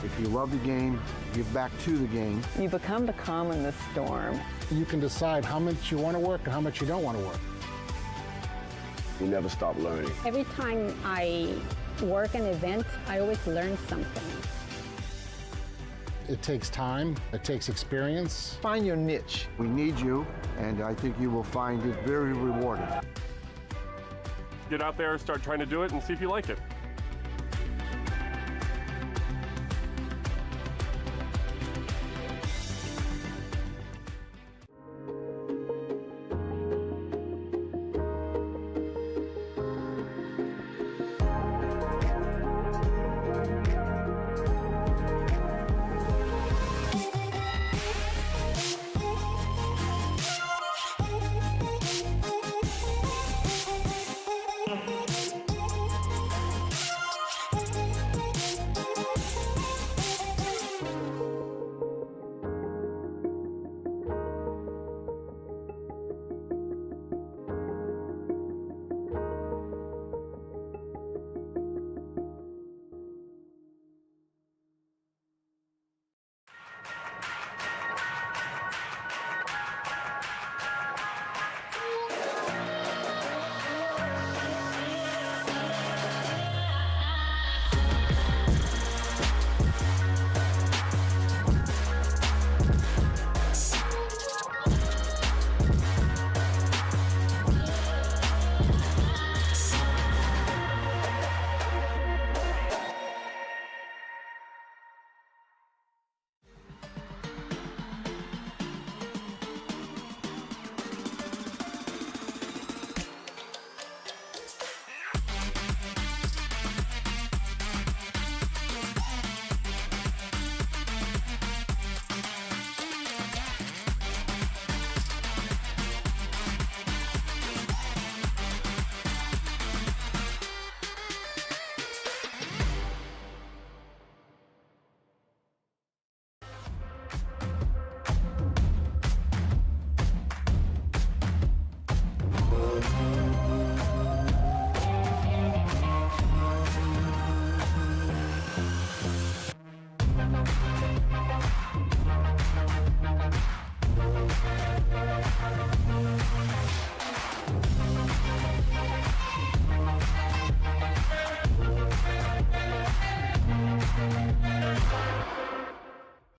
If you love the game, give back to the game. You become the calm in the storm. You can decide how much you want to work and how much you don't want to work. You never stop learning. Every time I work an event, I always learn something. It takes time, it takes experience. Find your niche. We need you, and I think you will find it very rewarding. Get out there, start trying to do it, and see if you like it.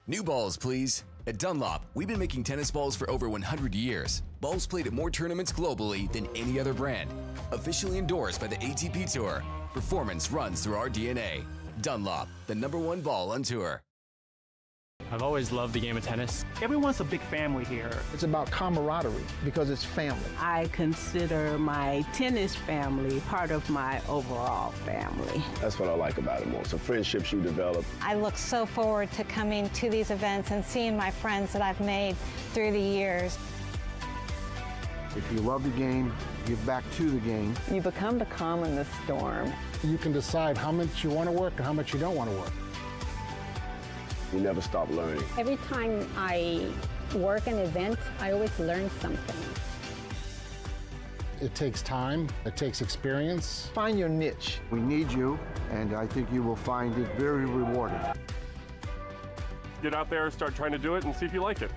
New balls, please. At Dunlop, we've been making tennis balls for over 100 years. Balls played at more tournaments globally than any other brand. Officially endorsed by the ATP Tour. Performance runs through our DNA. Dunlop, the #1 ball on tour. I've always loved the game of tennis. Everyone's a big family here. It's about camaraderie because it's family. I consider my tennis family part of my overall family. That's what I like about it most. The friendships you develop. I look so forward to coming to these events and seeing my friends that I've made through the years. If you love the game, give back to the game. You become the calm in the storm. You can decide how much you want to work and how much you don't want to work. You never stop learning. Every time I work an event, I always learn something. It takes time, it takes experience. Find your niche. We need you, and I think you will find it very rewarding. Get out there, start trying to do it, and see if you like it.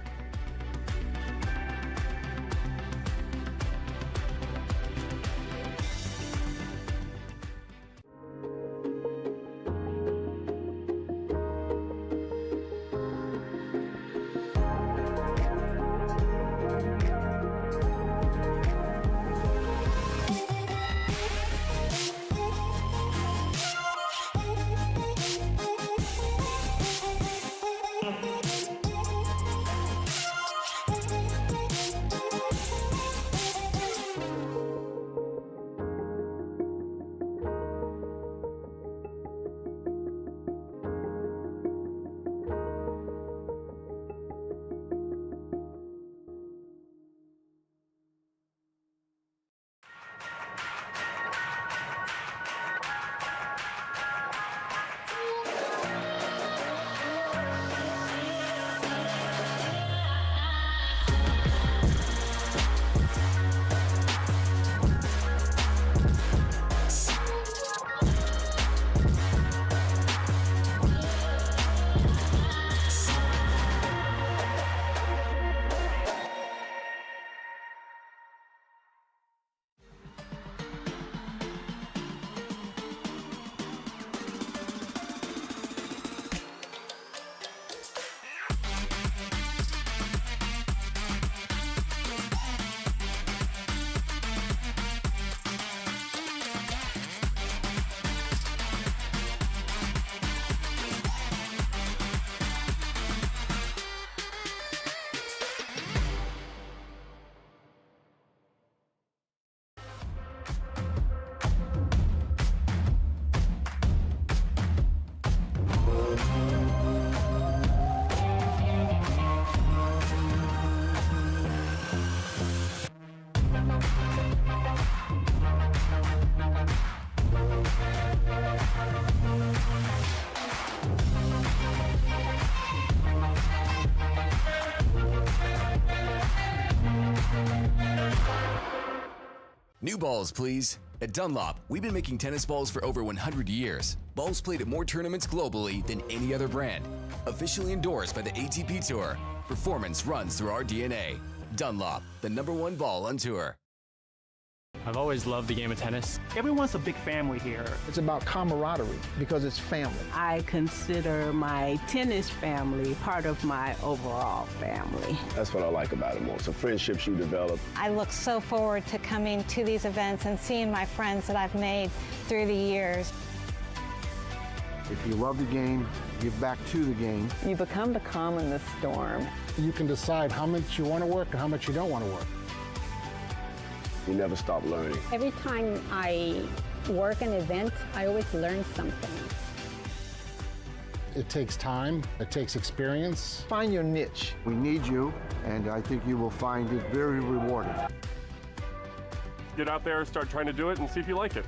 New balls, please. At Dunlop, we've been making tennis balls for over 100 years. Balls played at more tournaments globally than any other brand. Officially endorsed by the ATP Tour. Performance runs through our DNA. Dunlop, the #1 ball on tour. I've always loved the game of tennis. Everyone's a big family here. It's about camaraderie because it's family. I consider my tennis family part of my overall family. That's what I like about it most. The friendships you develop. I look so forward to coming to these events and seeing my friends that I've made through the years. If you love the game, give back to the game. You become the calm in the storm. You can decide how much you want to work and how much you don't want to work. You never stop learning. Every time I work an event, I always learn something. It takes time, it takes experience. Find your niche. We need you, and I think you will find it very rewarding. Get out there, start trying to do it, and see if you like it.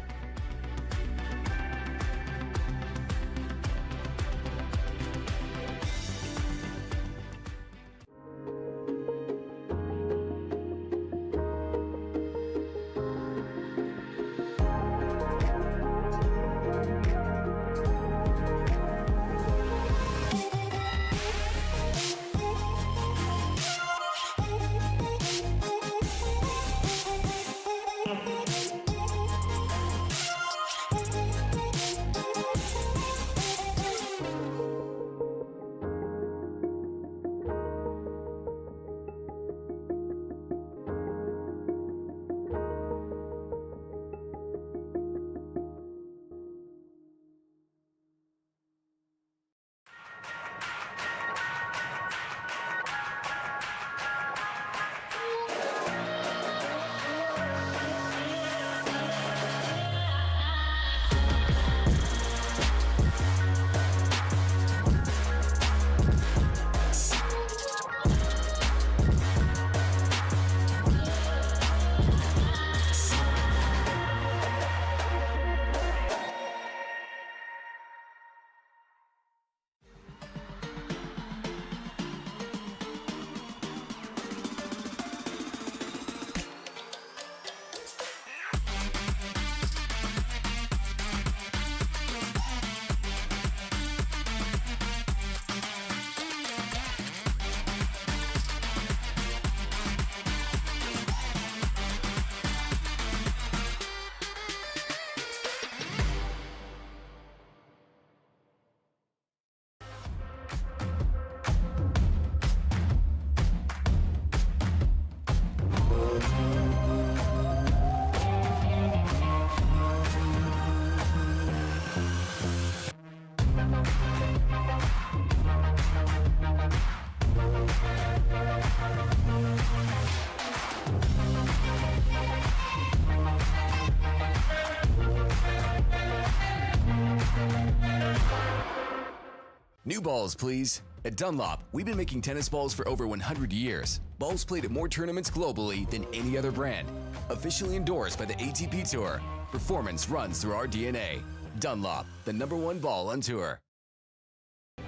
New balls, please. At Dunlop, we've been making tennis balls for over 100 years. Balls played at more tournaments globally than any other brand. Officially endorsed by the ATP Tour. Performance runs through our DNA. Dunlop, the #1 ball on tour.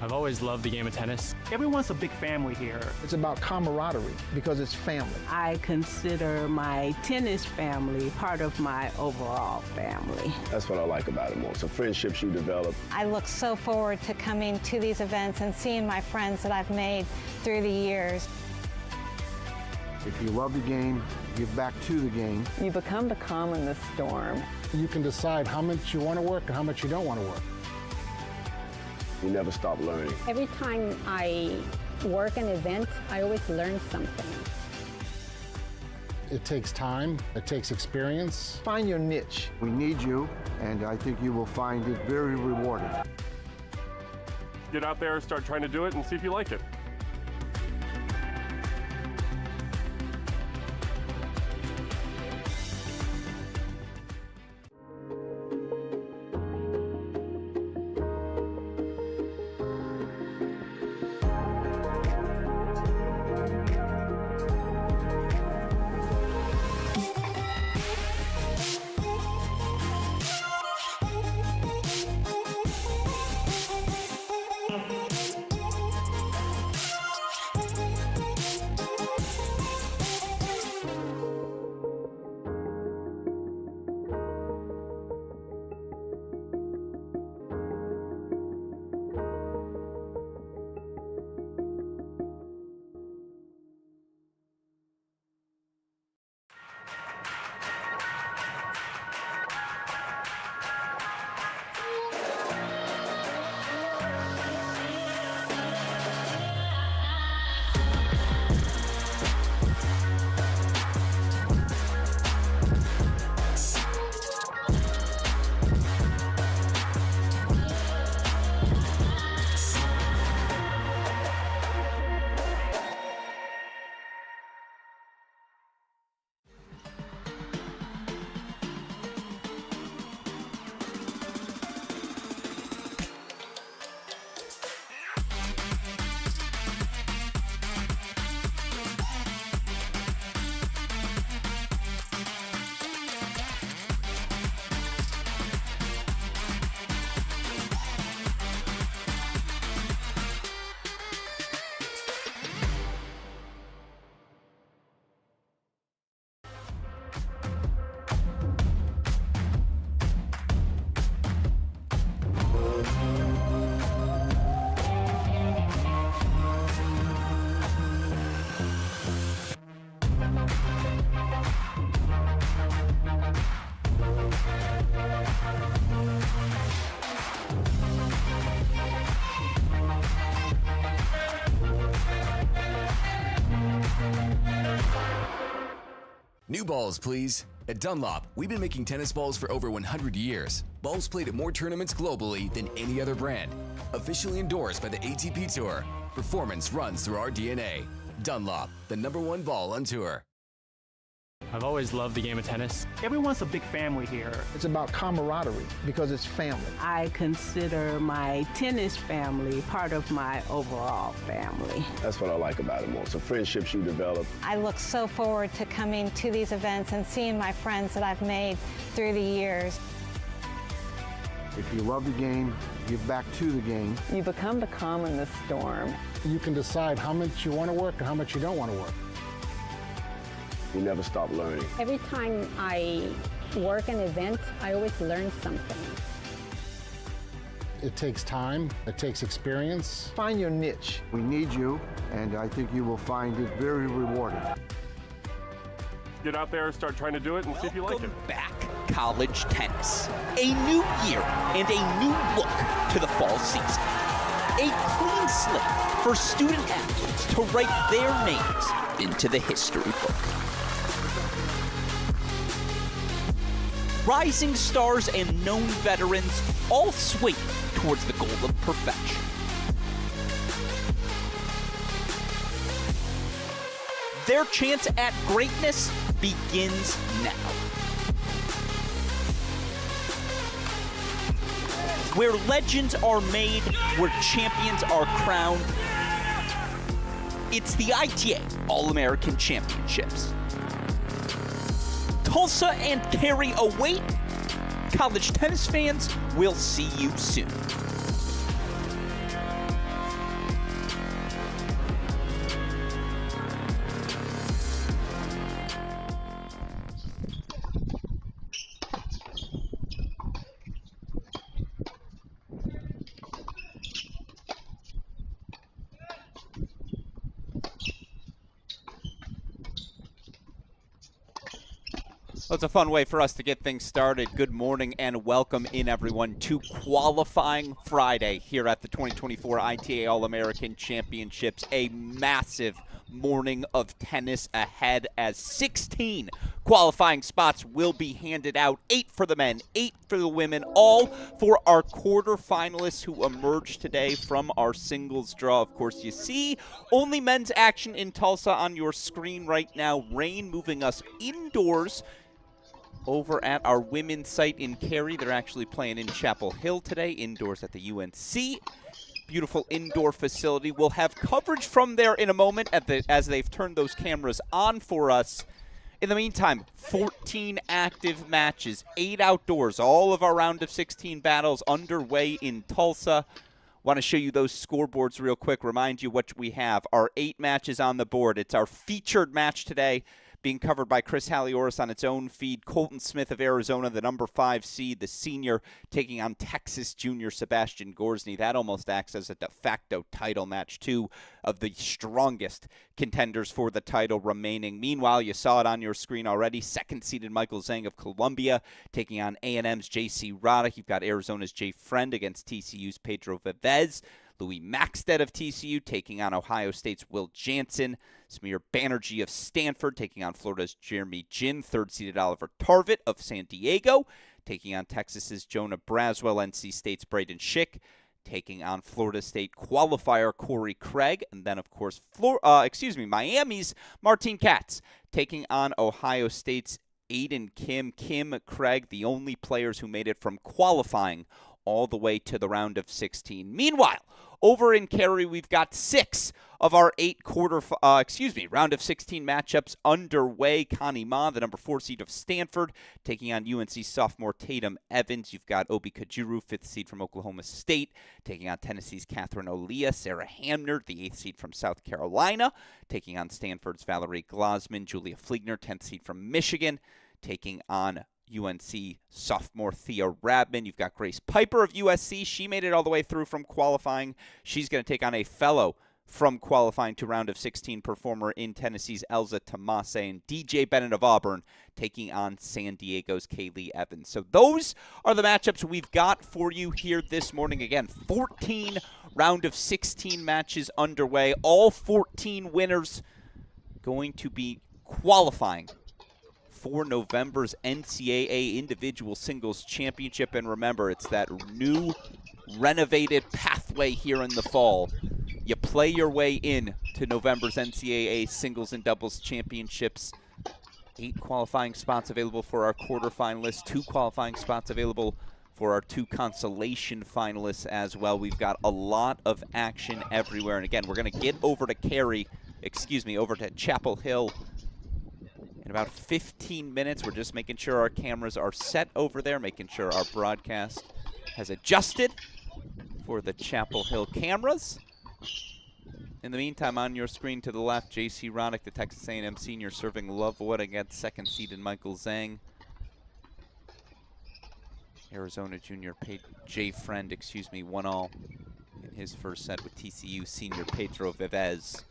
I've always loved the game of tennis. Everyone's a big family here. It's about camaraderie because it's family. I consider my tennis family part of my overall family. That's what I like about it most. The friendships you develop. I look so forward to coming to these events and seeing my friends that I've made through the years. If you love the game, give back to the game. You become the calm in the storm. You can decide how much you want to work and how much you don't want to work. You never stop learning. Every time I work an event, I always learn something. It takes time, it takes experience. Find your niche. We need you, and I think you will find it very rewarding. Get out there, start trying to do it, and see if you like it. New balls, please. At Dunlop, we've been making tennis balls for over 100 years. Balls played at more tournaments globally than any other brand. Officially endorsed by the ATP Tour. Performance runs through our DNA. Dunlop, the #1 ball on tour. I've always loved the game of tennis. Everyone's a big family here. It's about camaraderie because it's family. I consider my tennis family part of my overall family. That's what I like about it most. The friendships you develop. I look so forward to coming to these events and seeing my friends that I've made through the years. If you love the game, give back to the game. You become the calm in the storm. You can decide how much you want to work and how much you don't want to work. You never stop learning. Every time I work an event, I always learn something. It takes time, it takes experience. Find your niche. We need you, and I think you will find it very rewarding. Get out there, start trying to do it, and see if you like it. Welcome back, college tennis. A new year and a new look to the fall season. A clean slate for student athletes to write their names into the history book. Rising stars and known veterans all swing towards the goal of perfection. Their chance at greatness begins now. Where legends are made, where champions are crowned, it's the ITA All-American Championships. Tulsa and Cary await. College tennis fans, we'll see you soon. Well, it's a fun way for us to get things started. Good morning and welcome in, everyone, to Qualifying Friday here at the 2024 ITA All-American Championships. A massive morning of tennis ahead as 16 qualifying spots will be handed out. 8 for the men, 8 for the women, all for our quarterfinalists who emerged today from our singles draw. Of course, you see only men's action in Tulsa on your screen right now. Rain moving us indoors over at our women's site in Cary. They're actually playing in Chapel Hill today, indoors at the UNC. Beautiful indoor facility. We'll have coverage from there in a moment as they've turned those cameras on for us. In the meantime, 14 active matches, 8 outdoors, all of our round of 16 battles underway in Tulsa. Want to show you those scoreboards real quick, remind you what we have. Our 8 matches on the board. It's our featured match today, being covered by Chris Halioris on its own feed. Colton Smith of Arizona, the #5 seed, the senior, taking on Texas junior Sebastian Gorsny. That almost acts as a de facto title match, 2 of the strongest contenders for the title remaining. Meanwhile, you saw it on your screen already. Second-seeded Michael Zhang of Columbia taking on A&M's J.C. Roddick. You've got Arizona's Jay Friend against TCU's Pedro Vivez. Louis Maxted of TCU taking on Ohio State's Will Jansen. Samir Banerjee of Stanford taking on Florida's Jeremy Jin. Third-seeded Oliver Tarvett of San Diego taking on Texas's Jonah Braswell. NC State's Braden Schick taking on Florida State qualifier Corey Craig. And then, of course, Miami's Martine Katz taking on Ohio State's Aiden Kim. Kim, Craig, the only players who made it from qualifying all the way to the round of 16. Meanwhile, over in Cary, we've got 6 of our 8 round of 16 matchups underway. Connie Ma, the #4 seed of Stanford, taking on UNC sophomore Tatum Evans. You've got Obi Kajuru, 5th seed from Oklahoma State, taking on Tennessee's Catherine O'Leah. Sarah Hamner, the 8th seed from South Carolina, taking on Stanford's Valerie Glosman. Julia Fliegner, 10th seed from Michigan, taking on UNC sophomore Thea Radman. You've got Grace Piper of USC. She made it all the way through from qualifying. She's going to take on a fellow from qualifying to round of 16 performer in Tennessee's Elza Tomase, and DJ Bennett of Auburn taking on San Diego's Kaylee Evans. So those are the matchups we've got for you here this morning. Again, 14 round of 16 matches underway. All 14 winners going to be qualifying for November's NCAA Individual Singles Championship. And remember, it's that new renovated pathway here in the fall. You play your way in to November's NCAA Singles and Doubles Championships. 8 qualifying spots available for our quarterfinalists, 2 qualifying spots available for our 2 consolation finalists as well. We've got a lot of action everywhere. And again, we're going to get over to Chapel Hill in about 15 minutes. We're just making sure our cameras are set over there, making sure our broadcast has adjusted for the Chapel Hill cameras. In the meantime, on your screen to the left, J.C. Roddick, the Texas A&M senior, serving Lovewood against second-seeded Michael Zhang. Arizona junior Jay Friend, 1-all in his first set with TCU senior Pedro Vivez.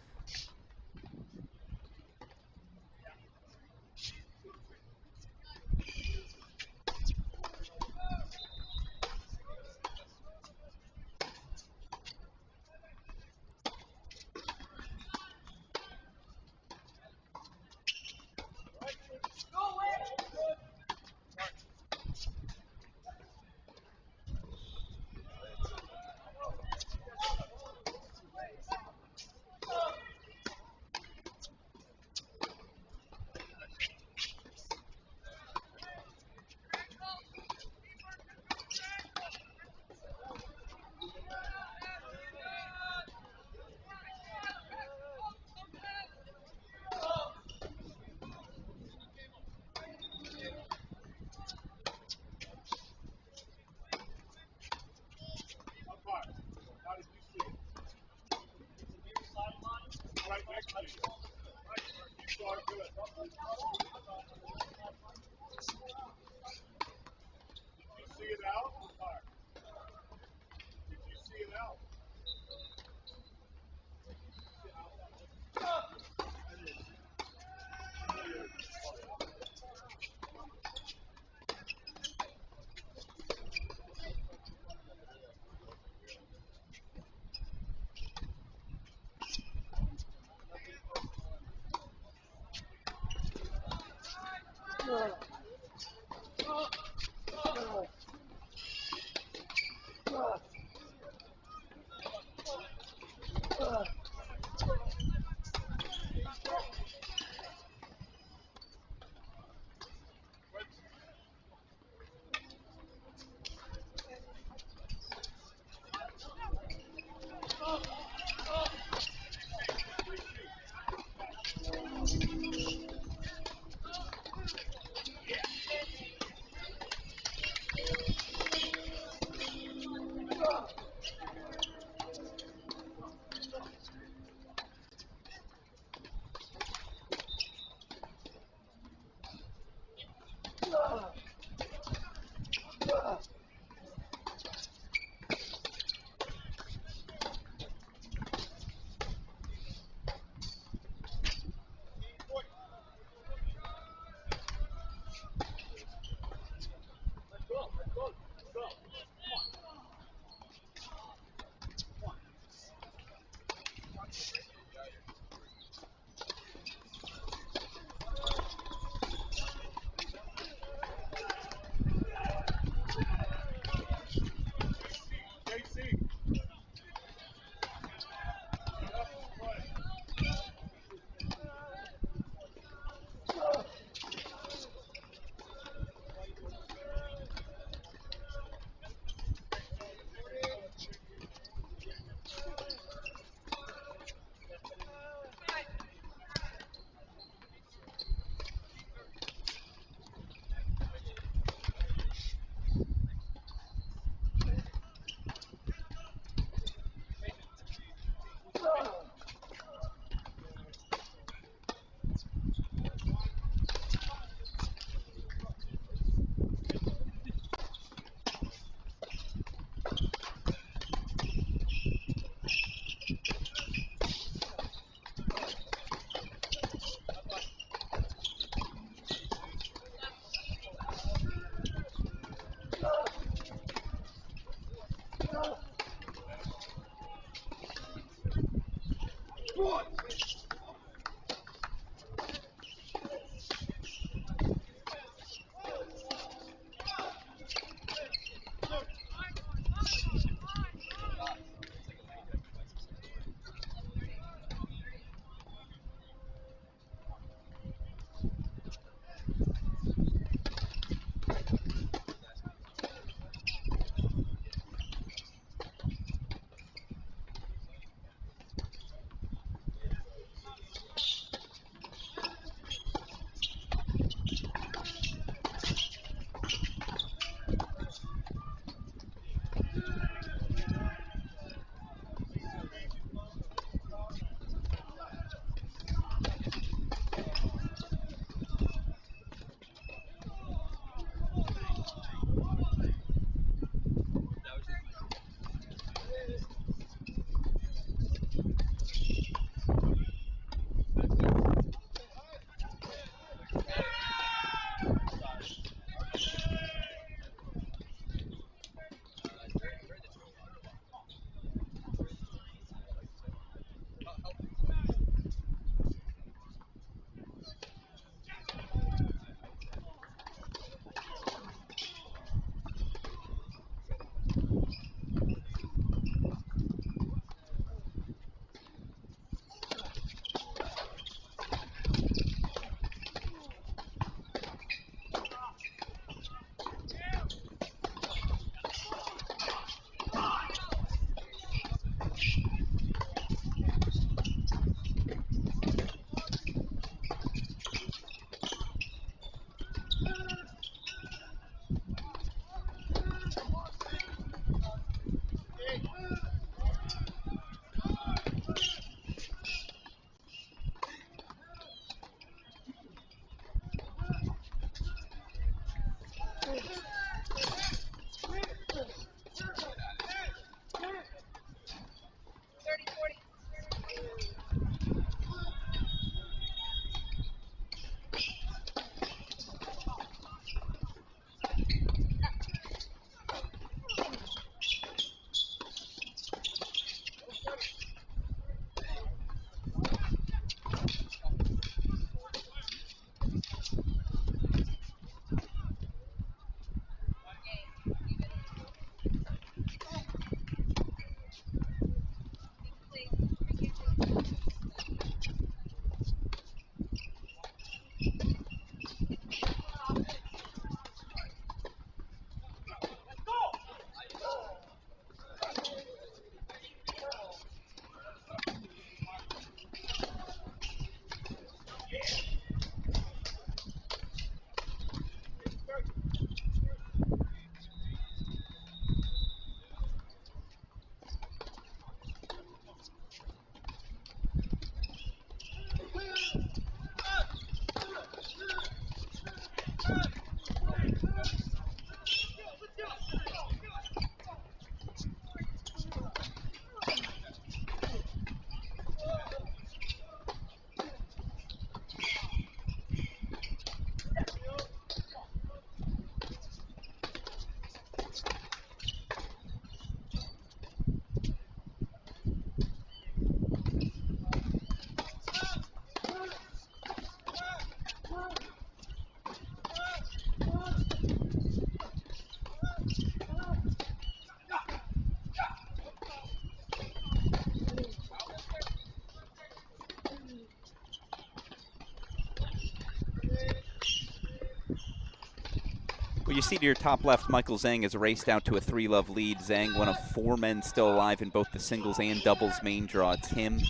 Well, you see to your top left, Michael Zhang has raced out to a 3-love lead. Zhang, one of 4 men still alive in both the singles and doubles main draw. It's him,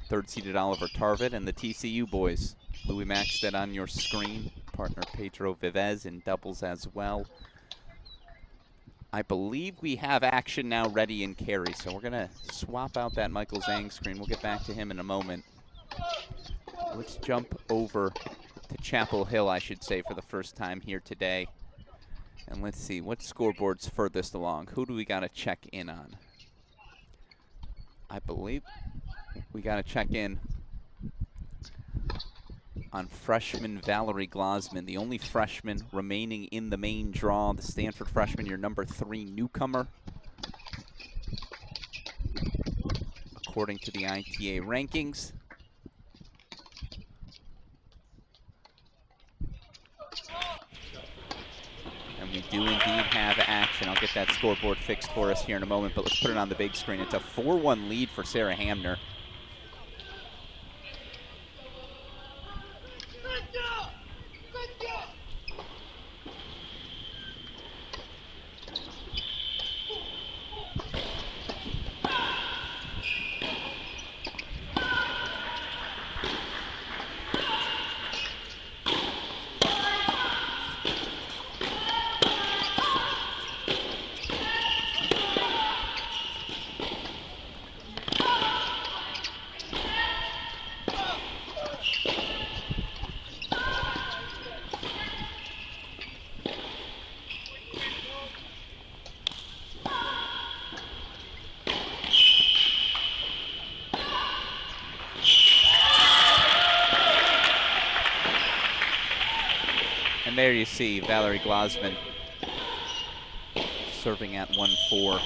third-seeded Oliver Tarvit, and the TCU boys. Louis Maxted on your screen, partner Pedro Vivez in doubles as well. I believe we have action now ready in Cary, so we're going to swap out that Michael Zhang screen. We'll get back to him in a moment. Let's jump over to Chapel Hill, I should say, for the first time here today. And let's see, what scoreboard's furthest along? Who do we got to check in on? I believe we got to check in on freshman Valerie Glasman, the only freshman remaining in the main draw. The Stanford freshman, your number 3 newcomer, according to the ITA rankings. And we do indeed have action. I'll get that scoreboard fixed for us here in a moment, but let's put it on the big screen. It's a 4-1 lead for Sarah Hamner. And there you see Valerie Glasman serving at 1-4.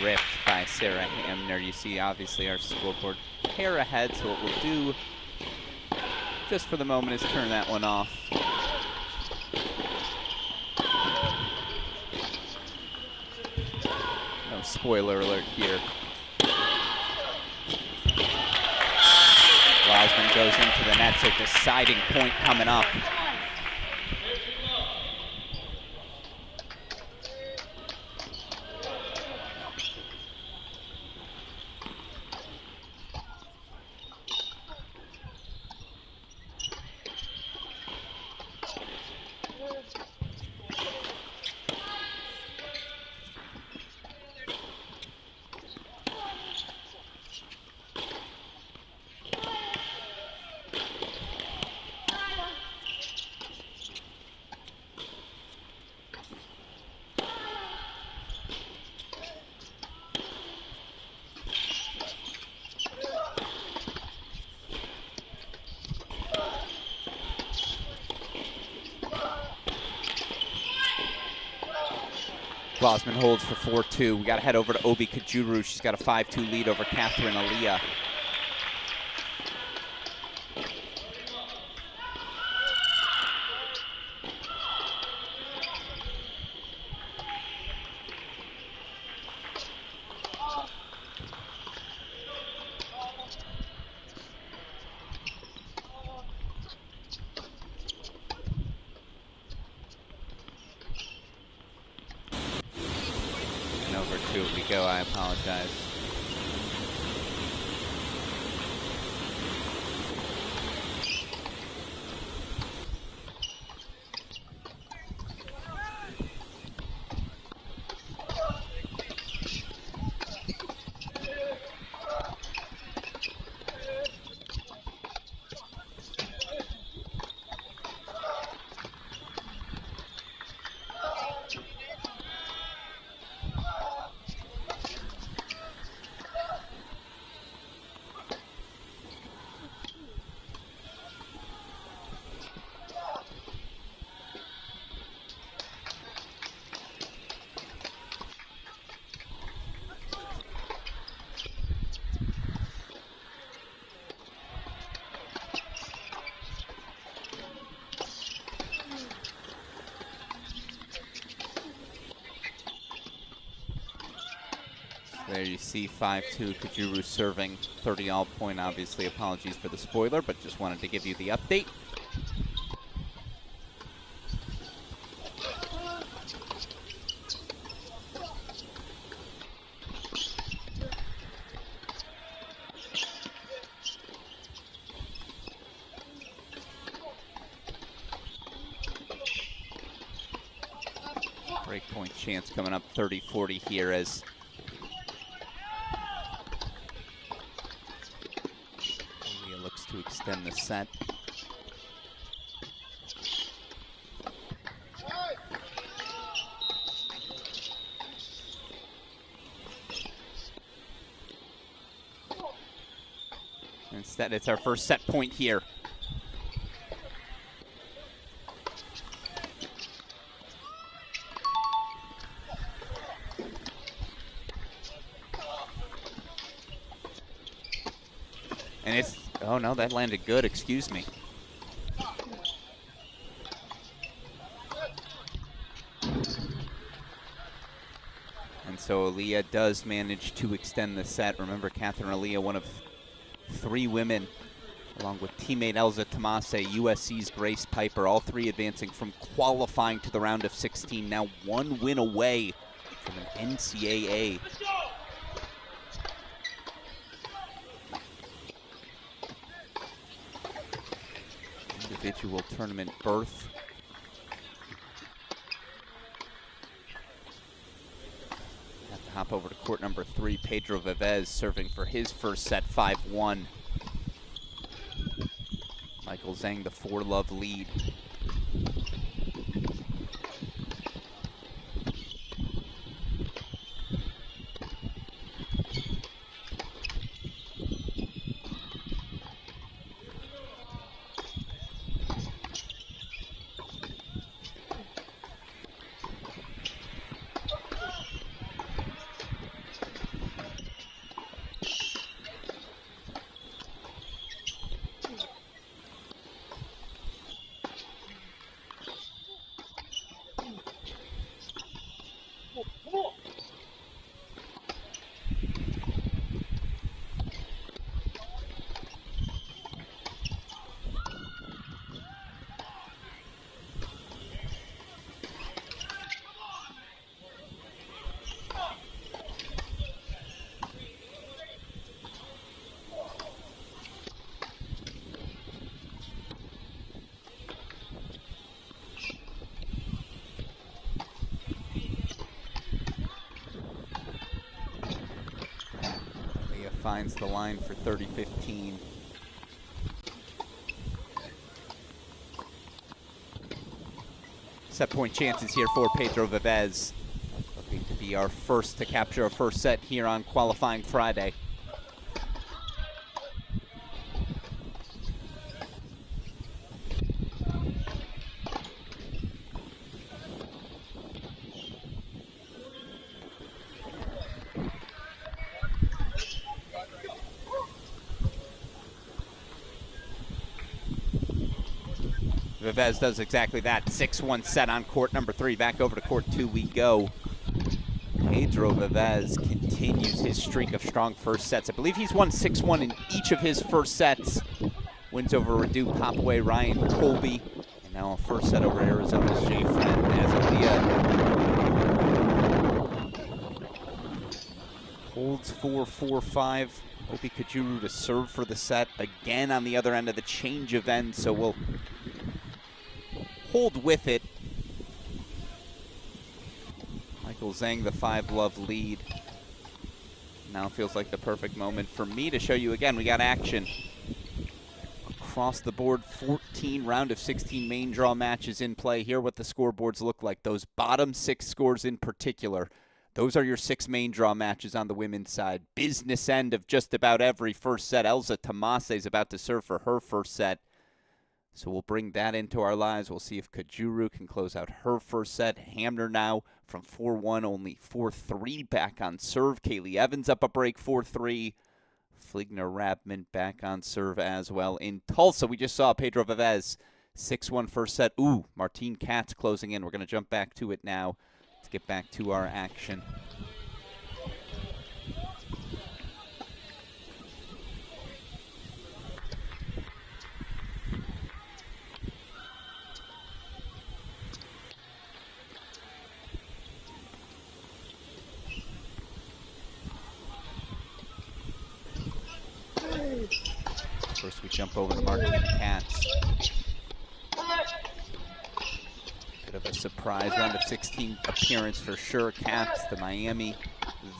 Ripped by Sarah Hamner. You see, obviously, our scoreboard hair ahead, so what we'll do, just for the moment, is turn that one off. No spoiler alert here. Glasman goes into the net, so deciding point coming up. Bosman holds for 4-2. We got to head over to Obi Kajuru. She's got a 5-2 lead over Catherine Aaliyah. Over 2 we go. I apologize. There you see 5-2 Kajuru serving 30 all point. Obviously, apologies for the spoiler, but just wanted to give you the update. Breakpoint chance coming up 30-40 here as to extend the set. Instead, it's our first set point here. And it's, oh no, that landed good, excuse me. And so Aaliyah does manage to extend the set. Remember, Catherine Aaliyah, one of 3 women, along with teammate Elza Tomase, USC's Grace Piper, all 3 advancing from qualifying to the round of 16. Now 1 win away from an NCAA. Individual tournament berth. Have to hop over to court number 3. Pedro Vivez serving for his first set, 5-1. Michael Zhang, the 4-love lead. Finds the line for 30-15. Set point chances here for Pedro Vivez. Looking to be our first to capture a first set here on qualifying Friday. Vivez does exactly that. 6-1 set on court number 3. Back over to court 2 we go. Pedro Vivez continues his streak of strong first sets. I believe he's won 6-1 in each of his first sets. Wins over Radu Popaway, Ryan Colby, and now a first set over Arizona's Jay Friend as Aaliyah holds 4-4-5. Obi Kajuru to serve for the set again on the other end of the change of end, so we'll hold with it. Michael Zhang, the 5-love lead. Now feels like the perfect moment for me to show you again. We got action across the board. 14 round of 16 main draw matches in play. Here what the scoreboards look like. Those bottom 6 scores in particular, those are your 6 main draw matches on the women's side. Business end of just about every first set. Elza Tomase is about to serve for her first set. So we'll bring that into our lives. We'll see if Kajuru can close out her first set. Hamner now from 4-1, only 4-3 back on serve. Kaylee Evans up a break, 4-3. Fligner Rabman back on serve as well. In Tulsa, we just saw Pedro Vivez, 6-1 first set. Ooh, Martine Katz closing in. We're going to jump back to it now. Let's get back to our action. First we jump over to Martine Katz. Bit of a surprise round of 16 appearance for sure. Katz, the Miami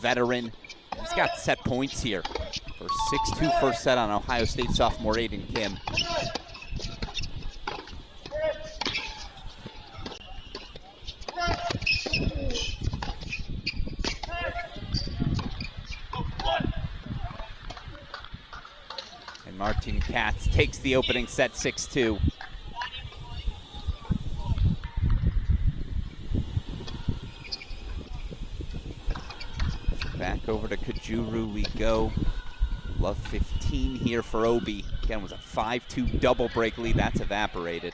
veteran. He's got set points here for 6-2 first set on Ohio State sophomore Aiden Kim. And Martine Katz takes the opening set 6-2. Back over to Kajuru we go. Love 15 here for Obi. Again, was a 5-2 double break lead. That's evaporated.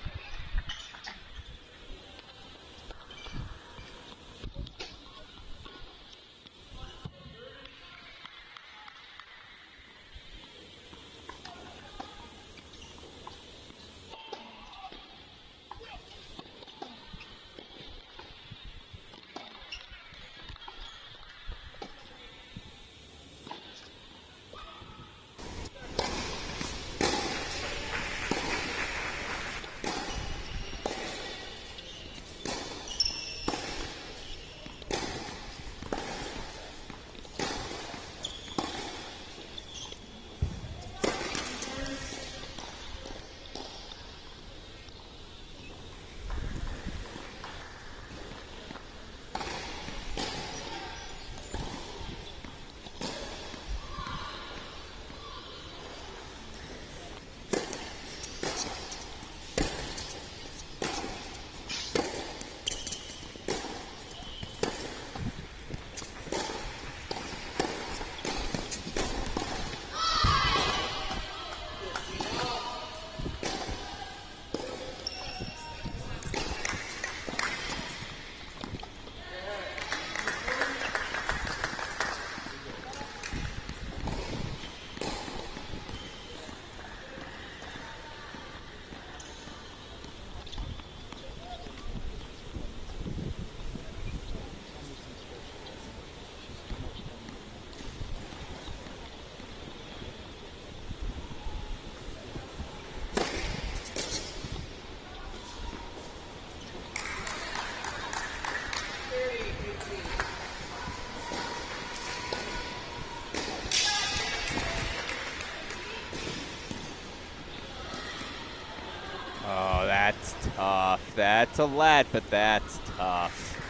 Oh, that's tough. That's a let, but that's tough.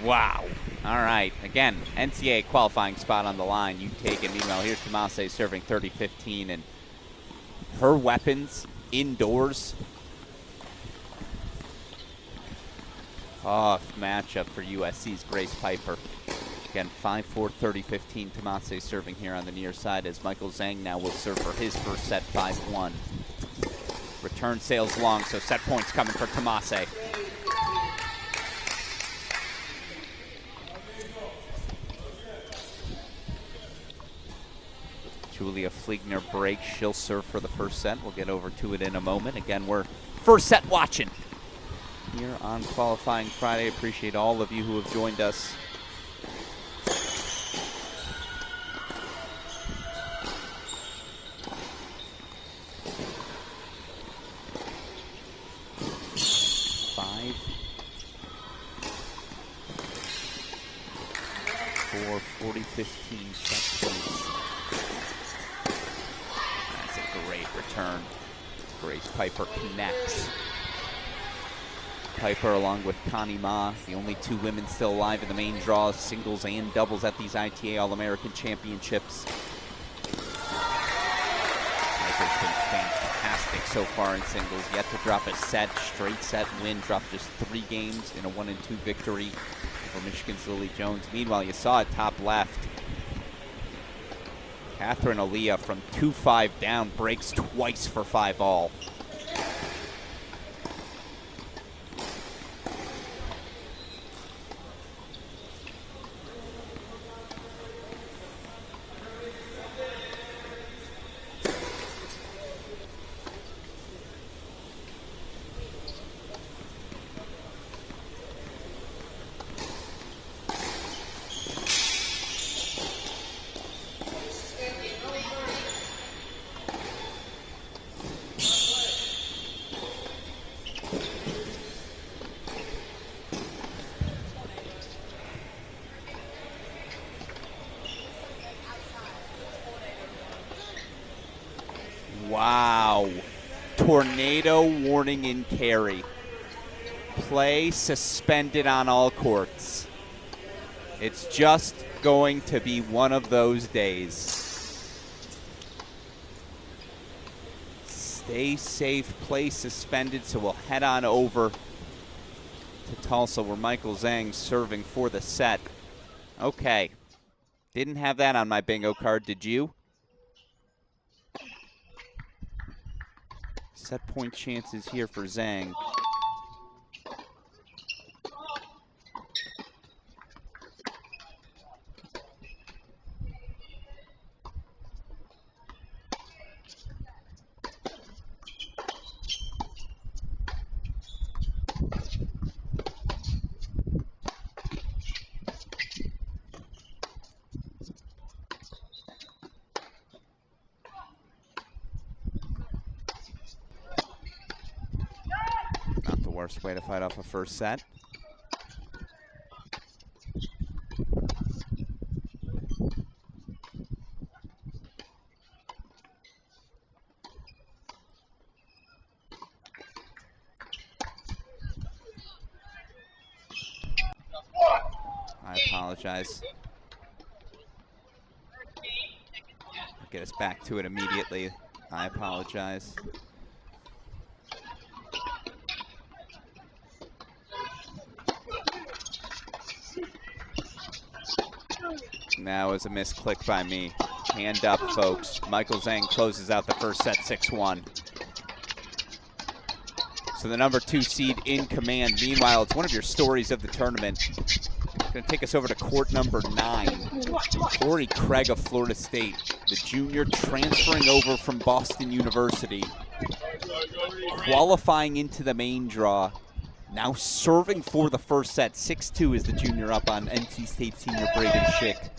Wow. All right. Again, NCAA qualifying spot on the line. You take it. Meanwhile, here's Tomase serving 30-15, and her weapons indoors. Tough matchup for USC's Grace Piper. Again, 5-4, 30-15. Tomase serving here on the near side as Michael Zhang now will serve for his first set 5-1. Return sails long, so set points coming for Tomase. Julia Fliegner breaks. She'll serve for the first set. We'll get over to it in a moment. Again, we're first set watching here on Qualifying Friday. Appreciate all of you who have joined us. For 40-15 set points. That's a great return. Grace Piper connects. Piper, along with Connie Ma, the only two women still alive in the main draw, singles and doubles at these ITA All-American Championships. Piper's been fantastic so far in singles, yet to drop a straight set win, dropped just 3 games in a 1-2 victory for Michigan's Lily Jones. Meanwhile, you saw it top left. Catherine Aaliyah from 2-5 down breaks twice for 5-all. Wow. Tornado warning in Cary. Play suspended on all courts. It's just going to be one of those days. Stay safe, play suspended, so we'll head on over to Tulsa where Michael Zhang's serving for the set. Okay. Didn't have that on my bingo card, did you? Set point chances here for Zhang. Worst way to fight off a first set. I apologize. I'll get us back to it immediately. I apologize. That was a misclick by me. Hand up, folks. Michael Zhang closes out the first set 6-1. So the number 2 seed in command. Meanwhile, it's one of your stories of the tournament. Going to take us over to court number 9. Corey Craig of Florida State, the junior transferring over from Boston University. Qualifying into the main draw. Now serving for the first set. 6-2 is the junior up on NC State senior Braden Schick.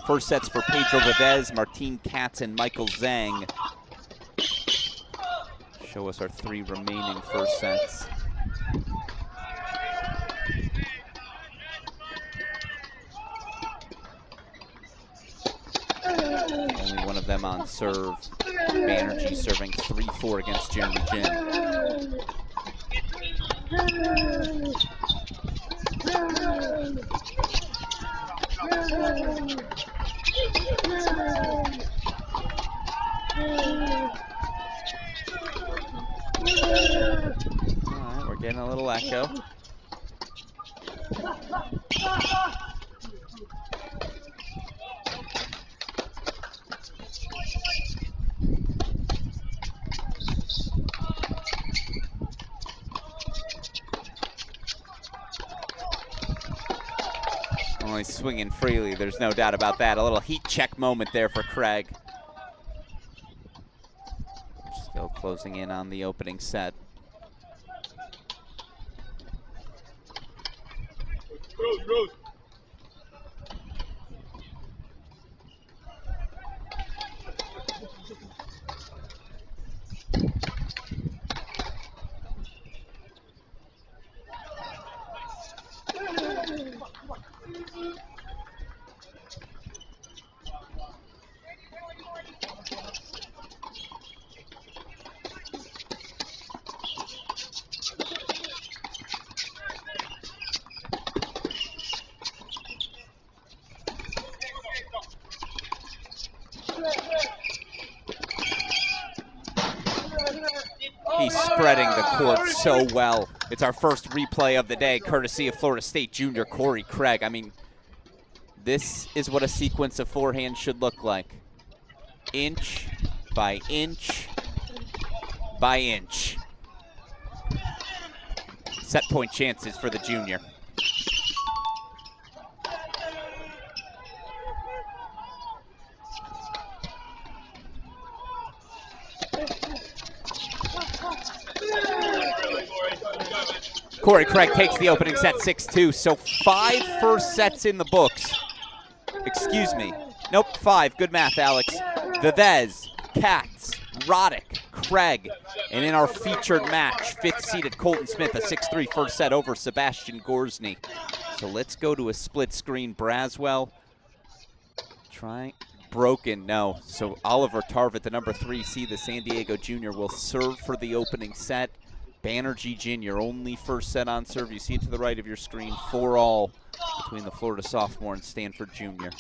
First sets for Pedro Vivez, Martine Katz, and Michael Zhang. Show us our 3 remaining first sets. Only one of them on serve. Banerjee serving 3-4 against Jeremy Jin. Alright, we're getting a little echo. Well, he's swinging freely, there's no doubt about that. A little heat check moment there for Craig. Still closing in on the opening set. Rose. He's spreading the court so well. It's our first replay of the day, courtesy of Florida State junior Corey Craig. I mean, this is what a sequence of forehands should look like. Inch by inch by inch. Set point chances for the junior. Corey Craig takes the opening set 6-2, so 5 first sets in the books. Excuse me. Nope, 5. Good math, Alex. Vivez, Katz, Roddick, Craig, and in our featured match, 5th-seeded Colton Smith, a 6-3 first set over Sebastian Gorsny. So let's go to a split screen. Braswell, try, broken, no. So Oliver Tarvett, the number 3 seed, the San Diego junior, will serve for the opening set. Banerjee Jr., only first set on serve. You see it to the right of your screen, 4-all between the Florida sophomore and Stanford junior.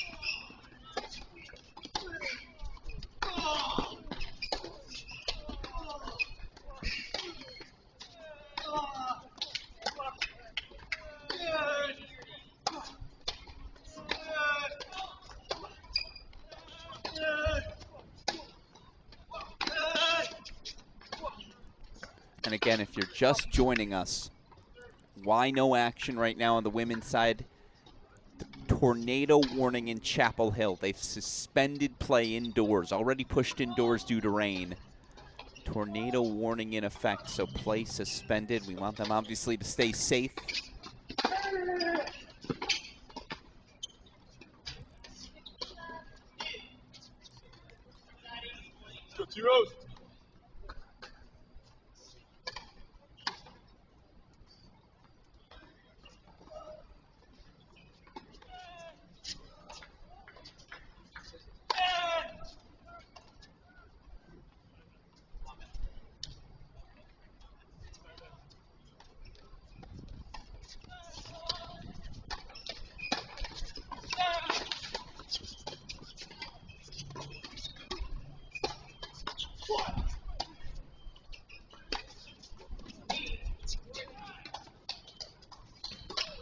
And again, if you're just joining us, why no action right now on the women's side? The tornado warning in Chapel Hill. They've suspended play indoors, already pushed indoors due to rain. Tornado warning in effect, so play suspended. We want them obviously to stay safe. Rose.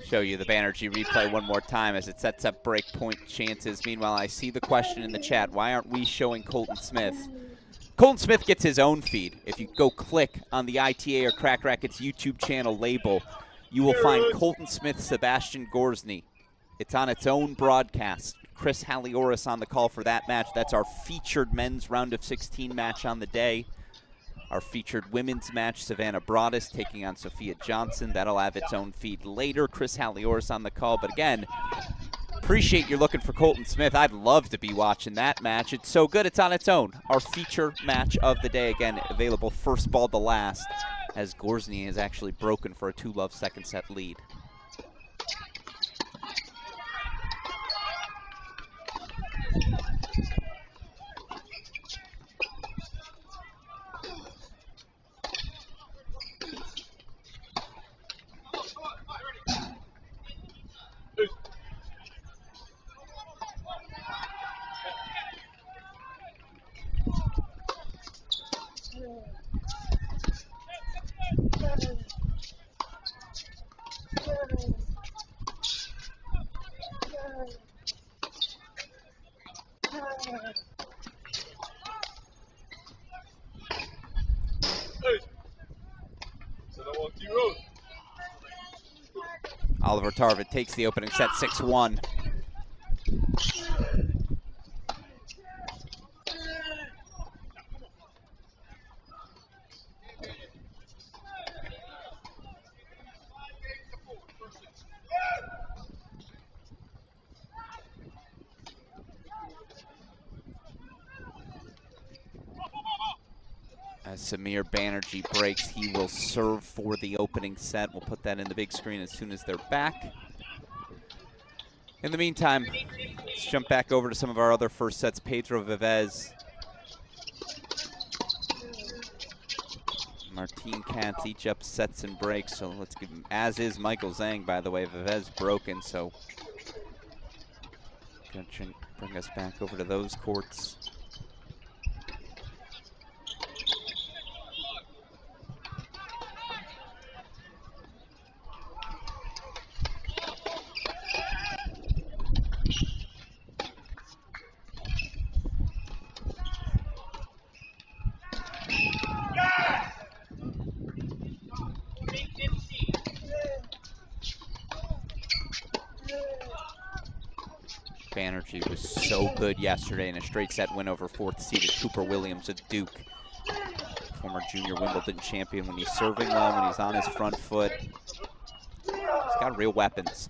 Show you the Banerjee replay one more time as it sets up break point chances. Meanwhile, I see the question in the chat, why aren't we showing Colton Smith? Colton Smith gets his own feed. If you go click on the ITA or Crack Rackets YouTube channel label, you will find Colton Smith, Sebastian Gorsny. It's on its own broadcast. Chris Halioris on the call for that match. That's our featured men's round of 16 match on the day. Our featured women's match, Savannah Broadus taking on Sophia Johnson. That'll have its own feed later. Chris Halioris on the call. But again, appreciate you're looking for Colton Smith. I'd love to be watching that match. It's so good, it's on its own. Our feature match of the day, again, available first ball to last, as Gorsny has actually broken for a 2-love second set lead. Oliver Tarvett takes the opening set 6-1. As Samir Banerjee breaks, he will serve for the opening set. We'll put that in the big screen as soon as they're back. In the meantime, let's jump back over to some of our other first sets. Pedro Vivez, Martin Katz, each up sets and breaks. So let's give him, as is Michael Zhang, by the way. Vivez broken, so gonna bring us back over to those courts. Banerjee was so good yesterday in a straight set win over fourth seeded Cooper Williams of Duke. Former junior Wimbledon champion. When he's serving well, when he's on his front foot, he's got real weapons.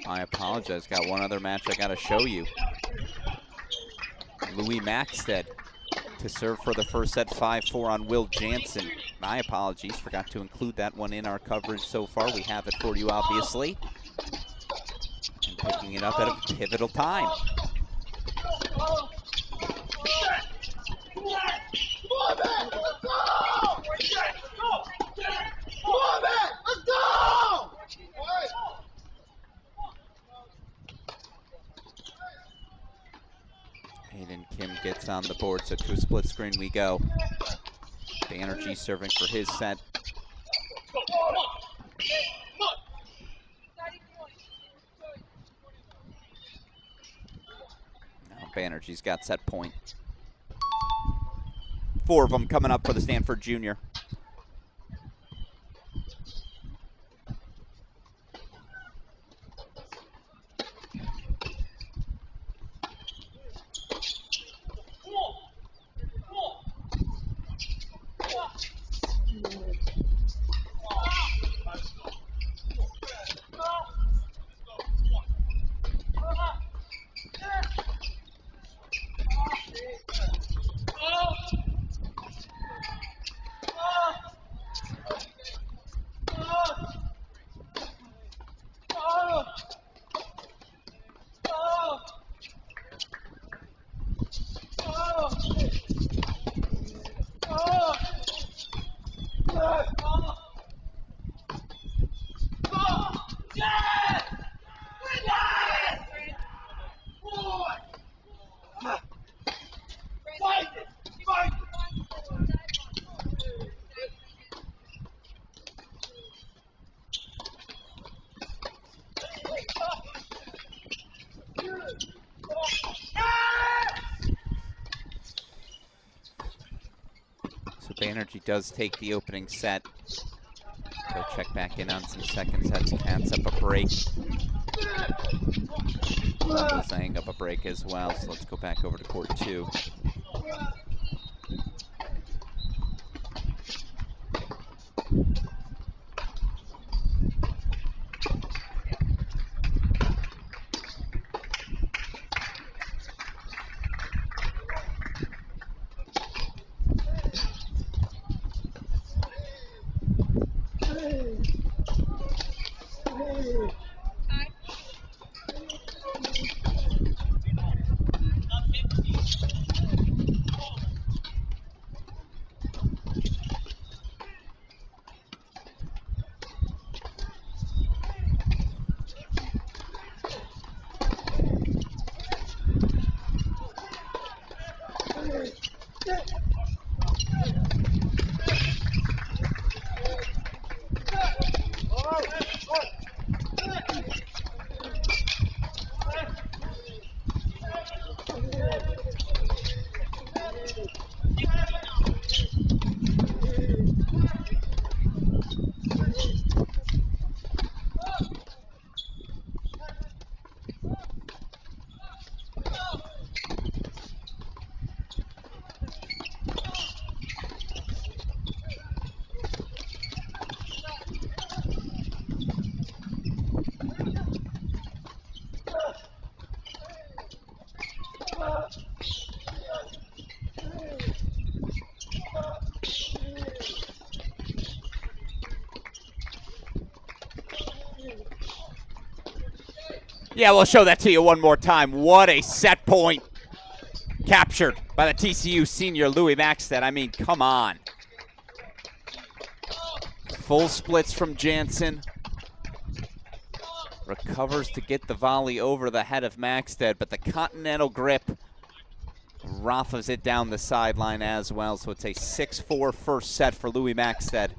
I apologize. Got one other match I got to show you. Louis Maxted to serve for the first set, 5-4 on Will Jansen. My apologies. Forgot to include that one in our coverage so far. We have it for you, obviously. And picking it up at a pivotal time. Hayden Kim gets on the board, so to a split screen we go. Banerjee serving for his set. Now Banerjee's got set point. 4 of them coming up for the Stanford junior. Banerjee does take the opening set. Go check back in on some second sets. Katz up a break. Zhang up a break as well, so let's go back over to court 2. Yeah, we'll show that to you one more time. What a set point captured by the TCU senior Louis Maxted. I mean, come on. Full splits from Jansen. Recovers to get the volley over the head of Maxted, but the continental grip Rafa's it down the sideline as well, so it's a 6-4 first set for Louis Maxted.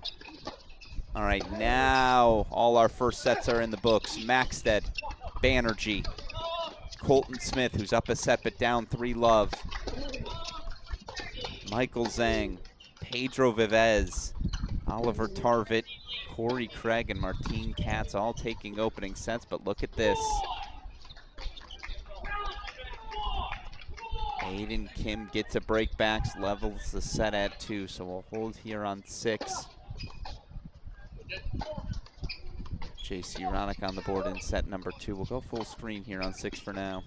All right, now all our first sets are in the books. Maxted, Banerjee, Colton Smith, who's up a set but down 3-love. Michael Zhang, Pedro Vivez, Oliver Tarvit, Corey Craig, and Martine Katz all taking opening sets, but look at this. Aiden Kim gets a breakbacks, levels the set at 2, so we'll hold here on 6. JC Ronick on the board in set number 2. We'll go full screen here on 6 for now.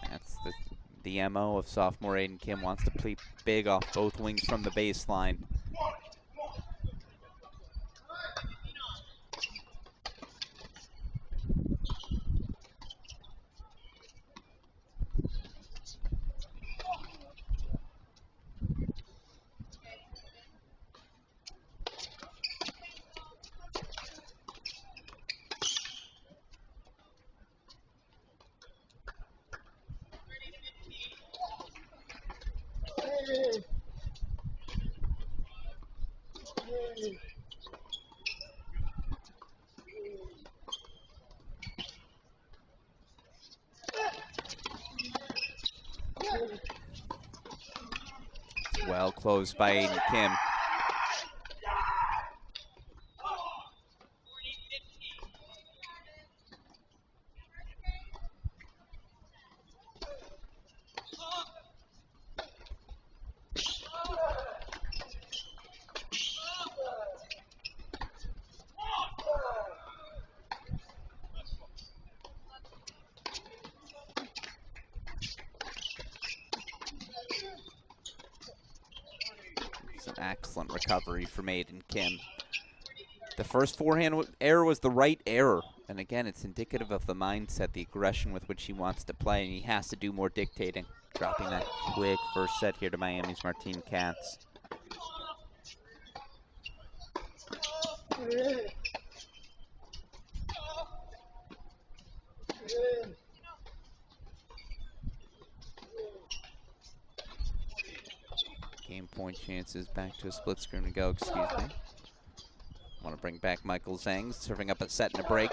That's the MO of sophomore Aiden Kim. Wants to play big off both wings from the baseline. Well closed by Aiden Kim. An excellent recovery from Aiden Kim. The first forehand error was the right error. And again, it's indicative of the mindset, the aggression with which he wants to play, and he has to do more dictating. Dropping that quick first set here to Miami's Martine Katz. Game point chances, back to a split screen to go, excuse me. Want to bring back Michael Zhang, serving up a set and a break.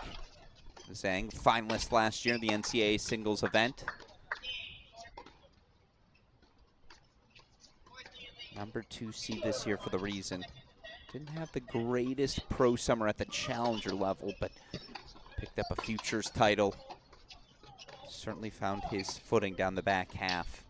Zhang, finalist last year in the NCAA singles event. Number 2 seed this year for the reason. Didn't have the greatest pro summer at the challenger level, but picked up a futures title. Certainly found his footing down the back half.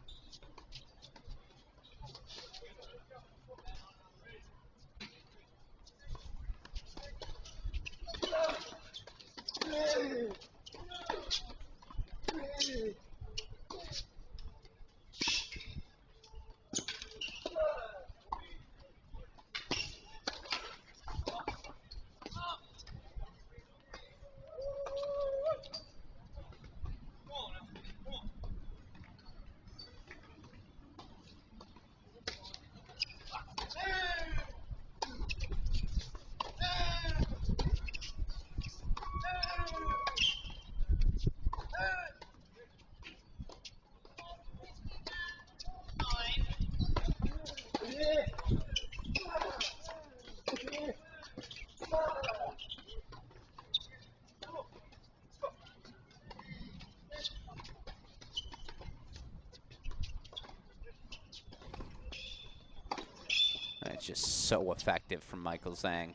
That's just so effective from Michael Zhang.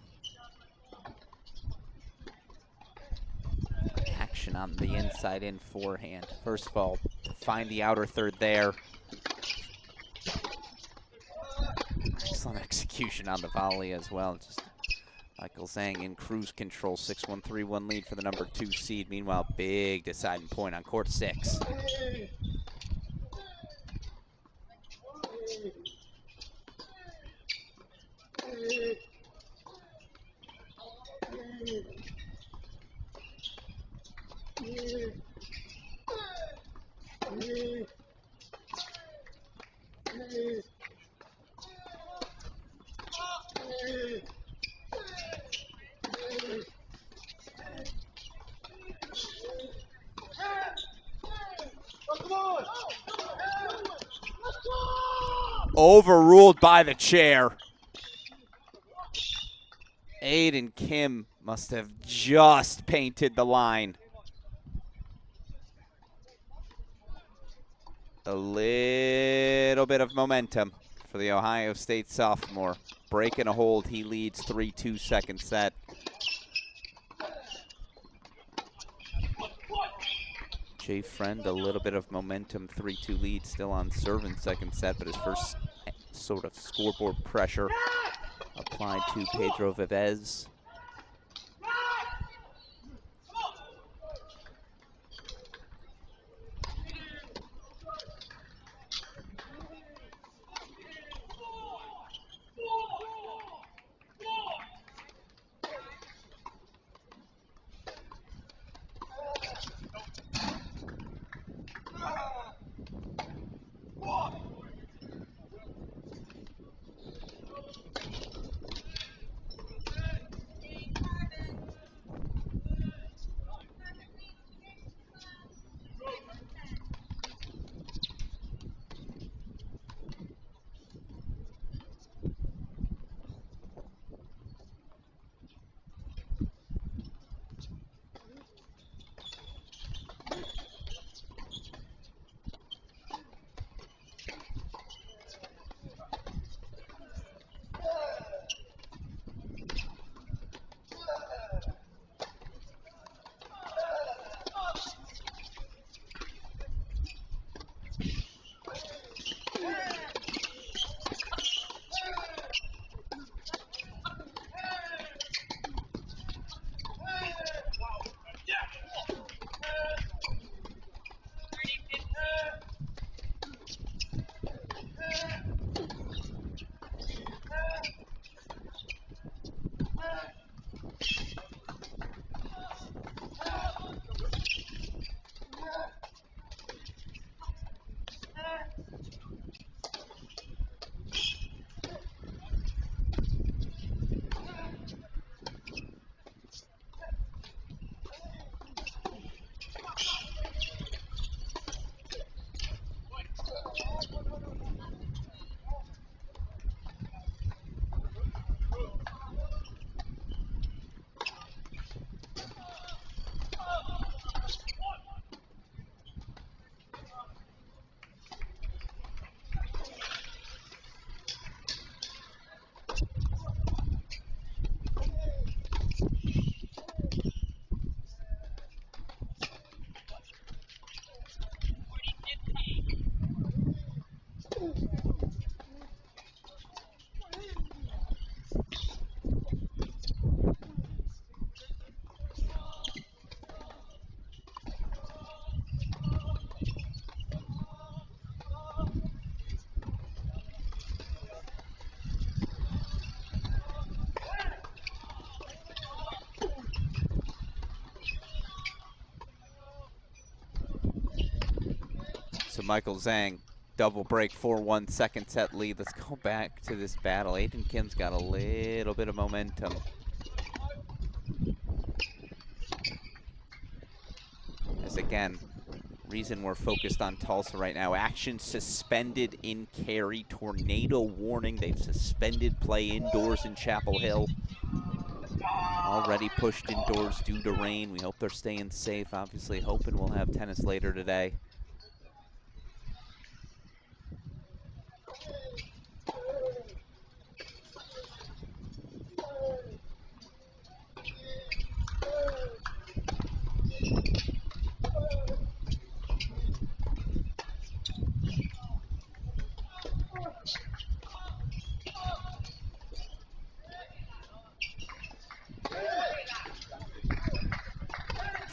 execution on the inside in forehand. First of all, find the outer third there. Excellent execution on the volley as well. Just Michael Zhang in cruise control, 6-1, 3-1 lead for the number 2 seed. Meanwhile, big deciding point on court 6. Overruled by the chair. Aiden Kim must have just painted the line. A little bit of momentum for the Ohio State sophomore. Breaking a hold, he leads 3-2 second set. Jay Friend, a little bit of momentum, 3-2 lead, still on serve in second set, but his first sort of scoreboard pressure applied to Pedro Vivez. So Michael Zhang, double break, 4-1 second set lead. Let's go back to this battle. Aiden Kim's got a little bit of momentum. As again, reason we're focused on Tulsa right now. Action suspended in Cary. Tornado warning. They've suspended play indoors in Chapel Hill. Already pushed indoors due to rain. We hope they're staying safe. Obviously hoping we'll have tennis later today.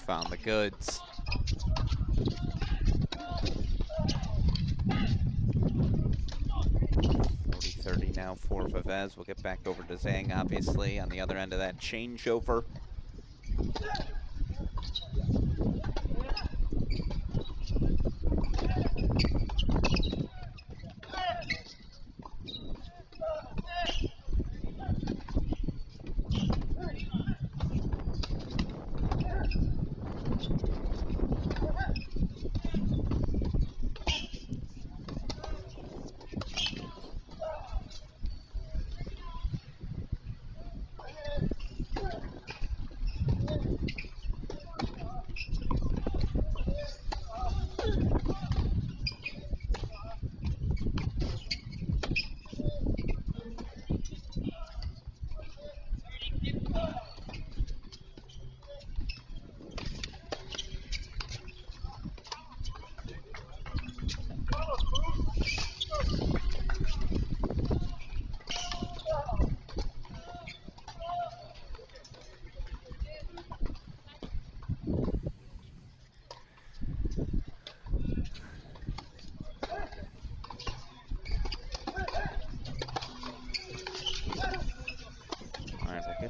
found the goods. 40-30 now for Vivez. We'll get back over to Zhang, obviously, on the other end of that changeover.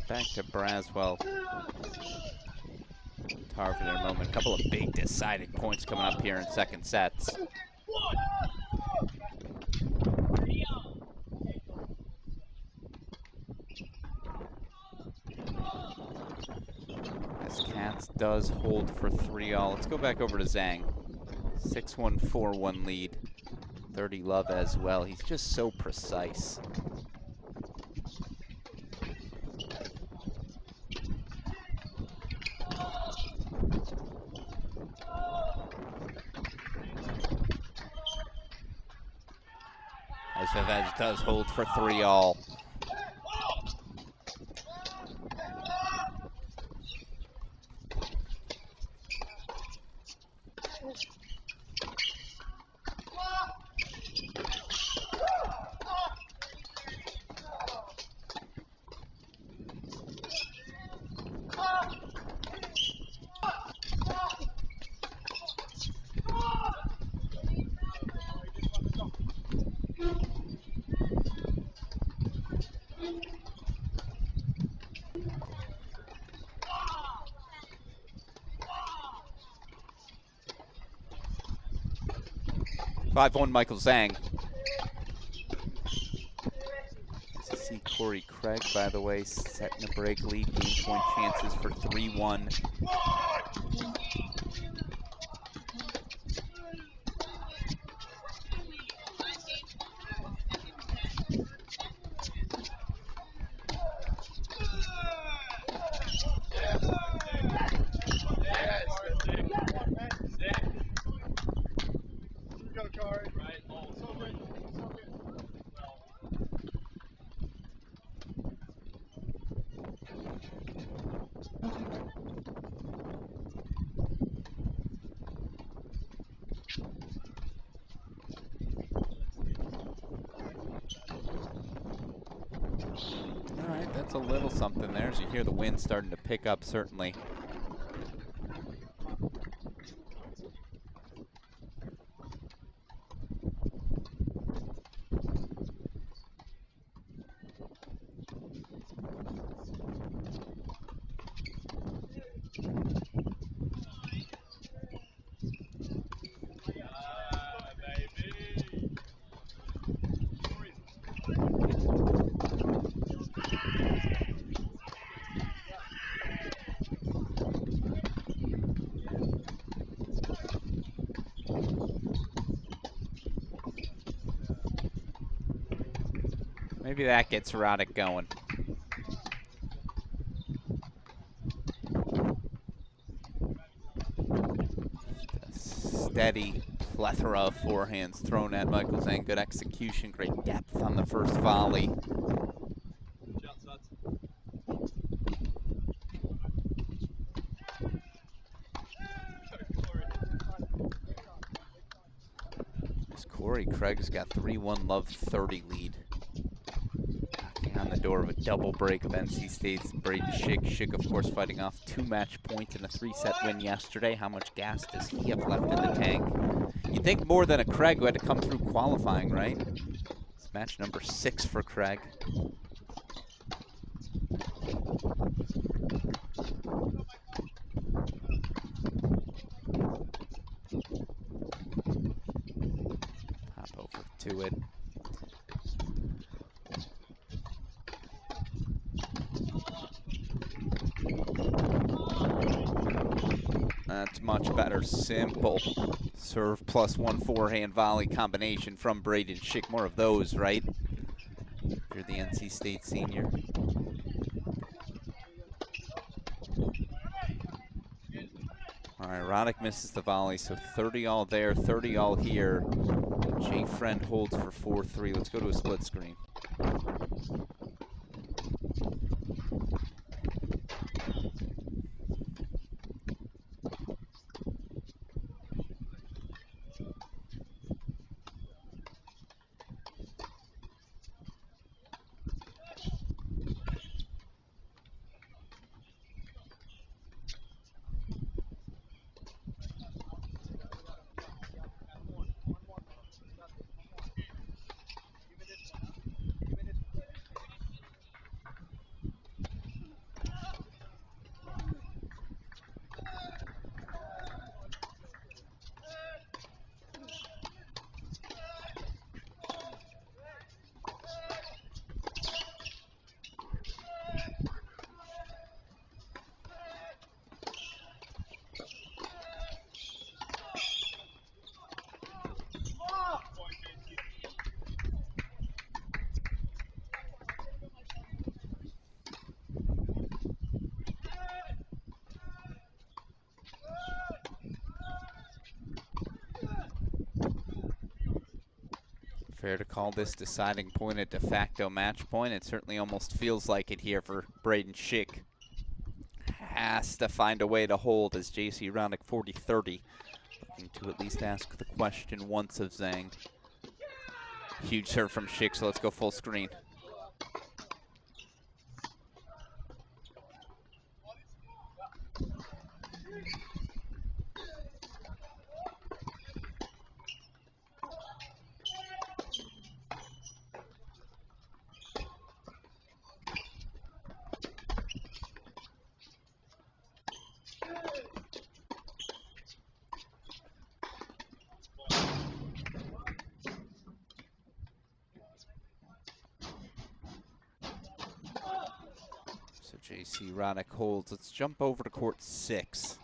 Back to Braswell. Tarvin in a moment. A couple of big deciding points coming up here in second sets. As Katz does hold for 3-all. Let's go back over to Zhang. 6-1, 4-1 lead. 30 love as well. He's just so precise. As Vivez does hold for 3-all. Michael Zhang. As you see Corey Craig, by the way, setting a break lead, game point chances for 3-1. That's a little something there as you hear the wind starting to pick up, certainly. Maybe that gets Roddick going. Just a steady plethora of forehands thrown at Michael Zhang. Good execution, great depth on the first volley. As Corey Craig's got 3-1 love 30 lead. On the door of a double break of NC State's Braden Schick. Schick, of course, fighting off 2 match points in a 3-set win yesterday. How much gas does he have left in the tank? You'd think more than a Craig who had to come through qualifying, right? It's match number 6 for Craig. Pop over to it. That's much better. Simple serve plus 1 forehand volley combination from Braden Schick. More of those, right? You're the NC State senior. All right, Roddick misses the volley, so 30 all there, 30 all here. Jay Friend holds for 4-3. Let's go to a split screen. Fair to call this deciding point a de facto match point. It certainly almost feels like it here for Braden Schick. Has to find a way to hold as J.C. Roddick 40-30. Looking to at least ask the question once of Zhang. Huge serve from Schick, so let's go full screen. J.C. Roddick holds. Let's jump over to court 6.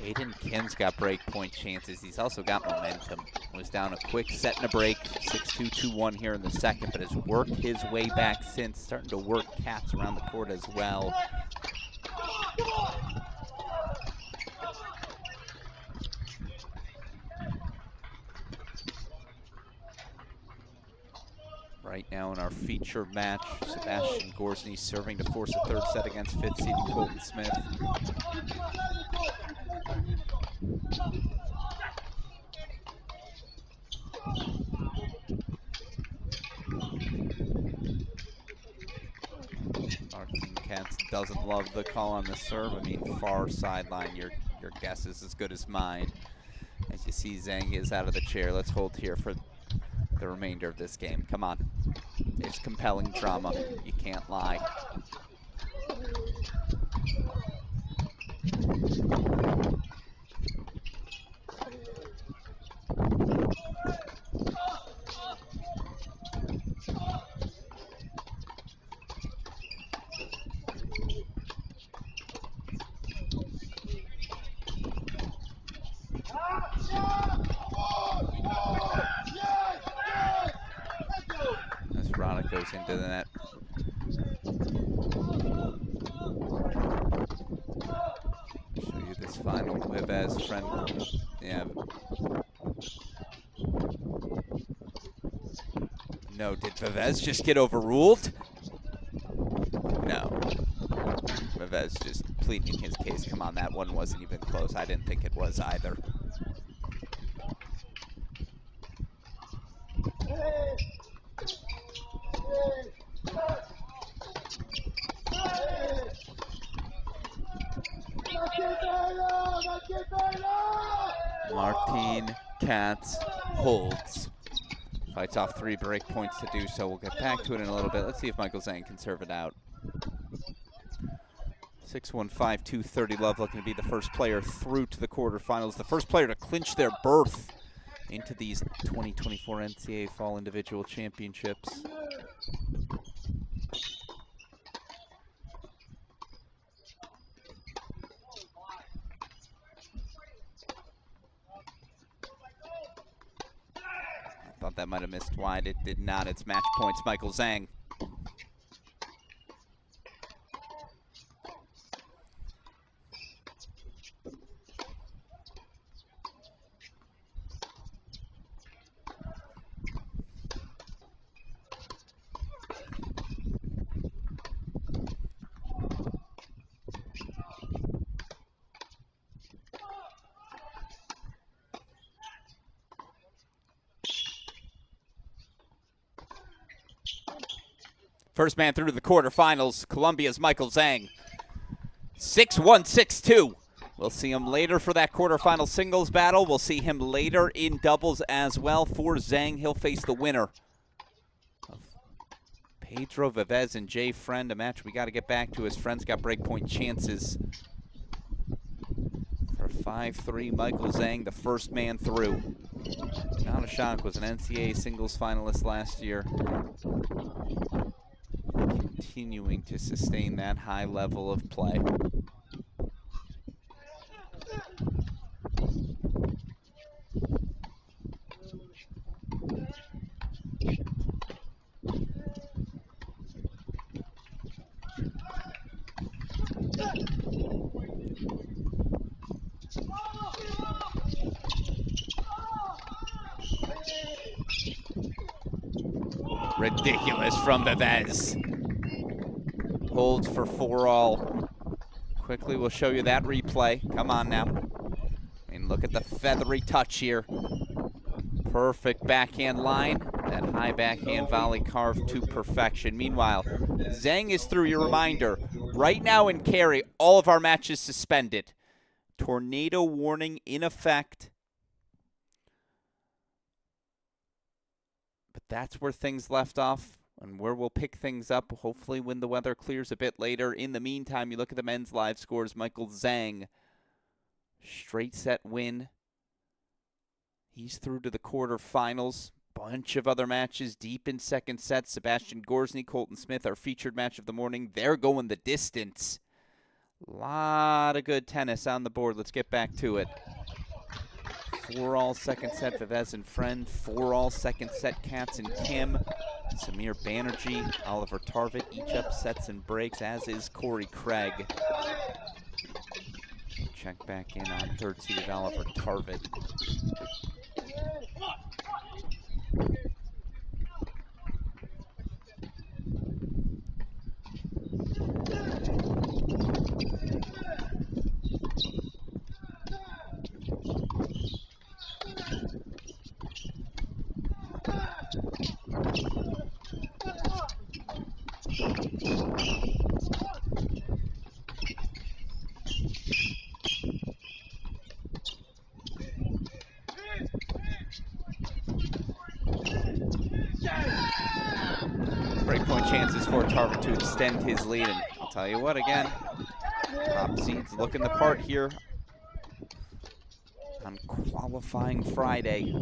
Aiden Kim's got break point chances. He's also got momentum. Was down a quick set and a break, 6-2, 2-1 here in the second, but has worked his way back since, starting to work cats around the court as well. Right now in our feature match, Sebastian Gorsny serving to force a third set against 5th seed Colton Smith. Martin Katz doesn't love the call on the serve. I mean, far sideline, your guess is as good as mine. As you see, Zhang is out of the chair. Let's hold here for the remainder of this game. Come on. It's compelling drama. You can't lie. Goes into the net. Show you this final Vivez friend. Yeah. No, did Vivez just get overruled? No. Vivez just pleading in his case. Come on, that one wasn't even close. I didn't think it was either. Martin Katz holds. Fights off 3 break points to do so. We'll get back to it in a little bit. Let's see if Michael Zhang can serve it out. 6'1", 230 Love looking to be the first player through to the quarterfinals. The first player to clinch their berth into these 2024 NCAA Fall Individual Championships. Thought that might have missed wide. It did not. It's match points. Michael Zhang. First man through to the quarterfinals, Columbia's Michael Zhang. 6'1", 6'2". We'll see him later for that quarterfinal singles battle. We'll see him later in doubles as well. For Zhang, he'll face the winner of Pedro Vivez and Jay Friend, a match we got to get back to. His friend's got breakpoint chances. For 5'3", Michael Zhang, the first man through. Not a shock, was an NCAA singles finalist last year. Continuing to sustain that high level of play. Ridiculous from Vivez. Holds for 4-all. Quickly, we'll show you that replay. Come on now. And look at the feathery touch here. Perfect backhand line. That high backhand volley carved to perfection. Meanwhile, Zhang is through. Your reminder, right now in Cary, all of our matches suspended. Tornado warning in effect. But that's where things left off and where we'll pick things up, hopefully when the weather clears a bit later. In the meantime, you look at the men's live scores. Michael Zhang, straight set win. He's through to the quarterfinals. Bunch of other matches deep in second set. Sebastian Gorsny, Colton Smith, our featured match of the morning. They're going the distance. A lot of good tennis on the board. Let's get back to it. 4-all second set, Vivez and Friend. 4-all second set, Katz and Kim. Samir Banerjee, Oliver Tarvit, each up sets and breaks, as is Corey Craig. Check back in on third-seeded Oliver Tarvit. Breakpoint chances for Tarvit to extend his lead, and I'll tell you what, again, top seeds looking the part here on qualifying Friday.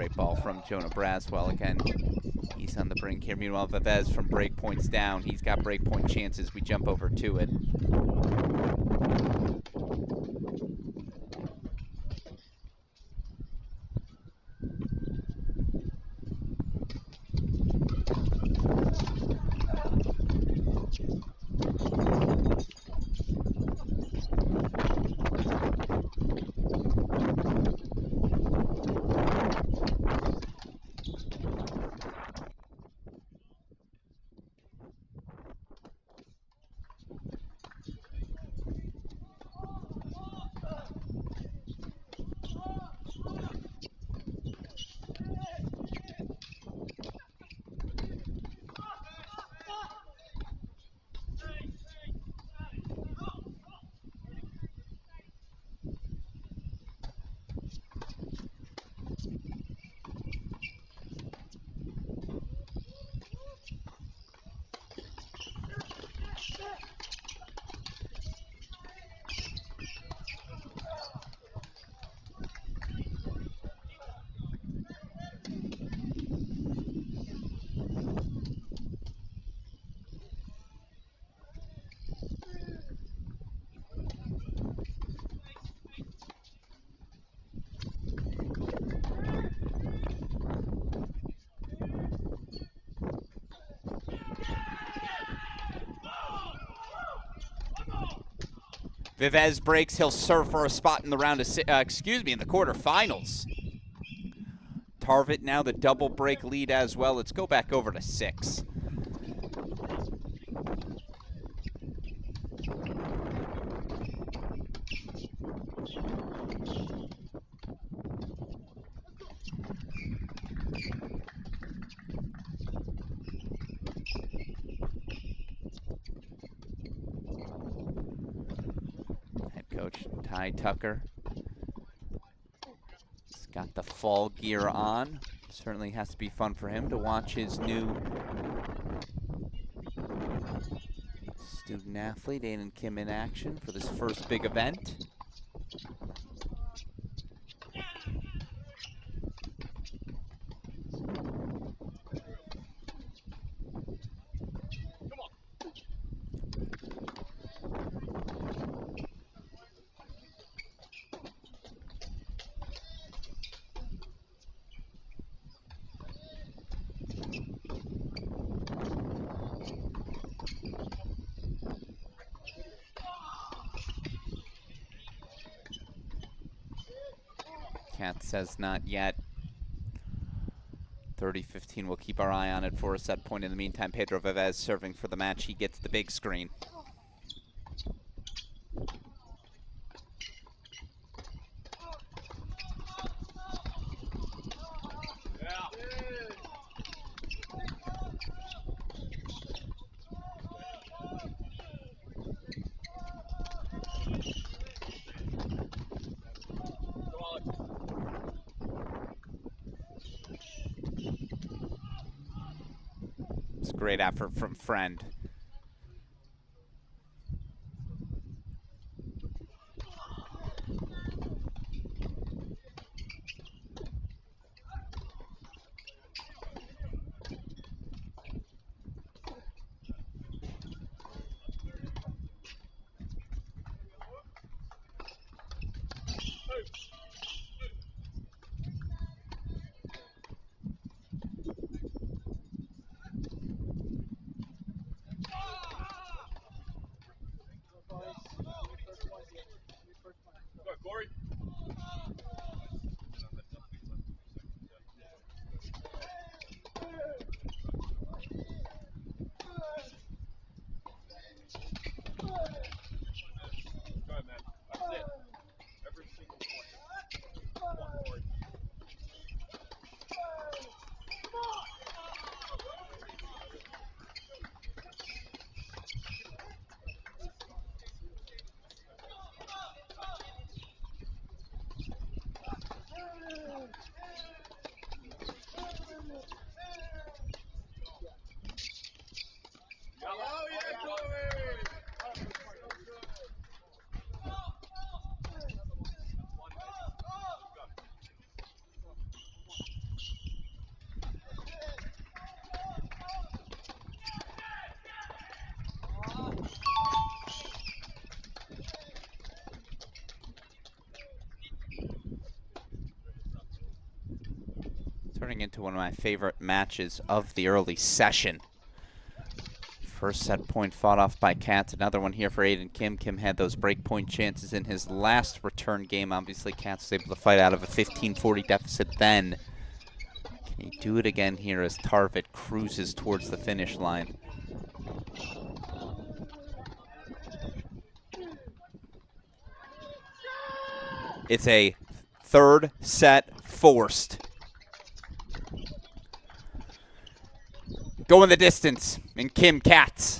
great ball from Jonah Braswell again. He's on the brink here. Meanwhile, Vivez from break points down. He's got break point chances. We jump over to it. Vivez breaks. He'll serve for a spot in the round of in the quarterfinals. Tarvit now the double break lead as well. Let's go back over to 6. Head coach Ty Tucker. He's got the fall gear on. Certainly has to be fun for him to watch his new student athlete, Aiden Kim, in action for this first big event. Cat says not yet. 30-15, we'll keep our eye on it for a set point. In the meantime, Pedro Vivez serving for the match. He gets the big screen. It's a great effort from Friend. turning into one of my favorite matches of the early session. First set point fought off by Katz. Another one here for Aiden Kim. Kim had those break point chances in his last return game. Obviously, Katz was able to fight out of a 15-40 deficit then. Can he do it again here as Tarvit cruises towards the finish line? It's a third set forced. Going the distance in Kim Katz.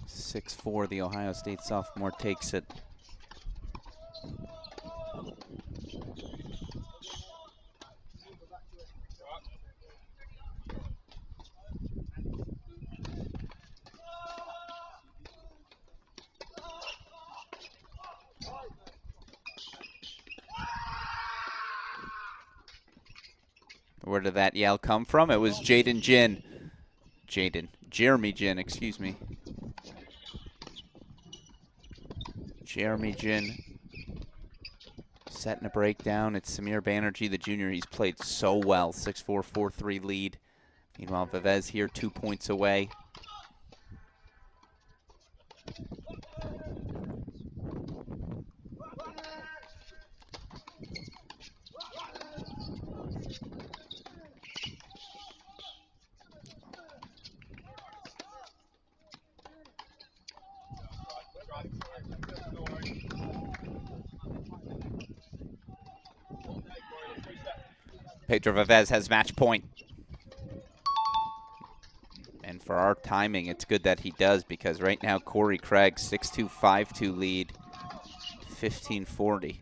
6-4, the Ohio State sophomore takes it. Where did that yell come from? It was Jeremy Jin, excuse me. Jeremy Jin setting a breakdown. It's Samir Banerjee, the junior. He's played so well. 6-4, 4-3 lead. Meanwhile, Vivez here 2 points away. Pedro Vivez has match point. And for our timing, it's good that he does, because right now Corey Craig, 6-2, 5-2 lead, 15-40.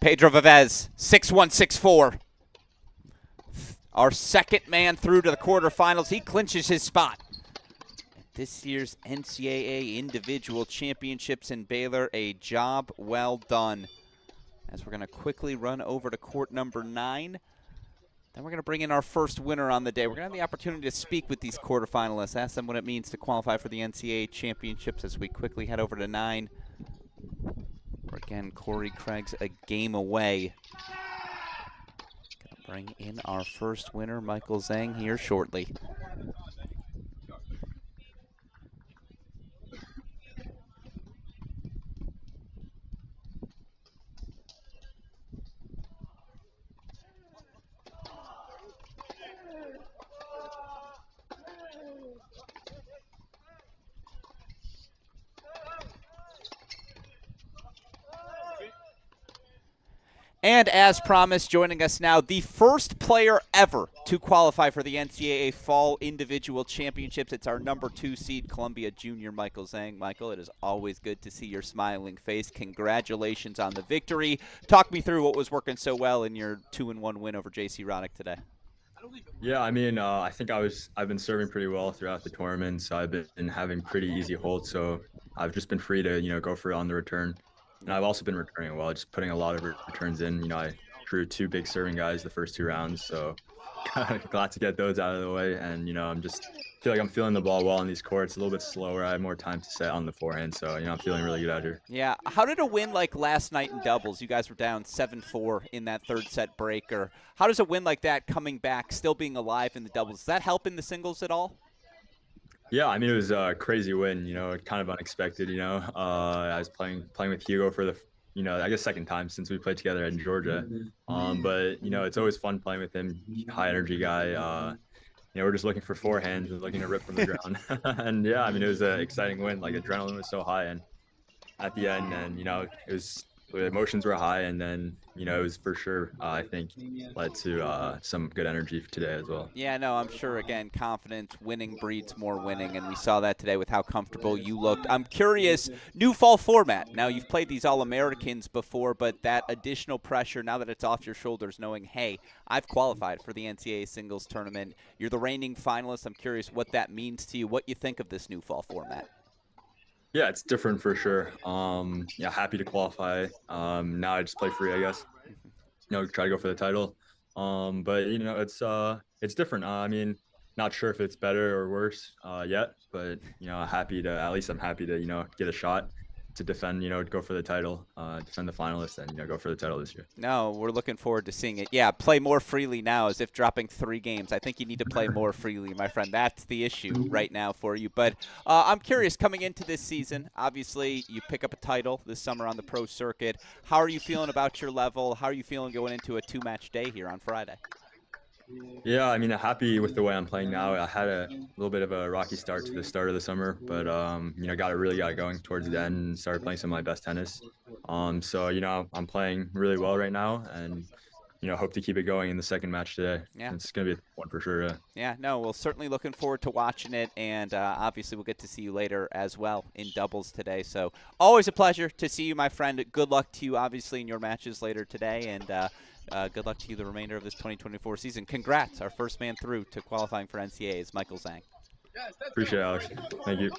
Pedro Vivez, 6-1, 6-4. Our second man through to the quarterfinals. He clinches his spot at this year's NCAA Individual Championships in Baylor. A job well done. As we're going to quickly run over to court number 9. Then we're going to bring in our first winner on the day. We're going to have the opportunity to speak with these quarterfinalists, ask them what it means to qualify for the NCAA Championships as we quickly head over to 9. Again, Corey Craig's a game away. Gonna bring in our first winner, Michael Zhang, here shortly. And as promised, joining us now, the first player ever to qualify for the NCAA Fall Individual Championships. It's our number 2 seed, Columbia junior Michael Zhang. Michael, it is always good to see your smiling face. Congratulations on the victory. Talk me through what was working so well in your 2-1 win over J.C. Roddick today. Yeah, I mean, I think I've been serving pretty well throughout the tournament, so I've been having pretty easy holds. So I've just been free to, go for it on the return. And I've also been returning well, just putting a lot of returns in. I drew 2 big serving guys the first 2 rounds, so glad to get those out of the way. And, I'm just feel like I'm feeling the ball well in these courts, a little bit slower. I have more time to set on the forehand, so, I'm feeling really good out here. Yeah. How did a win like last night in doubles? You guys were down 7-4 in that third set breaker. How does a win like that coming back, still being alive in the doubles, does that help in the singles at all? Yeah, I mean, it was a crazy win, kind of unexpected, I was playing with Hugo for the, I guess second time since we played together in Georgia. But, it's always fun playing with him, high energy guy. We're just looking for forehands, looking to rip from the ground. And yeah, I mean, it was an exciting win. Like, adrenaline was so high and at the end, and, it was the emotions were high, and then it was for sure I think led to some good energy today as well. Yeah, no, I'm sure, again, confidence, winning breeds more winning, and we saw that today with how comfortable you looked. I'm curious, new fall format. Now, you've played these All-Americans before, but that additional pressure, now that it's off your shoulders, knowing, hey, I've qualified for the NCAA singles tournament. You're the reigning finalist. I'm curious what that means to you, what you think of this new fall format. Yeah, it's different for sure. Yeah, happy to qualify. Now I just play free, I guess. Try to go for the title. But it's different. I mean, not sure if it's better or worse yet, but I'm happy to get a shot to defend, go for the title, defend the finalists, and go for the title this year. No, we're looking forward to seeing it. Yeah, play more freely now, as if dropping 3 games. I think you need to play more freely, my friend. That's the issue right now for you. But I'm curious, coming into this season, obviously you pick up a title this summer on the pro circuit. How are you feeling about your level? How are you feeling going into a 2-match day here on Friday? Yeah, I mean, happy with the way I'm playing now. I had a little bit of a rocky start to the start of the summer, but really got it going towards the end and started playing some of my best tennis. So I'm playing really well right now, and hope to keep it going in the second match today. Yeah, it's gonna be a one for sure. Yeah, no, we're certainly looking forward to watching it, and obviously we'll get to see you later as well in doubles today. So always a pleasure to see you, my friend. Good luck to you, obviously, in your matches later today, and good luck to you the remainder of this 2024 season. Congrats, our first man through to qualifying for NCAA is Michael Zhang. Appreciate it, Alex. Thank you.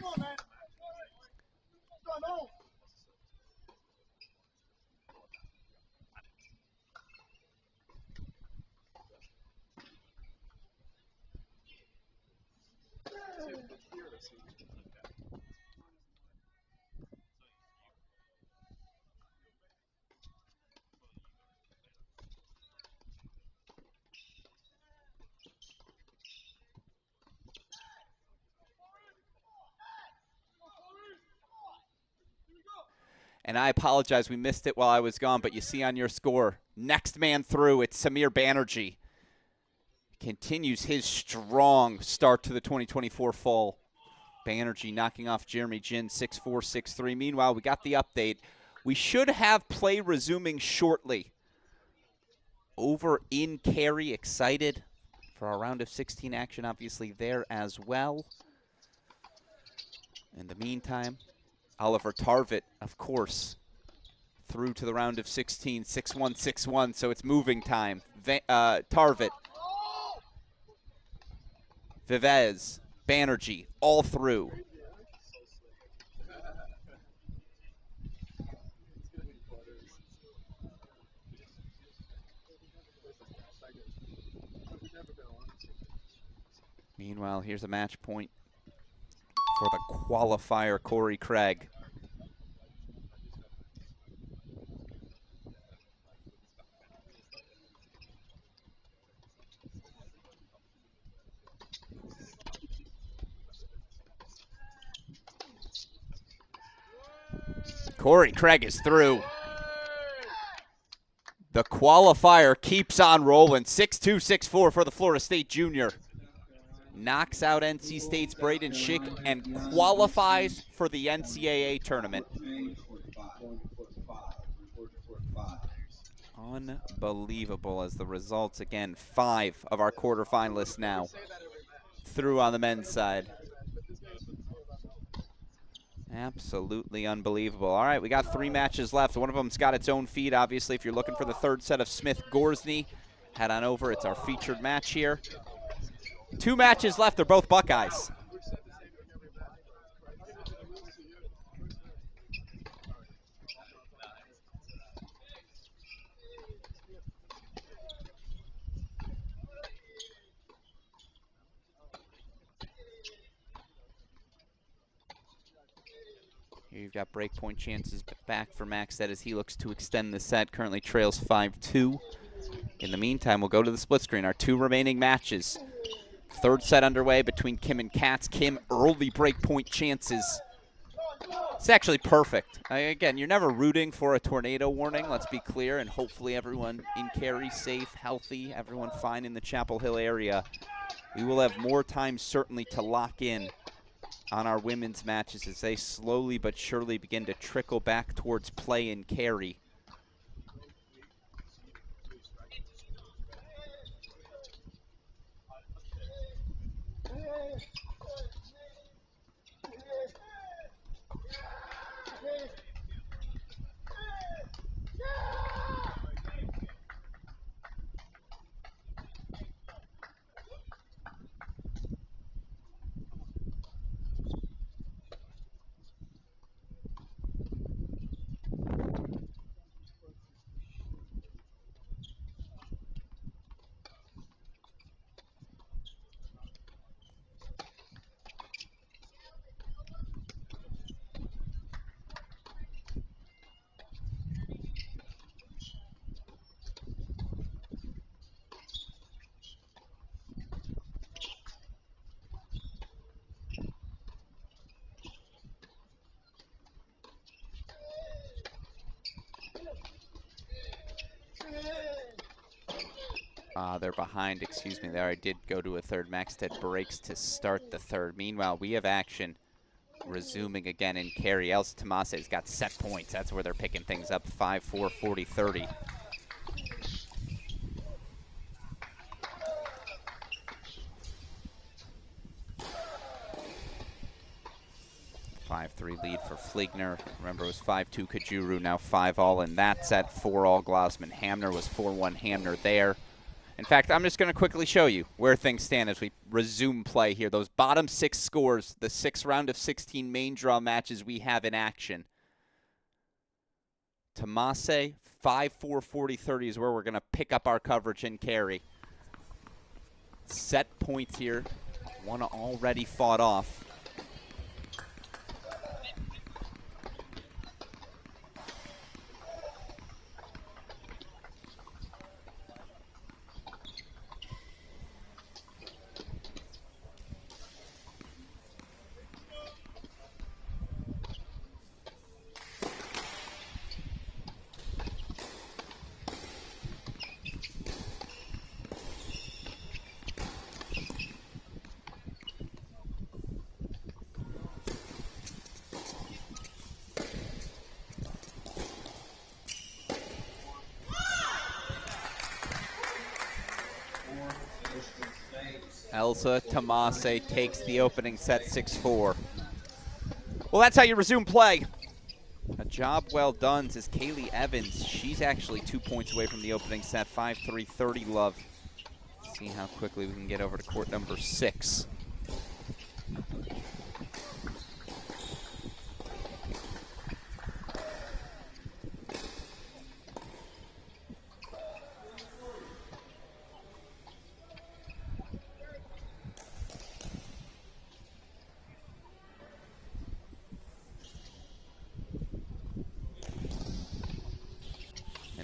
And I apologize, we missed it while I was gone, but you see on your score, next man through, it's Samir Banerjee. Continues his strong start to the 2024 fall. Banerjee knocking off Jeremy Jin, 6-4, 6-3. Meanwhile, we got the update. We should have play resuming shortly. Over in Cary, excited for our round of 16 action, obviously there as well. In the meantime, Oliver Tarvit, of course, through to the round of 16, 6-1, 6-1, so it's moving time. Tarvit, Vivez, Banerjee, all through. Meanwhile, here's a match point for the qualifier, Corey Craig. Corey Craig is through. The qualifier keeps on rolling. 6-2, 6-4 for the Florida State junior. Knocks out NC State's Braden Schick and qualifies for the NCAA tournament. Unbelievable as the results, again, 5 of our quarterfinalists now through on the men's side. Absolutely unbelievable. All right, we got 3 matches left. One of them's got its own feed, obviously. If you're looking for the third set of Smith-Gorsny, head on over. It's our featured match here. 2 matches left. They're both Buckeyes. Here you've got breakpoint chances back for Max as he looks to extend the set. Currently trails 5-2. In the meantime, we'll go to the split screen. Our 2 remaining matches. Third set underway between Kim and Katz. Kim, early breakpoint chances. It's actually perfect. Again, you're never rooting for a tornado warning, let's be clear, and hopefully everyone in Cary safe, healthy, everyone fine in the Chapel Hill area. We will have more time certainly to lock in on our women's matches as they slowly but surely begin to trickle back towards play in Cary. They're behind, excuse me, there. I did go to a third. Maxted breaks to start the third. Meanwhile, we have action resuming again in Carey. Elsa Tomase's got set points. That's where they're picking things up. 5-4, 40-30. A 5-3 lead for Fligner. Remember, it was 5-2 Kajuru, now 5-all in that set. 4-all Glassman. Hamner was 4-1 Hamner there. In fact, I'm just going to quickly show you where things stand as we resume play here. Those bottom 6 scores, the 6th round of 16 main draw matches we have in action. Tomase, 5-4, 40-30 is where we're going to pick up our coverage in Carey. Set points here. One already fought off. Elsa Tomase takes the opening set 6-4. Well, that's how you resume play. A job well done, says Kaylee Evans. She's actually 2 points away from the opening set. 5-3, 30 love. See how quickly we can get over to court number 6.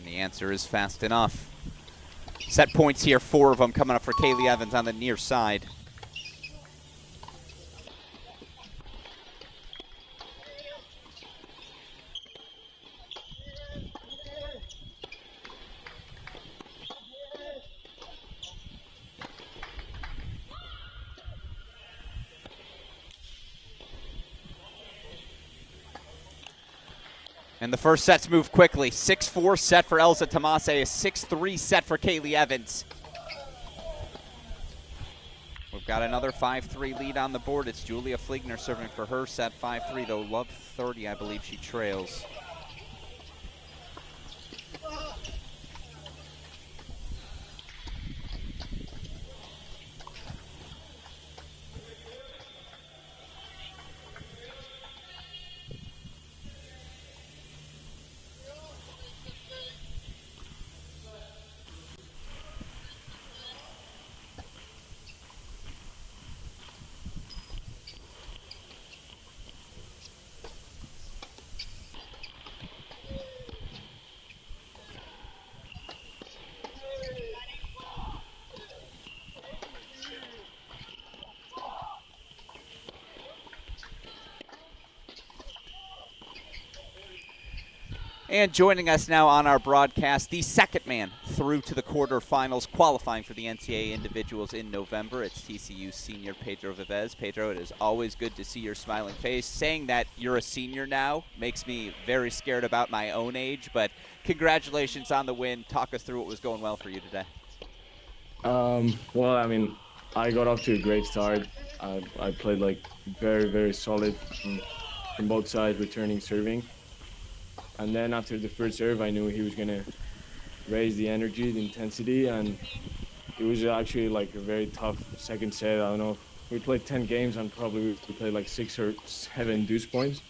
The answer is fast enough. Set points here, 4 of them coming up for Kaylee Evans on the near side. And the first sets move quickly. 6-4 set for Elsa Tomase, a 6-3 set for Kaylee Evans. We've got another 5-3 lead on the board. It's Julia Fligner serving for her set 5-3, though love 30, I believe she trails. And joining us now on our broadcast, the second man through to the quarterfinals, qualifying for the NCAA individuals in November. It's TCU senior Pedro Vivez. Pedro, it is always good to see your smiling face. Saying that you're a senior now makes me very scared about my own age, but congratulations on the win. Talk us through what was going well for you today. Well, I mean, I got off to a great start. I played like very, very solid from both sides, returning, serving. And then after the first serve, I knew he was going to raise the energy, the intensity, and it was actually like a very tough second set. I don't know, we played 10 games and probably we played like 6 or 7 deuce points.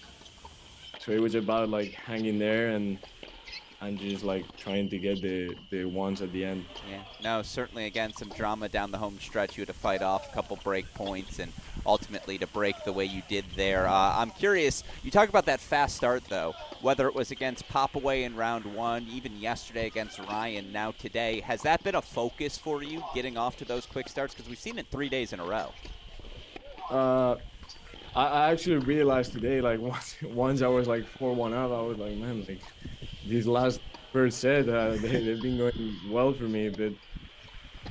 So it was about like hanging there and just like trying to get the ones at the end. Yeah, no, certainly again some drama down the home stretch. You had to fight off a couple break points and ultimately to break the way you did there. I'm curious, you talk about that fast start though, whether it was against Popaway in round 1, even yesterday against Ryan, now today. Has that been a focus for you, getting off to those quick starts? Because we've seen it 3 days in a row. I actually realized today, like once I was like 4-1 up, I was like, man, like these last first set, they've been going well for me, but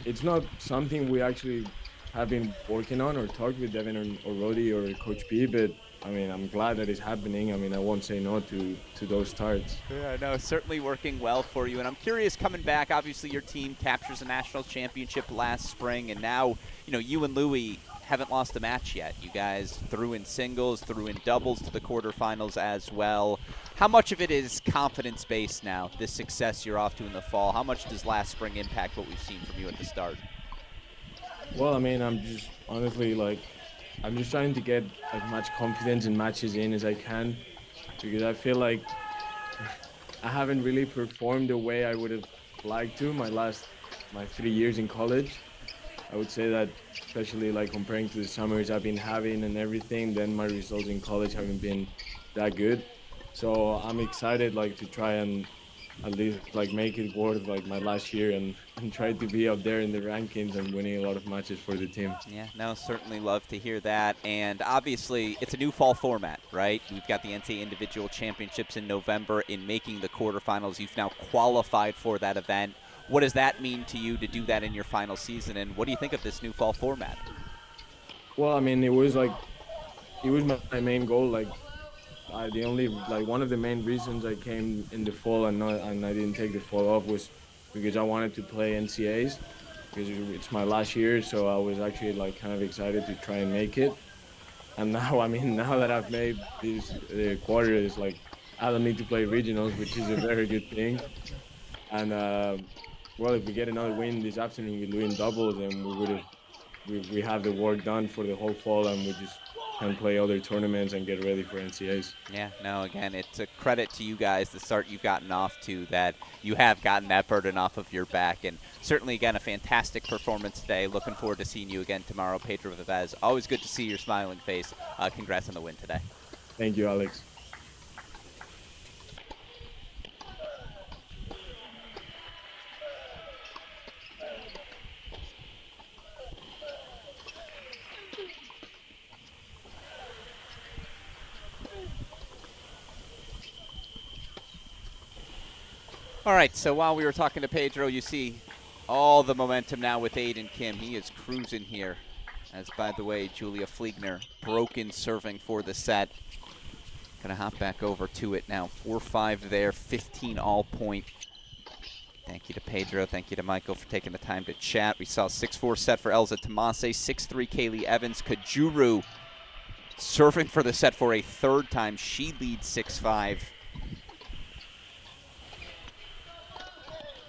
it's not something we actually have been working on or talked with Devin or Roddy or Coach B, but I mean, I'm glad that it's happening. I mean, I won't say no to those starts. Yeah, no, certainly working well for you. And I'm curious, coming back, obviously your team captures a national championship last spring, and now, you and Louis haven't lost a match yet. You guys threw in singles, threw in doubles to the quarterfinals as well. How much of it is confidence-based now, this success you're off to in the fall? How much does last spring impact what we've seen from you at the start? Well, I mean, I'm just honestly I'm just trying to get as much confidence in matches in as I can, because I feel like I haven't really performed the way I would have liked to my 3 years in college. I would say that, especially like comparing to the summers I've been having and everything, then my results in college haven't been that good. So I'm excited to try and at least make it worth my last year and try to be up there in the rankings and winning a lot of matches for the team. Yeah, no, certainly love to hear that. And obviously, it's a new fall format, right? We've got the NCAA Individual Championships in November. In making the quarterfinals, you've now qualified for that event. What does that mean to you to do that in your final season? And what do you think of this new fall format? Well, I mean, it was my main goal. One of the main reasons I came in the fall and I didn't take the fall off was because I wanted to play NCAAs, because it's my last year. So I was actually kind of excited to try and make it. And now, I mean, now that I've made these quarters, I don't need to play regionals, which is a very good thing. And well, if we get another win this afternoon with doing doubles, then we have the work done for the whole fall, and we just can play other tournaments and get ready for NCAAs. Yeah, no, again, it's a credit to you guys, the start you've gotten off to, that you have gotten that burden off of your back. And certainly, again, a fantastic performance today. Looking forward to seeing you again tomorrow, Pedro Vivez. Always good to see your smiling face. Congrats on the win today. Thank you, Alex. All right, so while we were talking to Pedro, you see all the momentum now with Aiden Kim. He is cruising here. As, by the way, Julia Fliegner broken serving for the set. Going to hop back over to it now. 4-5 there, 15 all-point. Thank you to Pedro. Thank you to Michael for taking the time to chat. We saw a 6-4 set for Elza Tomase, 6-3 Kaylee Evans. Kajuru serving for the set for a third time. She leads 6-5.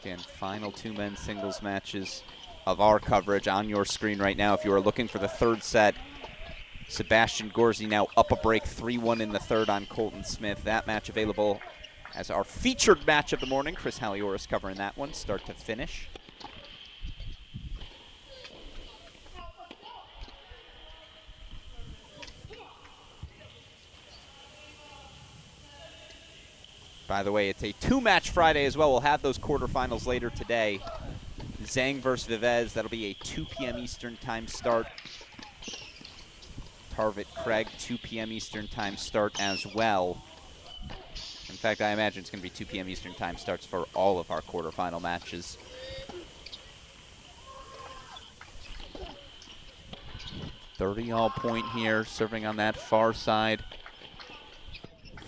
Again, final two men's singles matches of our coverage on your screen right now. If you are looking for the third set, Sebastian Gorzi now up a break, 3-1 in the third on Colton Smith. That match available as our featured match of the morning. Chris Halioris covering that one, start to finish. By the way, it's a two-match Friday as well. We'll have those quarterfinals later today. Zhang versus Vivez, that'll be a 2 p.m. Eastern time start. Parvit Craig, 2 p.m. Eastern time start as well. In fact, I imagine it's going to be 2 p.m. Eastern time starts for all of our quarterfinal matches. .30 all-point here, serving on that far side.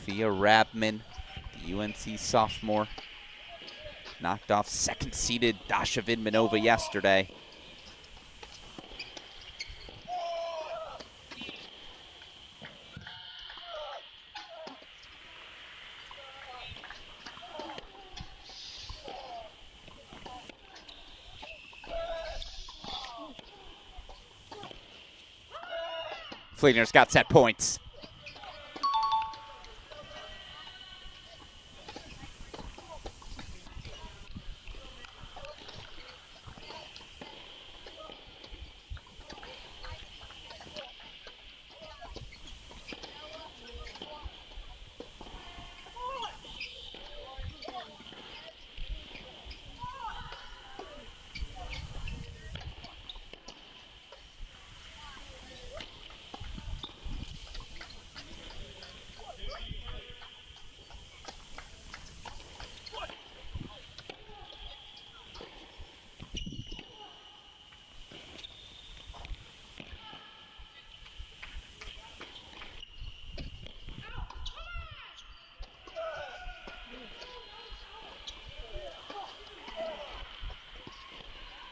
Thea Rabman, the UNC sophomore, knocked off second-seeded Dasha Vidmanova yesterday. Fliegner's got set points.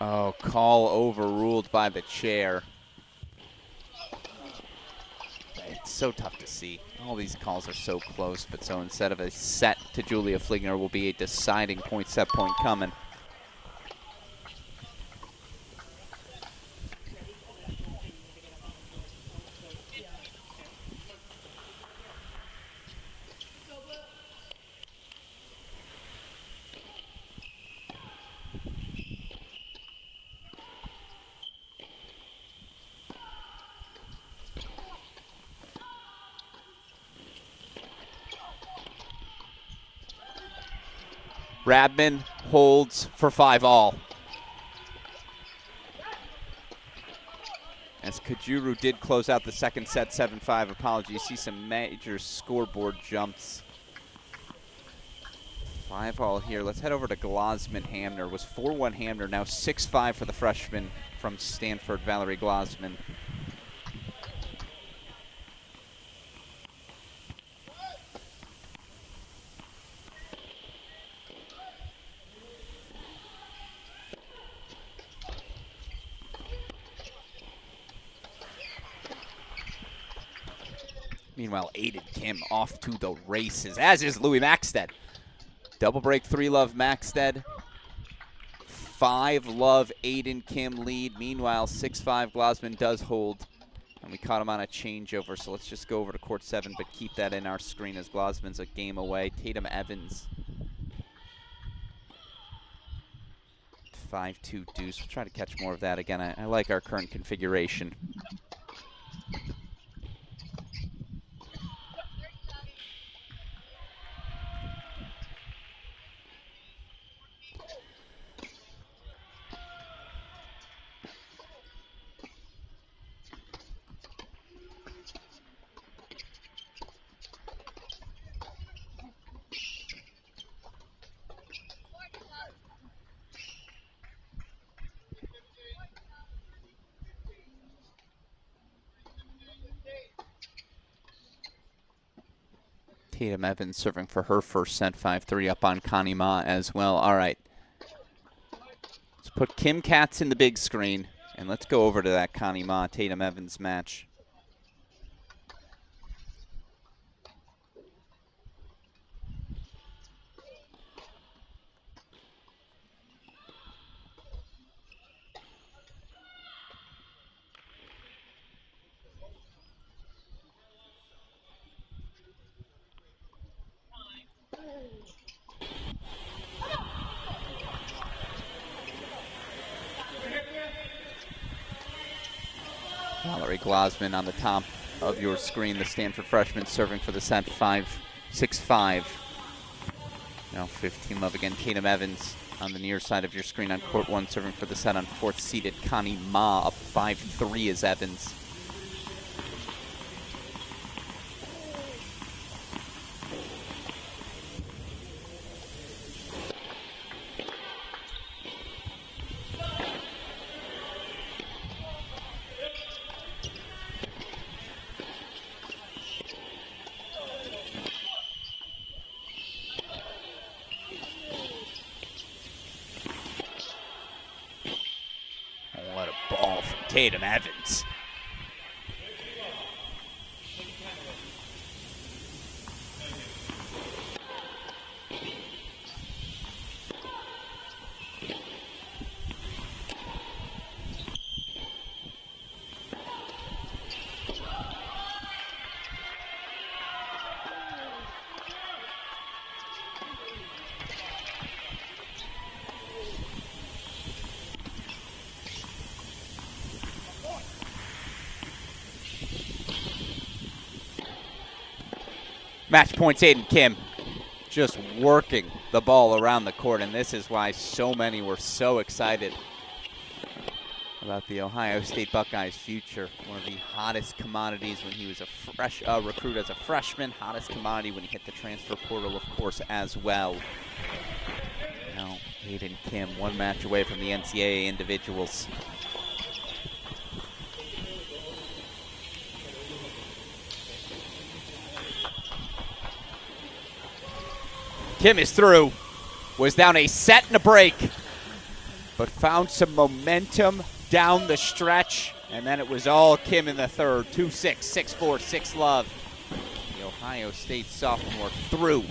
Oh, call overruled by the chair. It's so tough to see. All these calls are so close, but so instead of a set to Julia Fligner will be a deciding point, set point coming. Radman holds for 5-all. As Kajuru did close out the second set 7-5. Apologies, you see some major scoreboard jumps. 5-all here. Let's head over to Glasman Hamner. It was 4-1 Hamner, now 6-5 for the freshman from Stanford, Valerie Glasman. Meanwhile, Aiden Kim off to the races, as is Louis Maxted. Double break, 3-love Maxted. 5-love Aiden Kim lead. Meanwhile, 6-5 Glasman does hold. And we caught him on a changeover, so let's just go over to court 7, but keep that in our screen as Glasman's a game away. Tatum Evans. 5-2 deuce. We'll try to catch more of that again. I like our current configuration. Tatum Evans serving for her first set, 5-3 up on Connie Ma as well. All right. Let's put Kim Katz in the big screen, and let's go over to that Connie Ma Tatum Evans match. Valerie Glasman on the top of your screen, the Stanford freshman serving for the set, 6-5. Now 15-love again, Tatum Evans on the near side of your screen on court 1, serving for the set on 4th seeded Connie Ma, up 5-3 is Evans. What a ball from Tatum Evans. Match points, Aiden Kim just working the ball around the court, and this is why so many were so excited about the Ohio State Buckeyes' future. One of the hottest commodities when he was a fresh recruit as a freshman, hottest commodity when he hit the transfer portal, of course, as well. Now, Aiden Kim, one match away from the NCAA individuals. Kim is through. Was down a set and a break. but found some momentum down the stretch, and then it was all Kim in the third. 2-6, 6-4, 6-love. The Ohio State sophomore through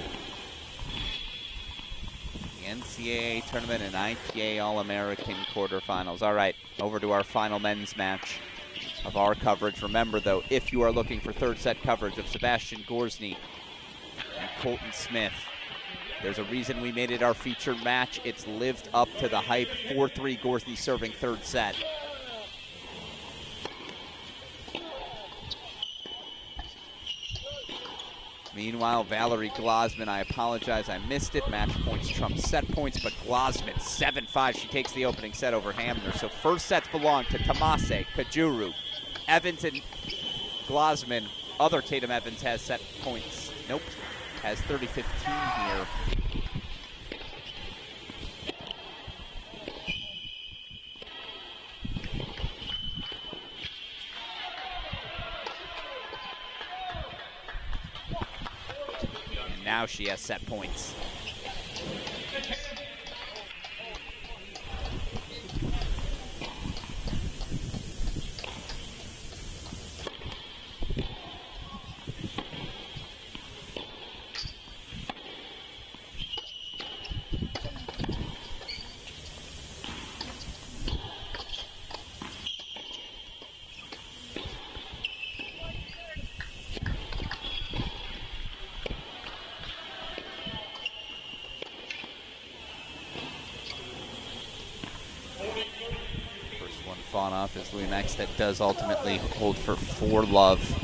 the NCAA tournament and ITA All-American quarterfinals. All right, over to our final men's match of our coverage. Remember, though, if you are looking for third set coverage of Sebastian Gorsny and Colton Smith, there's a reason we made it our featured match. It's lived up to the hype. 4-3 Gorsny serving third set. Meanwhile, Valerie Glosman, I apologize, I missed it. Match points trump set points, but Glosman, 7-5. She takes the opening set over Hamner. So first sets belong to Tamase, Kajuru, Evans, and Glosman. Other Tatum Evans has set points. Nope, has 30-15 here. Now she has set points. Fought off as Louis Maxted does ultimately hold for 4-love.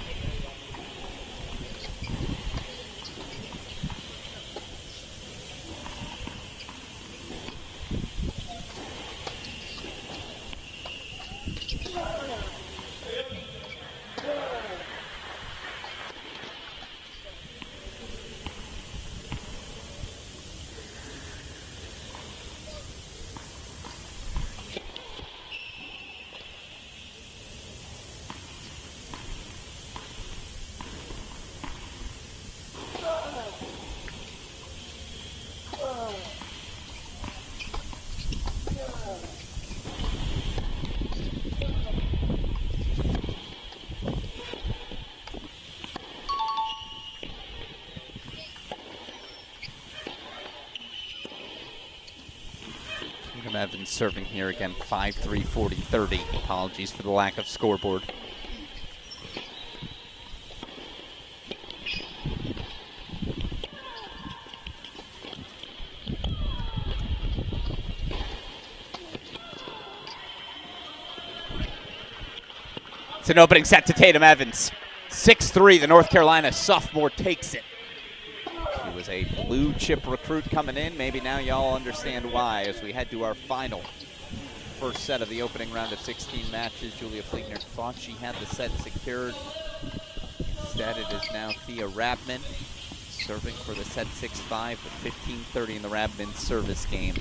Evans serving here again, 5-3, 40-30. Apologies for the lack of scoreboard. It's an opening set to Tatum Evans. 6-3, the North Carolina sophomore takes it. She was a blue chip recruit coming in. Maybe now y'all understand why as we head to our final first set of the opening round of 16 matches. Julia Fleegner thought she had the set secured. Instead, it is now Thea Rabman serving for the set 6-5 with 15:30 in the Rabman service game.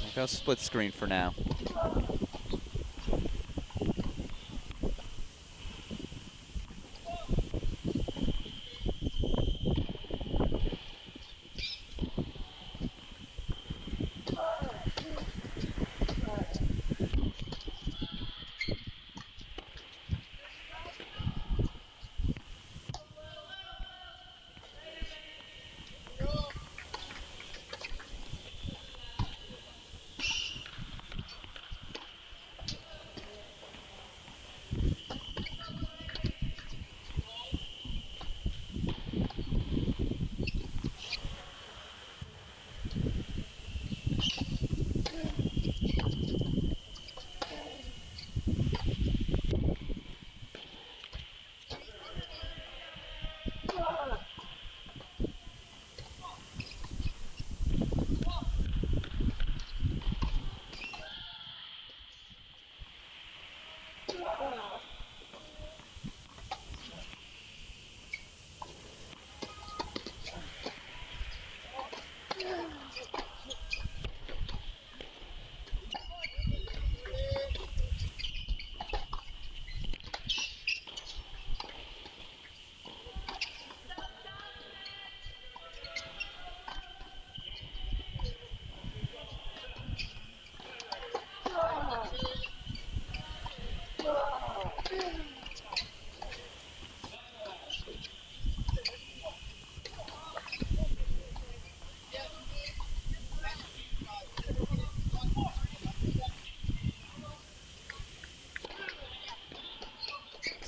We'll go split screen for now.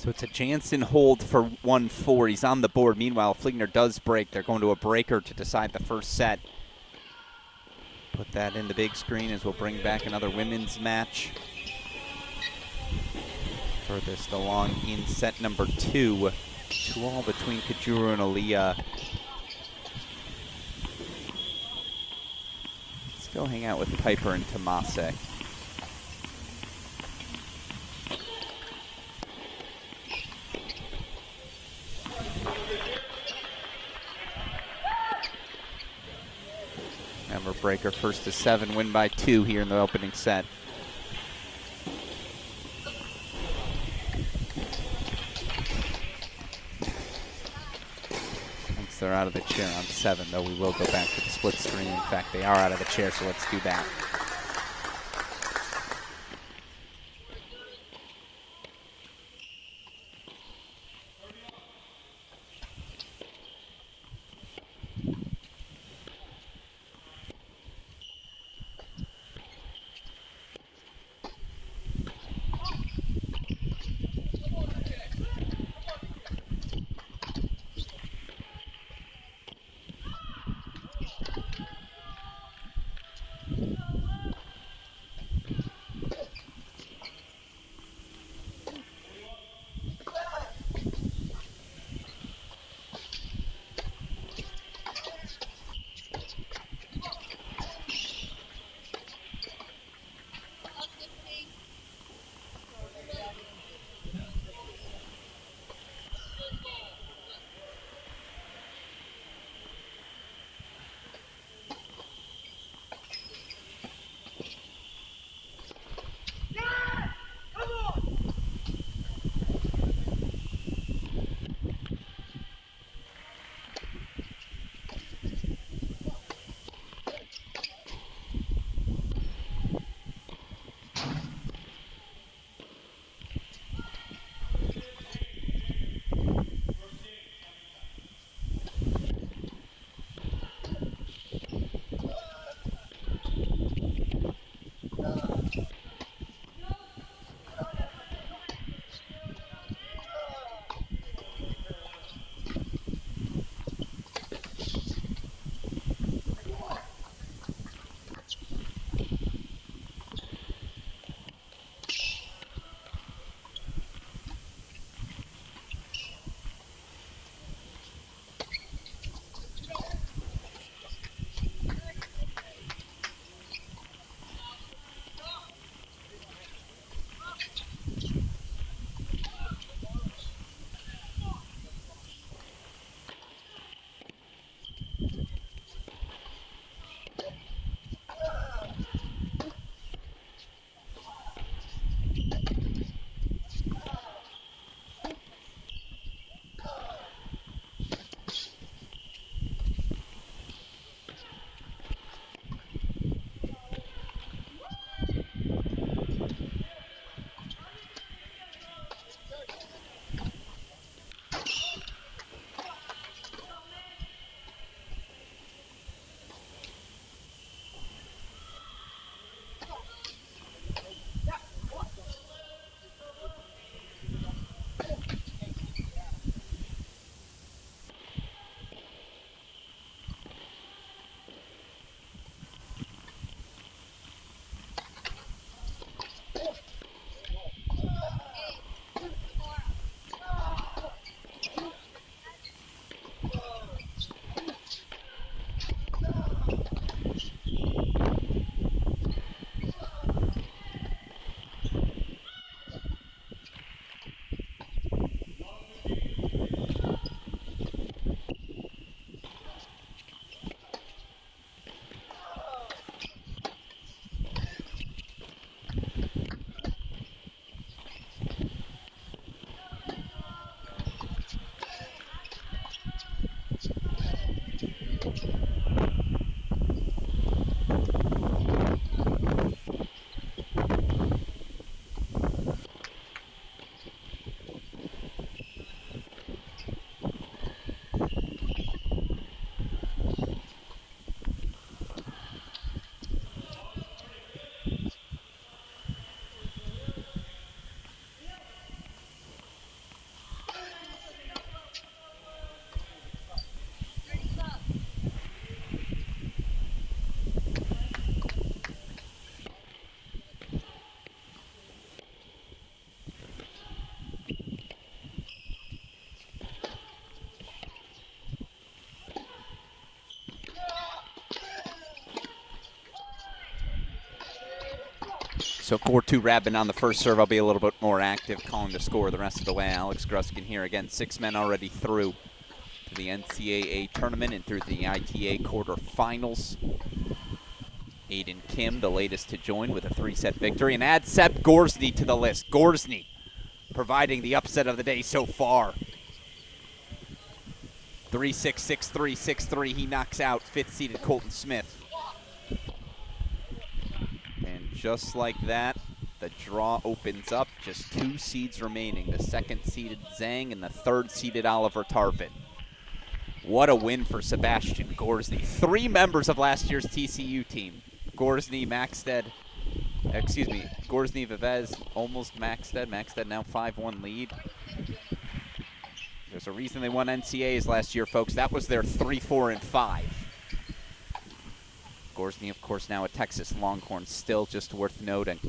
So it's a Jansen hold for 1-4. He's on the board. Meanwhile, Fligner does break. They're going to a breaker to decide the first set. Put that in the big screen as we'll bring back another women's match. Furthest along in set number 2. 2-all between Kajuru and Aaliyah. Let's go hang out with Piper and Tomase. Remember, breaker first to 7, win by 2 here in the opening set. Once they're out of the chair on 7, though, we will go back to the split screen. In fact, they are out of the chair, so let's do that. So 4-2 Rabin on the first serve. I'll be a little bit more active calling the score the rest of the way. Alex Gruskin here again. 6 men already through to the NCAA tournament and through the ITA quarterfinals. Aiden Kim, the latest to join with a 3-set victory. And add Seb Gorsny to the list. Gorsny providing the upset of the day so far. 3-6, 6-3, 6-3. He knocks out 5th-seeded Colton Smith. And just like that, the draw opens up. Just 2 seeds remaining. The 2nd-seeded Zhang and the 3rd-seeded Oliver Tarvin. What a win for Sebastian Gorsny. 3 members of last year's TCU team. Gorsny, Maxted, Gorsny, Vivez, almost Maxted. Maxted now 5-1 lead. There's a reason they won NCAAs last year, folks. That was their 3-4-5. Gorsny, of course, now a Texas Longhorn, still just worth noting.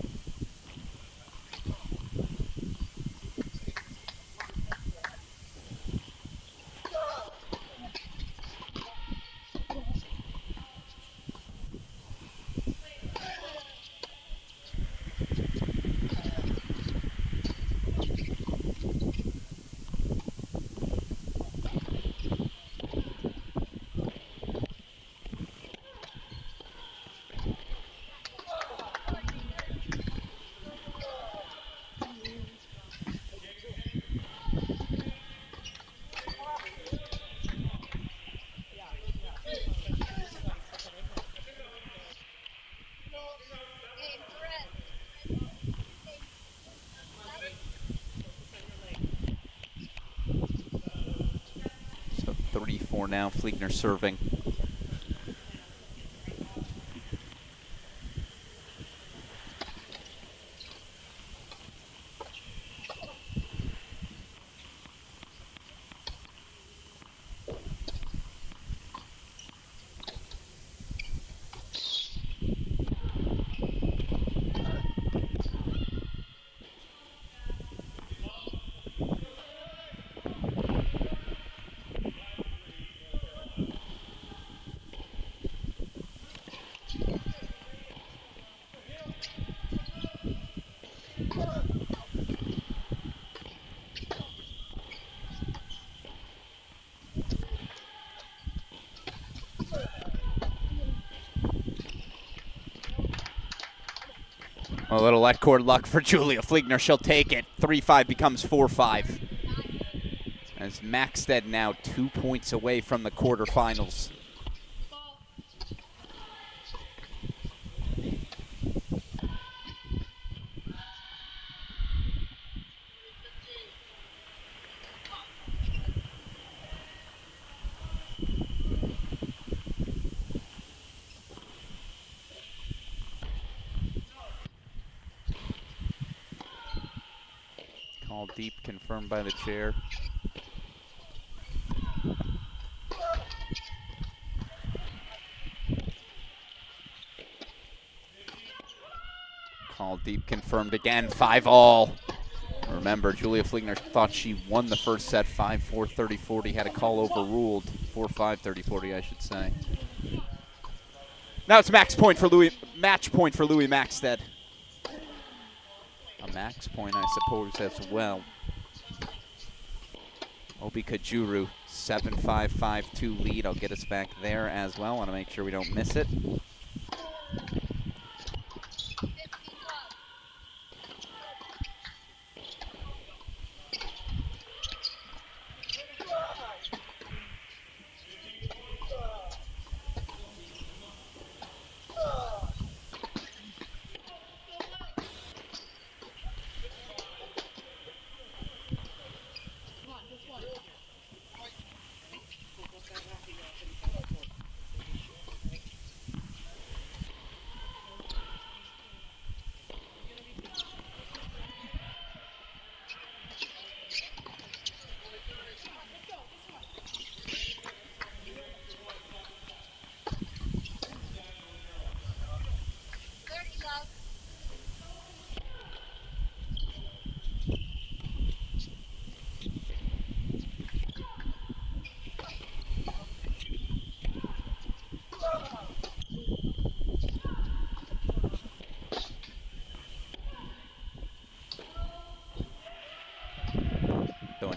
So 3-4 now, Fliegner serving. A little let cord luck for Julia Fliegner. She'll take it. 3-5 becomes 4-5. As Maxted now 2 points away from the quarterfinals. Call deep, confirmed by the chair. Call deep, confirmed again. 5-all. Remember, Julia Fliegner thought she won the first set 5-4, 30-40. Had a call overruled. 4-5, 30-40, I should say. Now it's match point for Louis Maxted. A max point, I suppose, as well. Obi Kajuru, 7-5, 5-2 lead. I'll get us back there as well. Want to make sure we don't miss it.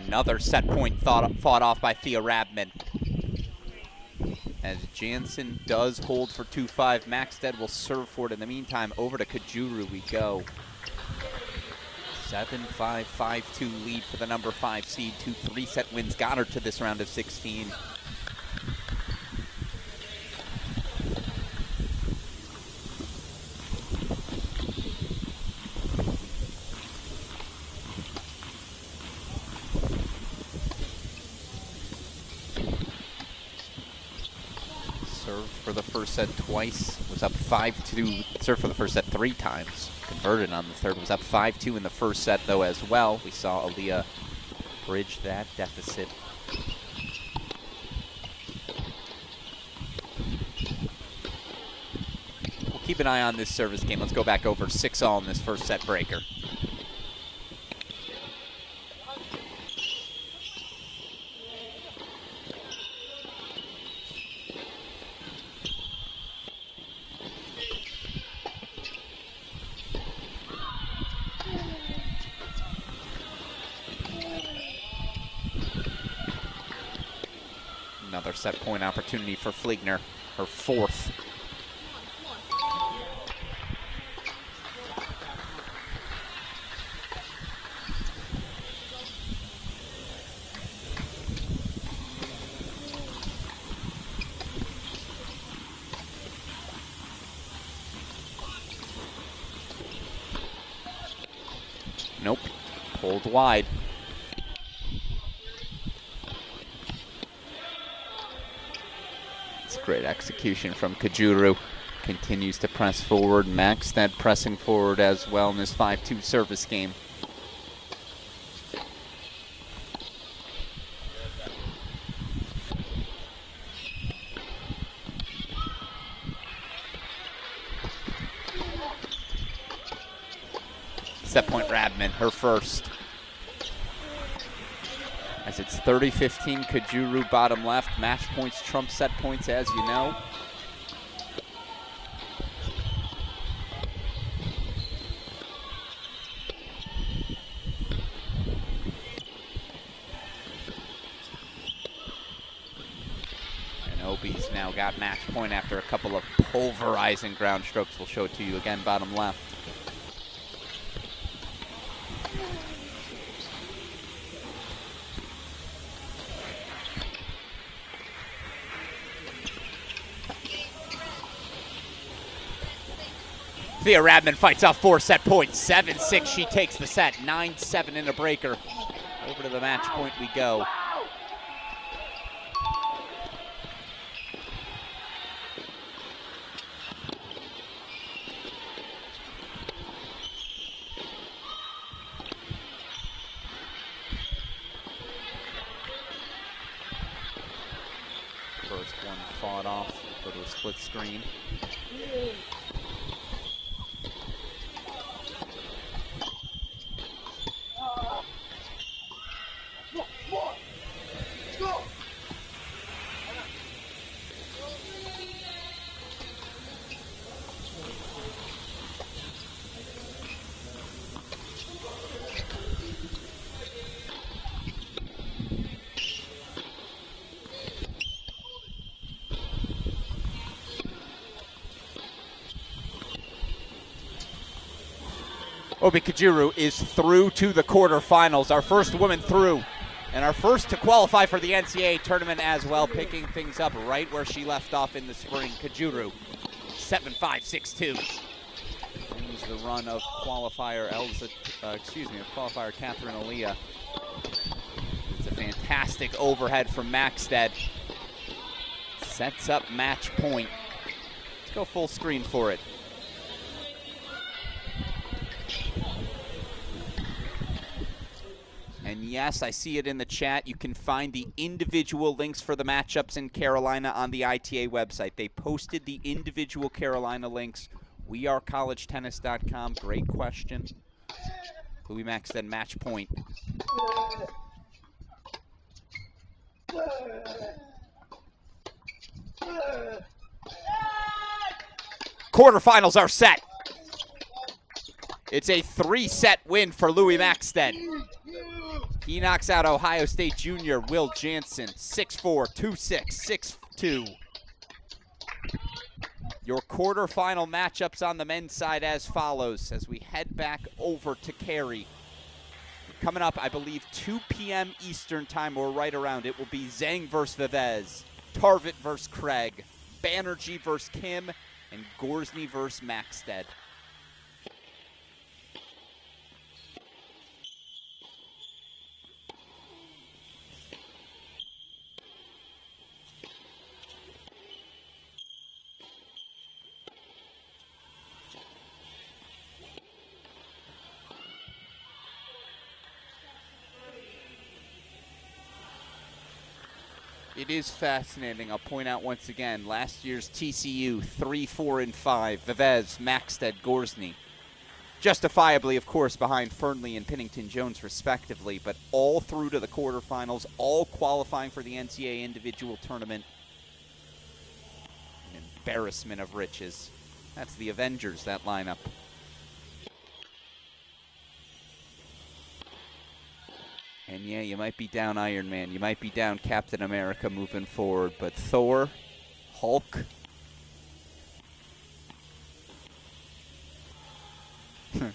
Another set point fought off by Thea Rabman. As Jansen does hold for 2-5, Maxted will serve for it. In the meantime, over to Kajuru we go. 7-5, 5-2 lead for the number 5 seed. 2 3-set wins got her to this round of 16. Served for the first set twice, was up 5-2. Served for the first set 3 times. Converted on the third, was up 5-2 in the first set though as well. We saw Aaliyah bridge that deficit. We'll keep an eye on this service game. Let's go back over 6-all in this first set breaker. Another set point opportunity for Fligner, her 4th. Nope, pulled wide. Great execution from Kajuru. Continues to press forward. Maxted pressing forward as well in this 5-2 service game. Set point Rabman, her first. As it's 30-15, Kajuru bottom left. Match points trump set points, as you know. And Obi's now got match point after a couple of pulverizing ground strokes. We'll show it to you again, bottom left. Thea Rabman fights off 4 set points. 7-6, she takes the set. 9-7 in a breaker. Over to the match point we go. First one fought off. Go to a split screen. Obi Kajuru is through to the quarterfinals, our first woman through, and our first to qualify for the NCAA tournament as well, picking things up right where she left off in the spring. Kajuru, 7-5, 6-2. Brings the run of qualifier qualifier Catherine Aaliyah. It's a fantastic overhead from Maxted. Sets up match point. Let's go full screen for it. And yes, I see it in the chat. You can find the individual links for the matchups in Carolina on the ITA website. They posted the individual Carolina links. wearecollegetennis.com. Great question. Louis Maxted match point. Quarterfinals are set. It's a 3-set win for Louis Maxted. He knocks out Ohio State junior Will Jansen, 6'4", 2'6", 6'2". Your quarterfinal matchups on the men's side as follows as we head back over to Cary. Coming up, I believe, 2 p.m. Eastern time or right around it will be Zhang versus Vivez, Tarvit versus Craig, Banerjee versus Kim, and Gorsny versus Maxted. It is fascinating. I'll point out once again, last year's TCU 3, 4, and 5. Vivez, Maxted, Gorsny. Justifiably, of course, behind Fernley and Pennington Jones, respectively, but all through to the quarterfinals, all qualifying for the NCAA individual tournament. An embarrassment of riches. That's the Avengers, that lineup. And yeah, you might be down Iron Man, you might be down Captain America moving forward, but Thor, Hulk, I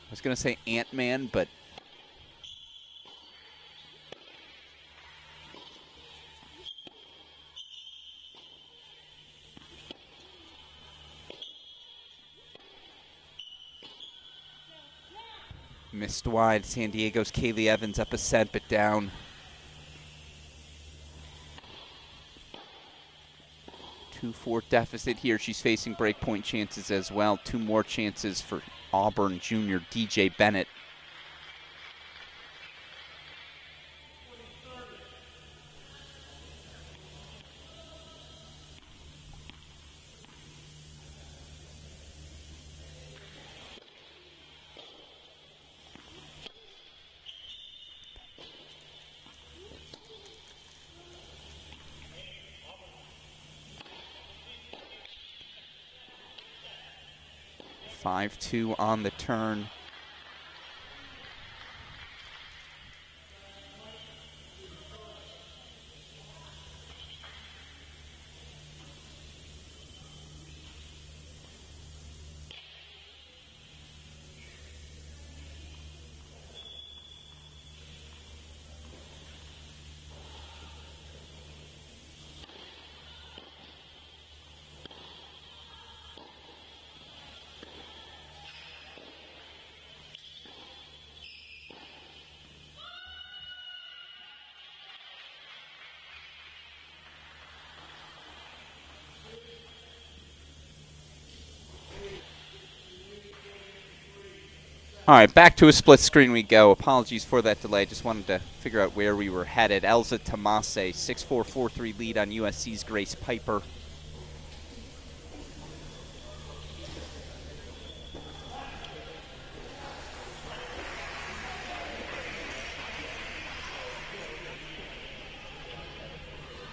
was going to say Ant-Man, but missed wide. San Diego's Kaylee Evans up a set, but down. Two 4 deficit here. She's facing breakpoint chances as well. 2 more chances for Auburn junior DJ Bennett. (5-2) on the turn. All right, back to a split screen we go. Apologies for that delay. Just wanted to figure out where we were headed. Elza Tomase, 6'4", 4'3" lead on USC's Grace Piper.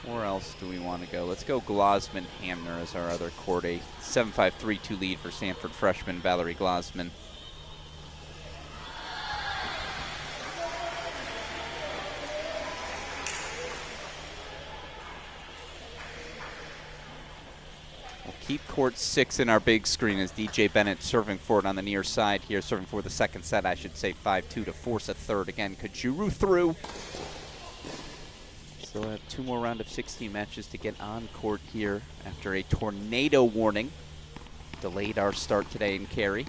Where else do we want to go? Let's go Glosman Hamner as our other court. A 7'5", 3'2" lead for Stanford freshman Valerie Glosman. Keep court 6 in our big screen as DJ Bennett serving for it on the near side here, serving for the second set, I should say, 5-2 to force a third. Again, Kajuru through. Still have 2 more round of 16 matches to get on court here after a tornado warning. Delayed our start today in Cary.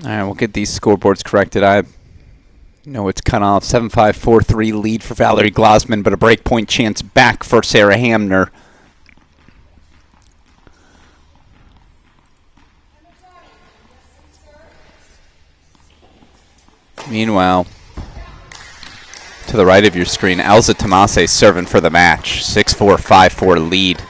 All right, we'll get these scoreboards corrected. I know it's cut off. 7-5, 4-3 lead for Valerie Glassman, but a breakpoint chance back for Sarah Hamner. Meanwhile, to the right of your screen, Elsa Tomase serving for the match. 6-4, 5-4 lead.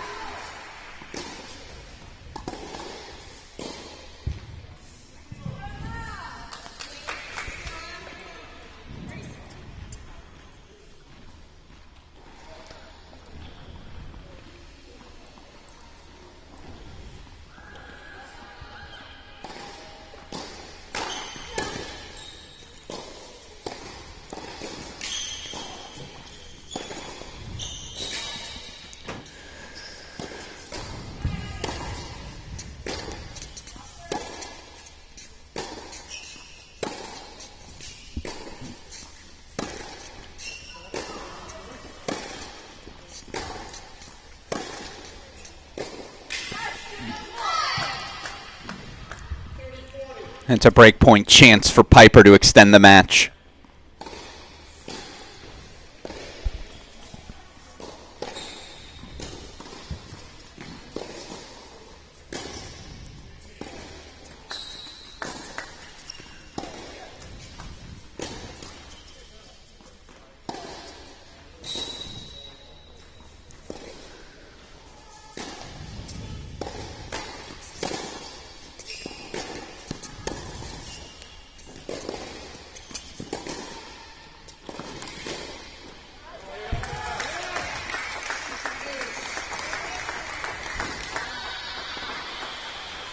It's a breakpoint chance for Piper to extend the match.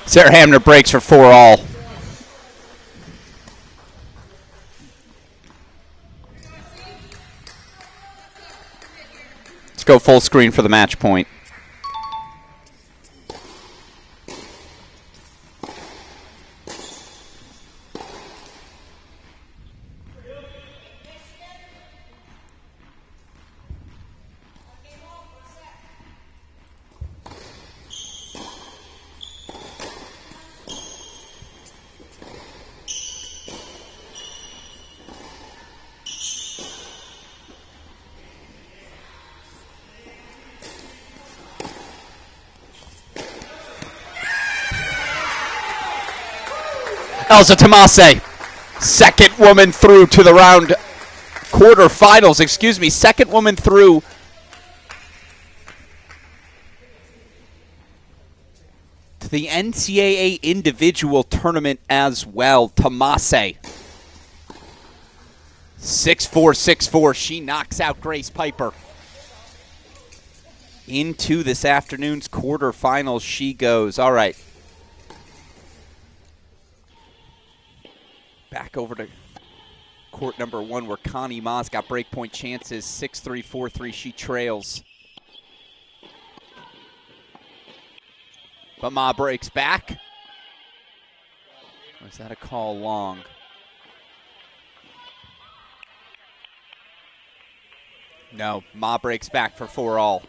Sarah Hamner breaks for 4-all. Let's go full screen for the match point. Elsa Tomase, second woman through to the round quarterfinals, excuse me, second woman through to the NCAA individual tournament as well. Tomase, 6-4, 6-4. She knocks out Grace Piper. Into this afternoon's quarterfinals she goes. All right. Back over to court number one where Connie Ma's got breakpoint chances. 6-3, 4-3. She trails. But Ma breaks back. Or is that a call long? No, Ma breaks back for 4-all.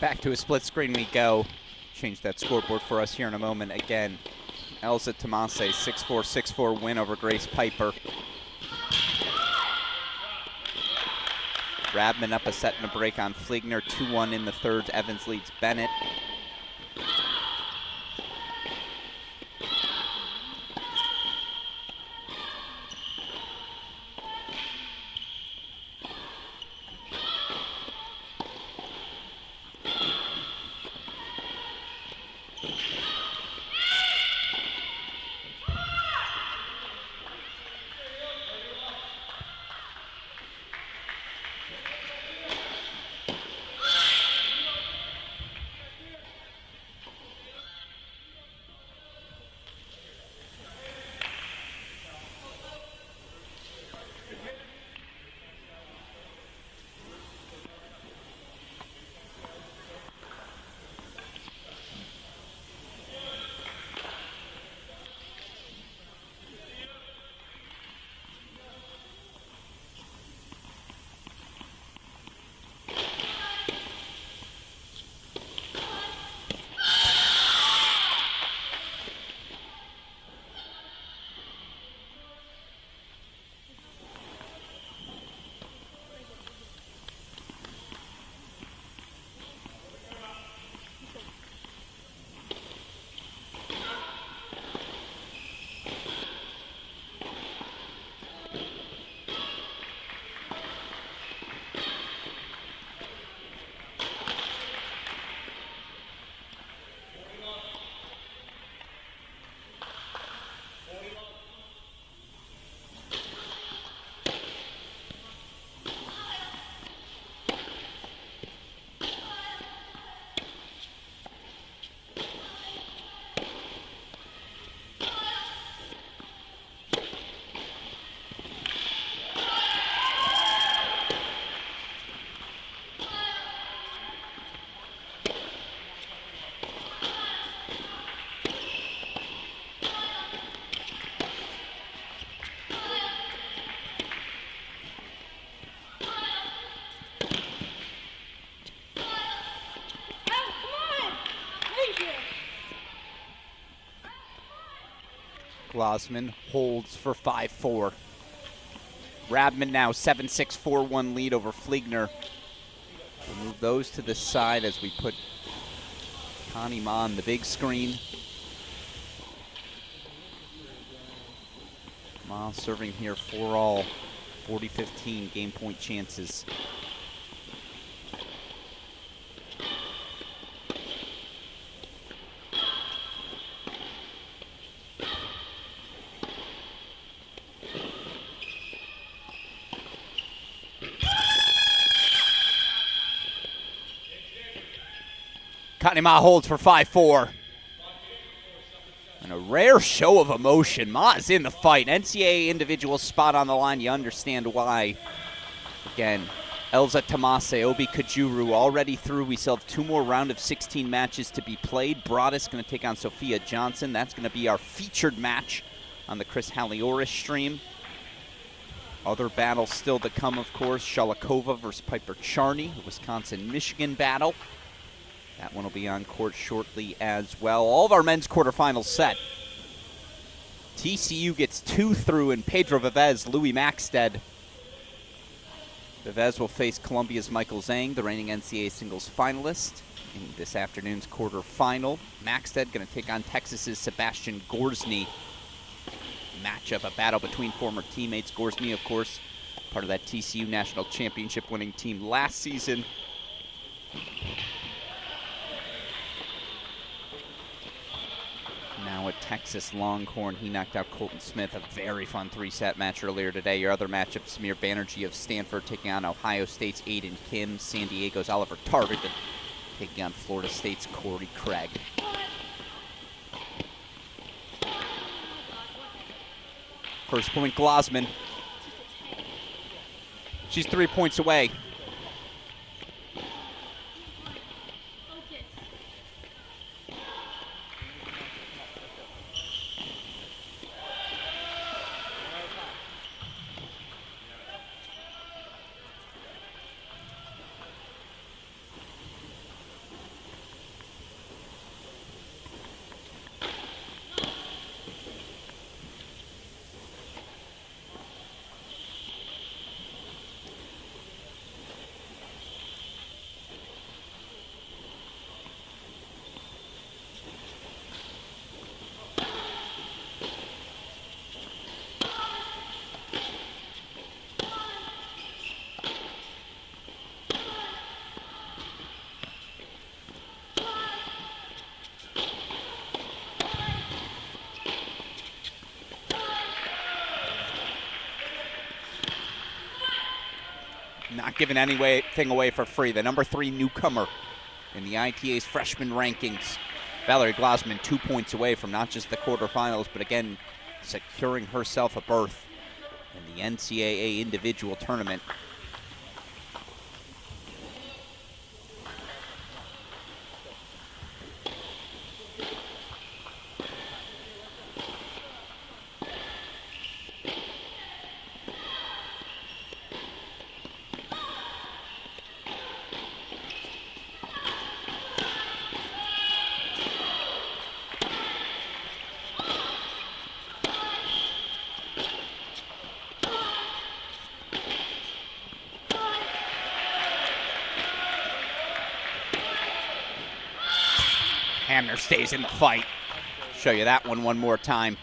Back to a split screen we go. Change that scoreboard for us here in a moment. Again, Elsa Tomase, 6-4, 6-4 win over Grace Piper. Radman up a set and a break on Fligner, 2-1 in the third. Evans leads Bennett. Glosman holds for 5-4. Radman now 7-6, 4-1 lead over Fligner. We'll move those to the side as we put Connie Ma on the big screen. Ma serving here 4-all, 40-15 game point chances. Ma holds for 5-4. And a rare show of emotion. Ma is in the fight. NCAA individual spot on the line. You understand why. Again, Elsa Tomase, Obi Kajuru already through. We still have 2 more round of 16 matches to be played. Broadus going to take on Sophia Johnson. That's going to be our featured match on the Chris Halioris stream. Other battles still to come, of course. Shalikova versus Piper Charney, the Wisconsin-Michigan battle. That one will be on court shortly as well. All of our men's quarterfinals set. TCU gets 2 through in Pedro Vivez, Louis Maxted. Vivez will face Columbia's Michael Zhang, the reigning NCAA singles finalist, in this afternoon's quarterfinal. Maxted going to take on Texas's Sebastian Gorsny. Matchup, a battle between former teammates. Gorsny, of course, part of that TCU national championship winning team last season. Now at Texas Longhorn, he knocked out Colton Smith, a very fun 3-set match earlier today. Your other matchup, Samir Banerjee of Stanford taking on Ohio State's Aiden Kim. San Diego's Oliver Tarvin taking on Florida State's Corey Craig. First point, Glosman. She's 3 points away. Not giving anything away for free. The number 3 newcomer in the ITA's freshman rankings. Valerie Glasman 2 points away from not just the quarterfinals, but again, securing herself a berth in the NCAA individual tournament. Hamner stays in the fight. Show you that one more time.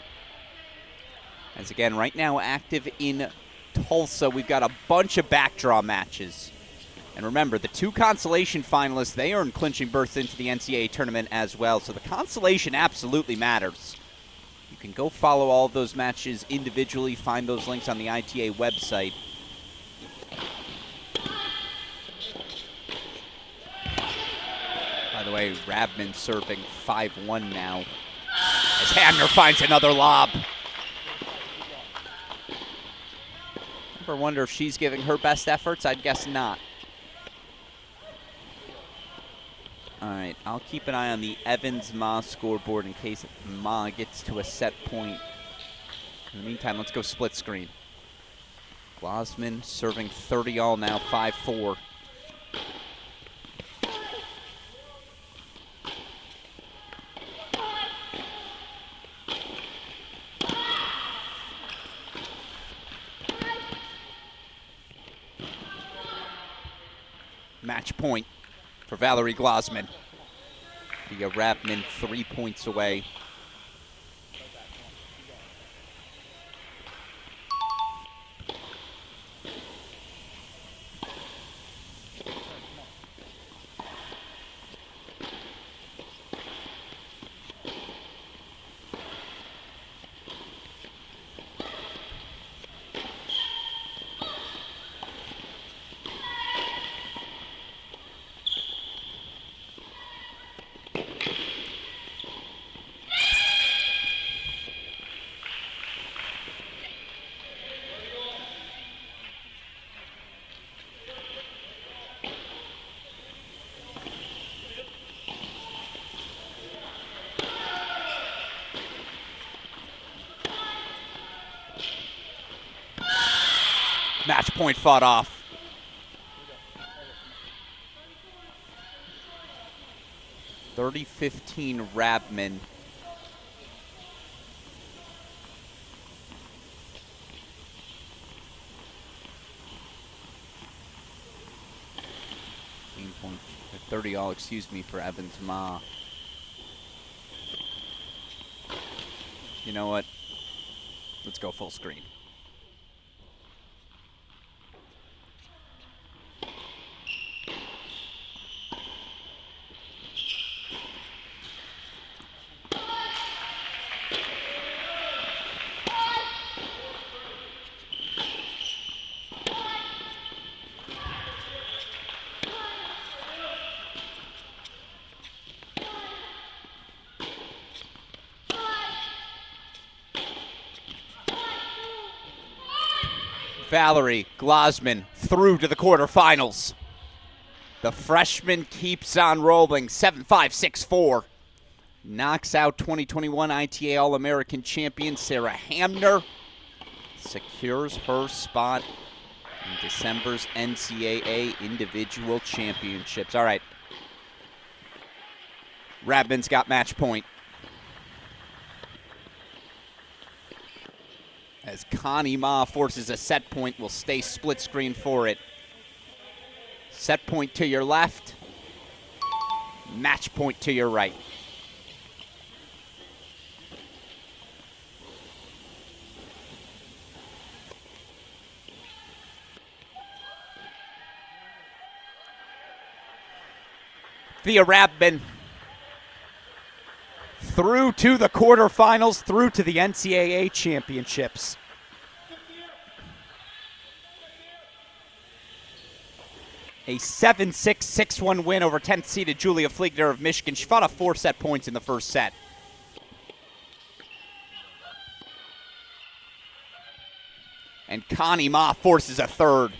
As again, right now active in Tulsa, we've got a bunch of backdraw matches. And remember, the 2 consolation finalists, they earn clinching berths into the NCAA tournament as well. So the consolation absolutely matters. You can go follow all of those matches individually, find those links on the ITA website. By the way, Rabman serving 5-1 now as Hamner finds another lob. Ever wonder if she's giving her best efforts? I'd guess not. All right, I'll keep an eye on the Evans-Ma scoreboard in case Ma gets to a set point. In the meantime, let's go split screen. Glasman serving 30 all now, 5-4. Match point for Valerie Glasman. Via Rabman 3 points away. Match point fought off. (30-15) Rabman. Point, 30 all, excuse me, for Evans-Ma. You know what? Let's go full screen. Valerie Glasman through to the quarterfinals. The freshman keeps on rolling, 7-5, 6-4. Knocks out 2021 ITA All-American champion Sarah Hamner. Secures her spot in December's NCAA Individual Championships. All right. Rabman's got match point. As Connie Ma forces a set point, will stay split screen for it. Set point to your left, match point to your right. Via Rabman through to the quarterfinals, through to the NCAA championships. A 7-6, 6-1 win over 10th seeded Julia Fligner of Michigan. She fought off 4 set points in the first set. And Connie Ma forces a third.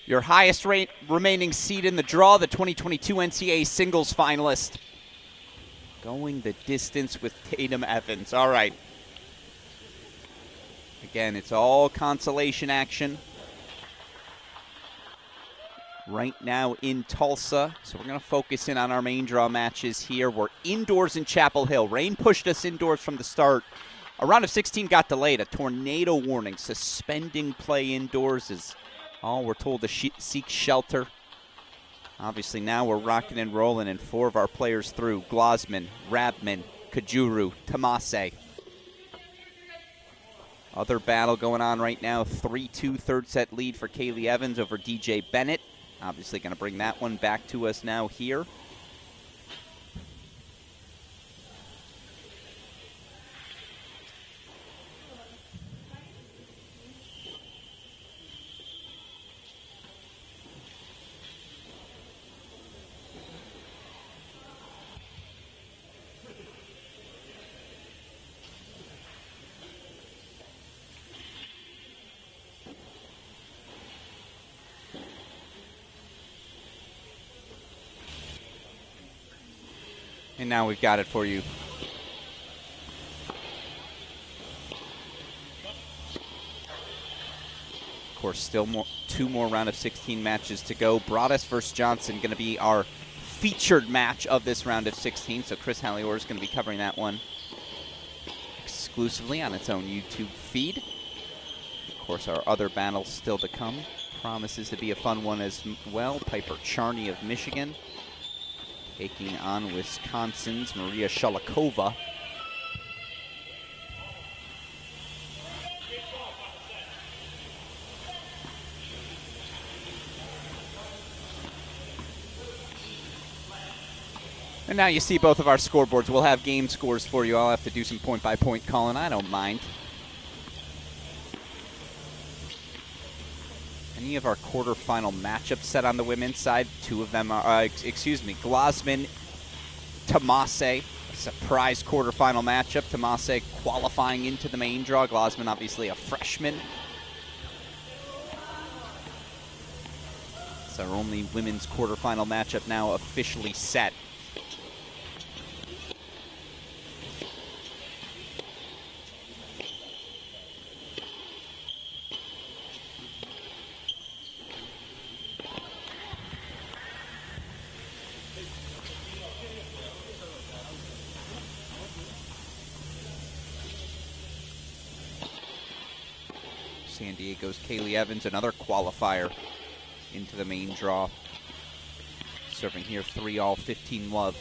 Your highest remaining seed in the draw, the 2022 NCAA singles finalist. Going the distance with Tatum Evans. All right. Again, it's all consolation action. Right now in Tulsa. So we're going to focus in on our main draw matches here. We're indoors in Chapel Hill. Rain pushed us indoors from the start. A round of 16 got delayed. A tornado warning suspending play indoors is all we're told to seek shelter. Obviously now we're rocking and rolling, and 4 of our players through. Glosman, Rabman, Kajuru, Tamase. Other battle going on right now. 3-2 third set lead for Kaylee Evans over DJ Bennett. Obviously going to bring that one back to us now here. And now we've got it for you. Of course, still 2 more round of 16 matches to go. Broaddus versus Johnson going to be our featured match of this round of 16. So Chris Hallior is going to be covering that one exclusively on its own YouTube feed. Of course, our other battles still to come. Promises to be a fun one as well. Piper Charney of Michigan taking on Wisconsin's Maria Shalikova. And now you see both of our scoreboards. We'll have game scores for you. I'll have to do some point-by-point calling. I don't mind. Any of our quarterfinal matchups set on the women's side? 2 of them are, Glosman, Tamase, a surprise quarterfinal matchup. Tamase qualifying into the main draw. Glosman, obviously a freshman. It's our only women's quarterfinal matchup now officially set. San Diego's Kaylee Evans, another qualifier into the main draw. Serving here 3-all, 15 love.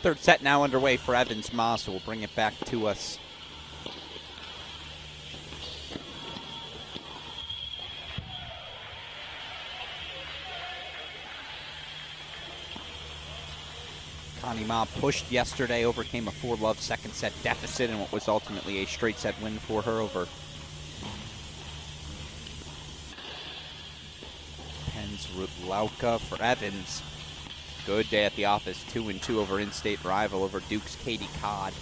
Third set now underway for Evans Ma, so we'll bring it back to us. Connie Ma pushed yesterday, overcame a 4-love second set deficit in what was ultimately a straight set win for her over Pens Rutlauka. For Evans, good day at the office, 2-2 over in-state rival, over Duke's Katie Codd.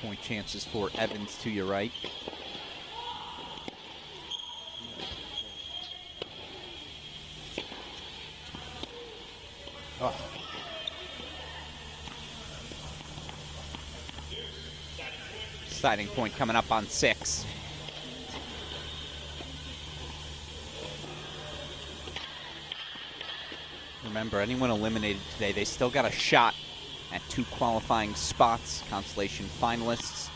Point chances for Evans to your right. Oh. Deciding point coming up on 6. Remember, anyone eliminated today, they still got a shot at 2 qualifying spots, consolation finalists.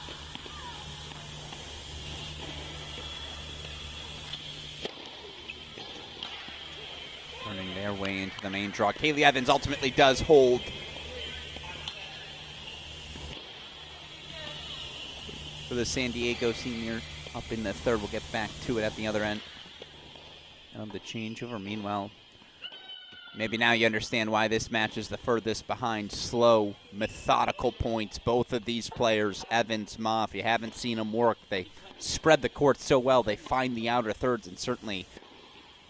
Turning their way into the main draw. Kaylee Evans ultimately does hold. For the San Diego senior up in the third. We'll get back to it at the other end of the changeover. Meanwhile, maybe now you understand why this match is the furthest behind. Slow, methodical points. Both of these players, Evans, Ma, if you haven't seen them work, they spread the court so well. They find the outer thirds, and certainly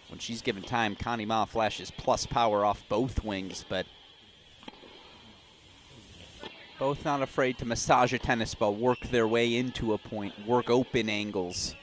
when she's given time, Connie Ma flashes plus power off both wings, but both not afraid to massage a tennis ball, work their way into a point, work open angles.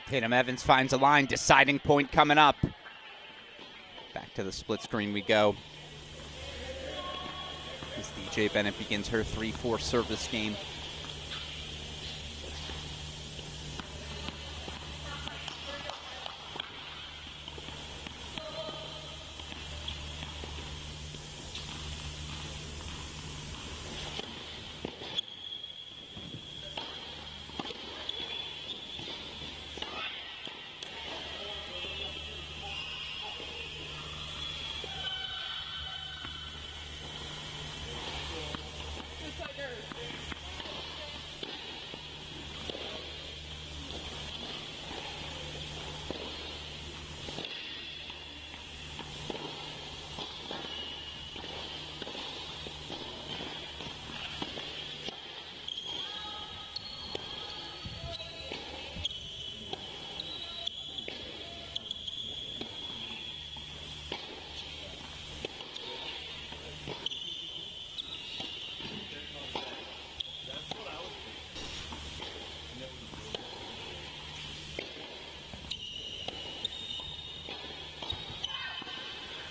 Tatum Evans finds a line, deciding point coming up. Back to the split screen we go. As DJ Bennett begins her 3-4 service game.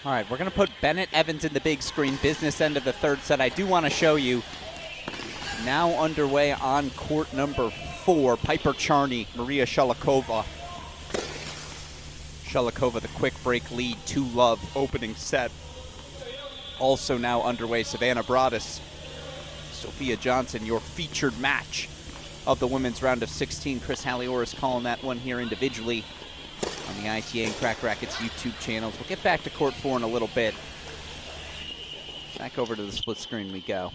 All right, we're going to put Bennett Evans in the big screen, business end of the third set. I do want to show you, now underway on court number 4, Piper Charney, Maria Shalikova. Shalikova, the quick break lead, 2-love opening set. Also now underway, Savannah Broadus Sophia Johnson, your featured match of the women's round of 16. Chris Hallioris calling that one here individually on the ITA and Crack Rackets YouTube channels. We'll get back to court 4 in a little bit. Back over to the split screen we go.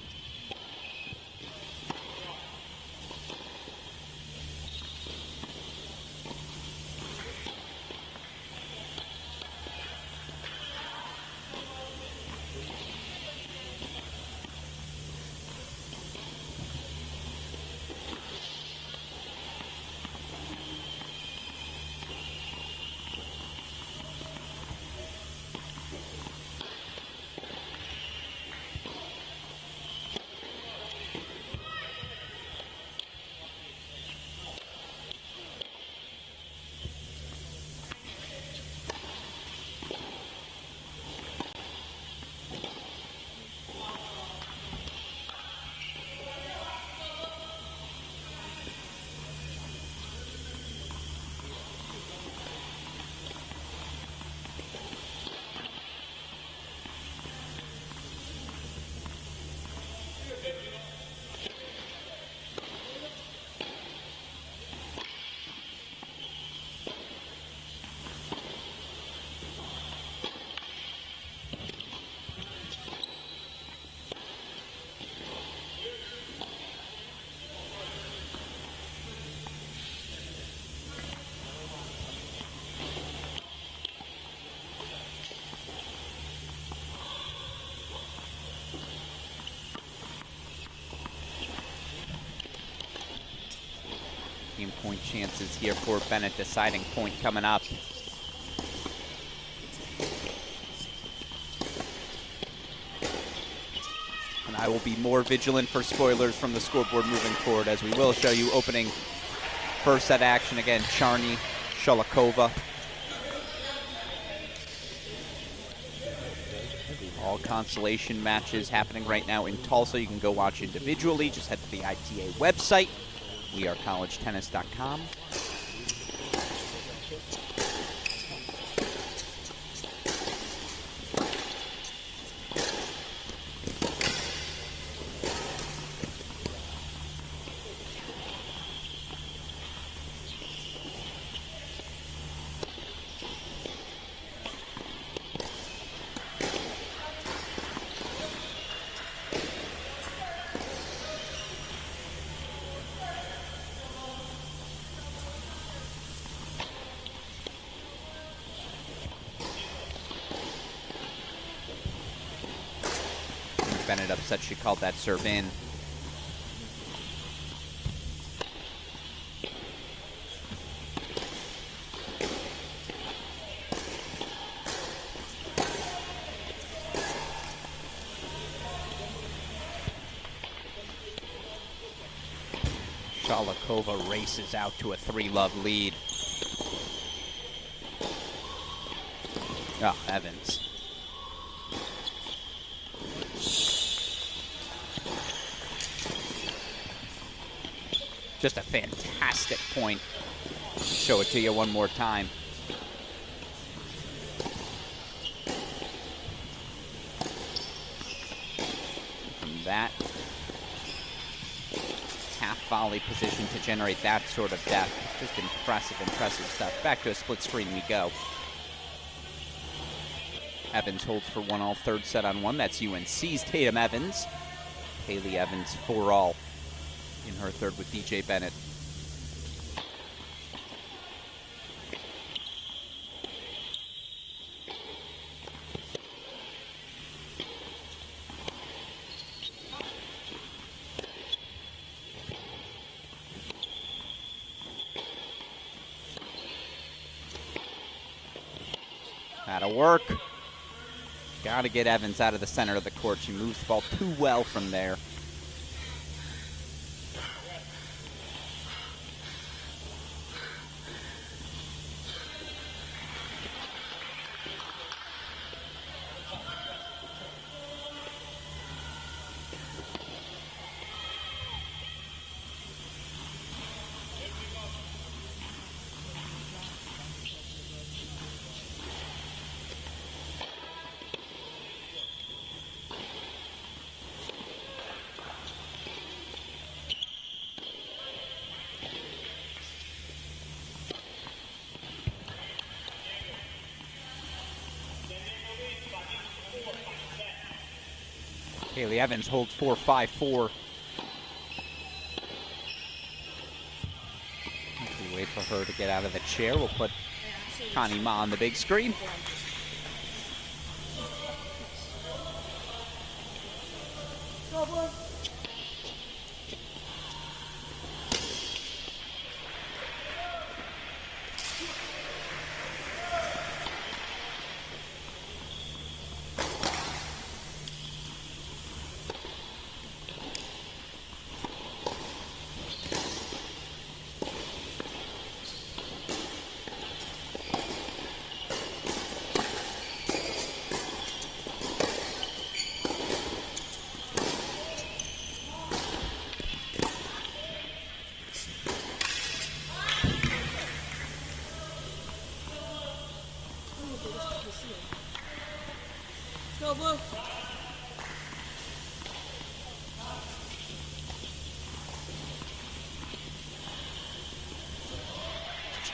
Point chances here for Bennett. Deciding point coming up. And I will be more vigilant for spoilers from the scoreboard moving forward, as we will show you opening first set action again. Charny Sholakova. All consolation matches happening right now in Tulsa. You can go watch individually. Just head to the ITA website. wearecollegetennis.com. Bennett upset she called that serve in. Sholakova races out to a 3-love lead. Oh, Evans. Just a fantastic point. Show it to you one more time. From that half volley position to generate that sort of depth. Just impressive stuff. Back to a split screen we go. Evans holds for 1-all, third set on 1. That's UNC's Tatum Evans. Kaylee Evans 4-all. In her third with DJ Bennett. That'll work. Got to get Evans out of the center of the court. She moves the ball too well from there. Kaylee Evans holds 4-5-4. We wait for her to get out of the chair. We'll put Connie Ma on the big screen.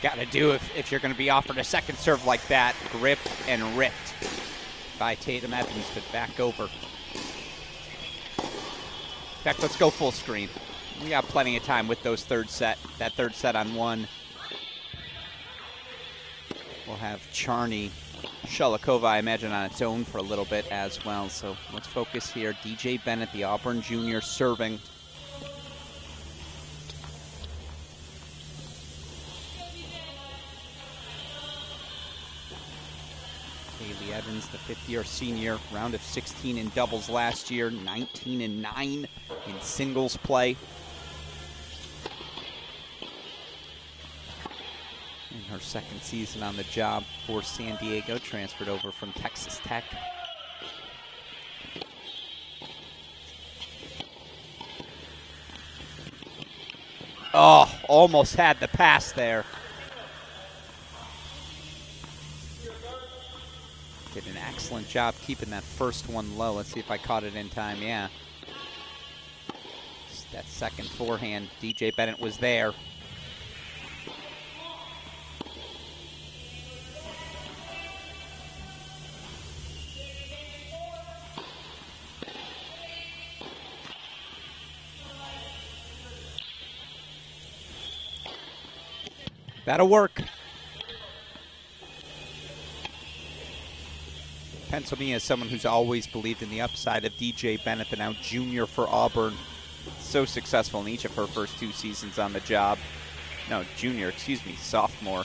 Got to do if you're going to be offered a second serve like that. Gripped and ripped by Tatum Evans, but back over. In fact, let's go full screen. We got plenty of time with those that third set on one. We'll have Charney Shalikova, I imagine, on its own for a little bit as well. So let's focus here. DJ Bennett, the Auburn junior, serving. Kaylee Evans, the fifth-year senior, round of 16 in doubles last year, 19-9 in singles play. In her second season on the job for San Diego, transferred over from Texas Tech. Oh, almost had the pass there. Did an excellent job keeping that first one low. Let's see if I caught it in time. Yeah. Just that second forehand, DJ Bennett was there. That'll work. Pennsylvania is someone who's always believed in the upside of DJ Bennett, the now junior for Auburn. So successful in each of her first two seasons on the job. No, junior, excuse me, sophomore.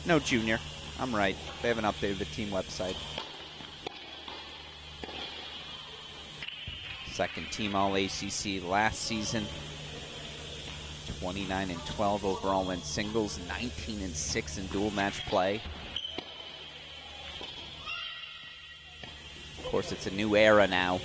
No, junior. I'm right. They haven't updated the team website. Second team All-ACC last season. 29-12 overall in singles, 19-6 in dual match play. Of course, it's a new era now.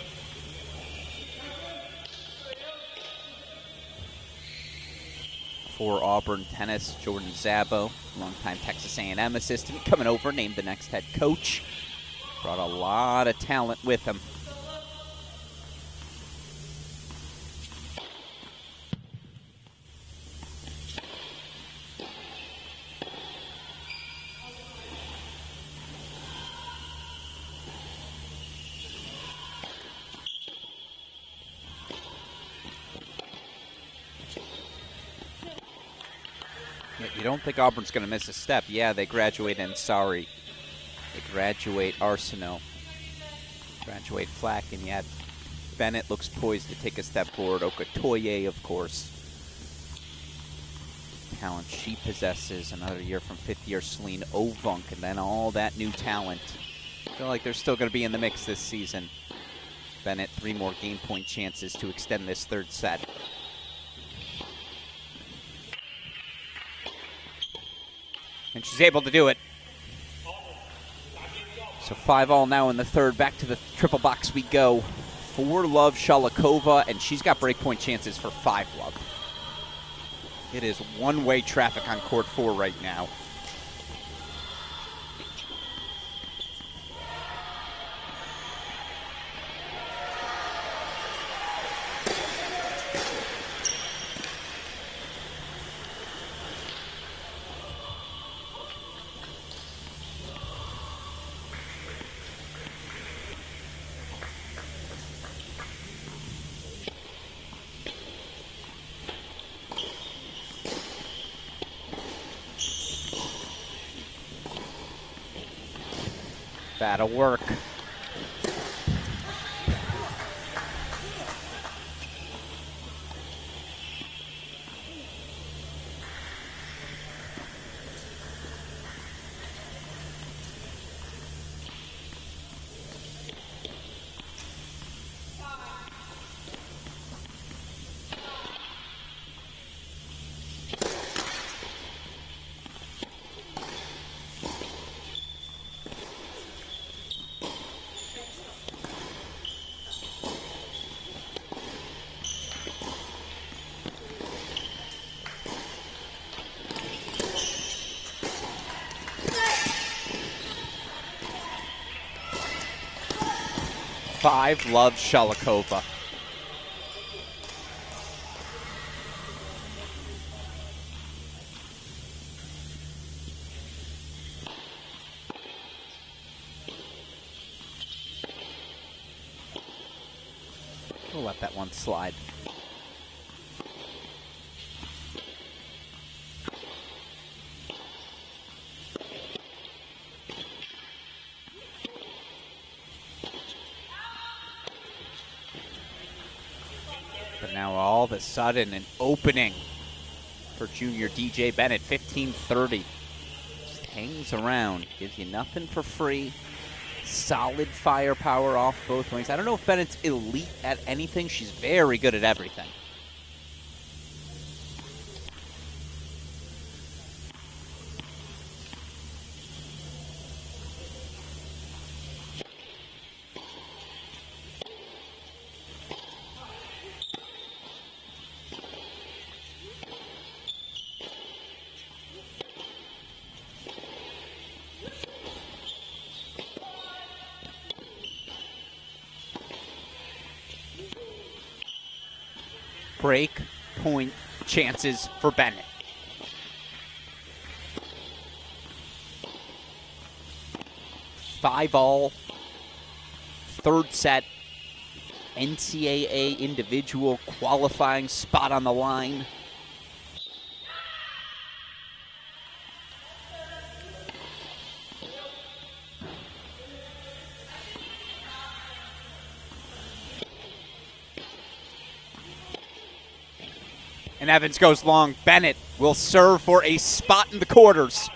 For Auburn tennis, Jordan Szabo, longtime Texas A&M assistant, coming over, named the next head coach. Brought a lot of talent with him. You don't think Auburn's going to miss a step. Yeah, they graduate Ansari. They graduate Arsenault. Graduate Flack, and yet Bennett looks poised to take a step forward. Okotoye, of course. Talent she possesses. Another year from fifth-year Celine Ovunk, and then all that new talent. I feel like they're still going to be in the mix this season. Bennett, 3 more game point chances to extend this third set. And she's able to do it. So 5-all now in the third. Back to the triple box we go. 4-love Shalikova, and she's got breakpoint chances for 5-love. It is one-way traffic on court 4 right now. That'll work. Love Shalikova. We'll let that one slide. But now all of a sudden an opening for junior DJ Bennett, 15-30. Just hangs around, gives you nothing for free. Solid firepower off both wings. I don't know if Bennett's elite at anything. She's very good at everything. Break point chances for Bennett. Five all, third set, NCAA individual qualifying spot on the line. And Evans goes long. Bennett will serve for a spot in the quarters.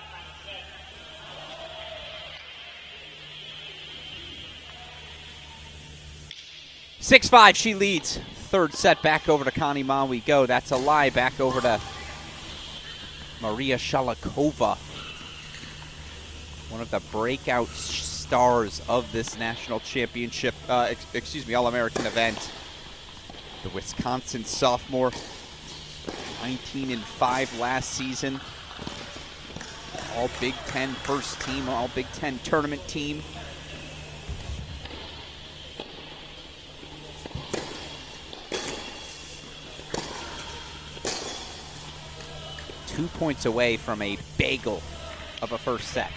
(6-5) she leads. Third set back over to Connie Ma we go. That's a lie. Back over to Maria Shalikova. One of the breakout stars of this national championship, All-American event. The Wisconsin sophomore. 19-5 last season. All Big Ten first team, all Big Ten tournament team. Two points away from a bagel of a first set.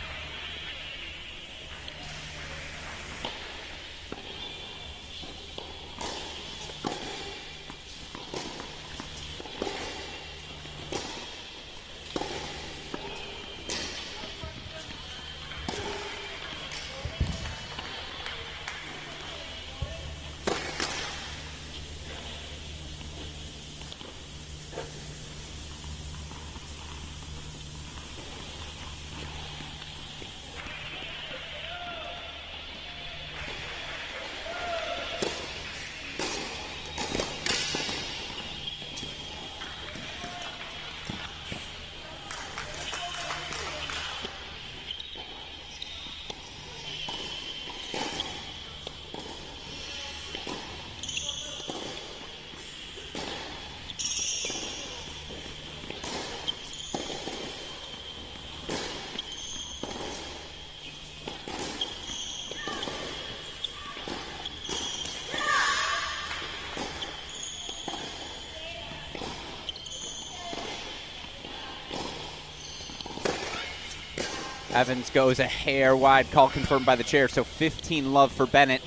Evans goes a hair wide, call confirmed by the chair, so 15 love for Bennett.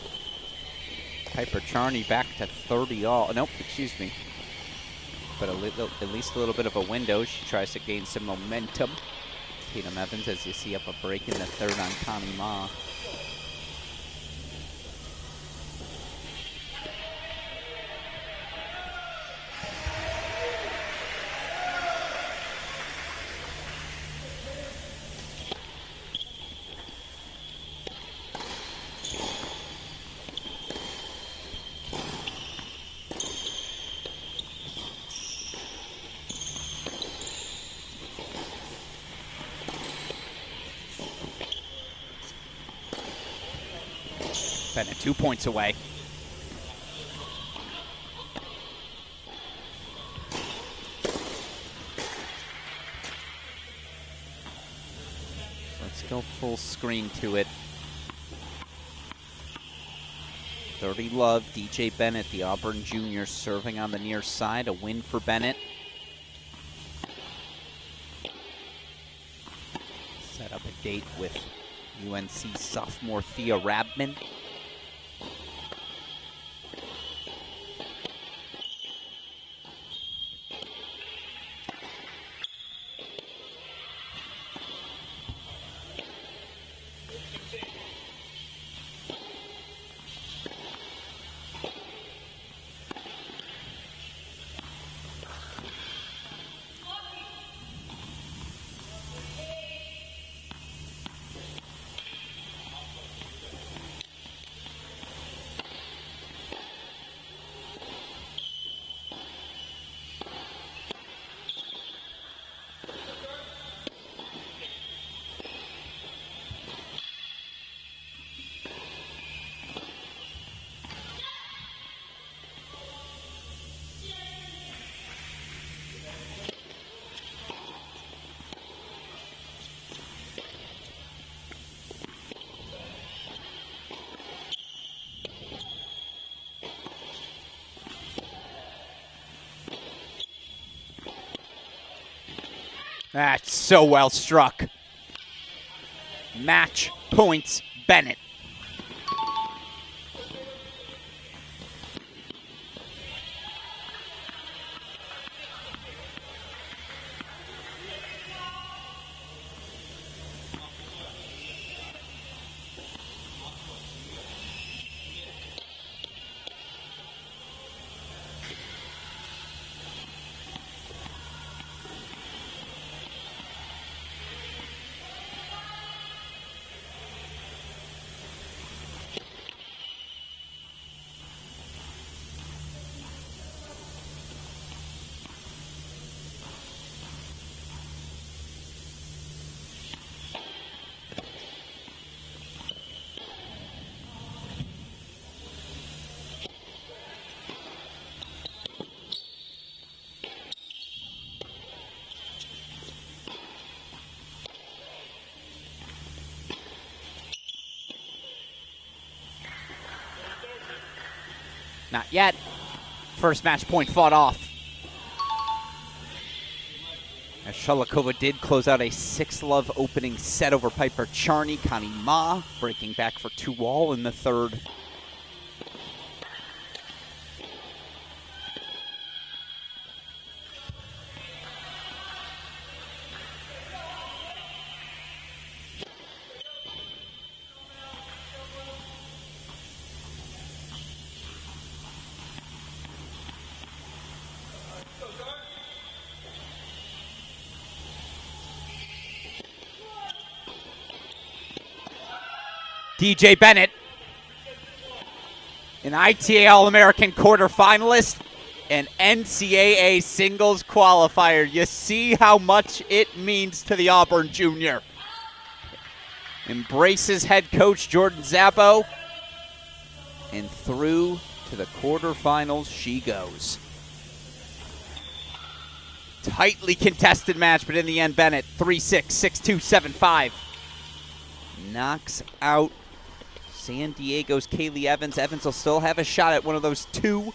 Piper Charney back to 30 all. Nope, excuse me. But at least a little bit of a window. She tries to gain some momentum. Tatum Evans, as you see, up a break in the third on Connie Ma. Bennett 2 points away. Let's go full screen to it. 30 love, DJ Bennett, the Auburn junior, serving on the near side. A win for Bennett. Set up a date with UNC sophomore Thea Rabman. That's so well struck. Match points, Bennett. Not yet. First match point fought off. As Shalikova did close out a 6-love opening set over Piper Charney. Connie Ma breaking back for 2-all in the third. DJ Bennett, an ITA All-American quarterfinalist and NCAA singles qualifier. You see how much it means to the Auburn junior. Embraces head coach Jordan Zappo, and through to the quarterfinals she goes. Tightly contested match, but in the end, Bennett 3-6, 6-2, 7-5. Knocks out San Diego's Kaylee Evans. Evans will still have a shot at one of those 2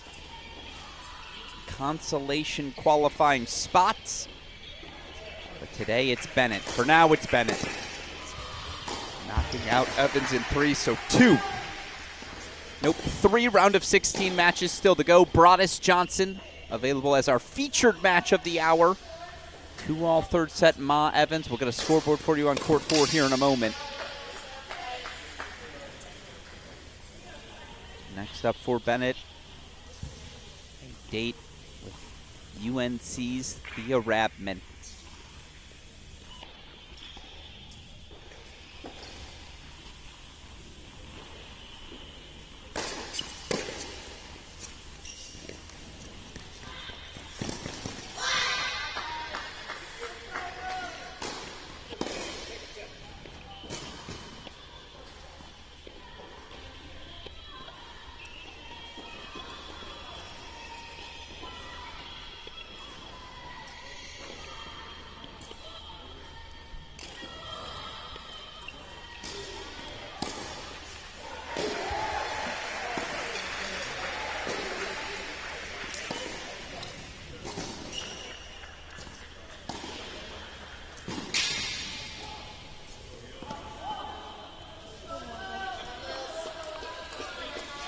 consolation qualifying spots. But today it's Bennett. For now, it's Bennett. Knocking out Evans in 3, so 2. Nope, 3 round of 16 matches still to go. Broadus Johnson available as our featured match of the hour. 2-all third set, Ma Evans. We'll get a scoreboard for you on court 4 here in a moment. Next up for Bennett, a date with UNC's Thea Rabman.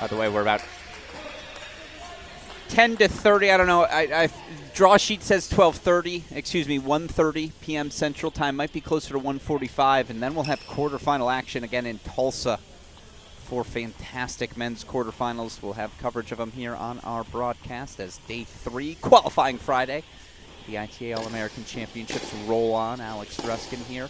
By the way, we're about 10 to 30. I don't know. I draw sheet says 12:30. Excuse me, 1:30 p.m. Central Time. Might be closer to 1:45, and then we'll have quarterfinal action again in Tulsa. 4 fantastic men's quarterfinals. We'll have coverage of them here on our broadcast as Day 3, qualifying Friday. The ITA All-American Championships roll on. Alex Gruskin here.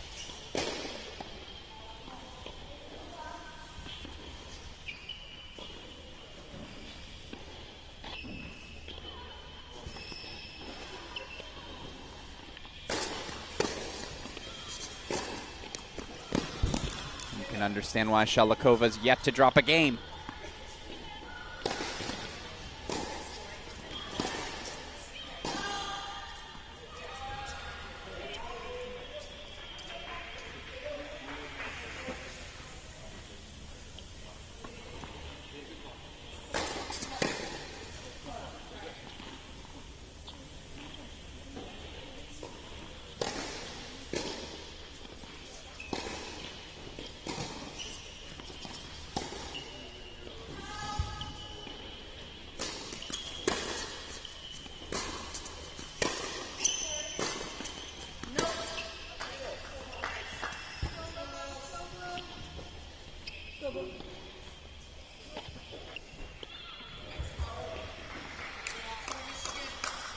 You can understand why Shalakova's yet to drop a game.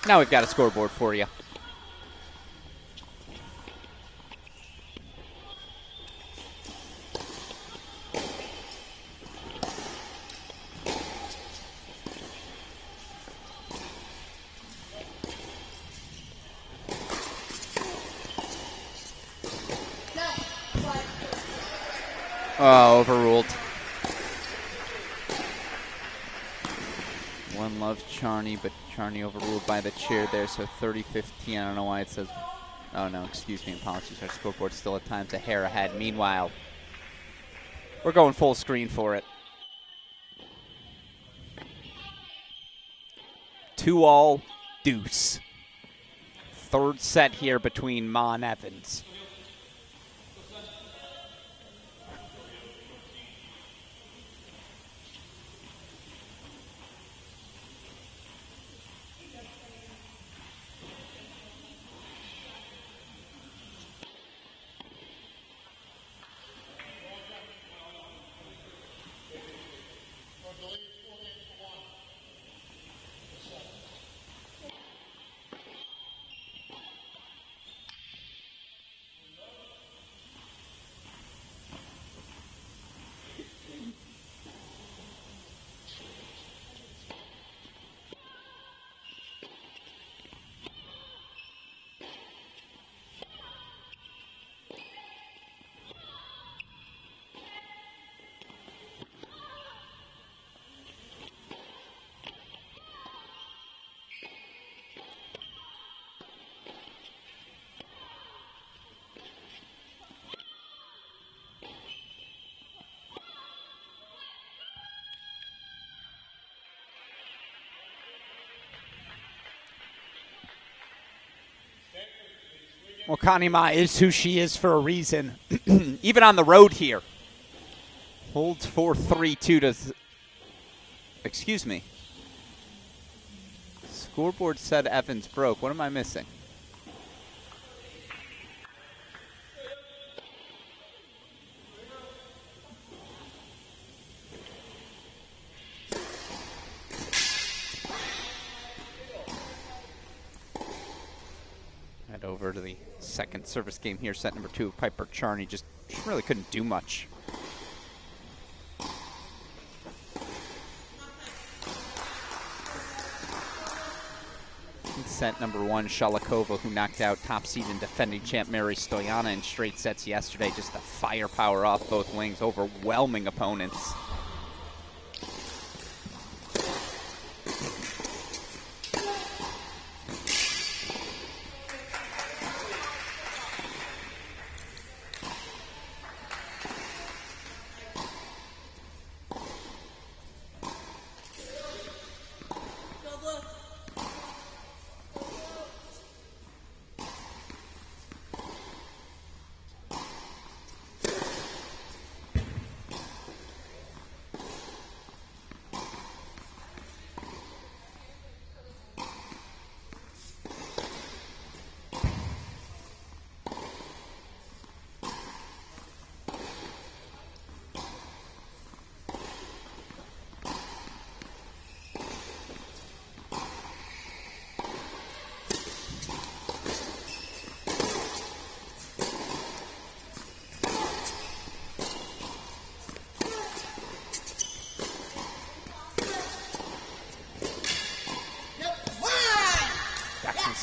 Now we've got a scoreboard for you. Oh, overruled. One loves Charney, but Charney overruled by the chair there, so 30-15. I don't know why it says... Oh, no, excuse me. Apologies. Our scoreboard's still at times a hair ahead. Meanwhile, we're going full screen for it. 2-all deuce. Third set here between Ma and Evans. Well, Connie Ma is who she is for a reason. Even on the road here. Holds 4-3-2 to... Excuse me. Scoreboard said Evans broke. What am I missing? Head over to the second service game here, set number 2 of Piper Charney. Just really couldn't do much. In set number 1, Shalakova, who knocked out top seed and defending champ Mary Stoyana in straight sets yesterday. Just the firepower off both wings, overwhelming opponents.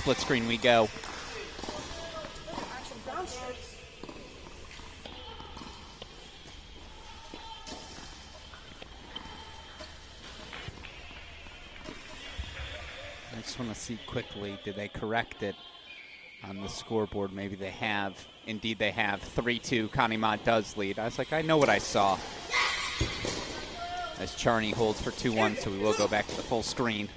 split screen we go. I just want to see quickly, did they correct it on the scoreboard? Maybe they have. Indeed they have. 3-2, Connie Mott does lead. I was like, I know what I saw. As Charney holds for 2-1, so we will go back to the full screen.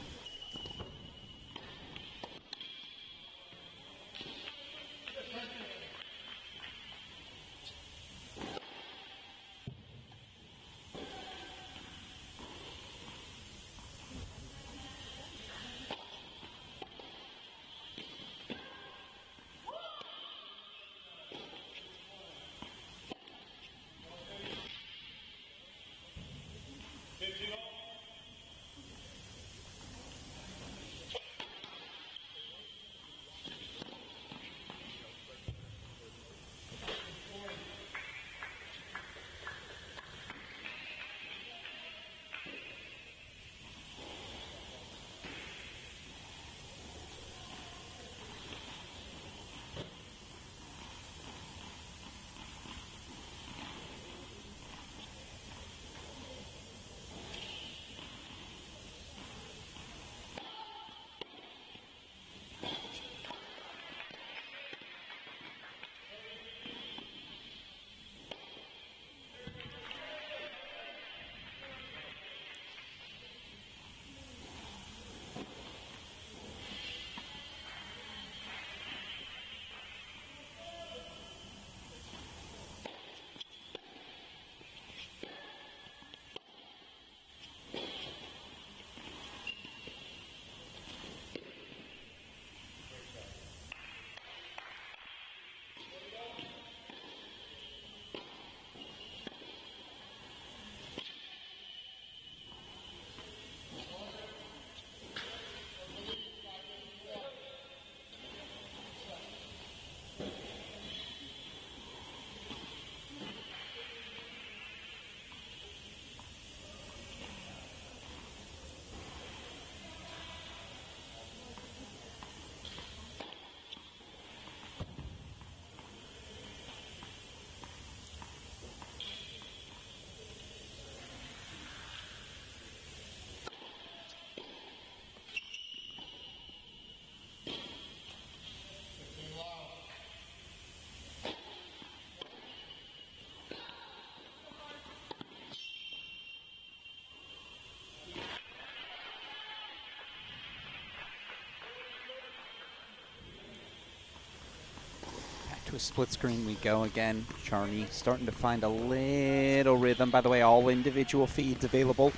To a split screen we go again. Charney starting to find a little rhythm. By the way, all individual feeds available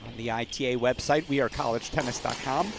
on the ITA website, wearecollegetennis.com.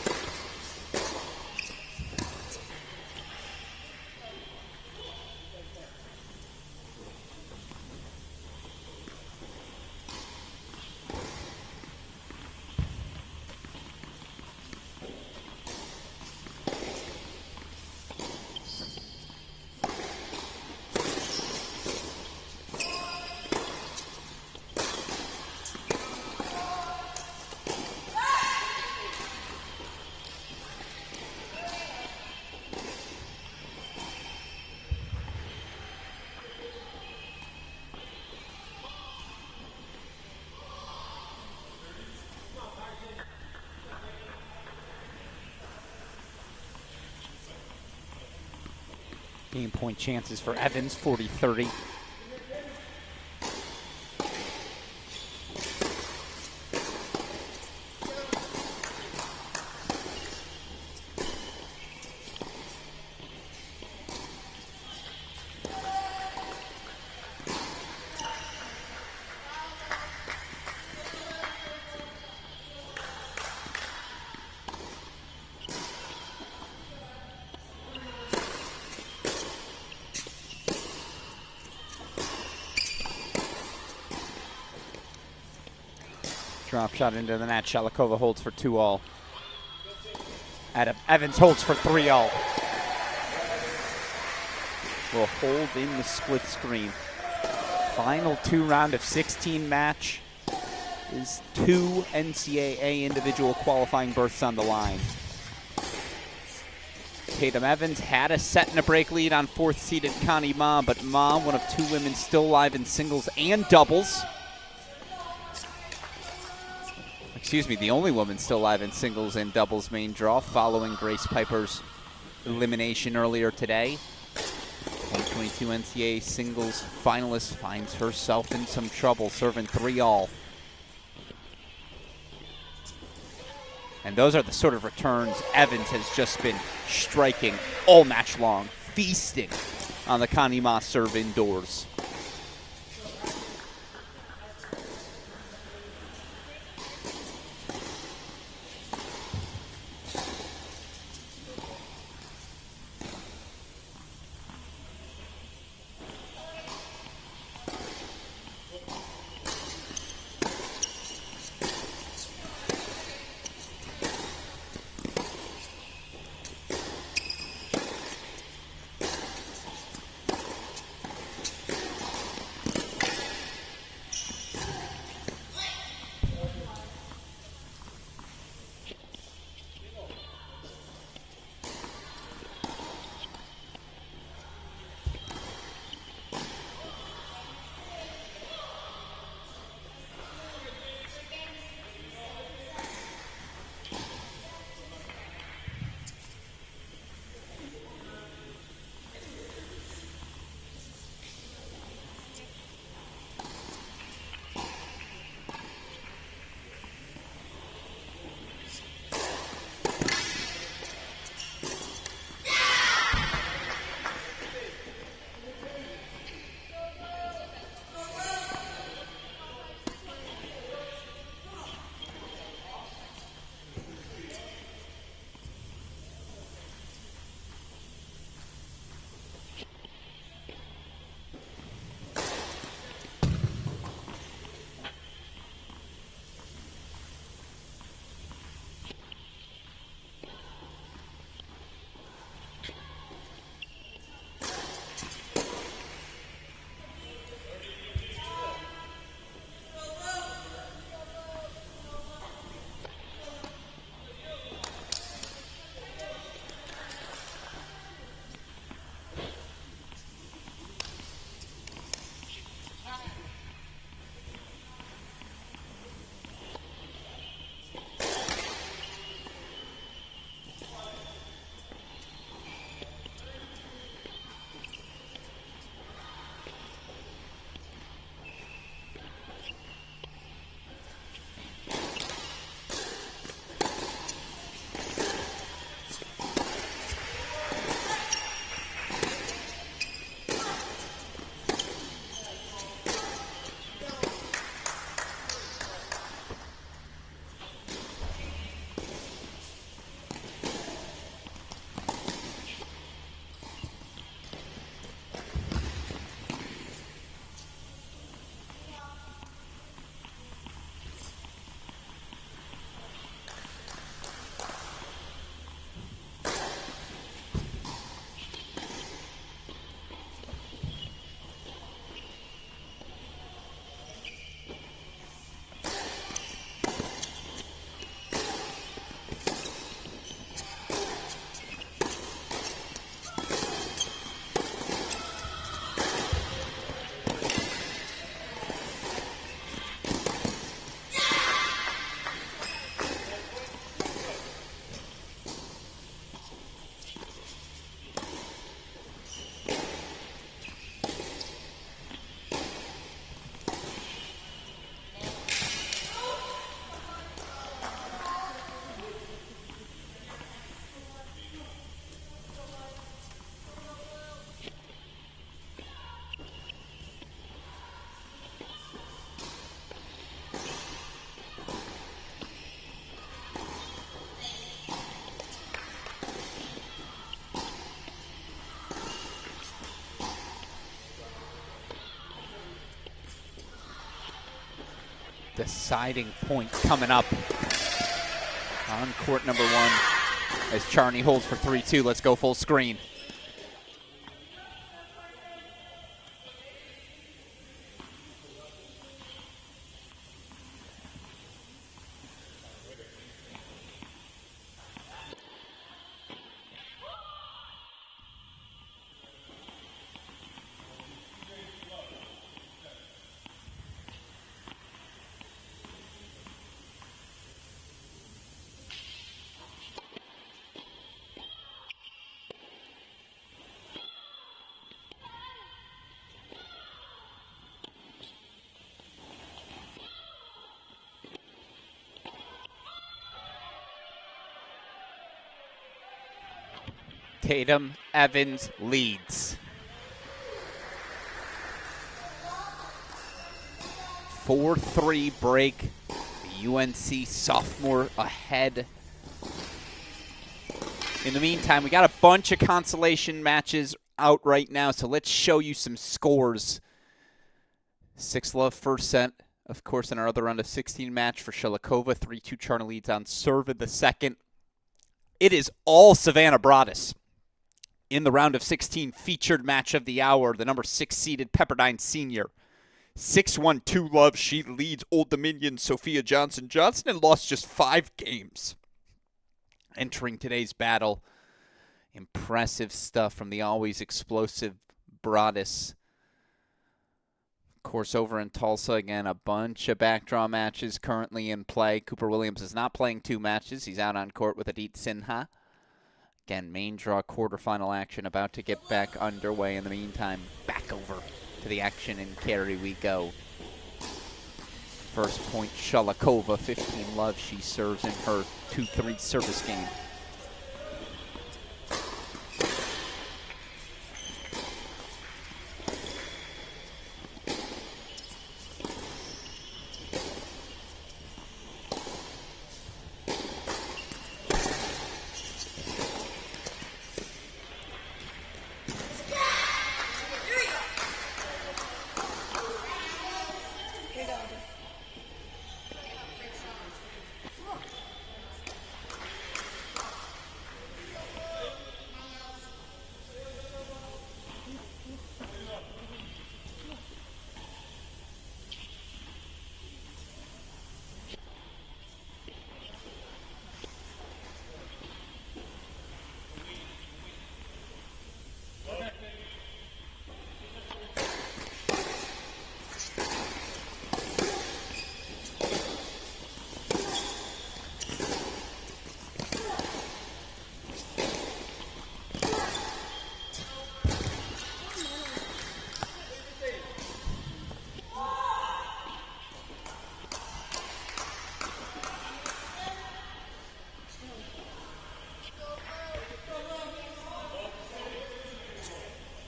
Game point chances for Evans, 40-30. Drop shot into the net. Shalikova holds for 2-all. Evans holds for 3-all. Will hold in the split screen. Final 2 round of 16 match is 2 NCAA individual qualifying berths on the line. Tatum Evans had a set and a break lead on fourth-seeded Connie Ma, but Ma, one of two women still alive in singles and doubles. Excuse me, the only woman still alive in singles and doubles main draw following Grace Piper's elimination earlier today. 2022 NCAA singles finalist finds herself in some trouble, serving 3-all. And those are the sort of returns Evans has just been striking all match long, feasting on the Connie Ma serve indoors. Deciding point coming up on court number one as Charney holds for 3-2. Let's go full screen. Tatum Evans leads. 4-3 break. The UNC sophomore ahead. In the meantime, we got a bunch of consolation matches out right now, so let's show you some scores. 6-love first set, of course, in our other round of 16 match for Shelikova. 3-2 Charna leads on serve in the second. It is all Savannah Broadus. In the round of 16 featured match of the hour, the number 6 seeded Pepperdine Senior. 6-1 2-love. She leads Old Dominion Sophia Johnson. Johnson had lost just 5 games. Entering today's battle, impressive stuff from the always explosive Broadus. Of course, over in Tulsa, again, a bunch of backdraw matches currently in play. Cooper Williams is not playing 2 matches. He's out on court with Adit Sinha. Again, main draw quarterfinal action about to get back underway. In the meantime, back over to the action in Cary we go. First point, Shelikova, 15-love. She serves in her 2-3 service game.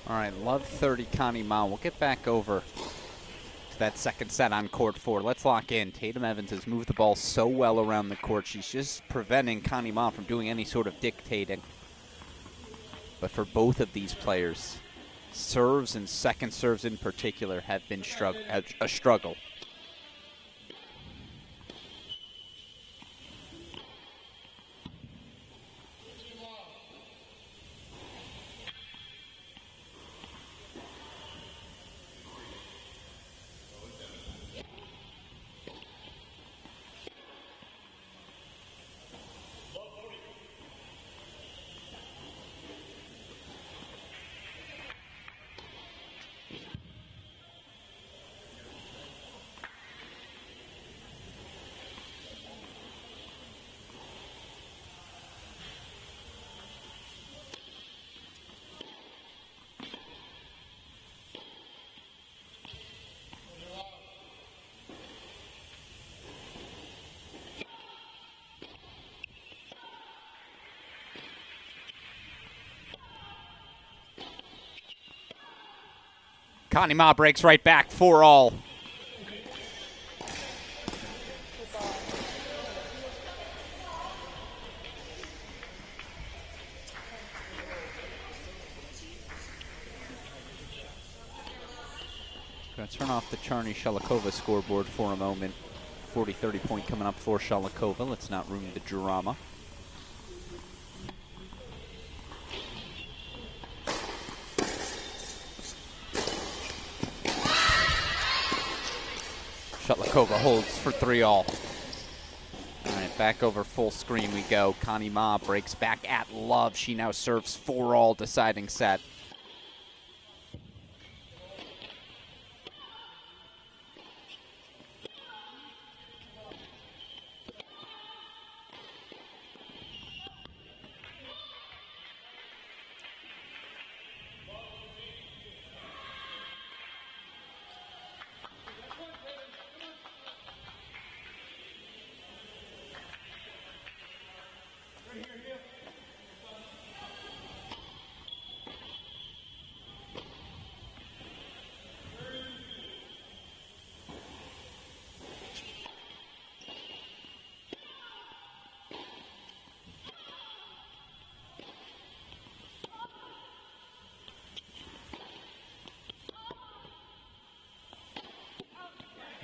All right, love 30, Connie Ma. We'll get back over to that second set on court 4. Let's lock in. Tatum Evans has moved the ball so well around the court. She's just preventing Connie Ma from doing any sort of dictating. But for both of these players, serves and second serves in particular have been a struggle. Connie Ma breaks right back, 4-all. Going to turn off the Charny Shelikova scoreboard for a moment. 40-30 point coming up for Shelikova. Let's not ruin the drama. Shelikova holds for 3-all. All right, back over full screen we go. Connie Ma breaks back at love. She now serves 4-all deciding set.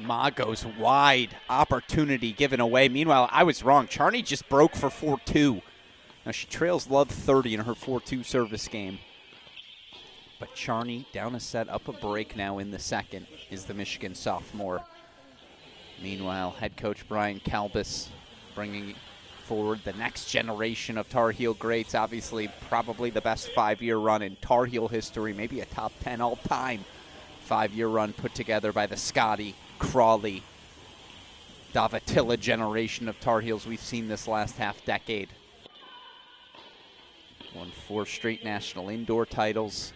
Ma goes wide. Opportunity given away. Meanwhile, I was wrong. Charney just broke for 4-2. Now she trails Love 30 in her 4-2 service game. But Charney down a set, up a break now in the second is the Michigan sophomore. Meanwhile, head coach Brian Kalbus bringing forward the next generation of Tar Heel greats. Obviously, probably the best 5-year run in Tar Heel history, maybe a top 10 all-time 5-year run put together by the Scotty, Crawley, Davatilla generation of Tar Heels we've seen this last half-decade. Won 4 straight national indoor titles.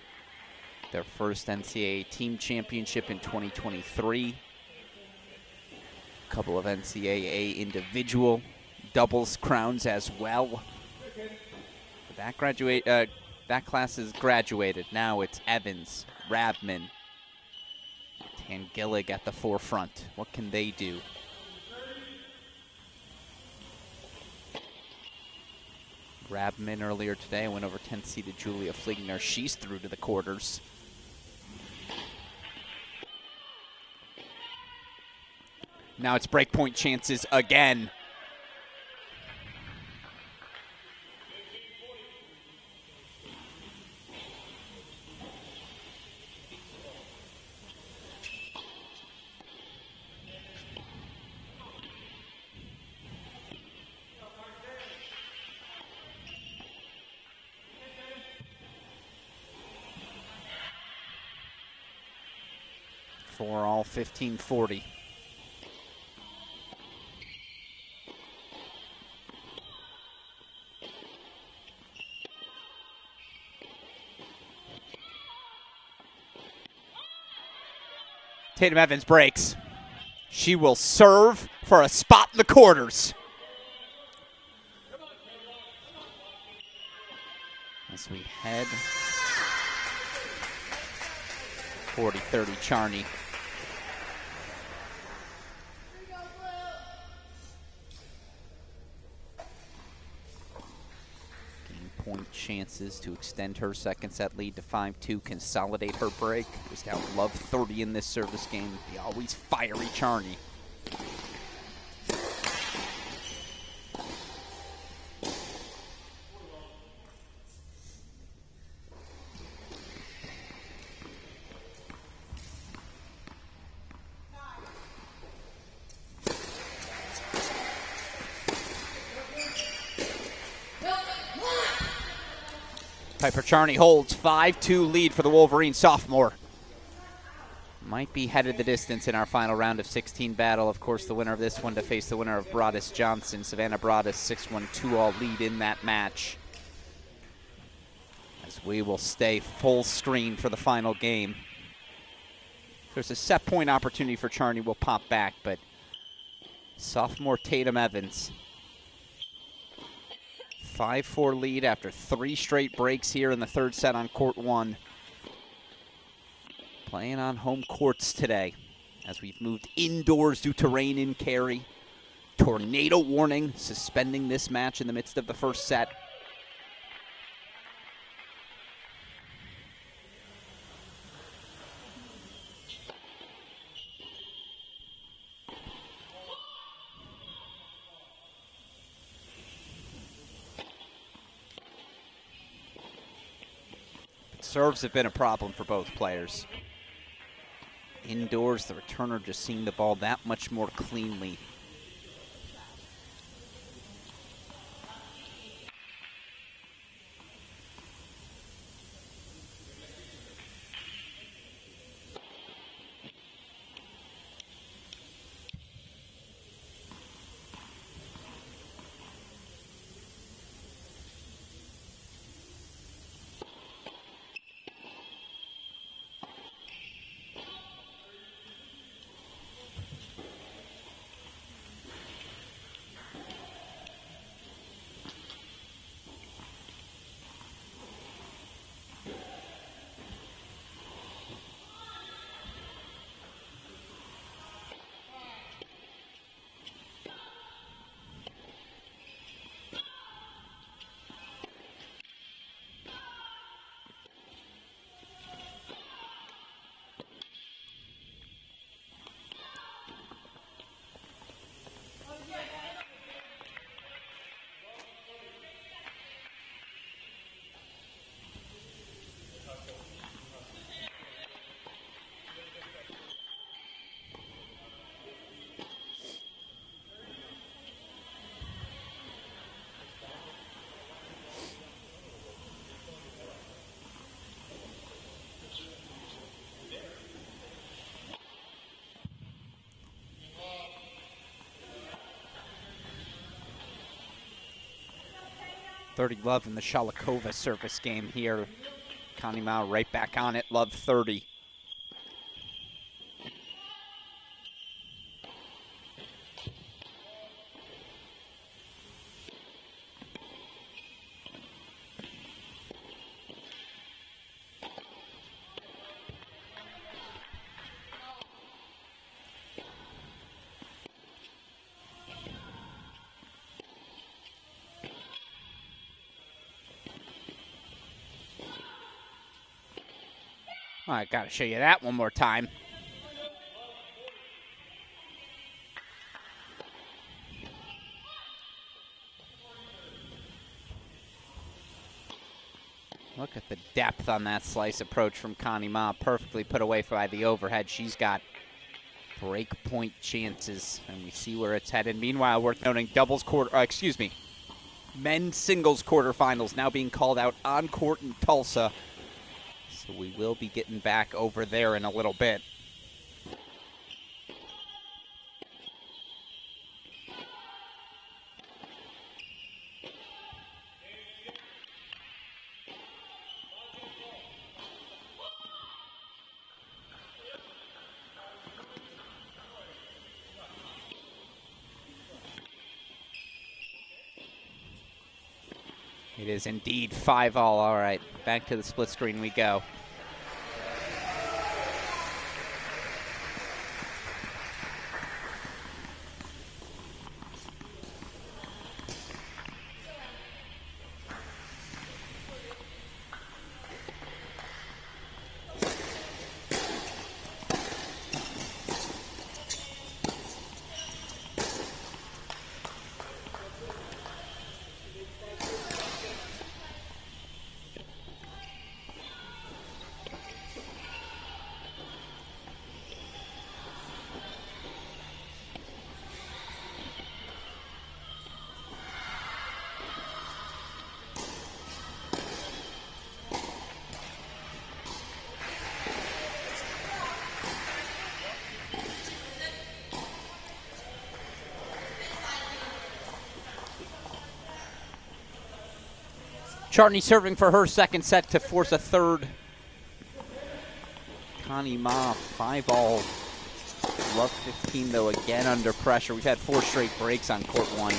Their first NCAA team championship in 2023. A couple of NCAA individual doubles crowns as well. But that class is graduated. Now it's Evans, Rabman, Tangillig at the forefront. What can they do? Rabman earlier today went over 10th-seeded Julia Fligner. She's through to the quarters. Now it's breakpoint chances again. For all 15-40. Tatum Evans breaks. She will serve for a spot in the quarters. As we head 40-30 Charney. Point chances to extend her second set lead to 5-2, consolidate her break. Was down Love 30 in this service game. The always fiery Charney. Piper Charney holds 5-2 lead for the Wolverine sophomore. Might be headed the distance in our final round of 16 battle. Of course, the winner of this one to face the winner of Broadus Johnson. Savannah Broadus 6-1 2-all lead in that match. As we will stay full screen for the final game. If there's a set point opportunity for Charney, we'll pop back, but sophomore Tatum Evans 5-4 lead after 3 straight breaks here in the third set on court 1. Playing on home courts today as we've moved indoors due to rain in Cary. Tornado warning suspending this match in the midst of the first set. Serves have been a problem for both players. Indoors, the returner just seeing the ball that much more cleanly. 30 love in the Shalikova service game here. Connie Ma right back on it, love 30. I gotta show you that one more time. Look at the depth on that slice approach from Connie Ma. Perfectly put away by the overhead. She's got break point chances, and we see where it's headed. Meanwhile, worth noting, men's singles quarterfinals now being called out on court in Tulsa. So we will be getting back over there in a little bit. It is indeed 5-all. All right, back to the split screen we go. Charney serving for her second set to force a third. Connie Ma, 5-all. Love 15, though, again under pressure. We've had 4 straight breaks on court 1.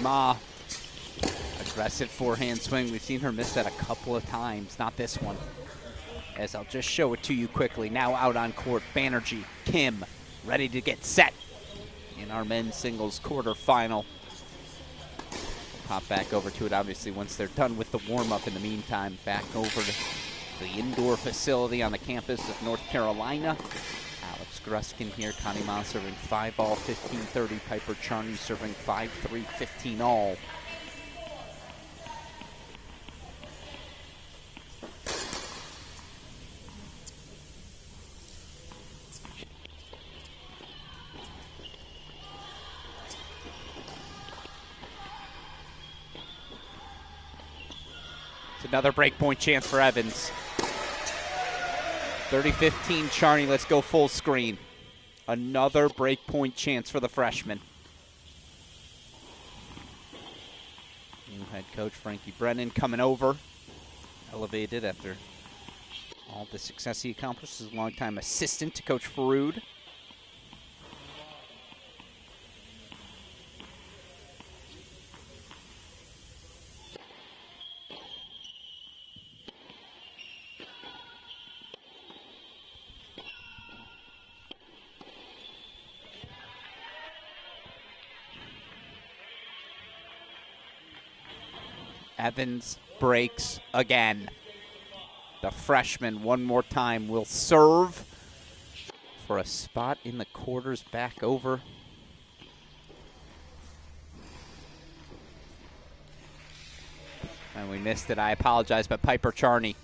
Ma, aggressive forehand swing. We've seen her miss that a couple of times, not this one. As I'll just show it to you quickly. Now out on court, Banerjee, Kim, ready to get set in our men's singles quarterfinal. Pop back over to it, obviously, once they're done with the warm-up. In the meantime, back over to the indoor facility on the campus of North Carolina. Alex Gruskin here, Connie Ma serving 5-all, 15-30. Piper Charney serving 5-3, 15-all. It's another breakpoint chance for Evans. 30-15 Charney, let's go full screen. Another breakpoint chance for the freshman. New head coach Frankie Brennan coming over. Elevated after all the success he accomplished as a longtime assistant to Coach Faroud. Evans breaks again. The freshman, one more time, will serve for a spot in the quarters back over. And we missed it. I apologize, but Piper Charney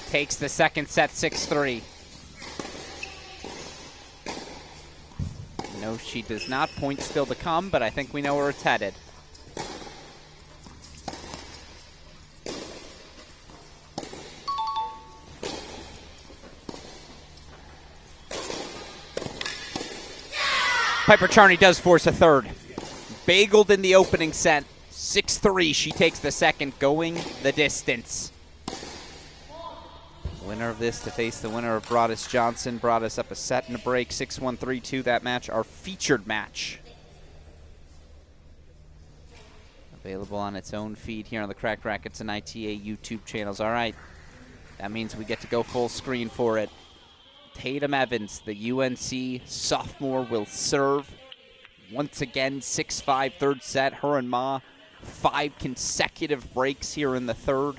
takes the second set 6-3. No, she does not. Point still to come, but I think we know where it's headed. Piper Charney does force a third. Bageled in the opening set. 6-3. She takes the second, going the distance. Winner of this to face the winner of Broadus Johnson. Brought us up a set and a break. 6-1, 3-2. That match, our featured match. Available on its own feed here on the Cracked Racquets and ITA YouTube channels. All right. That means we get to go full screen for it. Tatum Evans, the UNC sophomore, will serve. Once again, 6-5 third set. Her and Ma, 5 consecutive breaks here in the third.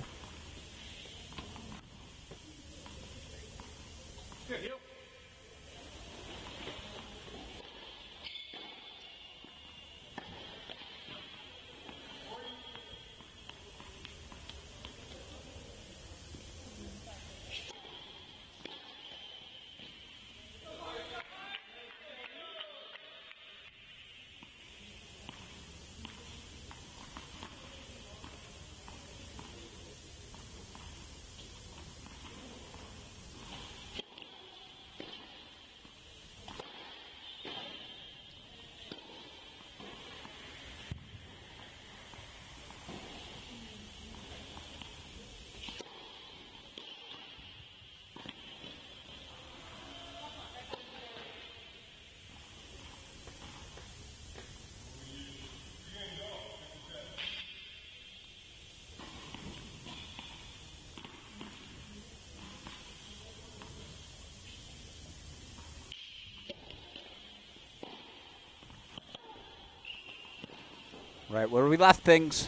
Right where we left things.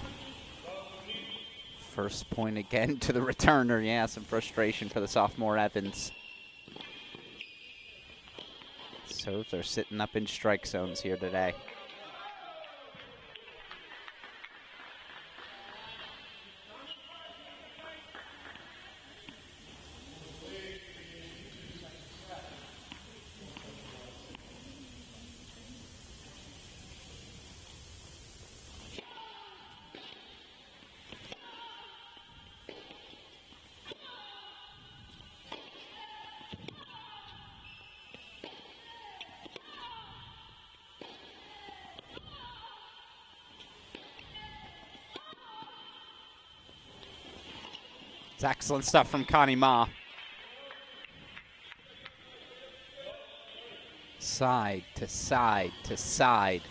First point again to the returner. Yeah, some frustration for the sophomore Evans. So they're sitting up in strike zones here today. It's excellent stuff from Connie Ma. Side to side to side.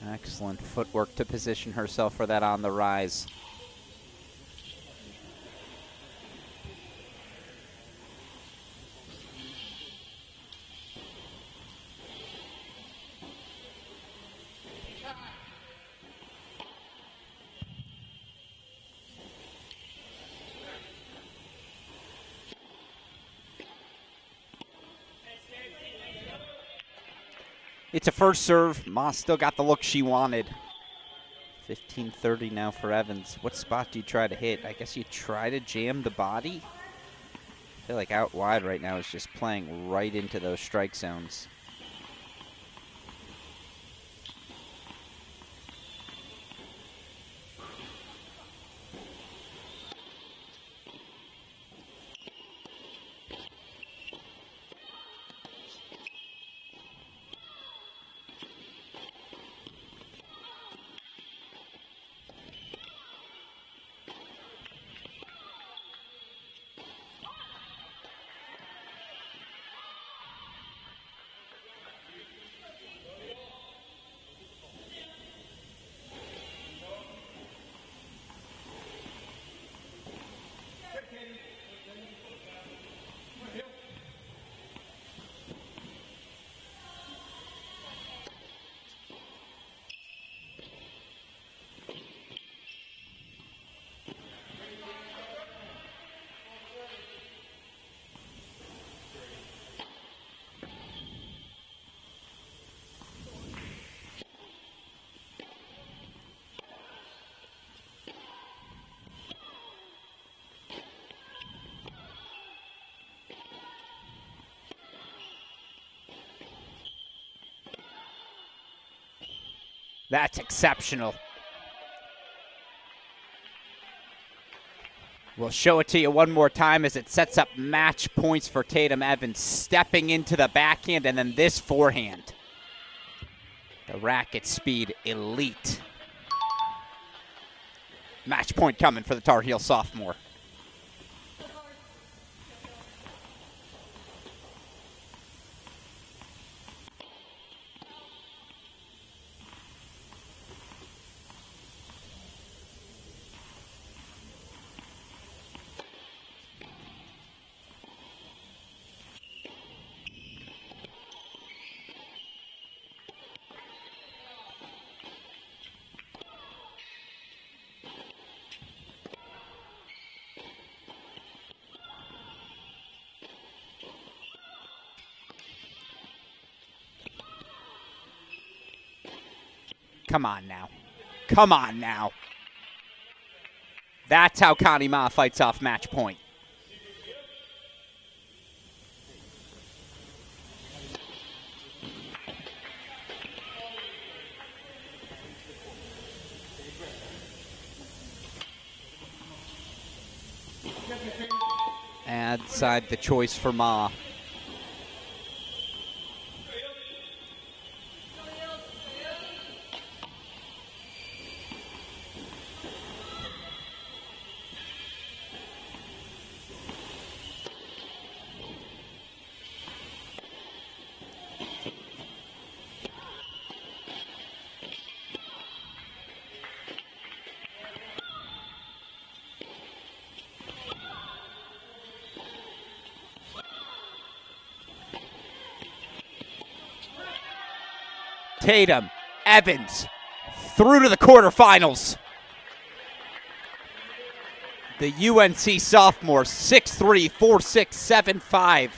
Excellent footwork to position herself for that on the rise. It's a first serve. Ma still got the look she wanted. 15-30 now for Evans. What spot do you try to hit? I guess you try to jam the body. I feel like out wide right now is just playing right into those strike zones. That's exceptional. We'll show it to you one more time as it sets up match points for Tatum Evans, stepping into the backhand and then this forehand. The racket speed elite. Match point coming for the Tar Heel sophomore. Come on now. Come on now. That's how Connie Ma fights off match point. Ad side the choice for Ma. Tatum Evans through to the quarterfinals. The UNC sophomore, 6'3", 4'6", 7'5".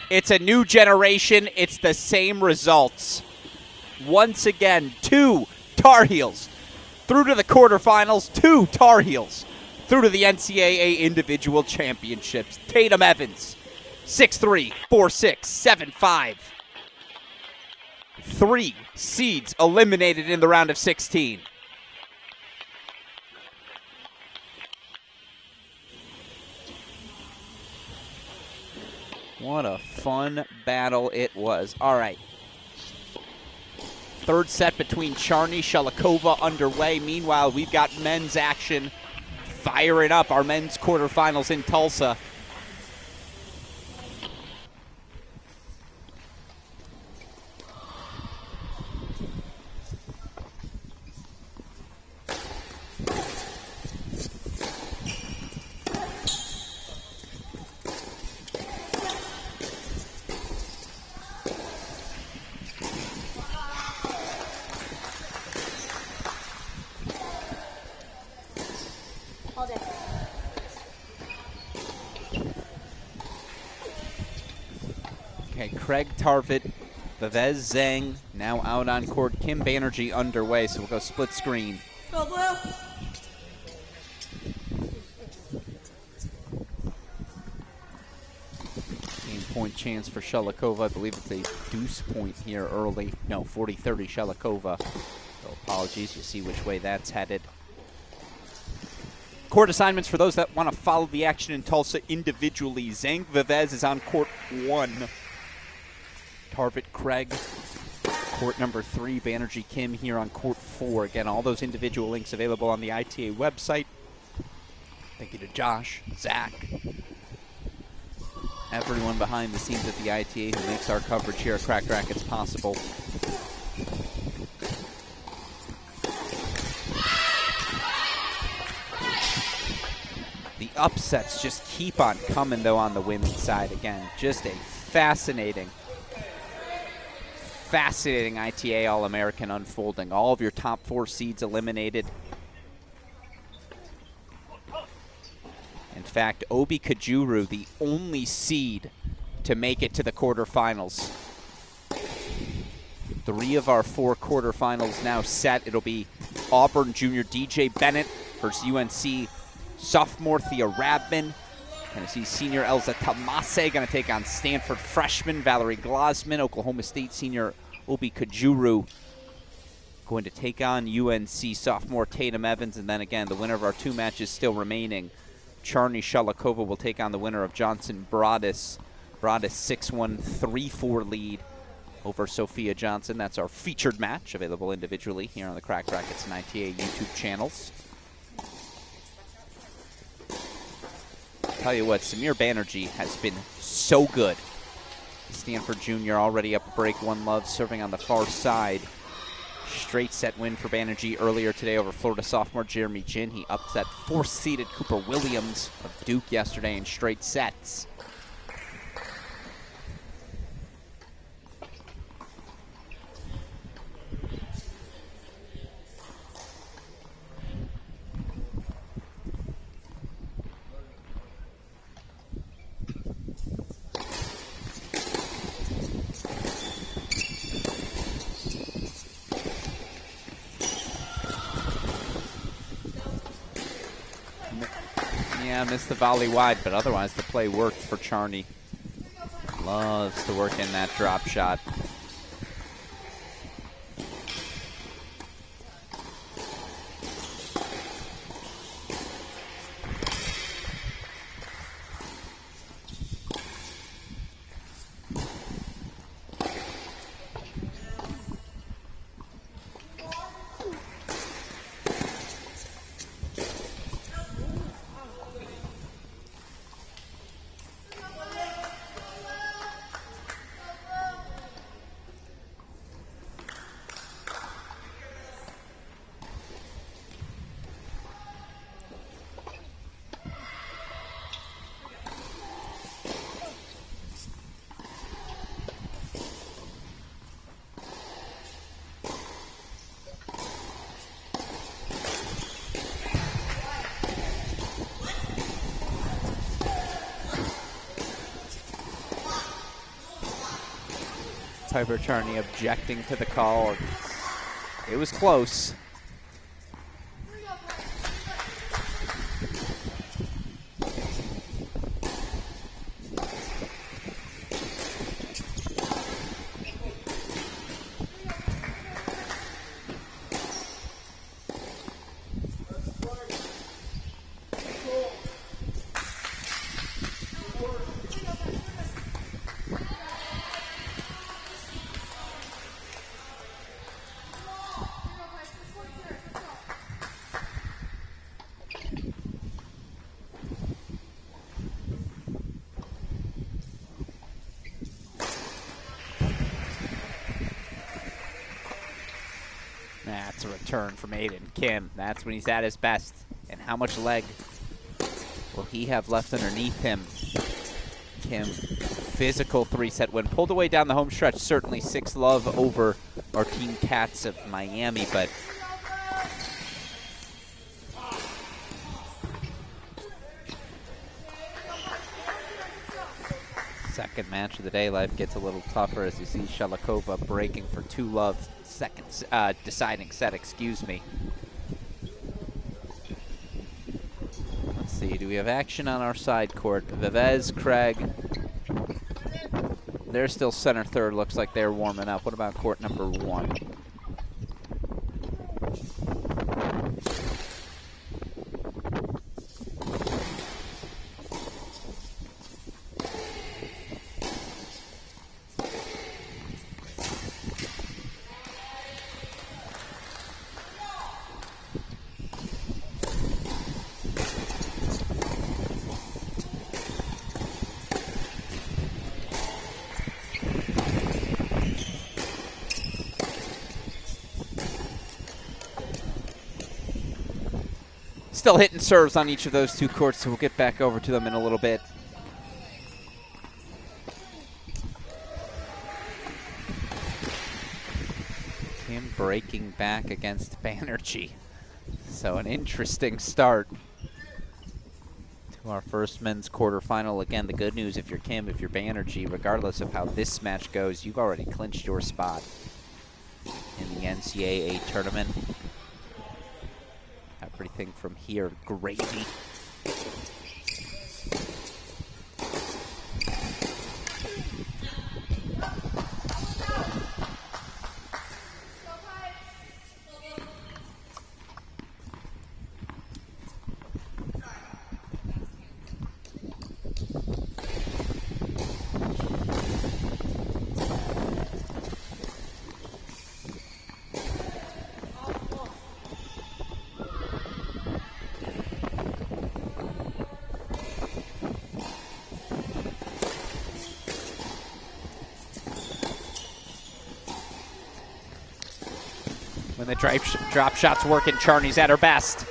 It's a new generation. It's the same results. Once again, 2 Tar Heels through to the quarterfinals, 2 Tar Heels through to the NCAA individual championships. Tatum Evans, 6'3", 4'6", 7'5". 3 seeds eliminated in the round of 16. What a fun battle it was. All right. Third set between Charny, Shelikova underway. Meanwhile, we've got men's action firing up. Our men's quarterfinals in Tulsa. Okay, Craig Tarvit, Vivez Zhang now out on court. Kim Banerjee underway, so we'll go split screen. Go blue. Game point chance for Shelikova. I believe it's a deuce point here early. No, 40-30 Shelikova. So apologies, you see which way that's headed. Court assignments for those that want to follow the action in Tulsa individually. Zhang Vivez is on court 1. Tarvit Craig, court number 3. Banerjee Kim here on court 4. Again, all those individual links available on the ITA website. Thank you to Josh, Zach, everyone behind the scenes at the ITA who makes our coverage here at Cracked Racquets possible. The upsets just keep on coming, though, on the women's side. Again, just a fascinating ITA All-American unfolding. All of your top 4 seeds eliminated. In fact, Obi Kajuru, the only seed to make it to the quarterfinals. 3 of our 4 quarterfinals now set. It'll be Auburn junior DJ Bennett versus UNC sophomore Thea Rabman. Tennessee senior Elza Tamase going to take on Stanford freshman Valerie Glosman. Oklahoma State senior Obi Kajuru going to take on UNC sophomore Tatum Evans, and then again, the winner of our 2 matches still remaining. Charny Shalakova will take on the winner of Johnson Broadus. Broadus 6-1, 3-4 lead over Sophia Johnson. That's our featured match, available individually here on the Cracked Racquets and ITA YouTube channels. Tell you what, Samir Banerjee has been so good. Stanford Jr. already up a break, 1-love, serving on the far side. Straight set win for Banerjee earlier today over Florida sophomore Jeremy Jin. He upset 4th-seeded Cooper Williams of Duke yesterday in straight sets. Yeah, missed the volley wide, but otherwise the play worked for Charny. Loves to work in that drop shot. Piper Charny objecting to the call. It was close. That's a return from Aiden Kim. That's when he's at his best. And how much leg will he have left underneath him? Kim, physical 3-set win. Pulled away down the home stretch. Certainly 6-love over Martine Katz of Miami, but second match of the day, life gets a little tougher as you see Shalakova breaking for 2-love. Deciding set, excuse me. Let's see, do we have action on our side court? Vivez, Craig. They're still center third, looks like they're warming up. What about court number 1? Still hitting serves on each of those 2 courts, so we'll get back over to them in a little bit. Kim breaking back against Banerjee. So an interesting start to our first men's quarterfinal. Again, the good news if you're Kim, if you're Banerjee, regardless of how this match goes, you've already clinched your spot in the NCAA tournament. Everything from here, gravy. When the drop shot's working, Charney's at her best.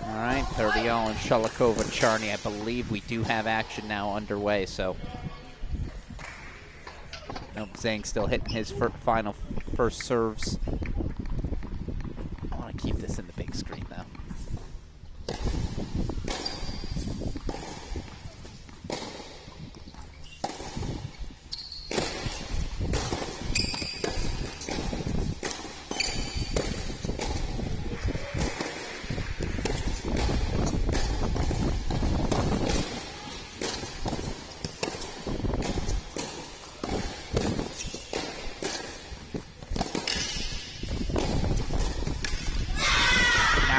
All right, 30-all and Shalikova, Charney. I believe we do have action now underway, so. Nope, Zhang still hitting his first serves. I want to keep this in the big screen, though.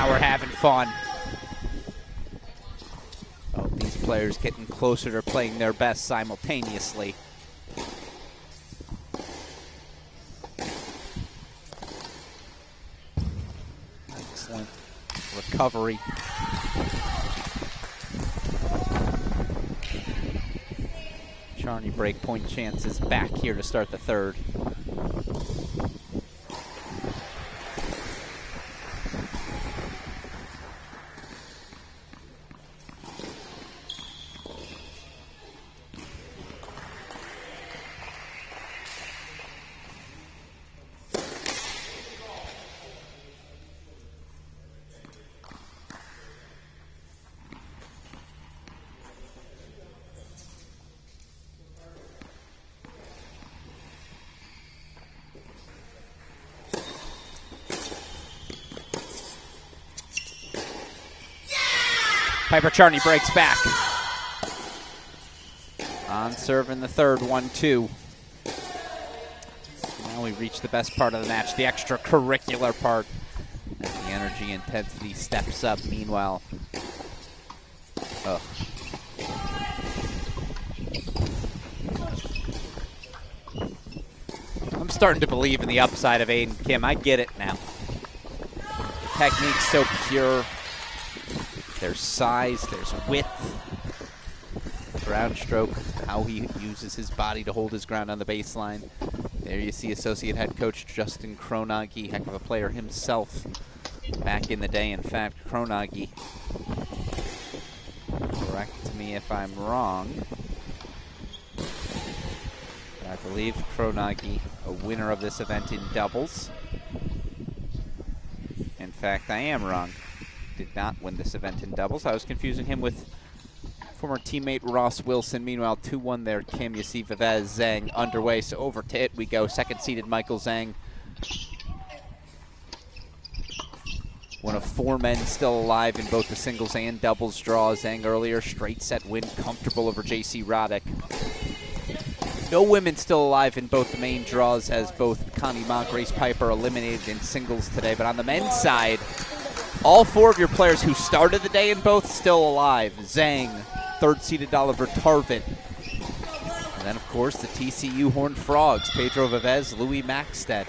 We're having fun. Oh, these players getting closer to playing their best simultaneously. Excellent recovery. Charney break point chances back here to start the third. Piper Charney breaks back. On serve in the third, 1-2. Now we reach the best part of the match, the extracurricular part. As the energy intensity steps up. Meanwhile, I'm starting to believe in the upside of Aiden Kim. I get it now. Technique's so pure. There's size, there's width. Ground stroke, how he uses his body to hold his ground on the baseline. There you see Associate Head Coach Justin Kronagi, heck of a player himself back in the day. In fact, Kronagi, correct me if I'm wrong, I believe Kronagi, a winner of this event in doubles. In fact, I am wrong. Did not win this event in doubles. I was confusing him with former teammate Ross Wilson. Meanwhile, 2-1 there. Kim, you see Vivez, Zhang underway. So over to it we go. Second-seeded Michael Zhang. One of 4 men still alive in both the singles and doubles draw. Zhang earlier, straight set win, comfortable over J.C. Roddick. No women still alive in both the main draws, as both Connie Ma, Grace Piper eliminated in singles today. But on the men's side, all 4 of your players who started the day in both still alive. Zhang, third-seeded Oliver Tarvin. And then, of course, the TCU Horned Frogs, Pedro Vivez, Louis Maxted.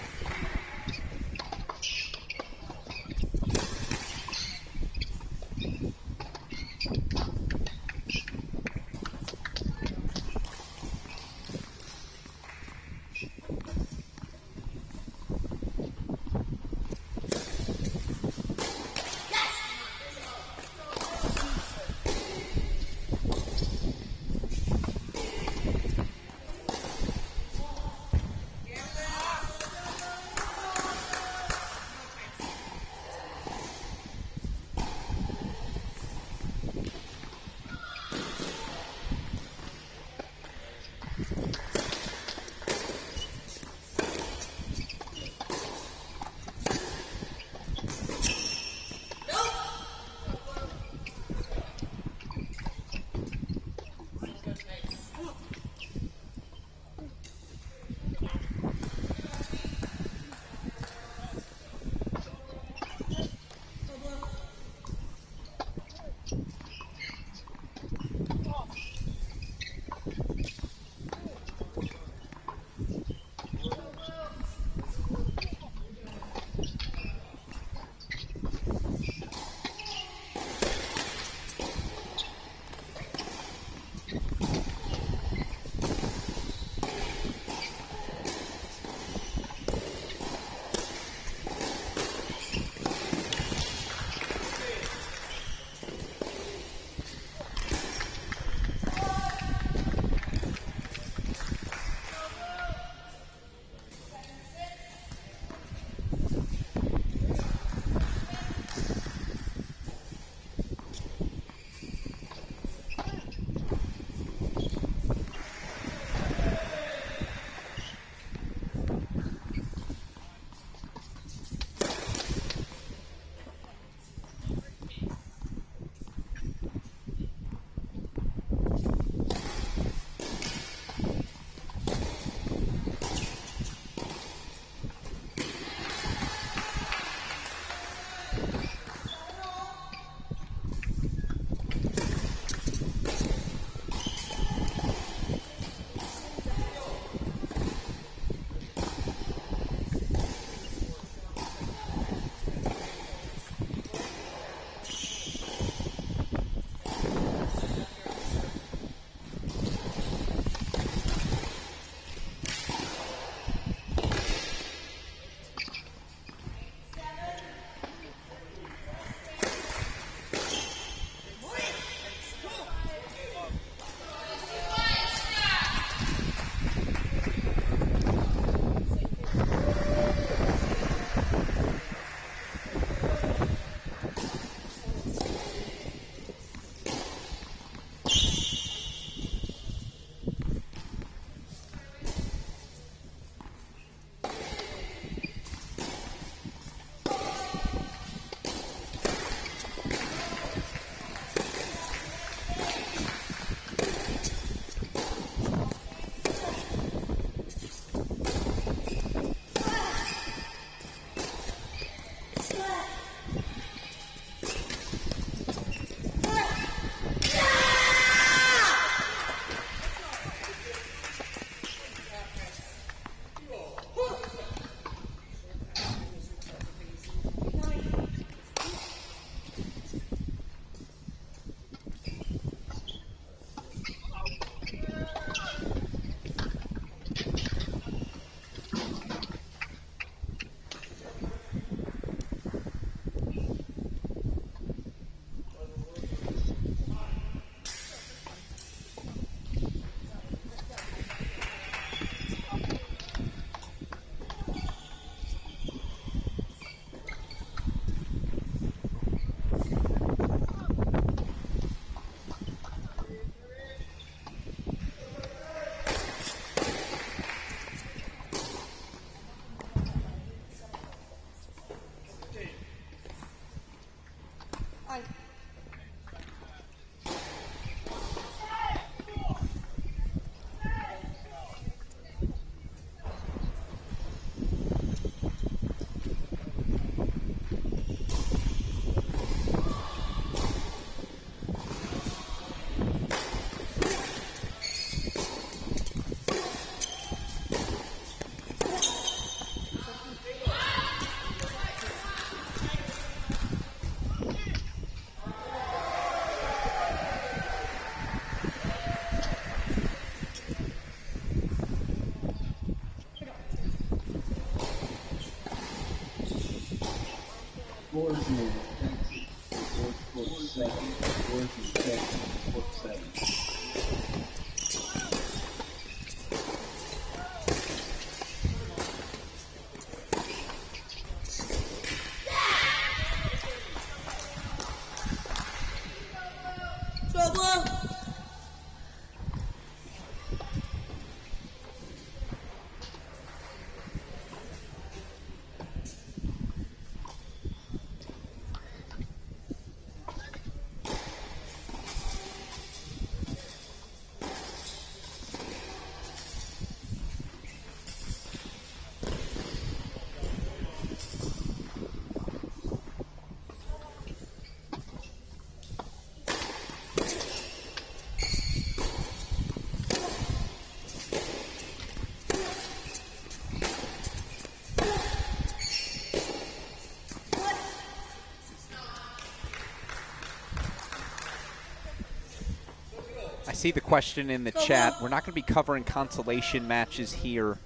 I see the question in the chat. We're not going to be covering consolation matches here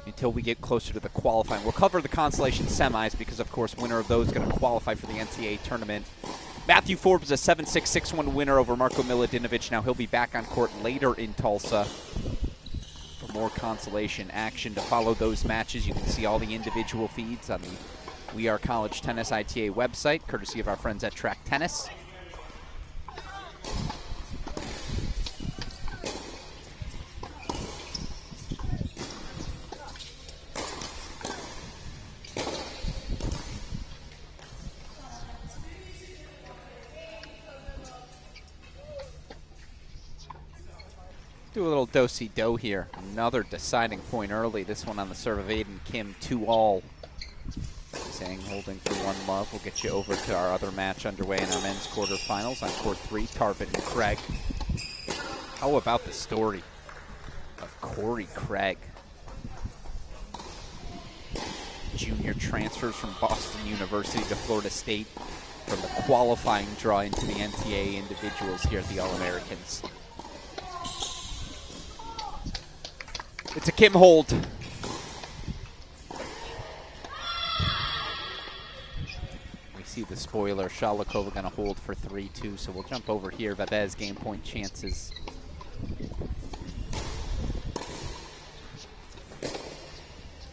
until we get closer to the qualifying. We'll cover the consolation semis because, of course, winner of those is going to qualify for the NCAA tournament. Matthew Forbes, a 7-6, 6-1 winner over Marko Milutinovic. Now he'll be back on court later in Tulsa for more consolation action. To follow those matches, you can see all the individual feeds on the We Are College Tennis ITA website, courtesy of our friends at Track Tennis. Do a little do-si-do here. Another deciding point early. This one on the serve of Aiden Kim, 2-all. Saying holding for one love. We'll get you over to our other match underway in our men's quarterfinals on court 3, Tarvin and Craig. How about the story of Corey Craig? Junior transfers from Boston University to Florida State from the qualifying draw into the NCAA individuals here at the All-Americans. It's a Kim hold. We see the spoiler. Shalikova going to hold for 3-2, so we'll jump over here. Vivez game point chances.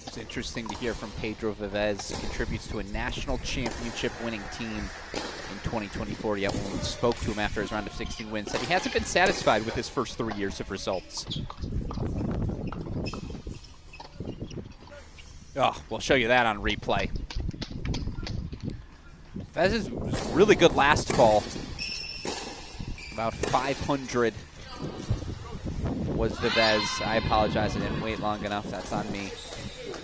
It's interesting to hear from Pedro Vivez. Contributes to a national championship winning team in 2024. Yet when we spoke to him after his round of 16 wins, said he hasn't been satisfied with his first 3 years of results. Oh, we'll show you that on replay. Vivez was really good last fall. About 500 was Vivez. I apologize, I didn't wait long enough. That's on me.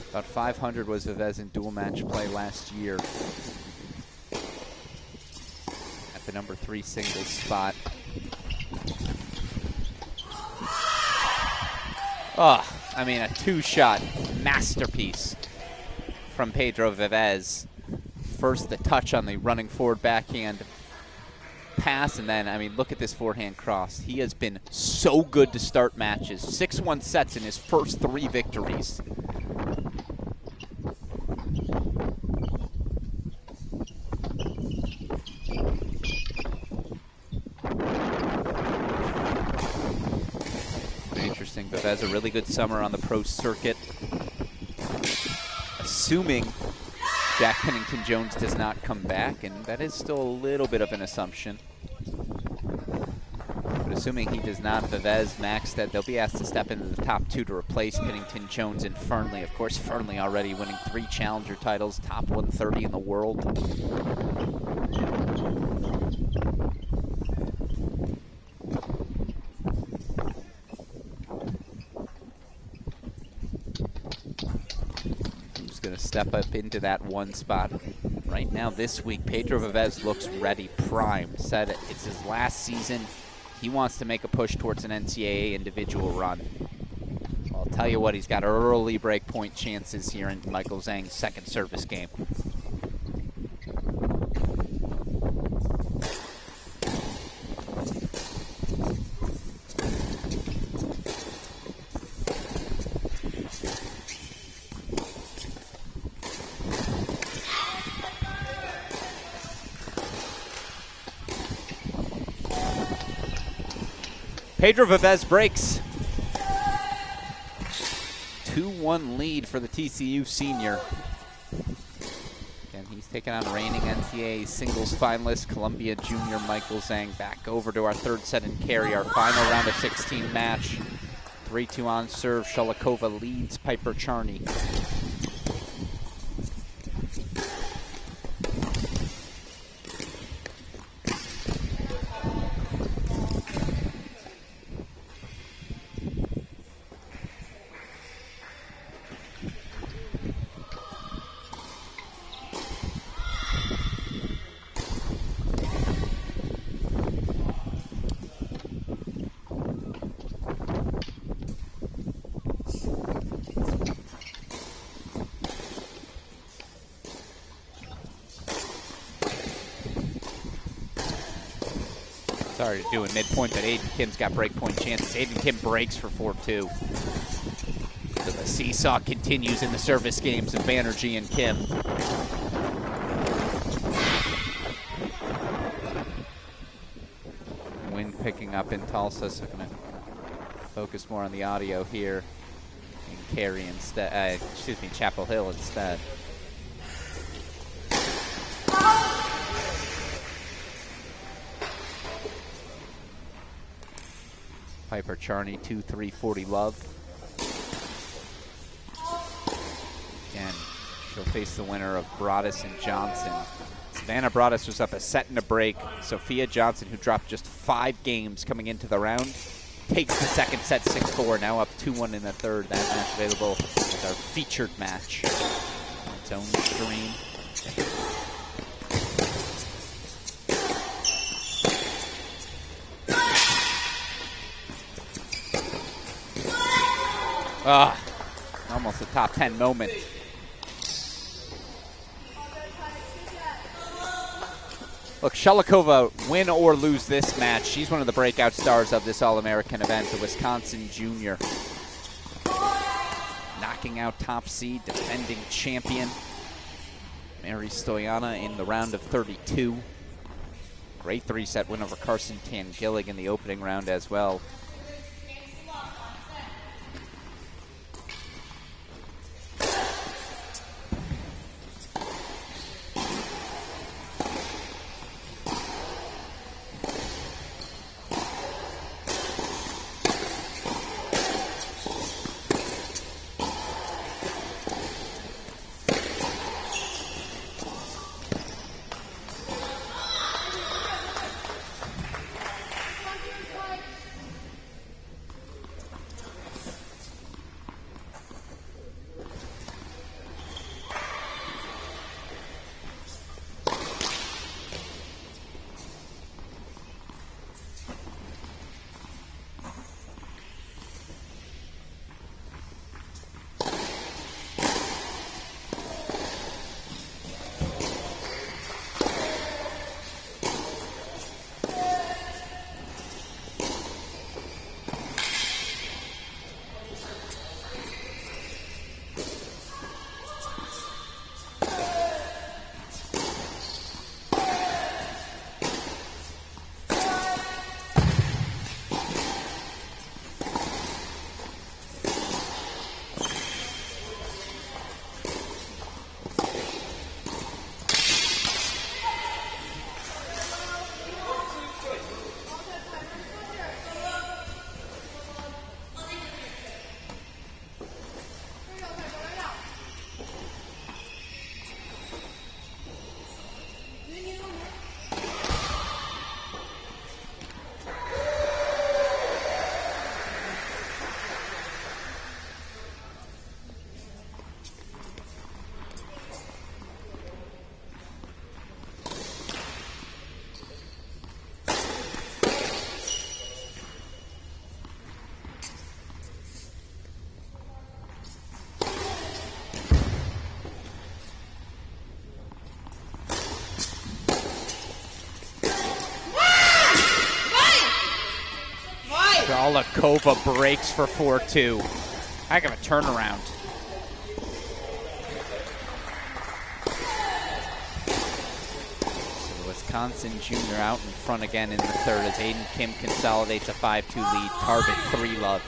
About 500 was Vivez in dual match play last year at the number 3 singles spot. Oh, I mean, a 2-shot masterpiece from Pedro Vivez. First, the touch on the running forward backhand pass, and then, I mean, look at this forehand cross. He has been so good to start matches. 6-1 sets in his first 3 victories. Interesting. Vivez a really good summer on the pro circuit. Assuming Jack Pennington-Jones does not come back, and that is still a little bit of an assumption. But assuming he does not, Vivez, Maxted, they'll be asked to step into the top 2 to replace Pennington-Jones and Fernley. Of course, Fernley already winning 3 challenger titles, top 130 in the world. Going to step up into that 1 spot right now this week. Pedro Vivez looks ready, primed, said it's his last season. He wants to make a push towards an NCAA individual run. I'll tell you what, he's got early break point chances here in Michael Zhang's second service game. Pedro Vivez breaks. 2-1 lead for the TCU senior. Again, he's taking on reigning NCAA singles finalist Columbia junior Michael Zhang. Back over to our third set and carry, our final round of 16 match. 3-2 on serve. Shalikova leads Piper Charney. Sorry to do a midpoint, but Aiden Kim's got breakpoint chances. Aiden Kim breaks for 4-2. So the seesaw continues in the service games of Banerjee and Kim. Wind picking up in Tulsa, so going to focus more on the audio here. And Cary instead, Chapel Hill instead. Piper Charney, 2-3-40 love. Again, she'll face the winner of Broaddus and Johnson. Savannah Broaddus was up a set and a break. Sophia Johnson, who dropped just 5 games coming into the round, takes the second set 6-4, now up 2-1 in the third. That match available as our featured match on its own stream. Almost a top 10 moment. Look, Shalikova, win or lose this match, she's one of the breakout stars of this All-American event, the Wisconsin junior. Knocking out top seed, defending champion Mary Stoyana in the round of 32. Great 3-set win over Carson Tangillig in the opening round as well. Shalikova breaks for 4-2. Heck of a turnaround. So the Wisconsin junior out in front again in the third as Aiden Kim consolidates a 5-2 lead. Tarvik 3-love.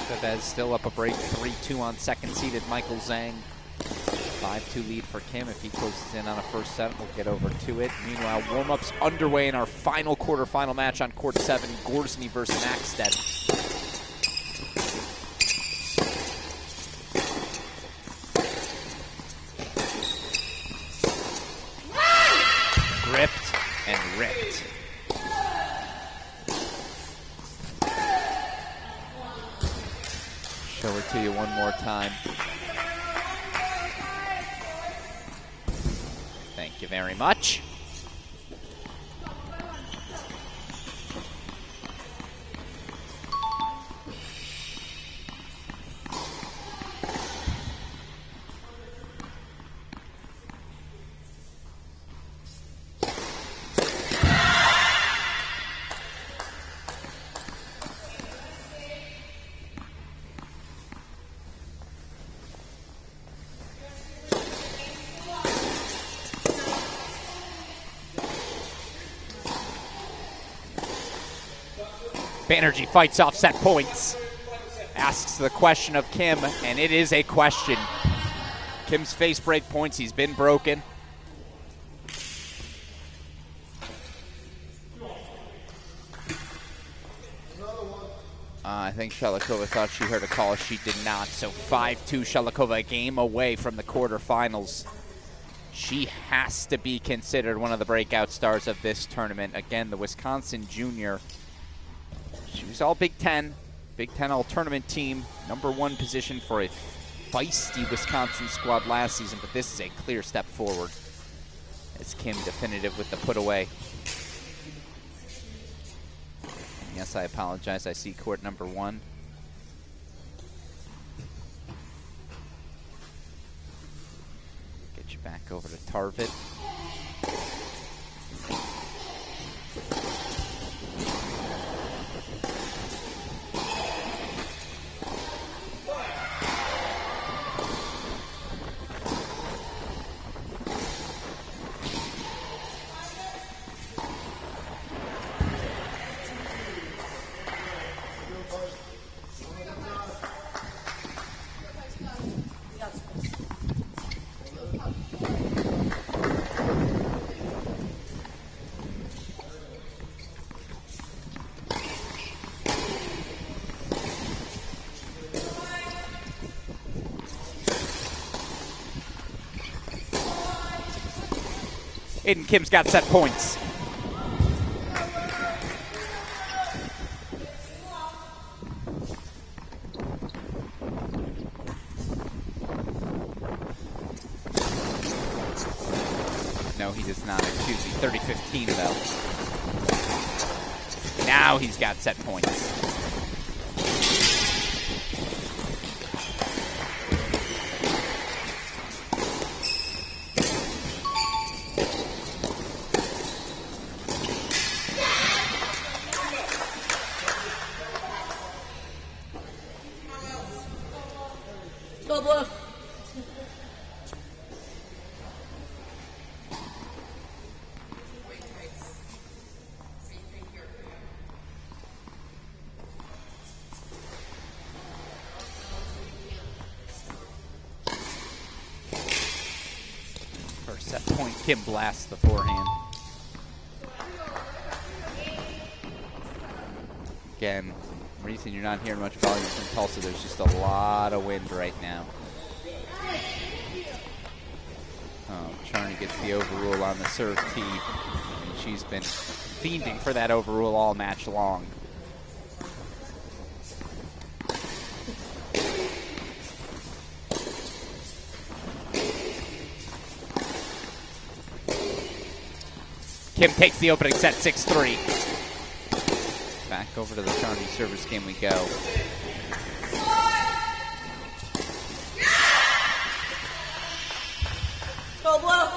Chavez still up a break, 3-2 on second-seeded Michael Zhang. 5-2 lead for Kim. If he closes in on a first set, we'll get over to it. Meanwhile, warm-ups underway in our final quarterfinal match on court 7, Gorsny versus Maxted. Gripped and ripped. Show it to you one more time. Thank you very much. Banerjee fights off set points. Asks the question of Kim, and it is a question. Kim's face break points, he's been broken. I think Shalikova thought she heard a call. She did not. So 5-2 Shalikova, a game away from the quarterfinals. She has to be considered one of the breakout stars of this tournament. Again, the Wisconsin junior. She was all Big Ten all-tournament team. #1 position for a feisty Wisconsin squad last season, but this is a clear step forward. As Kim definitive with the put away. And yes, I apologize. I see court #1. Get you back over to Tarvik. Aiden Kim's got set points. No, he does not. Excuse me. 30-15, though. Now he's got set points. First set point, Kim blasts the forehand. Again, reason you're not hearing much volume from Tulsa, there's just a lot of wind right now. Oh, Charney gets the overrule on the serve tee, and she's been fiending for that overrule all match long. Kim takes the opening set 6-3. Back over to the Charney service game we go. Go blow.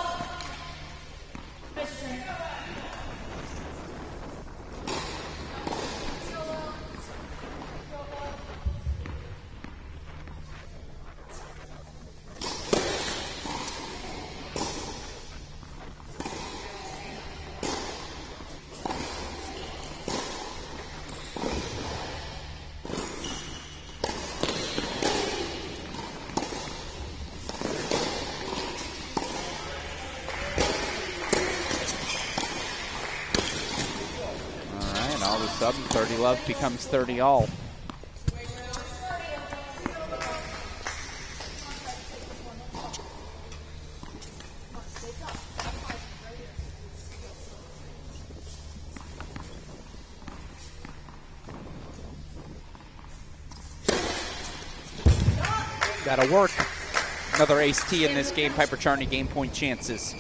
All of a sudden, 30 love becomes 30 all. That'll work. Another ace tee in this game. Piper Charney game point chances.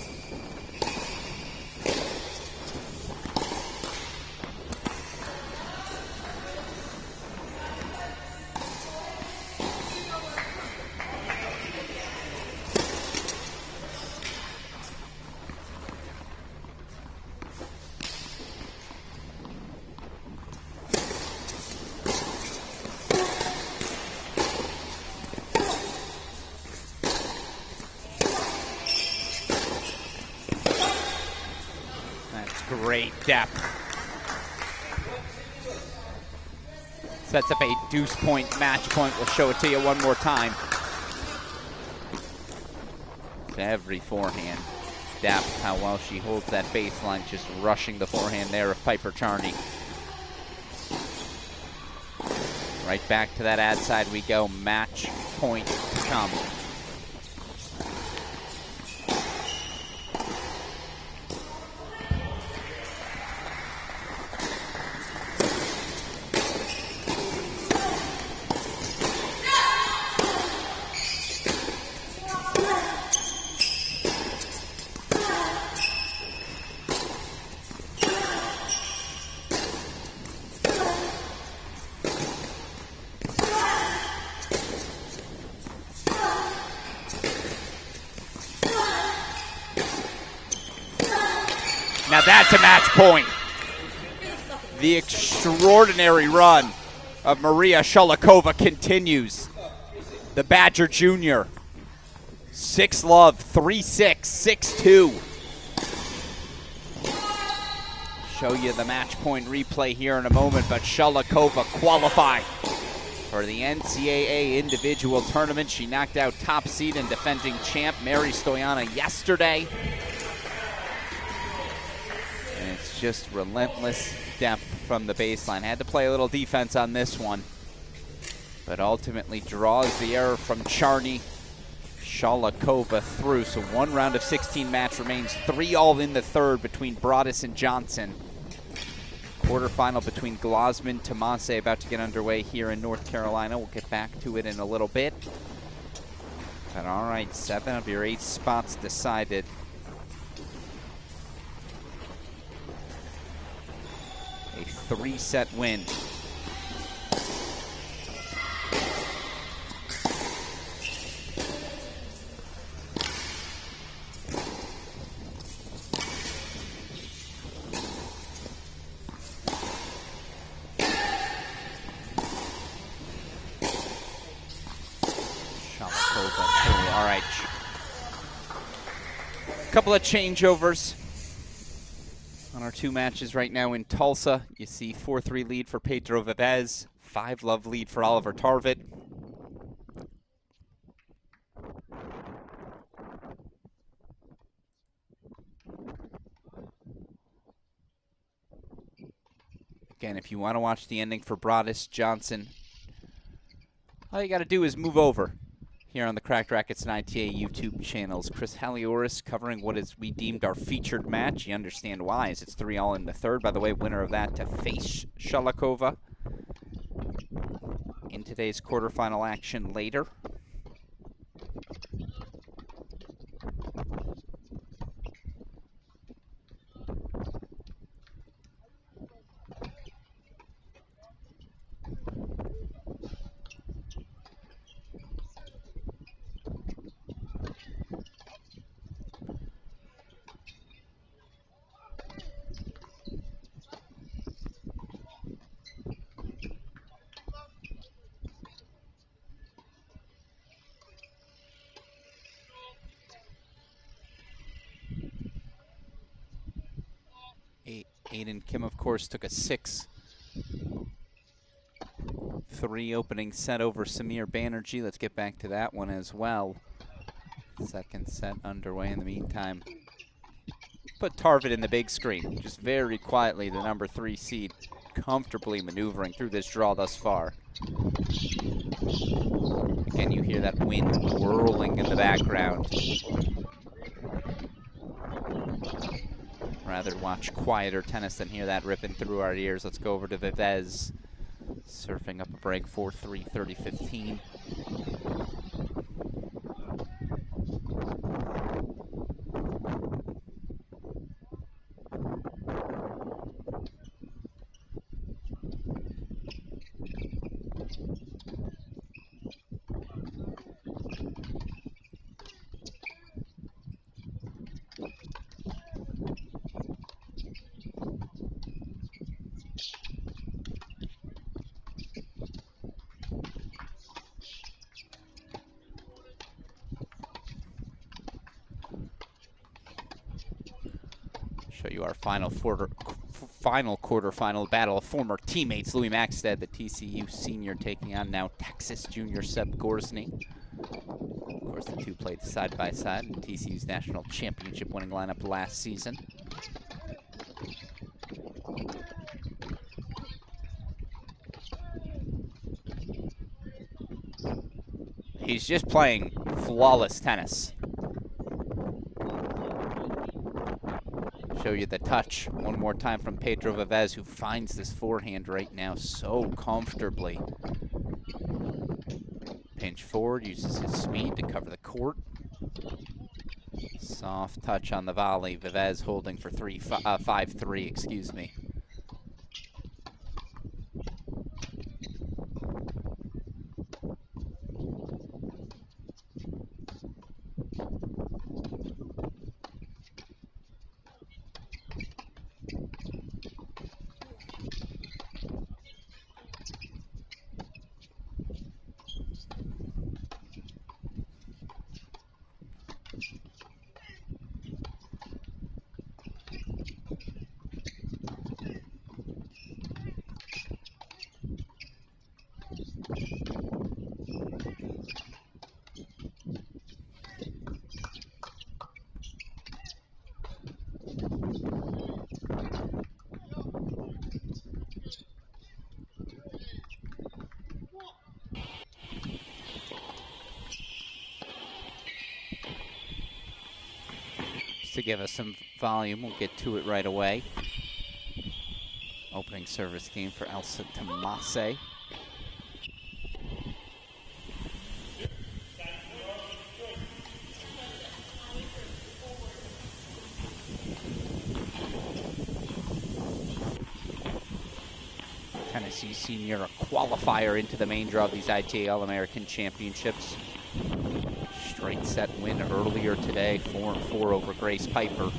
Great depth. Sets up a deuce point, match point. We'll show it to you one more time. Every forehand. Depth, how well she holds that baseline, just rushing the forehand there of Piper Charney. Right back to that ad side we go. Match point to come. Now that's a match point. The extraordinary run of Maria Shalikova continues. The Badger Junior. 6 love, 3-6, 6-2. Show you the match point replay here in a moment, but Shalikova qualified for the NCAA individual tournament. She knocked out top seed and defending champ Mary Stoyana yesterday. And it's just relentless depth from the baseline. Had to play a little defense on this one, but ultimately draws the error from Charney. Shalakova through. So one round of 16 match remains. 3 all in the third between Broadus and Johnson. Quarterfinal between Glosman, Tomase about to get underway here in North Carolina. We'll get back to it in a little bit. But all right, 7 of your 8 spots decided. A 3-set win. All right. A couple of changeovers on our 2 matches right now in Tulsa. You see 4-3 lead for Pedro Vivez, 5-love lead for Oliver Tarvit. Again, if you want to watch the ending for Broadus Johnson, all you got to do is move over here on the Cracked Rackets and ITA YouTube channels. Chris Halioris covering what is we deemed our featured match. You understand why, as it's 3 all in the third. By the way, winner of that to face Shalakova in today's quarterfinal action later. Aiden Kim, of course, took a 6-3 opening set over Samir Banerjee. Let's get back to that one as well. Second set underway in the meantime. Put Tarvit in the big screen. Just very quietly, the number 3 seed comfortably maneuvering through this draw thus far. Again, you hear that wind whirling in the background. Rather watch quieter tennis than hear that ripping through our ears. Let's go over to Vivez, surfing up a break, 4-3, 30-15. Show you our final quarterfinal battle of former teammates. Louis Maxted, the TCU senior, taking on now Texas junior Seb Gorsny. Of course, the 2 played side by side in TCU's national championship winning lineup last season. He's just playing flawless tennis. Show you the touch one more time from Pedro Vivez, who finds this forehand right now so comfortably. Pinch forward, uses his speed to cover the court. Soft touch on the volley. Vivez holding for 5-3, excuse me. just to give us some volume, we'll get to it right away. Opening service game for Elsa Tomase. Tennessee senior, a qualifier into the main draw of these ITA All-American Championships. Straight set win earlier today, 4-4 over Grace Piper.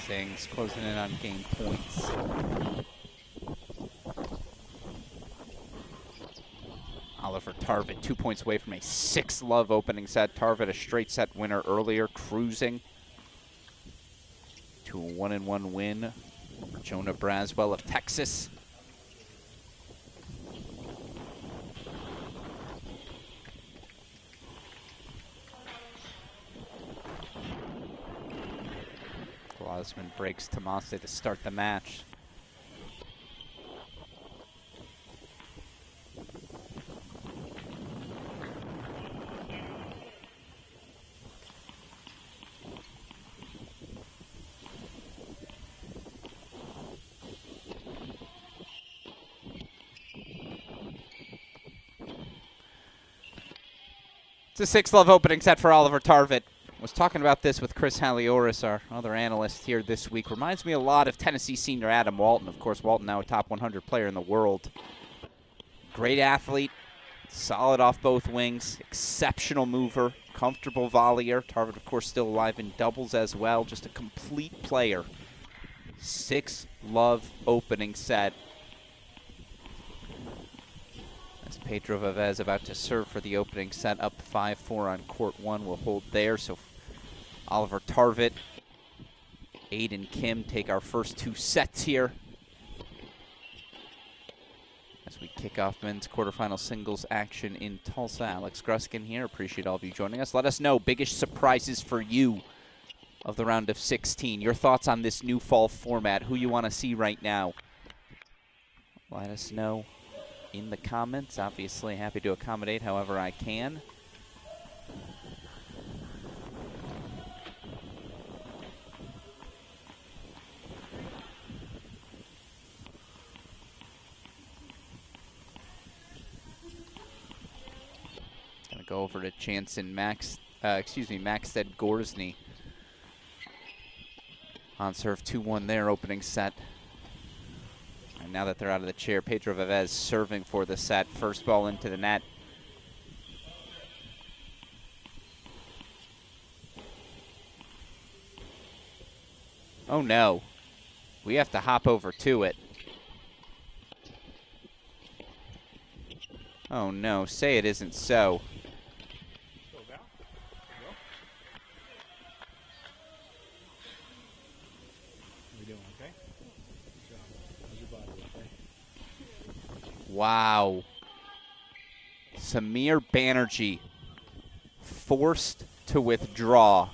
Things closing in on game points. Oliver Tarvett 2 points away from a 6-love opening set. Tarvett a straight set winner earlier, cruising to a 1-1 win over Jonah Braswell of Texas. Osman breaks Tomase to start the match. It's a 6-love opening set for Oliver Tarvett. Was talking about this with Chris Halioris, our other analyst here this week. Reminds me a lot of Tennessee senior Adam Walton. Of course, Walton now a top 100 player in the world. Great athlete, solid off both wings, exceptional mover, comfortable volleyer. Tarvett, of course, still alive in doubles as well. Just a complete player. 6-love opening set. As Pedro Vivez about to serve for the opening set, up 5-4 on court 1, will hold there. So Oliver Tarvett, Aiden Kim take our first 2 sets here as we kick off men's quarterfinal singles action in Tulsa. Alex Gruskin here. Appreciate all of you joining us. Let us know biggest surprises for you of the round of 16. Your thoughts on this new fall format, who you want to see right now. Let us know in the comments. Obviously happy to accommodate however I can. Gonna go over to Jansen Maxted Gorsny. On serve 2-1 there, opening set. And now that they're out of the chair, Pedro Vivez serving for the set. First ball into the net. Oh no. We have to hop over to it. Oh no, say it isn't so. Wow. Samir Banerjee forced to withdraw.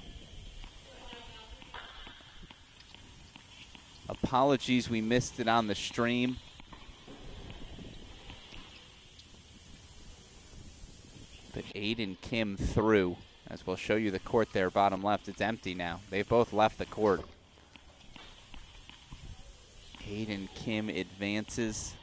Apologies, we missed it on the stream. But Aiden Kim through. As we'll show you the court there, bottom left, it's empty now. They've both left the court. Aiden Kim advances.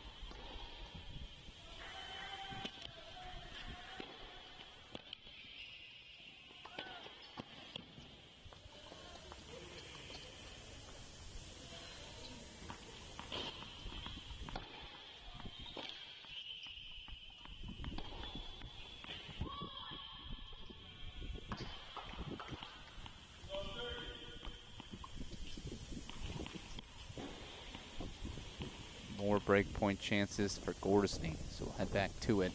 break point chances for Gruskin, so we'll head back to it.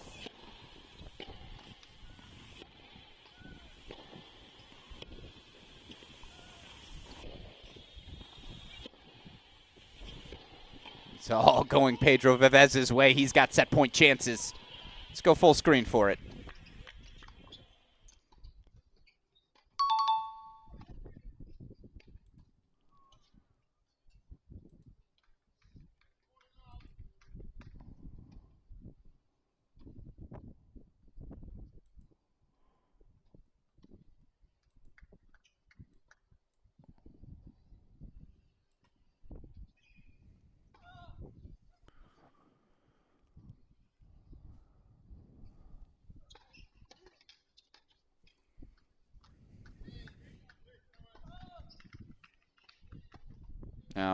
It's all going Pedro Vivez's way. He's got set point chances. Let's go full screen for it.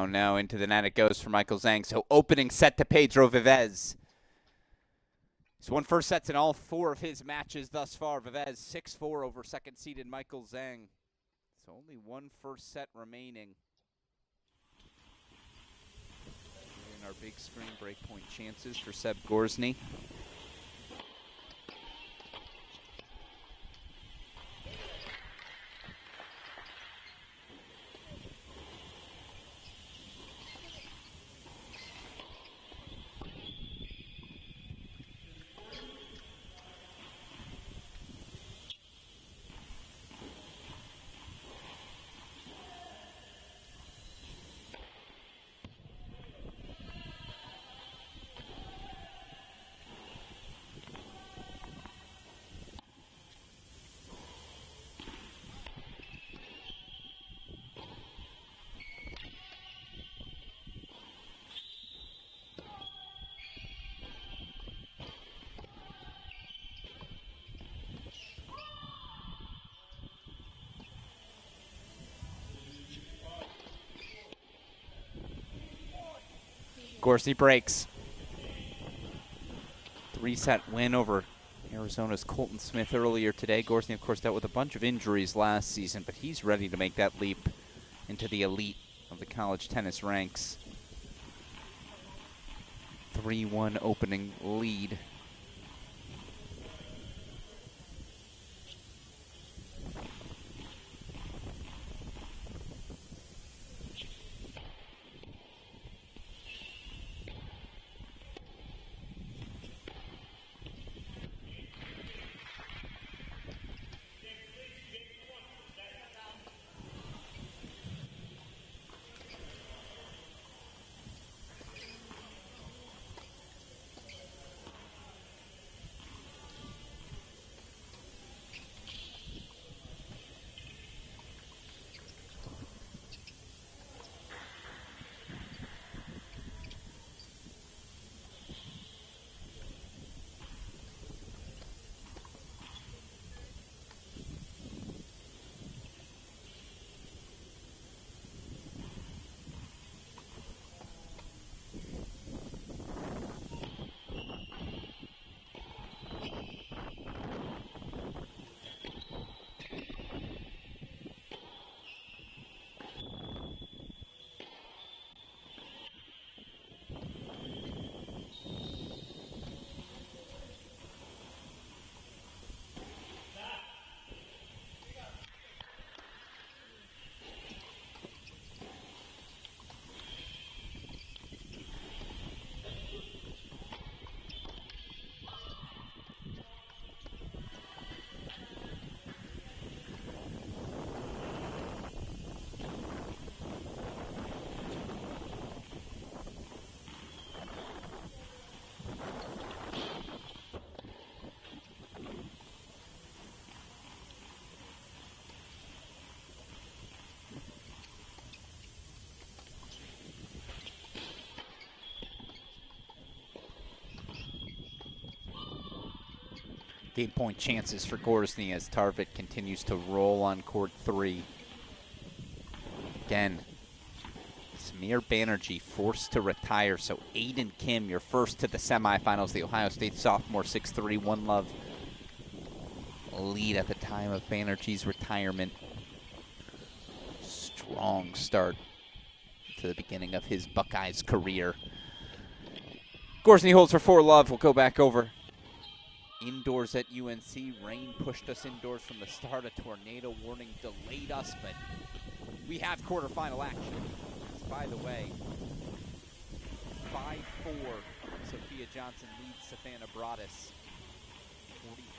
Now into the net it goes for Michael Zhang. So opening set to Pedro Vivez. He's won first sets in all 4 of his matches thus far. Vivez 6-4 over second-seeded Michael Zhang. So only 1 first set remaining. In our big screen breakpoint chances for Seb Gruskin. Gruskin breaks. 3-set win over Arizona's Colton Smith earlier today. Gruskin, of course, dealt with a bunch of injuries last season, but he's ready to make that leap into the elite of the college tennis ranks. 3-1 opening lead. Game-point chances for Gruskin as Tarvik continues to roll on court 3. Again, Samir Banerjee forced to retire, so Aiden Kim, you're first to the semifinals. The Ohio State sophomore, 6'3", one love lead at the time of Banerjee's retirement. Strong start to the beginning of his Buckeyes career. Gorsny holds for 4 love. We'll go back over. Indoors at UNC. Rain pushed us indoors from the start. A tornado warning delayed us, but we have quarterfinal action. By the way, 5-4. Sophia Johnson leads Savannah Broadus.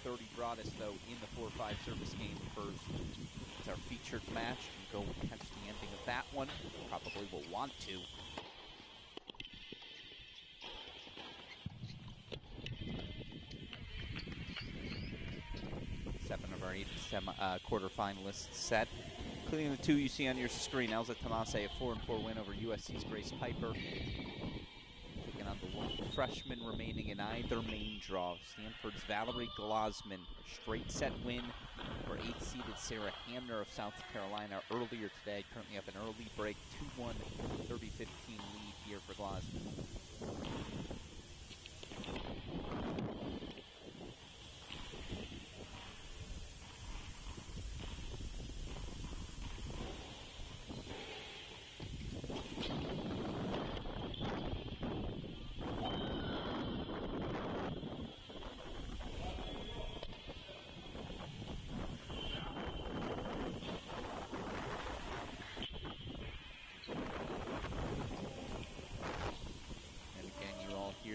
40-30 Broadus, though, in the 4-5 service game first. It's our featured match. We'll go catch the ending of that one. Probably will want to. Seven of our 8 quarterfinalists set, including the 2 you see on your screen. Elsa Tomase, a 4-4 win over USC's Grace Piper. Taking on the 1 freshman remaining in either main draw. Stanford's Valerie Glosman, a straight set win for 8th seeded Sarah Hamner of South Carolina earlier today. Currently up an early break, 2-1, 30-15 lead here for Glosman.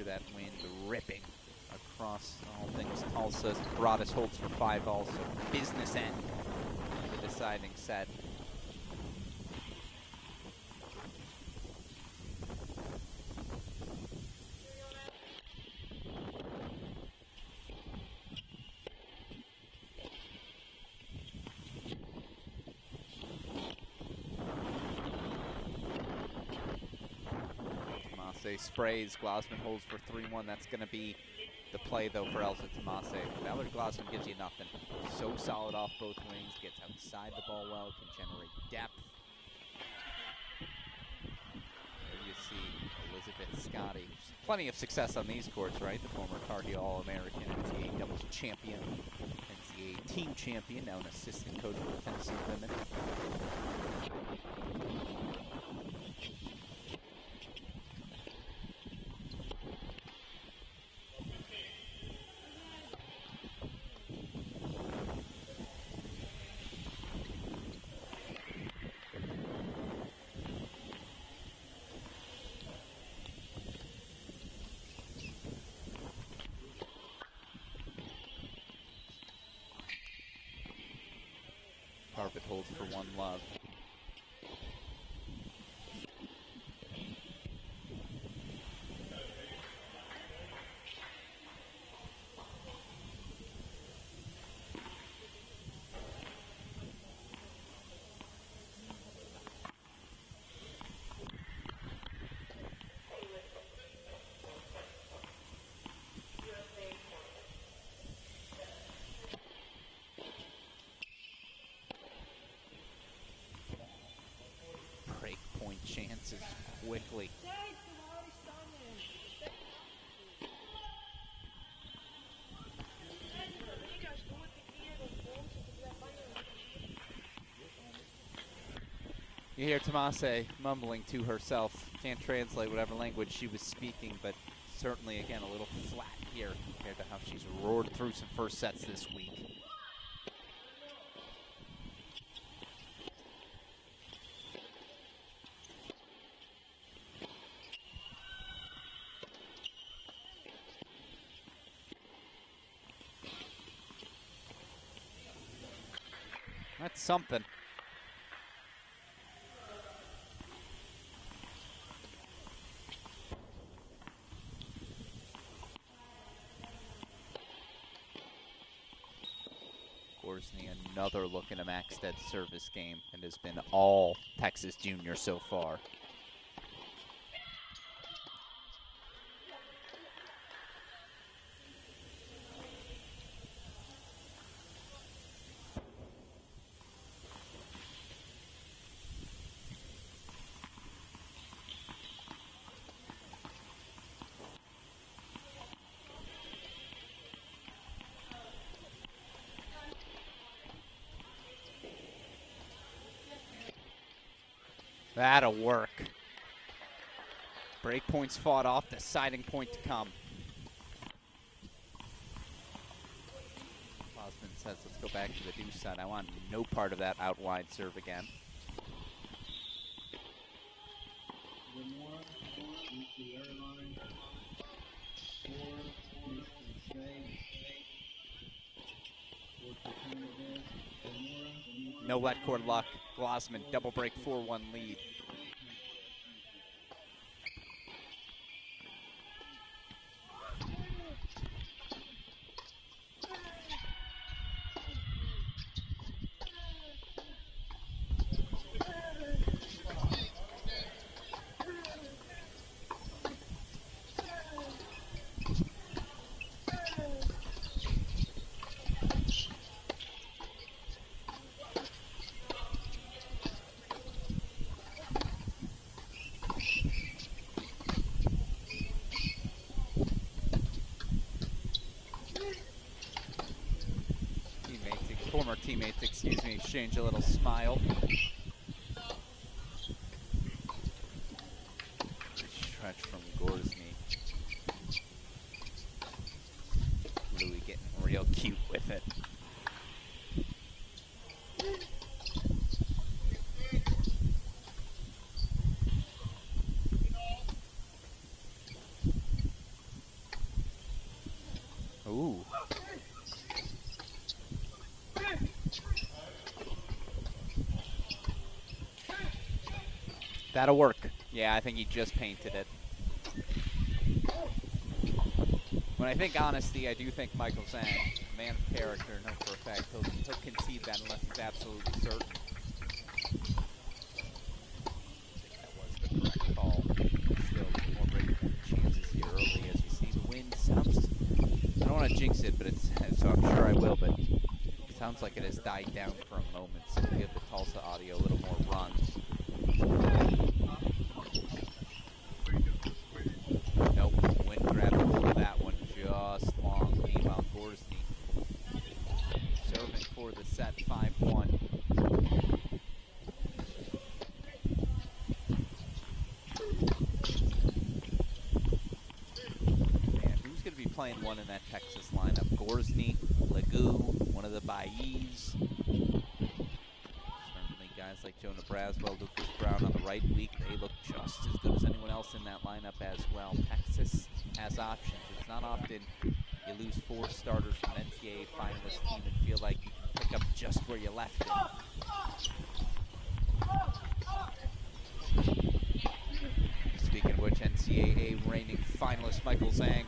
That wind ripping across all things Tulsa. Broadus holds for 5 also. Business end, the deciding set. Sprays. Glosman holds for 3-1. That's going to be the play, though, for Elsa Tomase. Valerie Glosman gives you nothing. So solid off both wings. Gets outside the ball well. Can generate depth. There you see Elizabeth Scotty. Plenty of success on these courts, right? The former ITA All-American NCAA doubles champion. NCAA team champion. Now an assistant coach for the Tennessee women. Parvit holds for 1 love. Chances quickly. You hear Tomase mumbling to herself. Can't translate whatever language she was speaking, but certainly, again, a little flat here compared to how she's roared through some first sets this week. That's something. Gorsny, another look in a Maxted service game, and has been all Texas Junior so far. That'll work. Break points fought off, deciding point to come. Osman says, let's go back to the deuce side. I want no part of that out wide serve again. No wet court luck. Glasman double break 4-1 lead. Former teammates, excuse me, exchange a little smile. Stretch from Gorsny. Louis getting real cute with it. Ooh. That'll work. Yeah, I think he just painted it. When I think honesty, I do think Michael Zhang, a man of character, know for a fact he'll concede that unless he's absolutely certain. I think that was the correct call. Still, 2 more breakpoint chances here early as you see the wind sounds. I don't want to jinx it, but so I'm sure I will, but it sounds like it has died down for a moment, so we'll give the Tulsa audio a little more run. Nope, wind grabbed a hold of that one just long. Meanwhile, Gorsny serving for the set 5-1. Man, who's going to be playing one in that Texas lineup? Gorsny, Legoo, one of the Baillis. Guys like Jonah Braswell, Lucas Brown on the right week, they look just as good as anyone else in that lineup as well. Texas has options. It's not often you lose 4 starters from an NCAA finalist team and feel like you can pick up just where you left it. Speaking of which, NCAA reigning finalist Michael Zhang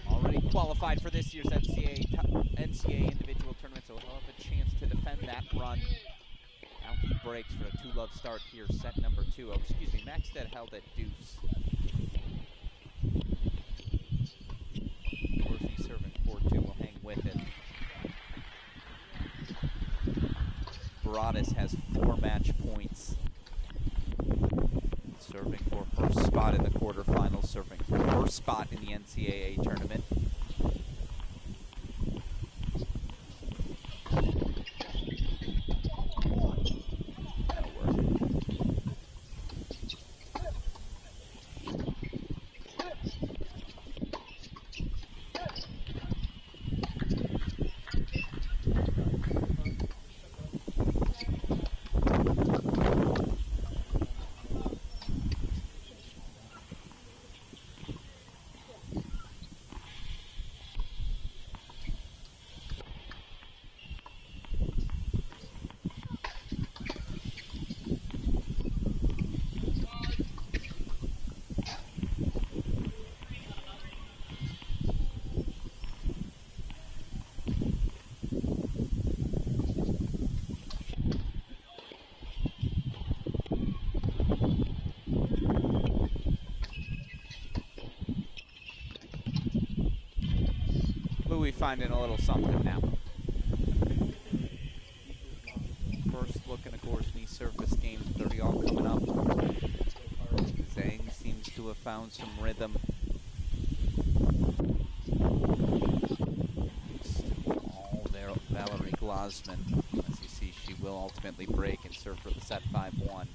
already qualified for this year's NCAA individual tournament, so he'll have a chance to defend that run. Now he breaks for a 2-love start here, set number 2. Oh, excuse me, Maxted held at deuce. Gorsny serving 4-2 will hang with it. Broadus has 4 match points. Serving for her spot in the quarterfinals, serving for her spot in the NCAA tournament. Louis finding a little something now. First look at Gorsny surface game, 30 all coming up. Zhang seems to have found some rhythm. Still all there, Valerie Glasman. As you see, she will ultimately break and serve for the set 5-1.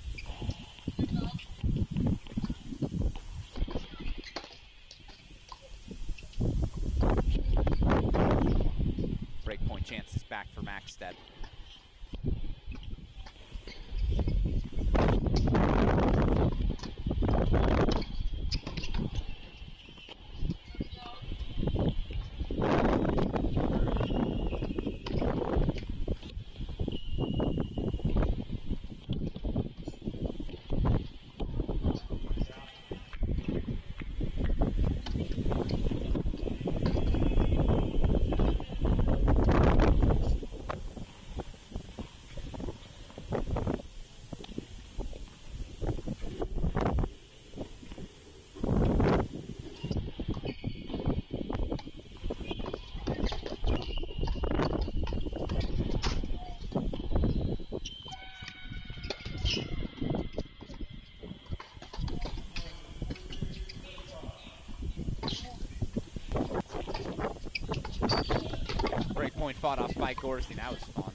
fought off by Gruskin. That was fun.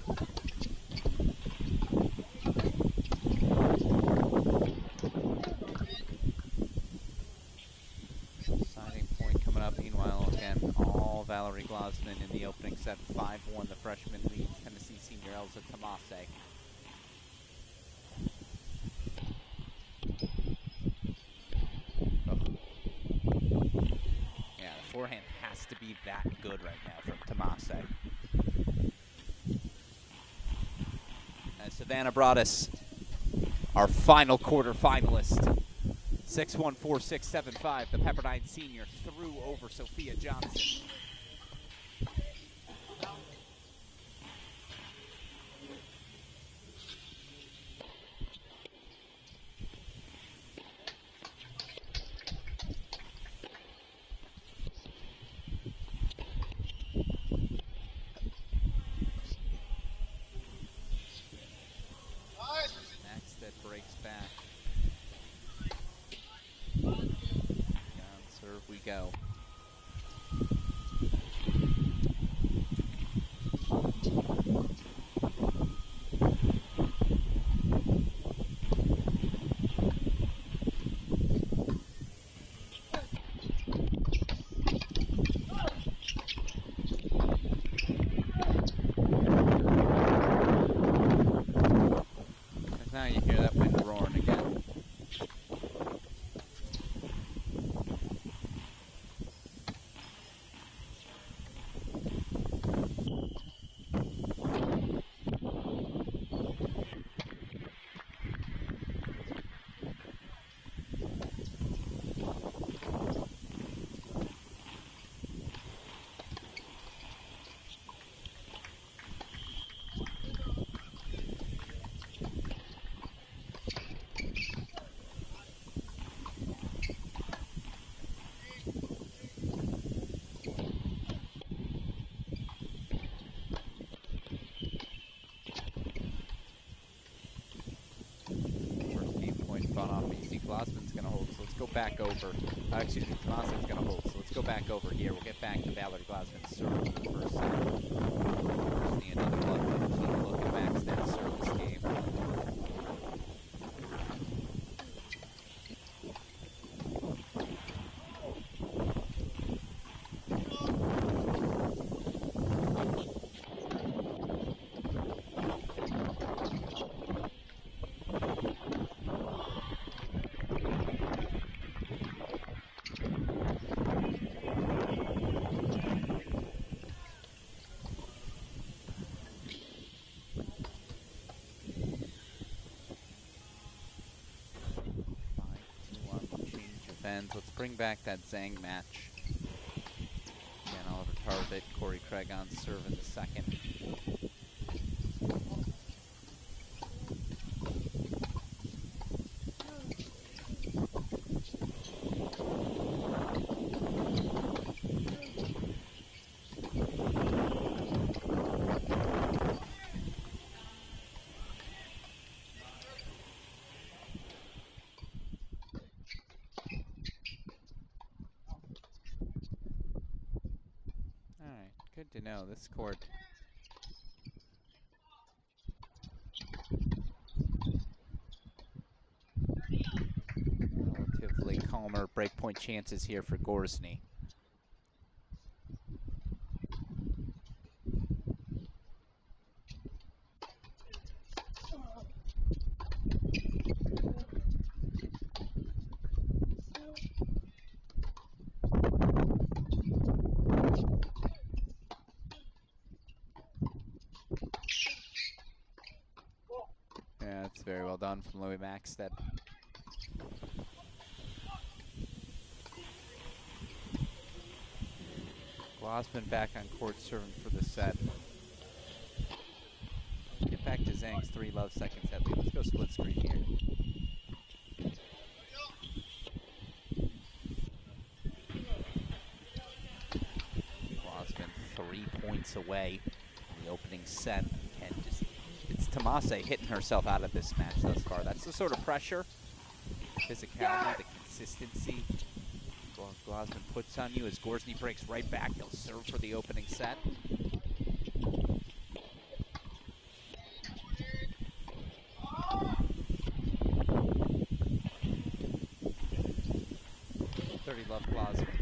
Deciding point coming up. Meanwhile, again, all Valerie Glasman in the opening set. 5-1. The freshman leads Tennessee senior Elsa Tomase. Yeah, the forehand has to be that good right now from Tomase. And Savannah brought us our final quarterfinalist. 6-1, 4-6, 7-5. The Pepperdine senior threw over Sophia Johnson. Maxted breaks back. Down serve we go. Now you hear that wind roaring again. Glassman's going to hold, so let's go back over. Excuse me, Tomase's going to hold, so let's go back over here. We'll get back to Valerie Glassman's serve for the first set. First, another love 15 look at Maxted's service game. Let's bring back that Zhang match. Again, Oliver Tarvit, Corey Craig on serve in the second. Good to know, this court relatively calmer breakpoint chances here for Gruskin. Yeah, that's very well done from Louis Maxted. Glassman back on court serving for the set. Get back to Zhang's 3 love second set lead. Let's go split screen here. Glassman 3 points away in the opening set. And just, it's Tomase hitting herself out of this match thus far. That's the sort of pressure, the physicality, the consistency Glassman puts on you as Gruskin breaks right back. He'll serve for the opening set. 330 love Glasman.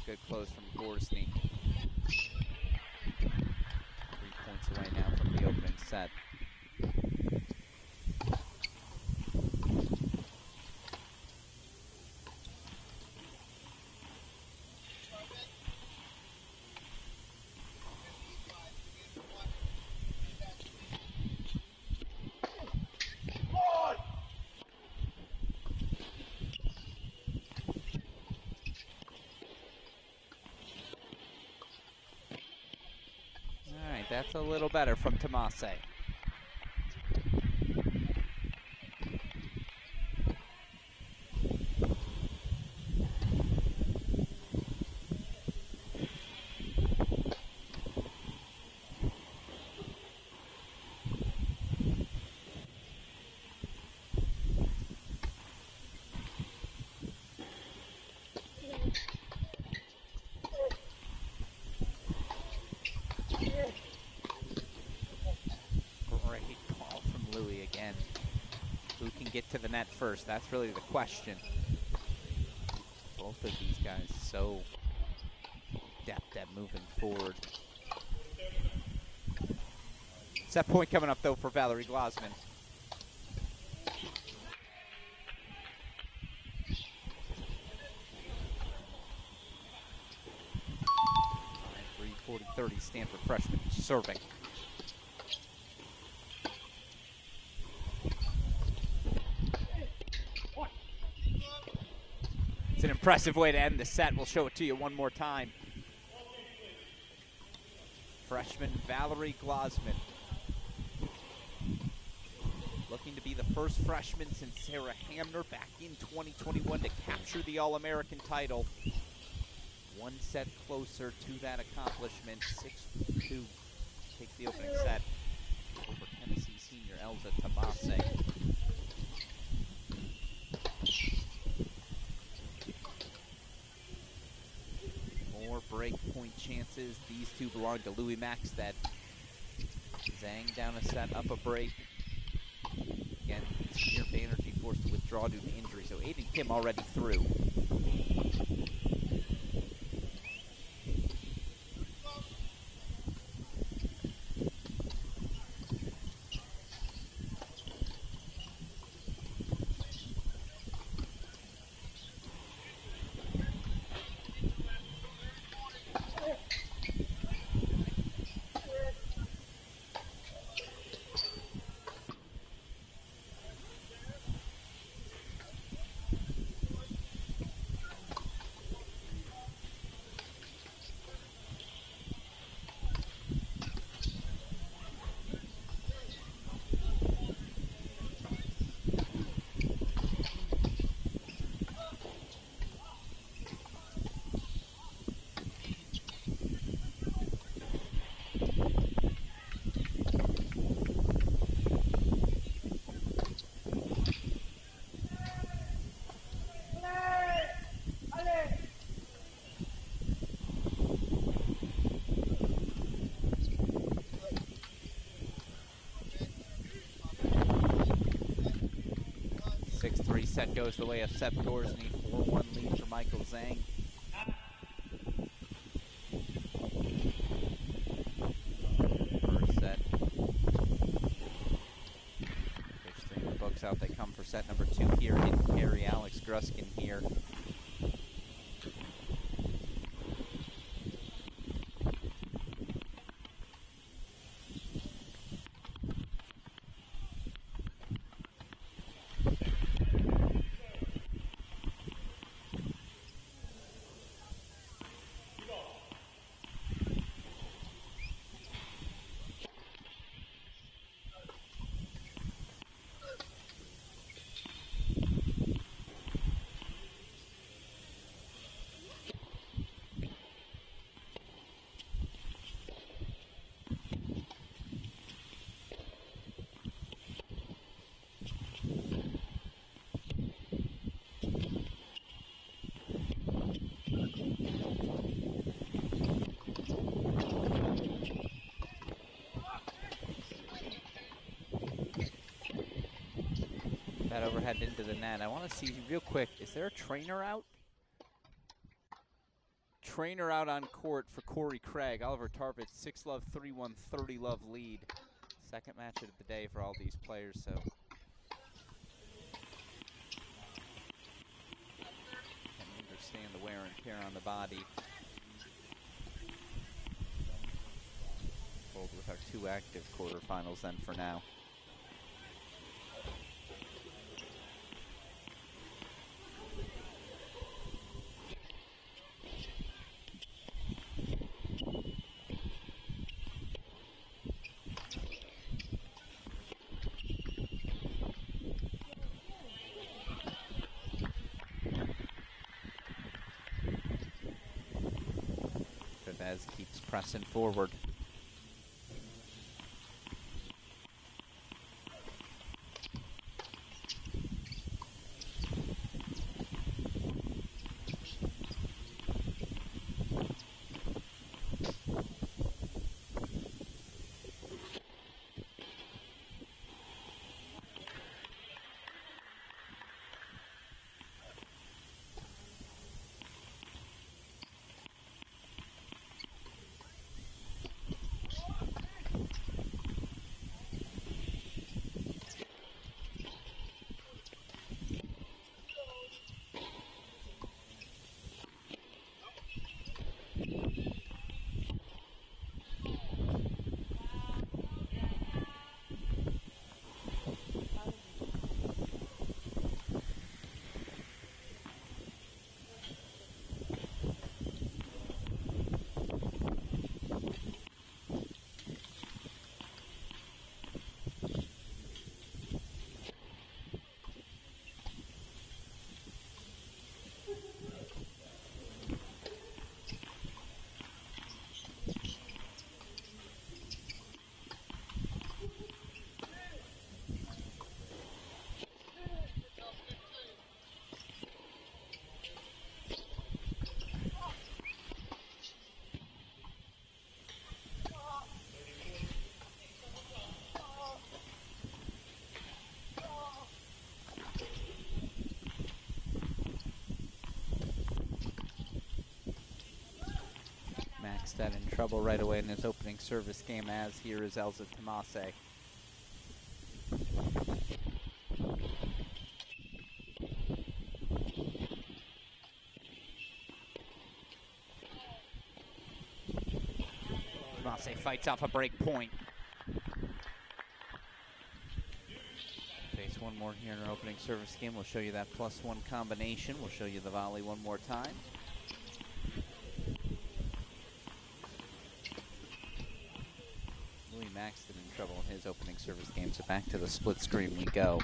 Good close from Gruskin. 3 points away now from the opening set. That's a little better from Tomase. Who can get to the net first? That's really the question. Both of these guys so adept at moving forward. Set point coming up, though, for Valerie Glasman. 40-30 Stanford freshman serving. It's an impressive way to end the set. We'll show it to you one more time. Freshman Valerie Glasman, looking to be the first freshman since Sarah Hamner back in 2021 to capture the All-American title. One set closer to that accomplishment. 6-2 takes the opening set over Tennessee senior Elza Tomase. More break point chances. These two belong to Louis Maxted. Zhang down a set, up a break. Again, Samir Banerjee forced to withdraw due to injury, so Aiden Kim already through. Set goes the way of Seb Gorsny, 4-1 lead for Michael Zhang. First set. Officially in the books, out they come for set number 2 here. Hidden carry Alex Gruskin here. overhead into the net. I want to see real quick, is there a trainer out? Trainer out on court for Corey Craig. Oliver Tarpitz, 6-love, 3-1, 30-love lead. Second match of the day for all these players, so. Can understand the wear and tear on the body. Hold with our 2 active quarterfinals then for now. Vivez keeps pressing forward. Maxted in trouble right away in his opening service game, as here is Elza Tomase. Tomase fights off a break point. Face one more here in our opening service game. We'll show you that +1 combination. We'll show you the volley one more time. Maxted in trouble in his opening service game, so back to the split screen we go.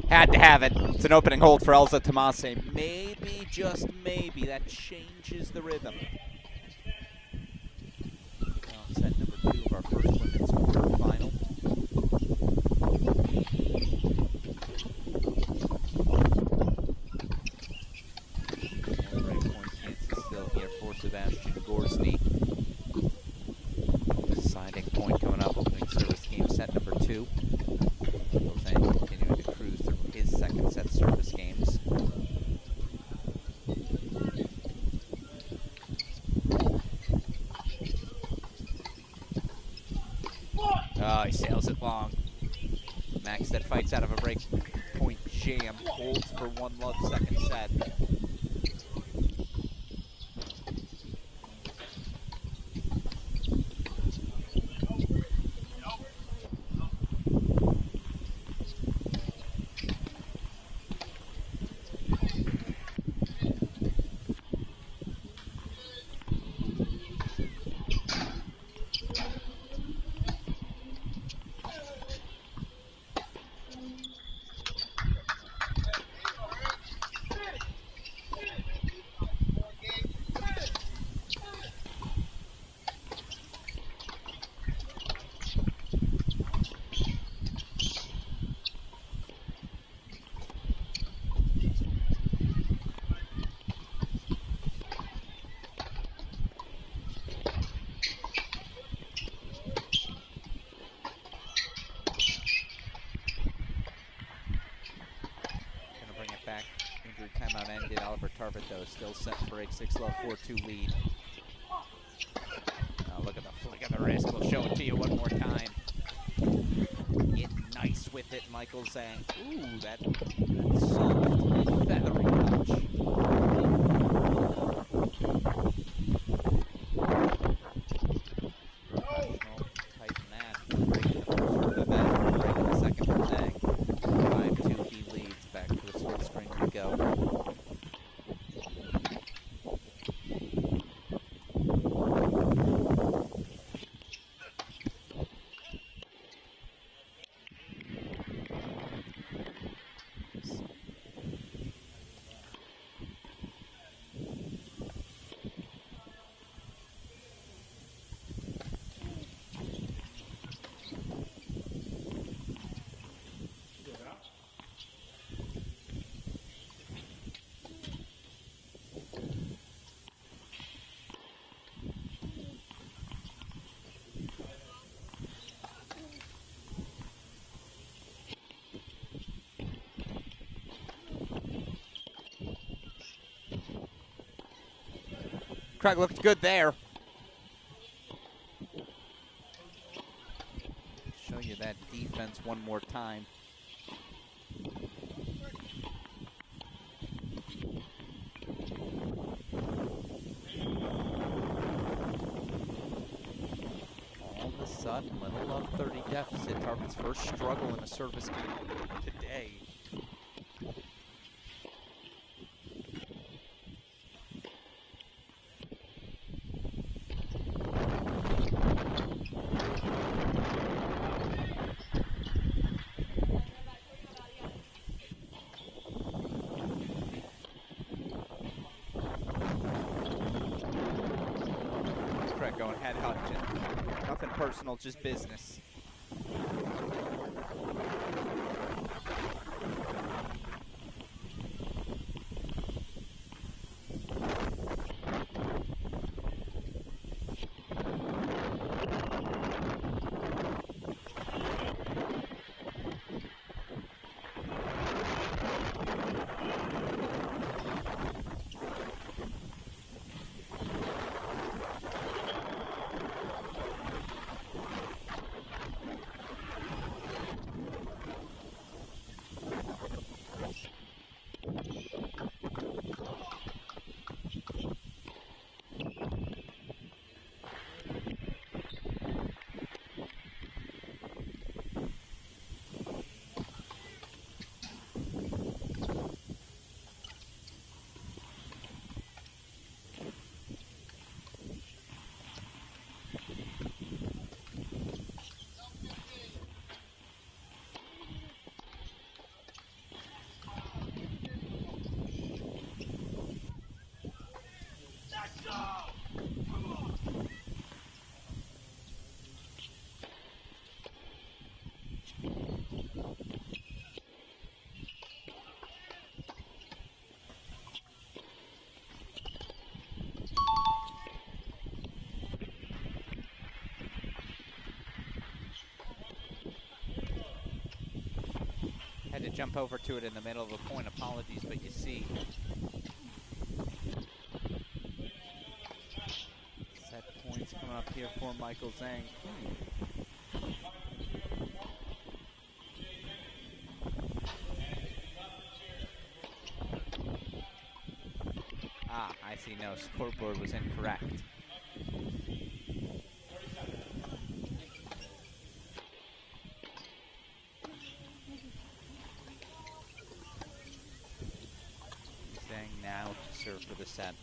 Had to have it. It's an opening hold for Elza Tomase. Maybe, just maybe, that changes the rhythm. Set number 2 of our first women's quarterfinal. Break point chances still here for Sebastian Gorsny. Deciding point coming up, opening service game, set number 2. Continuing to cruise through his second set service games. Oh, he sails it long. Maxted fights out of a break point jam, holds for 1-love second set. carve it though. Still set and break, 6-love, 4-2 lead. Now look at the flick of the wrist. We'll show it to you one more time. Get nice with it, Michael Zhang. Ooh, that soft, feathery touch. Professional type match. One break in the first for Vivek, one break in the second for Zhang. 5-2, he leads. Back to the split screen we go. Craig looked good there. Show you that defense one more time. All of a sudden, little love 30 deficit. Target's first struggle in a service game today. Going head hunting. Nothing personal, just business. Had to jump over to it in the middle of a point. Apologies, but you see. Set points coming up here for Michael Zhang. Ah, I see. No, scoreboard was incorrect. Now to serve for the set.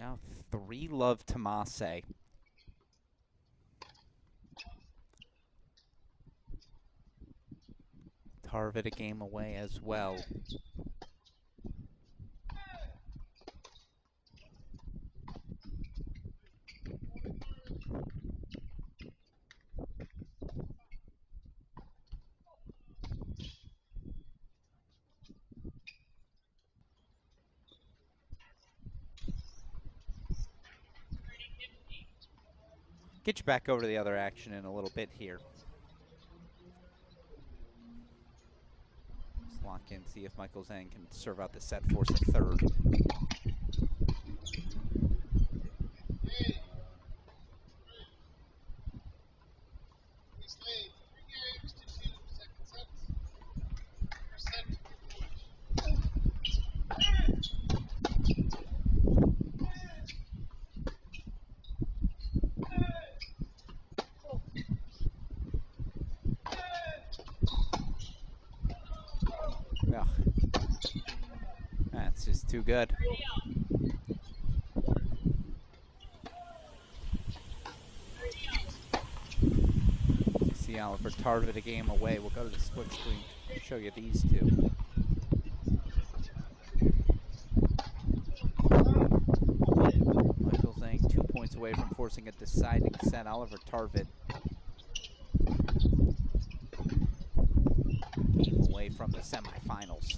Now 3-love Tomase. Tarvit a game away as well. Get you back over to the other action in a little bit here. Let's lock in, see if Michael Zhang can serve out the set, force a third. Ugh. That's just too good. See Oliver Tarvit a game away. We'll go to the split screen to show you these two. Michael Zhang 2 points away from forcing a deciding set. Oliver Tarvit game away from the semifinals.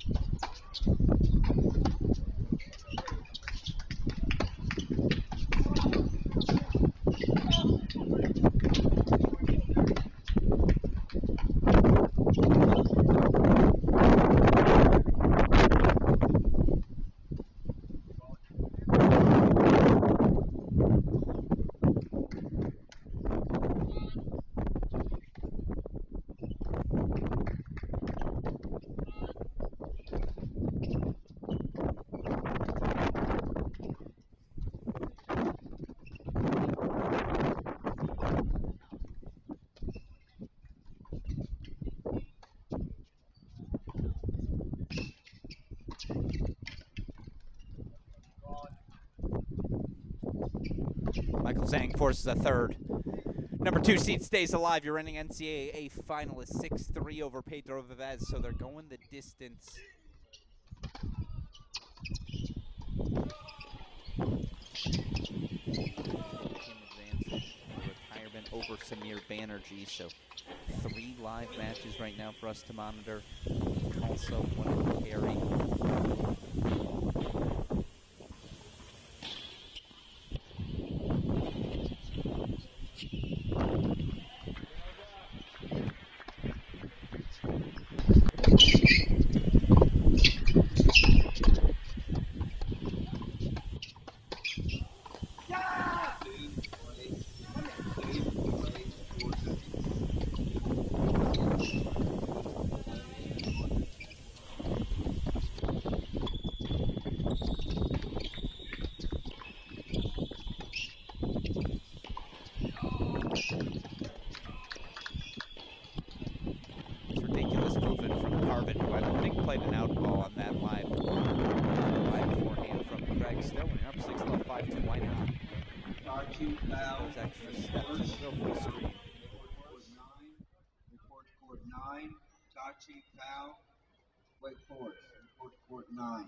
Michael Zhang forces a third. Number 2 seed stays alive. You're running NCAA finalist 6-3 over Pedro Vivez, so they're going the distance. Team advancing retirement over Samir Banerjee, so 3 live matches right now for us to monitor. Also one in carry. Wake Forest, court 9.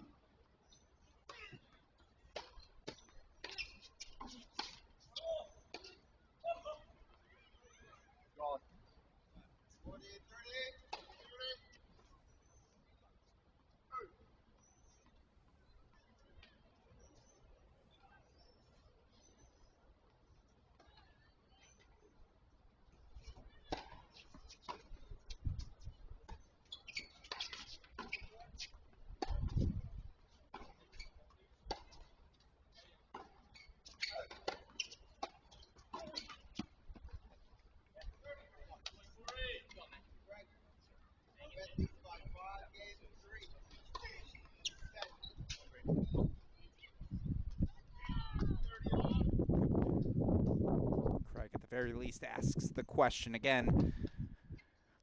Craig, at the very least, asks the question again.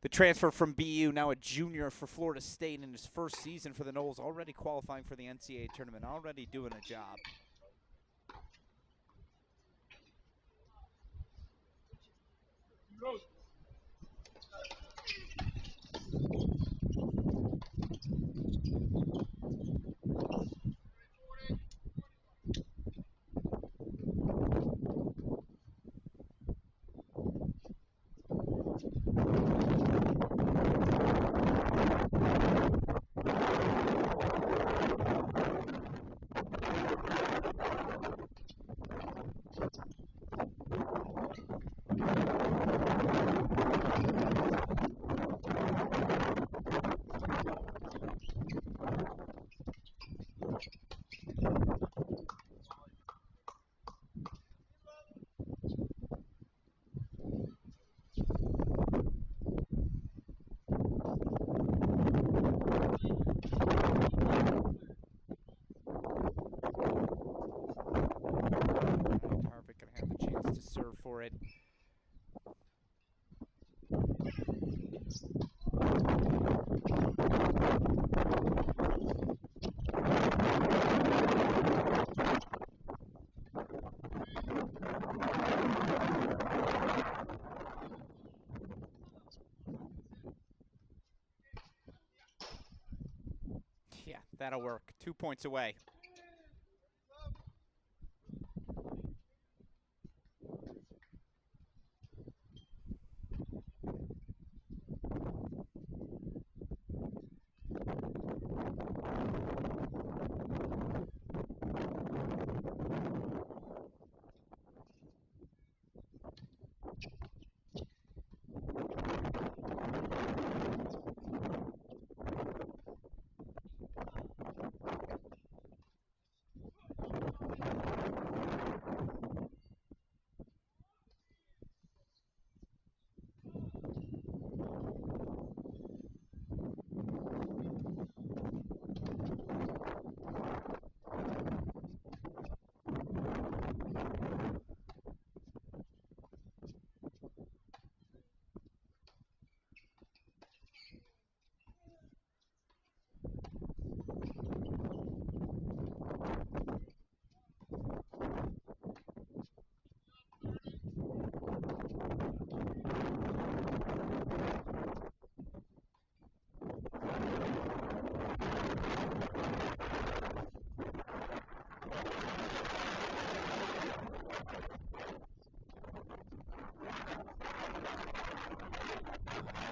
The transfer from BU, now a junior for Florida State in his first season for the Noles, already qualifying for the NCAA tournament, already doing a job. Harvick gonna have the chance to serve for it. Yeah, that'll work. 2 points away.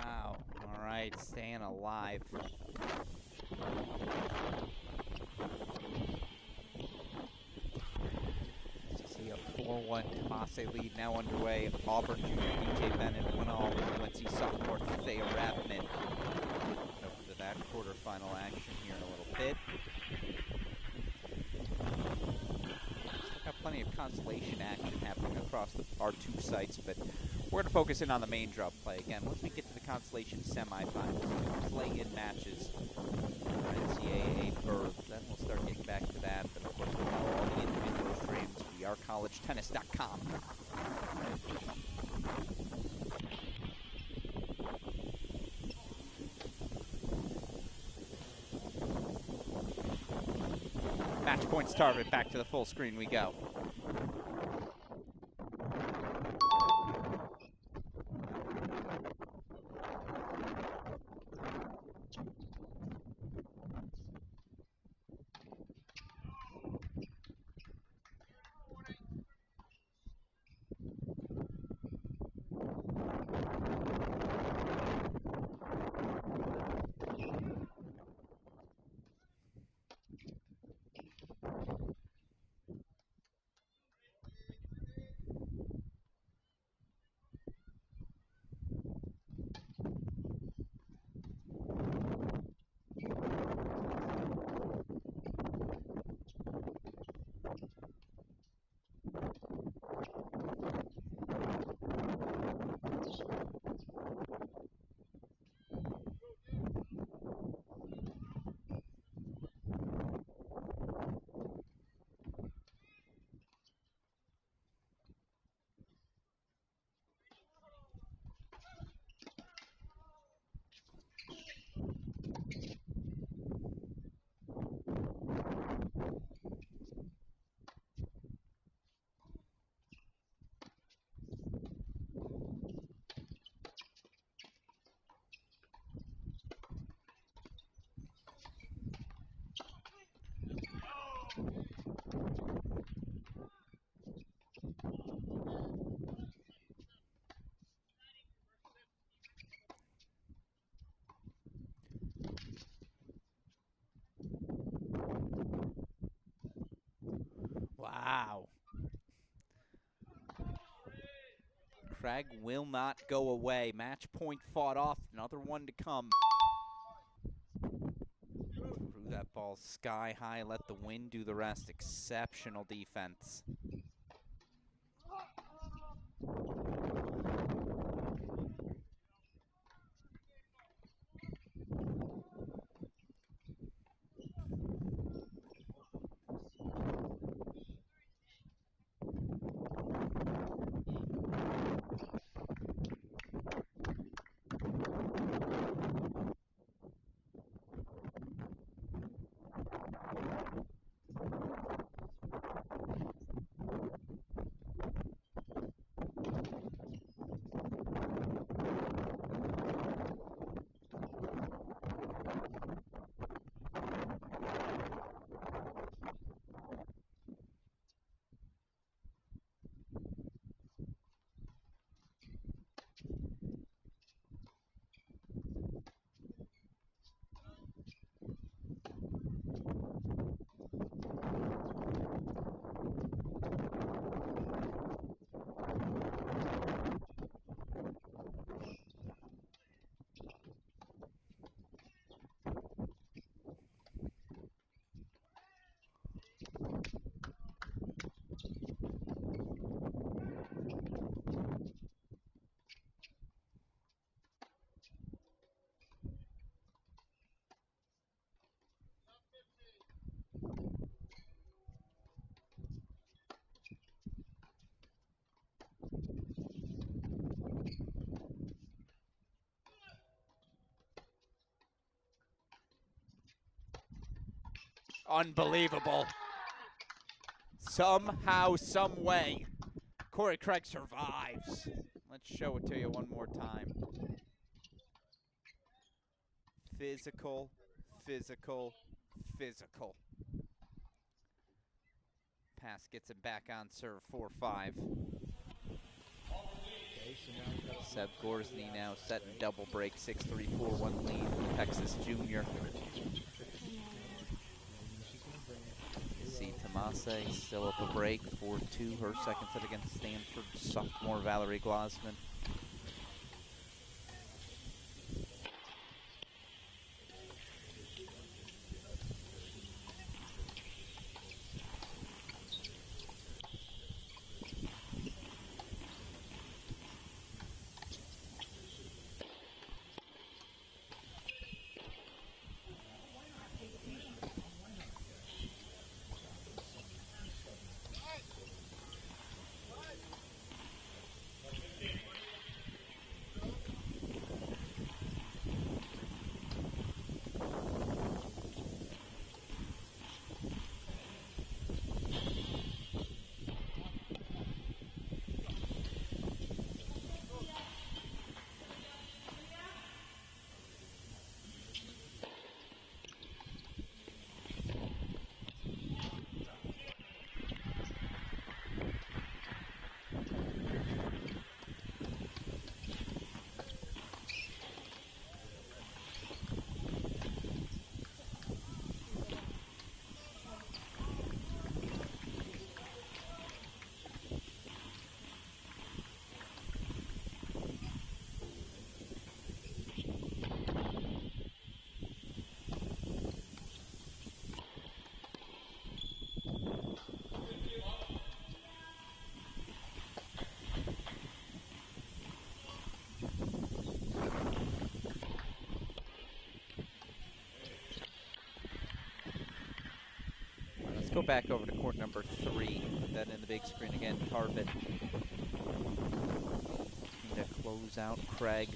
Wow. All right, staying alive. See a 4-1 Tomase lead now underway. Auburn junior DJ Bennett went all with UNC sophomore Thea Rapman. Over to that quarterfinal action here in a little bit. Still got plenty of consolation action happening across our two sites, but we're going to focus in on the main draw play. Again, once we get to the consolation semifinals, two play-in matches for NCAA berths, then we'll start getting back to that. But of course, we'll follow all the individual streams. We are collegetennis.com. Match points target, back to the full screen we go. Craig will not go away. Match point fought off. Another one to come. Threw that ball sky high. Let the wind do the rest. Exceptional defense. Unbelievable. Somehow, some way, Corey Craig survives. Let's show it to you one more time. Physical, physical, physical. Pass gets him back on serve 4-5. Seb Gorsny now set in double break, 6-3, 4-1 lead for Texas junior. See Tomase still up a break, 4-2, her second set against Stanford sophomore Valerie Glasman. Go back over to court number 3. Put that in the big screen again. Carvin looking to close out Craig.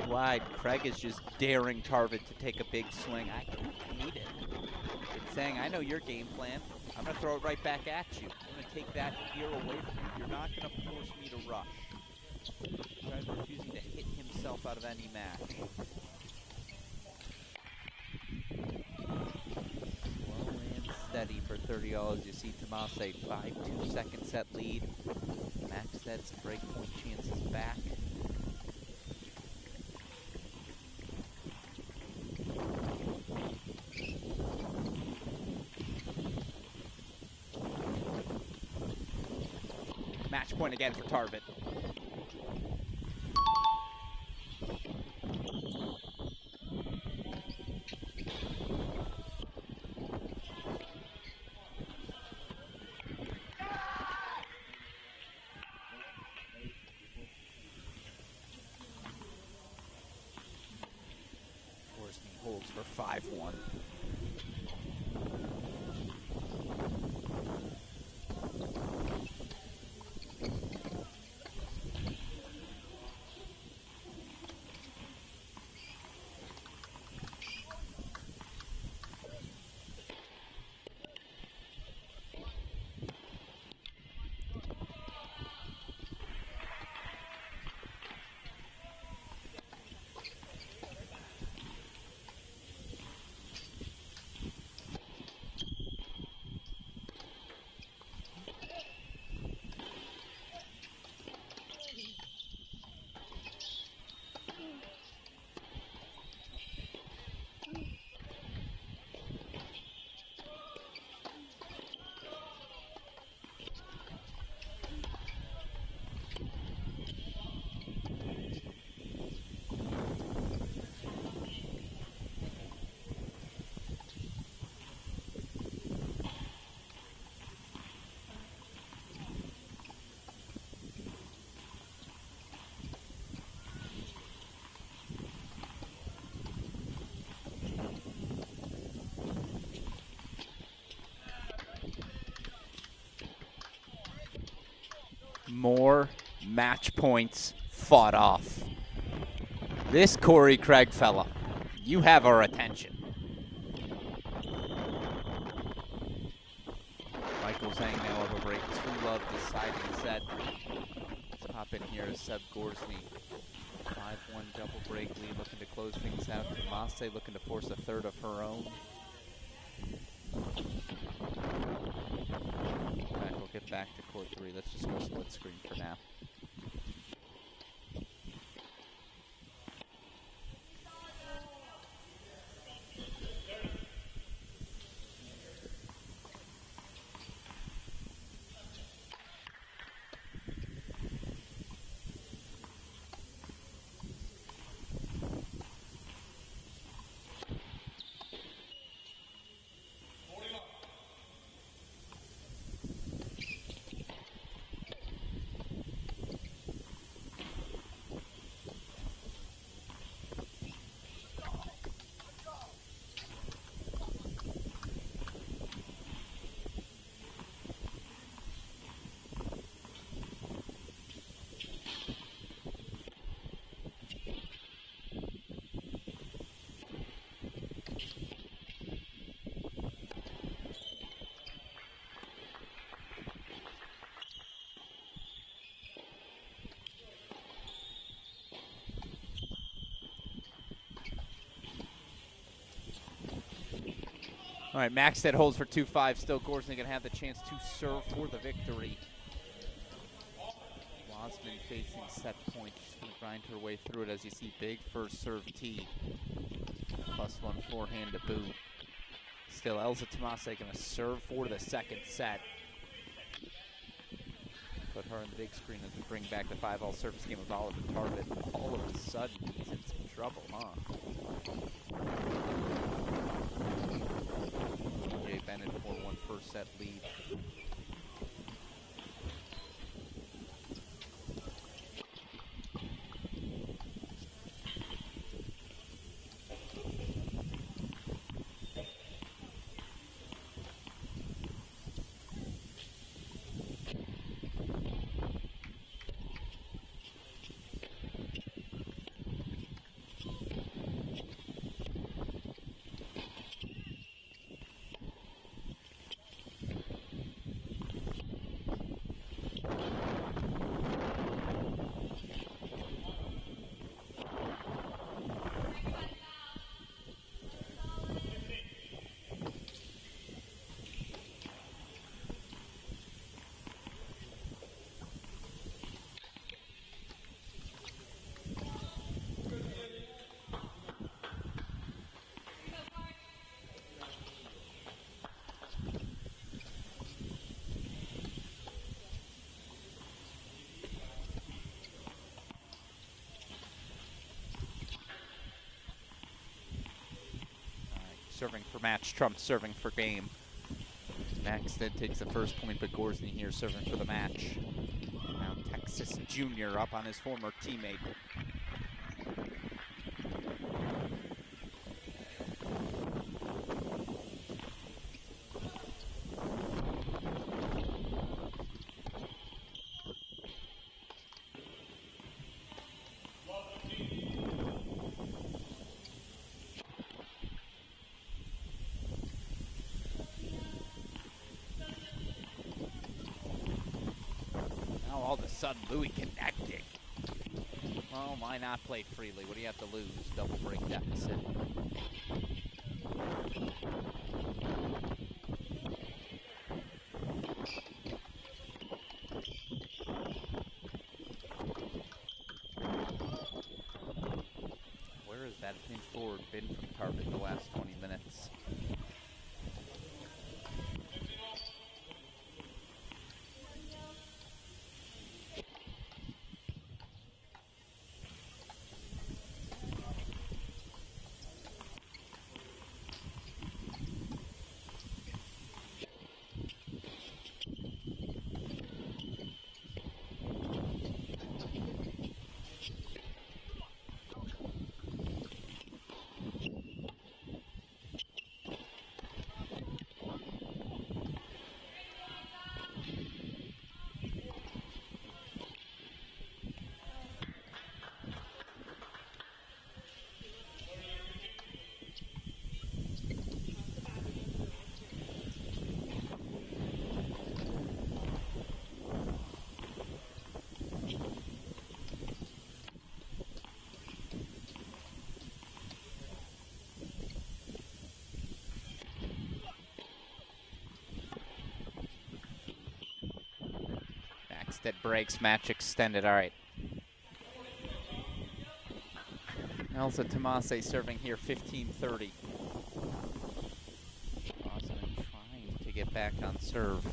wide. Craig is just daring Tarvin to take a big swing. I hate it. It's saying, I know your game plan. I'm going to throw it right back at you. I'm going to take that gear away from you. You're not going to force me to rush. Craig refusing to hit himself out of any match. Slow and steady for 30 all as you see Tomase 5-2 second set lead. Maxted some breakpoint chances back. Match point again for Tarvin. Gorsny holds for 5-1. More match points fought off. This Corey Craig fella, you have our attention. Michael's hanging now over break. 2-love deciding set. Let's hop in here as Seb Gorsny. 5-1 double break lead, looking to close things out. Tomase looking to force a third of her own. We'll get back to court 3. Let's just go split screen for now. All right, Maxted holds for 2-5. Still Gorsny going to have the chance to serve for the victory. Wasman facing set point. She's going to grind her way through it as you see big first serve tee. +1 forehand to boot. Still Elsa Tomase going to serve for the second set. Put her on the big screen as we bring back the 5-all service game of Oliver Tarvin. All of a sudden, he's in some trouble, huh? TJ Bennett 4-1 first set lead. Serving for match, Trump serving for game. Max then takes the first point, but Gorsny here serving for the match. Now Texas Jr. up on his former teammate. All of a sudden, Louis connecting. Well, why not play freely? What do you have to lose? Double break deficit. Where has that pinch forward been from Tarvik the last 20 minutes? That breaks, match extended. All right. Elsa Tomase serving here, 15-30. Osman trying to get back on serve.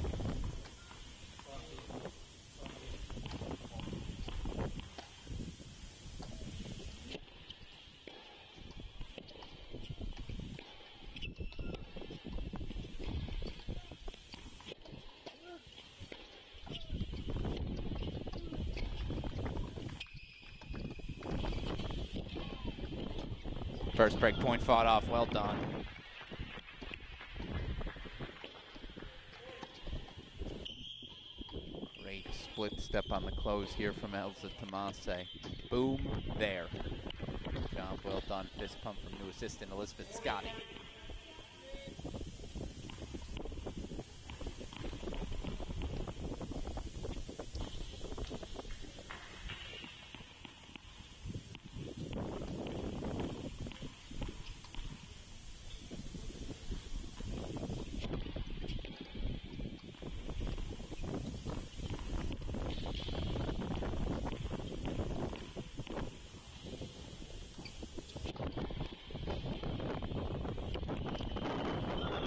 First break point fought off, well done. Great split step on the close here from Elsa Tomase. Boom, there. Job well done, fist pump from new assistant Elizabeth Scotty.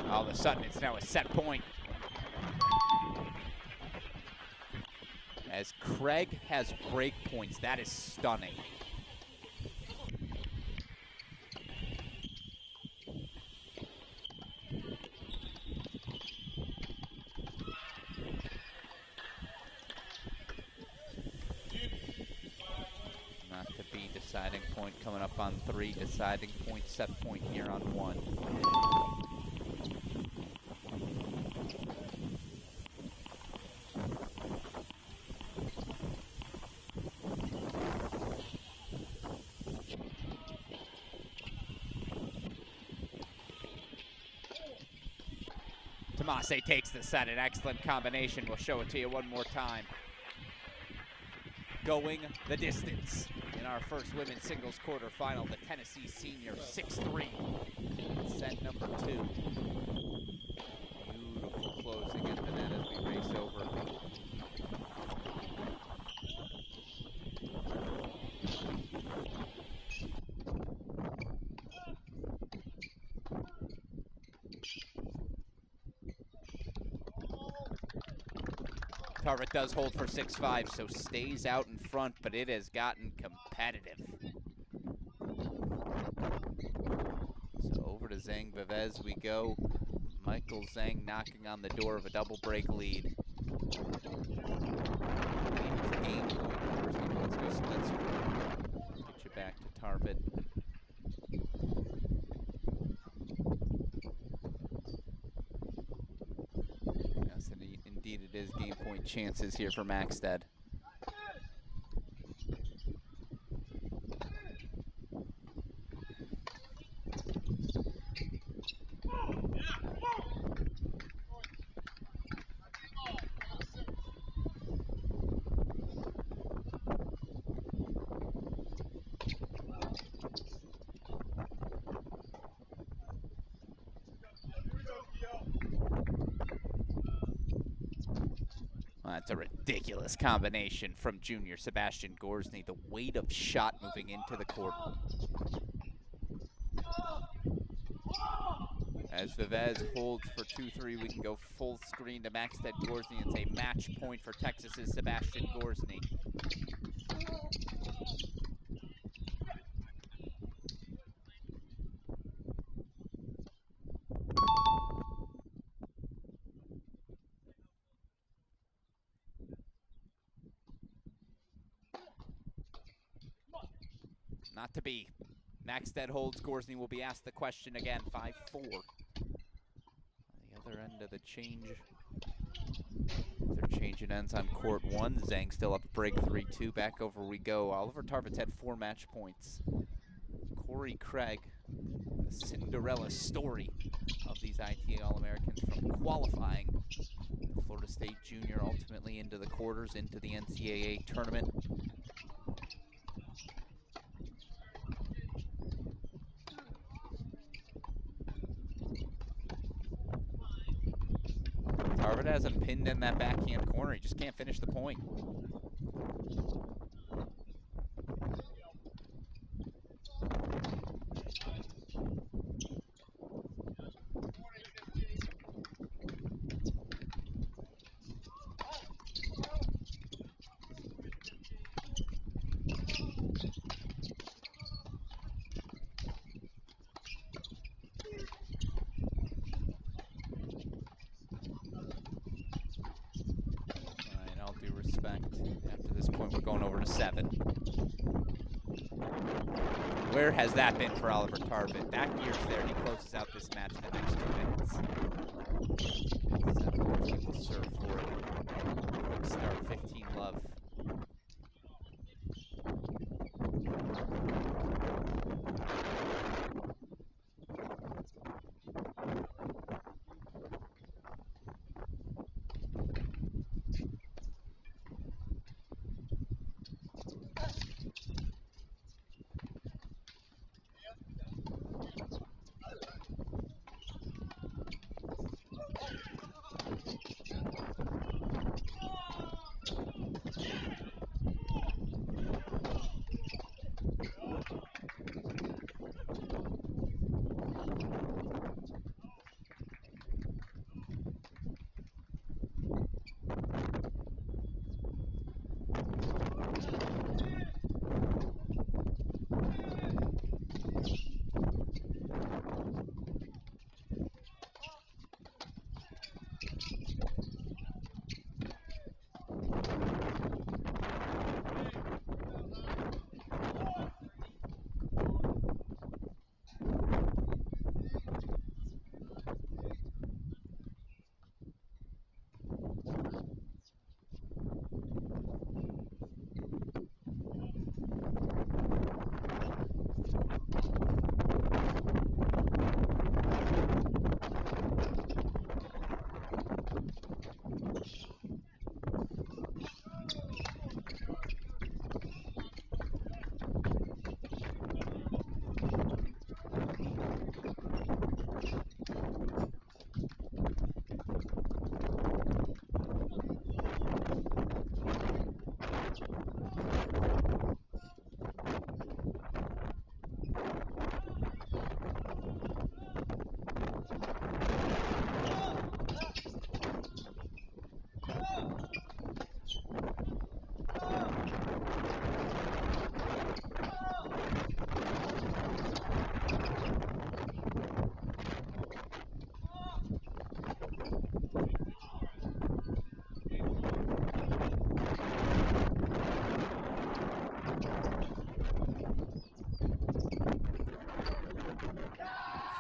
All of a sudden, it's now a set point. As Craig has break points, that is stunning. Not to be deciding point coming up on 3, deciding point, set point here on 1. Tomase takes the set, an excellent combination. We'll show it to you one more time. Going the distance in our first women's singles quarterfinal, the Tennessee senior 6-3, set number 2. Beautiful closing at the net as we race over. Tarvik does hold for 6-5, so stays out in front, but it has gotten competitive. So over to Zhang Vivez we go. Michael Zhang knocking on the door of a double break lead. Game point. Let's go split screen. Get you back to Tarvit. Yes, indeed it is game point chances here for Maxted. Well, that's a ridiculous combination from junior Sebastian Gorsny. The weight of shot moving into the court. As Vivez holds for 2-3, we can go full screen to Maxted Gorsny and say match point for Texas's Sebastian Gorsny. Not to be. Maxted holds. Gorsny will be asked the question again. 5-4. The other end of the change. They're changing ends on court 1. Zhang still up break 3-2. Back over we go. Oliver Tarvit's had 4 match points. Corey Craig, the Cinderella story of these ITA All-Americans from qualifying the Florida State Junior, ultimately into the quarters, into the NCAA tournament. Tarvit has him pinned in that backhand corner. He just can't finish the point. After this point, we're going over to 7. Where has that been for Oliver Tarvit? Back gears there, and he closes out this match in the next 2 minutes. 7 will serve for it. Quick start, 15 love.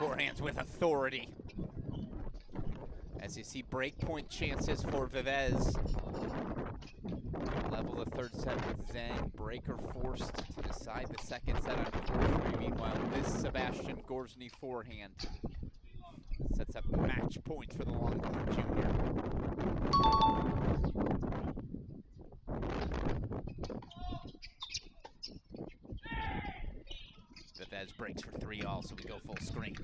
forehands with authority. As you see breakpoint chances for Vivez. Level the third set with Zhang. Breaker forced to decide the second set on 4-3. Meanwhile, this Sebastian Gorzny forehand sets up match point for the Longhorn Junior. Vivez breaks for 3-all, so we go full screen.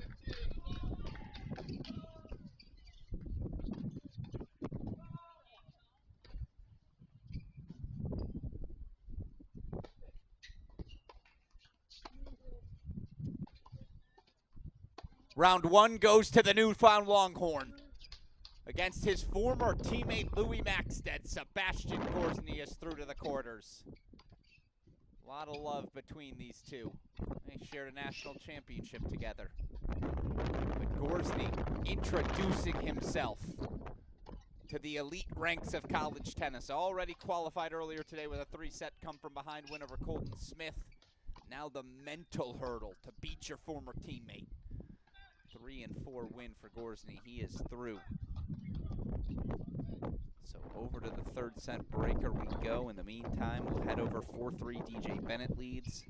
Round one goes to the newfound Longhorn. Against his former teammate Louis Maxted, Sebastian Gorzny is through to the quarters. A lot of love between these two. They shared a national championship together. But Gorzny introducing himself to the elite ranks of college tennis. Already qualified earlier today with a 3-set come-from-behind win over Colton Smith. Now the mental hurdle to beat your former teammate. 3-4 win for Gorzny. He is through. So over to the third set breaker we go. In the meantime, we'll head over 4-3. DJ Bennett leads.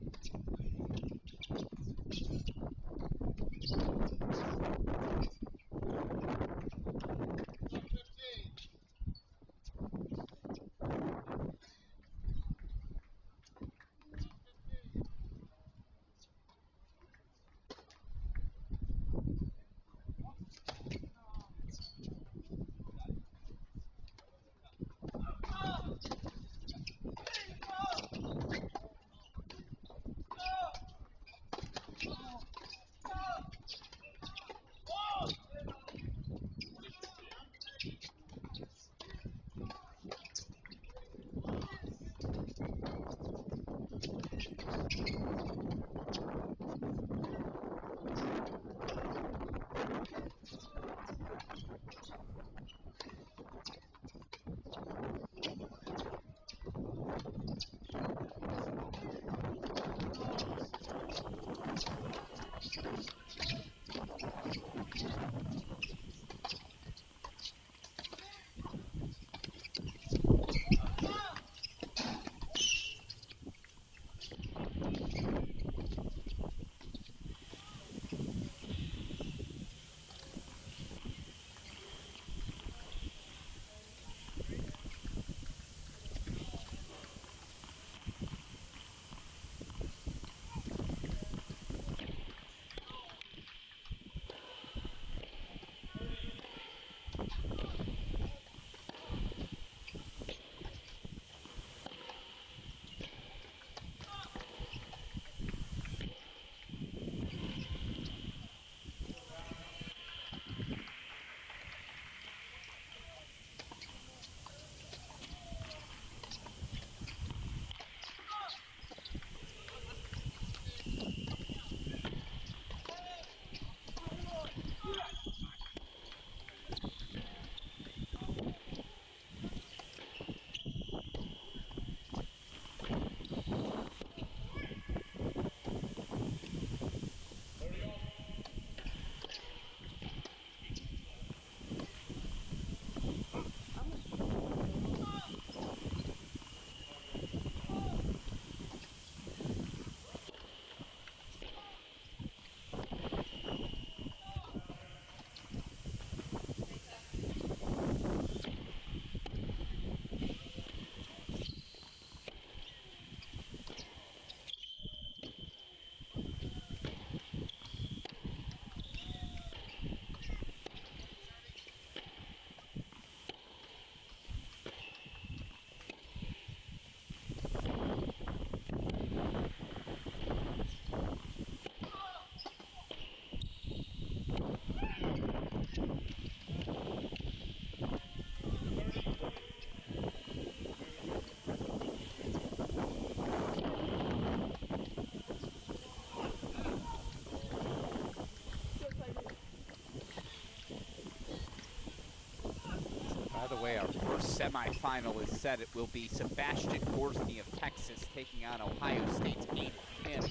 By the way, our first semifinal is set. It will be Sebastian Gorzny of Texas taking on Ohio State's Aiden Kim,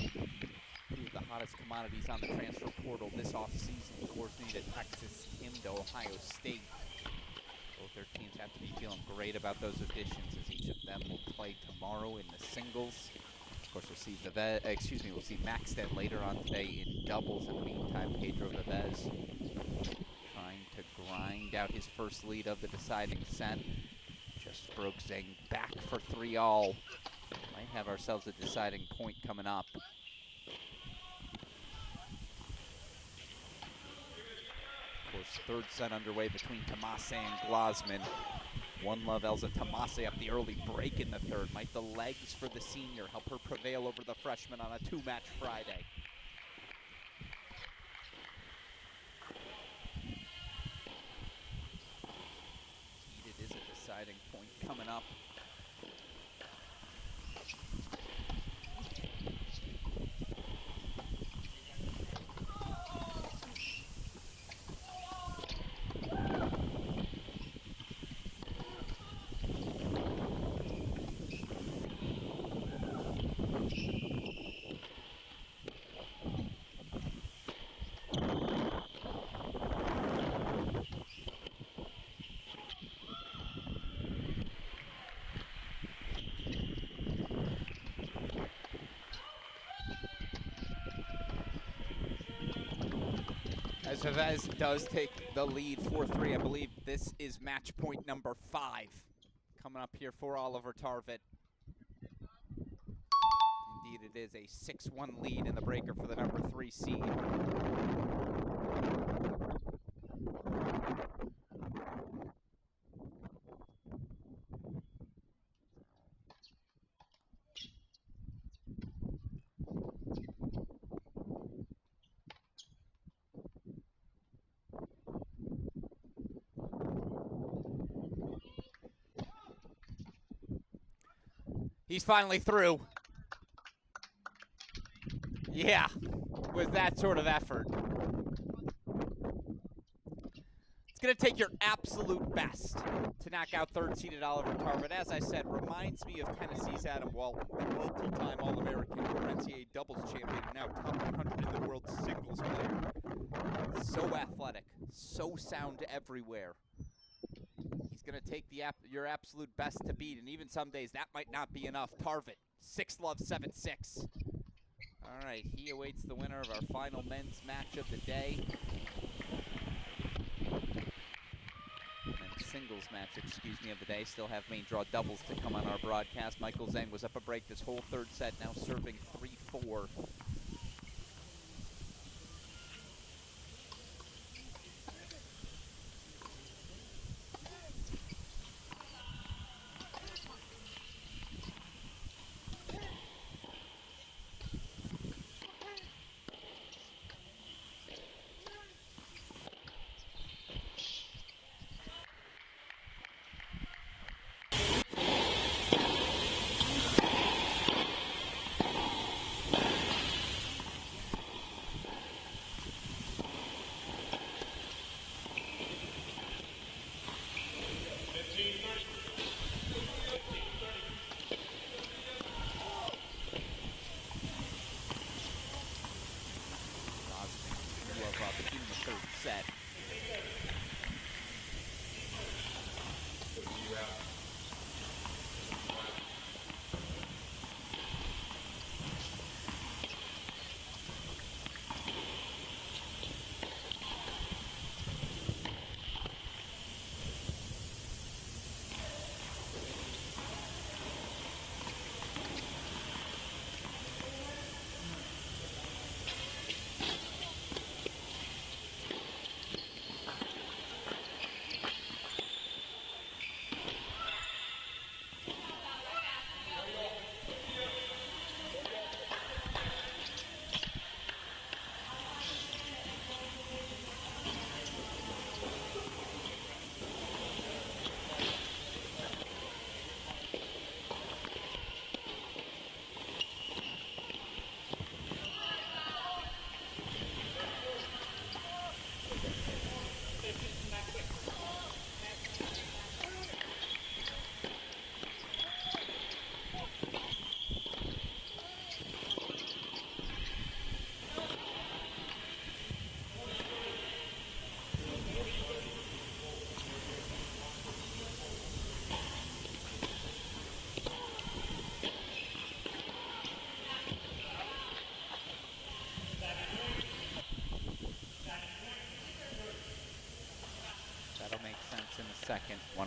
who the hottest commodities on the transfer portal this offseason. Korsney to Texas, him to Ohio State. Both their teams have to be feeling great about those additions, as each of them will play tomorrow in the singles. Of course, we'll see we'll see Maxted later on today in doubles. In the meantime, Pedro Vivez trying to grind out his first lead of the deciding set. Just broke Zhang back for 3-all. Might have ourselves a deciding point coming up. Of course, third set underway between Tomase and Glasman. One love Elza Tomase up the early break in the third. Might the legs for the senior help her prevail over the freshman on a 2-match Friday? Indeed, it is a deciding point coming up. As Vivez does take the lead 4-3, I believe this is match point number 5 coming up here for Oliver Tarvett. Indeed, it is a 6-1 lead in the breaker for the number 3 seed. He's finally through. Yeah, with that sort of effort. It's going to take your absolute best to knock out third-seeded Oliver Tarvett. As I said, reminds me of Tennessee's Adam Walton, the multi-time All-American former NCAA doubles champion, and now top 100 in the world singles player. So athletic, so sound everywhere. He's going to take your absolute best to beat, and even some days that might not be enough. Tarvett, 6-love, 7-6. All right, he awaits the winner of our final men's match of the day. Men's singles match, of the day. Still have main draw doubles to come on our broadcast. Michael Zhang was up a break this whole third set, now serving 3-4.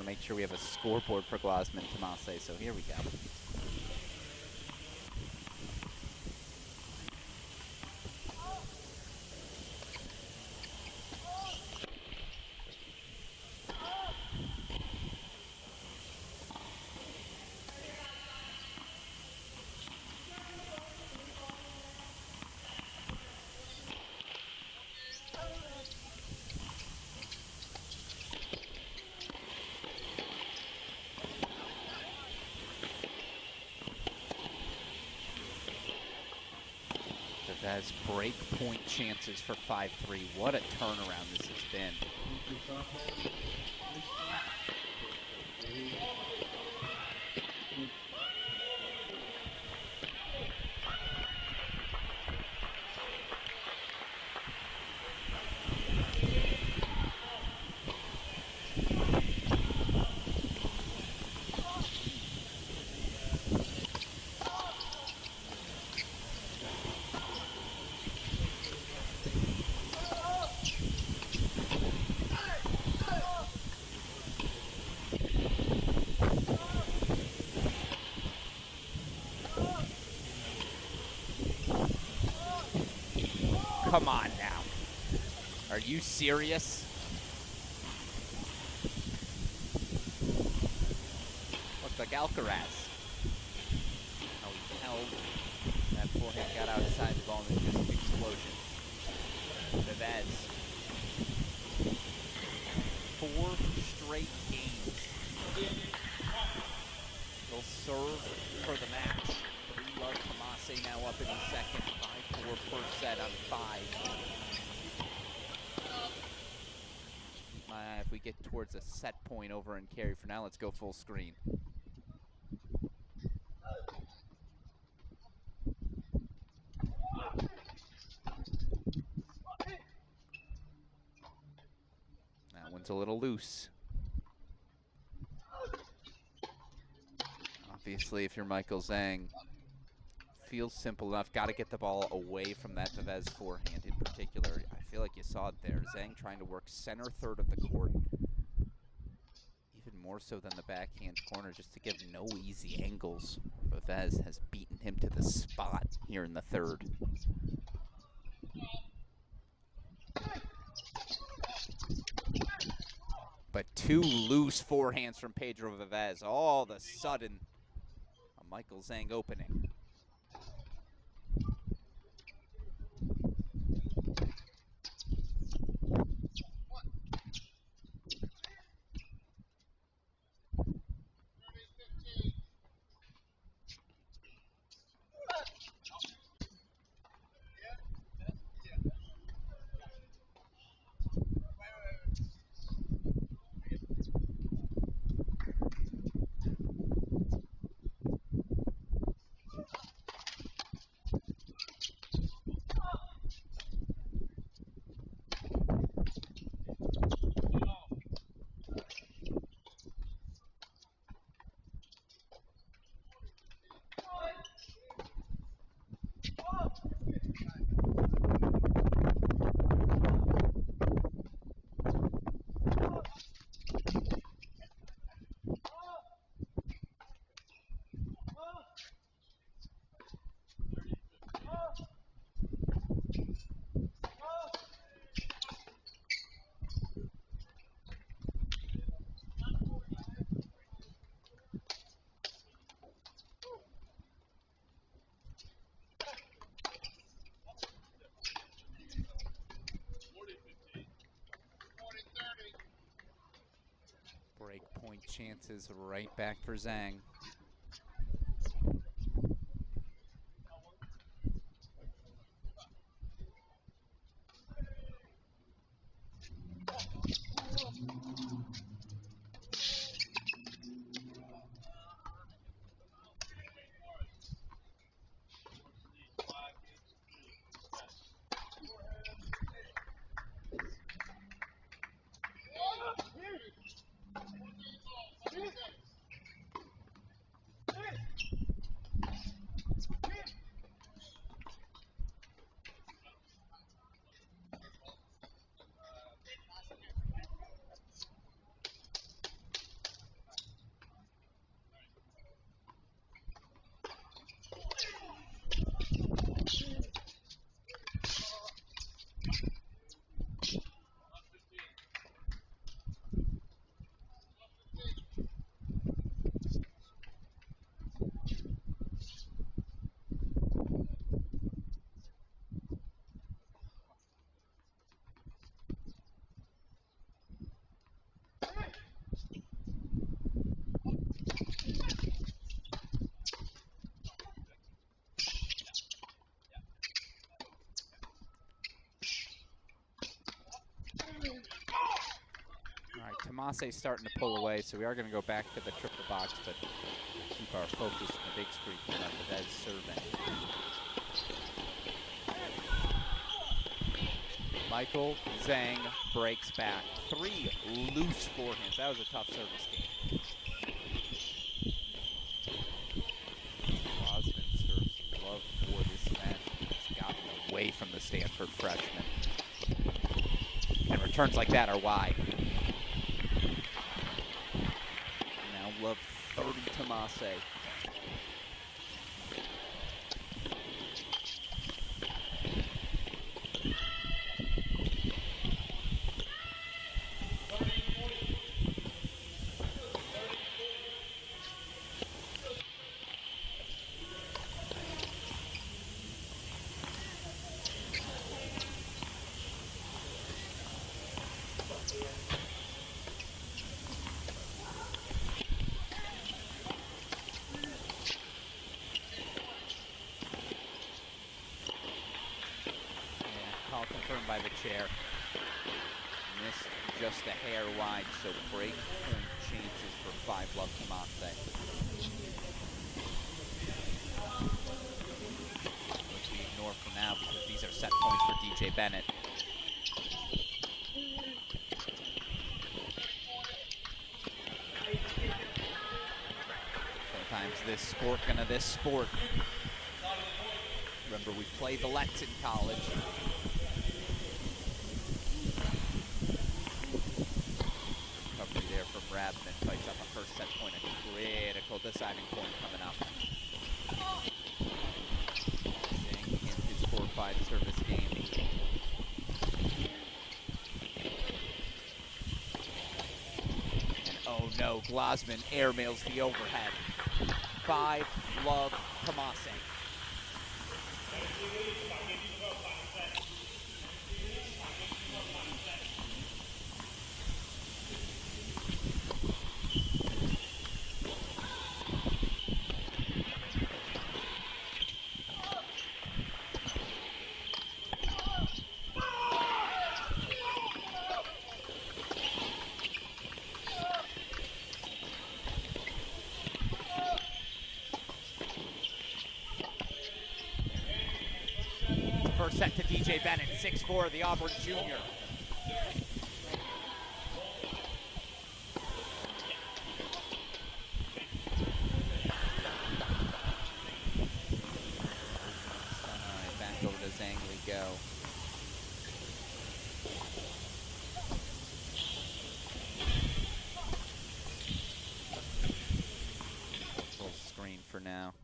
to make sure we have a scoreboard for Glasman and Tomase, so here we go. Has break point chances for 5-3. What a turnaround this has been. Come on now. Are you serious? Looks like Alcaraz. Oh, he held. That forehand got outside the ball and just an explosion. Vivez. 4 straight games. He'll serve for the match. Love Tomase now up in the second. 5-4 first set on 5. If we get towards a set point over in carry for now, let's go full screen. That one's a little loose. Obviously, if you're Michael Zhang, feels simple enough. Got to get the ball away from that Vivez forehand in particular. I feel like you saw it there. Zhang trying to work center third of the court. Even more so than the backhand corner, just to give no easy angles. Vivez has beaten him to the spot here in the third. But 2 loose forehands from Pedro Vivez. All of a sudden, a Michael Zhang opening. Break point chances right back for Zhang. Tomase's starting to pull away, so we are going to go back to the triple box, but keep our focus on the big screen here on Vivez serving. Michael Zhang breaks back. 3 loose forehands. That was a tough service game. Osmond serves love for this match. He's gotten away from the Stanford freshman. And returns like that are why. Now love 30 Tomase. Confirmed by the chair. Missed just a hair wide, so break point chances for 5-love Tomase. Which we ignore for now because these are set points for DJ Bennett. Sometimes this sport gonna this sport. Remember, we played the Letts in college. Recovery there from Rabman. Fights up a first set point. A critical deciding point coming up. Zhang in his 4-5 service game. And oh no, Glasman airmails the overhead. 5-love Tomase. First set to DJ Bennett, 6'4", the Auburn junior. Back over to Zhang we go. Full screen for now.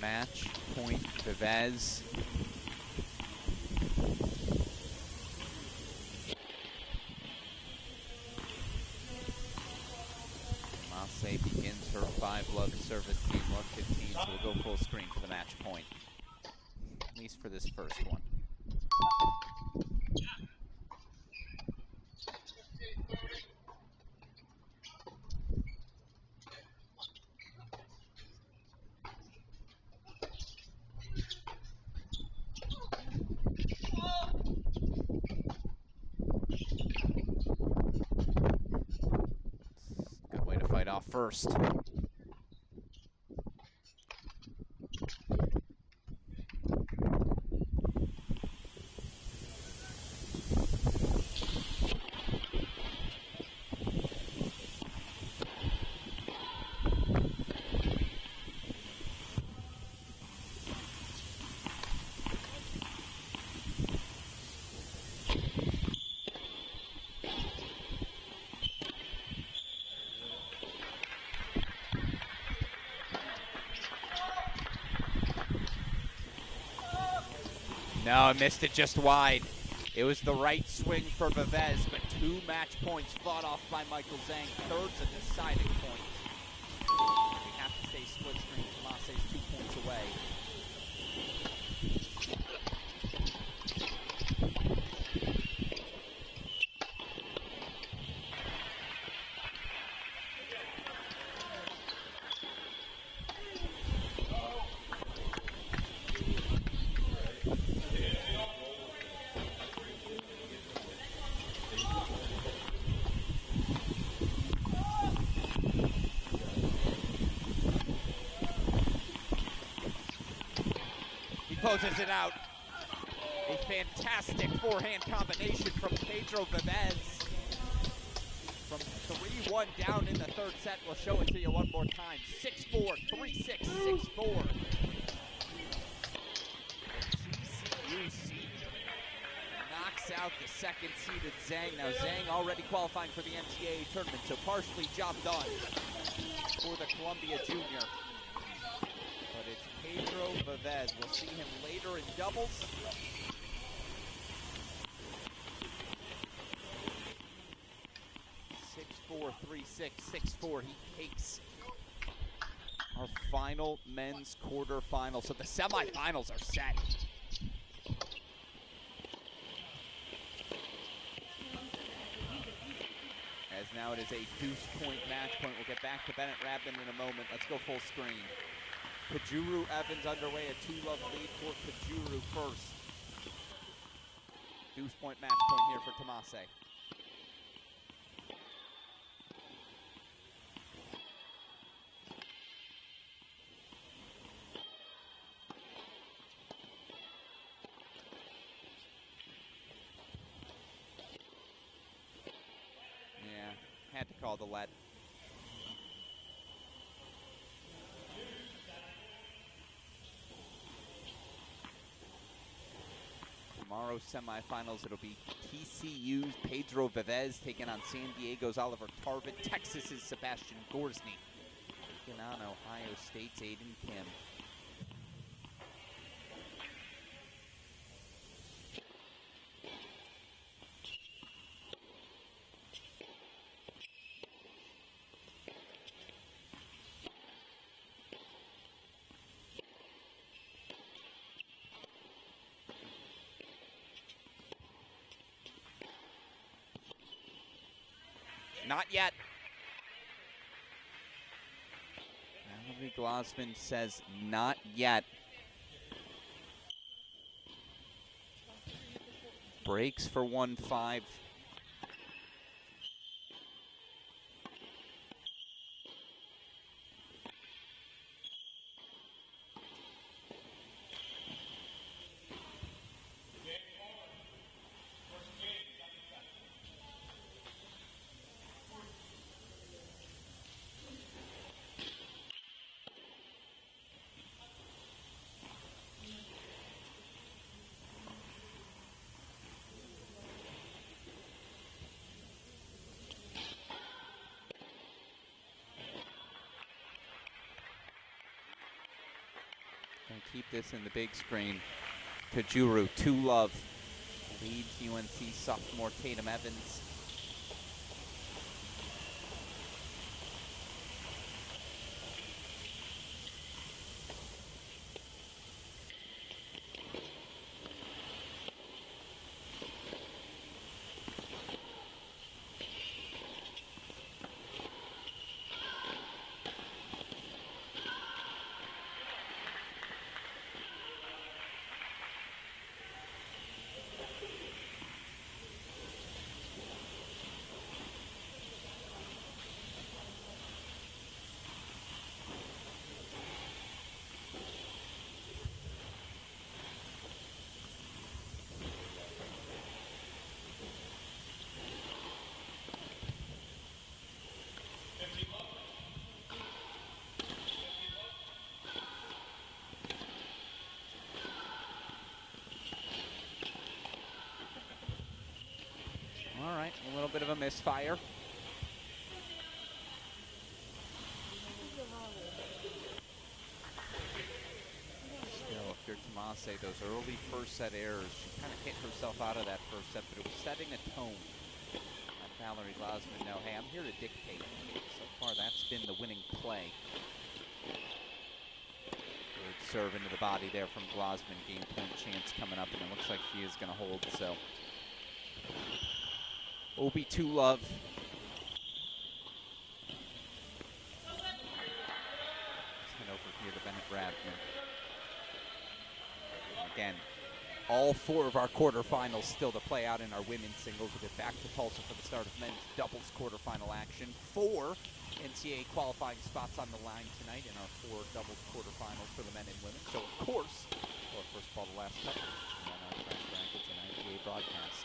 Match point, Vivez. Tomase begins her 5-love service game, 115, so we'll go full screen for the match point. At least for this first one. Good way to fight off first. No, missed it just wide. It was the right swing for Vivez, but 2 match points fought off by Michael Zhang. Third's a deciding point. We have to stay split screen. Tomase's 2 points away. Closes it out. A fantastic forehand combination from Pedro Vivez. From 3-1 down in the third set. We'll show it to you one more time. 6-4, 3-6, 6-4. GCU seed knocks out the second seeded Zhang. Now Zhang already qualifying for the NCAA tournament, so partially job done for the Columbia junior. But it's Pedro Vivez. We'll see him later in doubles. Four, 3-6, 6-4. He takes our final men's quarterfinal. So the semifinals are set. As now it is a deuce point match point. We'll get back to Bennett Rabin in a moment. Let's go full screen. Kajuru Evans underway, a 2-love lead for Kajuru first. Deuce point match point here for Tomase. Yeah, had to call the let. Tomorrow's semifinals, it'll be TCU's Pedro Vivez taking on San Diego's Oliver Tarvin, Texas's Sebastian Gorsny taking on Ohio State's Aiden Kim. Not yet. Valerie Glossman says not yet. Breaks for 1-5. Gonna keep this in the big screen. Kajuru, 2-love, leads UNC sophomore Tatum Evans. All right, a little bit of a misfire. Still, if you're Tomase, those early first set errors, she kind of hit herself out of that first set, but it was setting a tone. Let Valerie Glasman know, hey, I'm here to dictate. So far, that's been the winning play. Good serve into the body there from Glasman. Game point chance coming up, and it looks like she is going to hold, so. Obi Love. Head over here to Bennett Radner. Again, all 4 of our quarterfinals still to play out in our women's singles. We'll get back to Tulsa for the start of men's doubles quarterfinal action. 4 NCAA qualifying spots on the line tonight in our 4 doubles quarterfinals for the men and women. So, of course, well, first of all, the last couple on our Trash Brackets and ITA broadcast.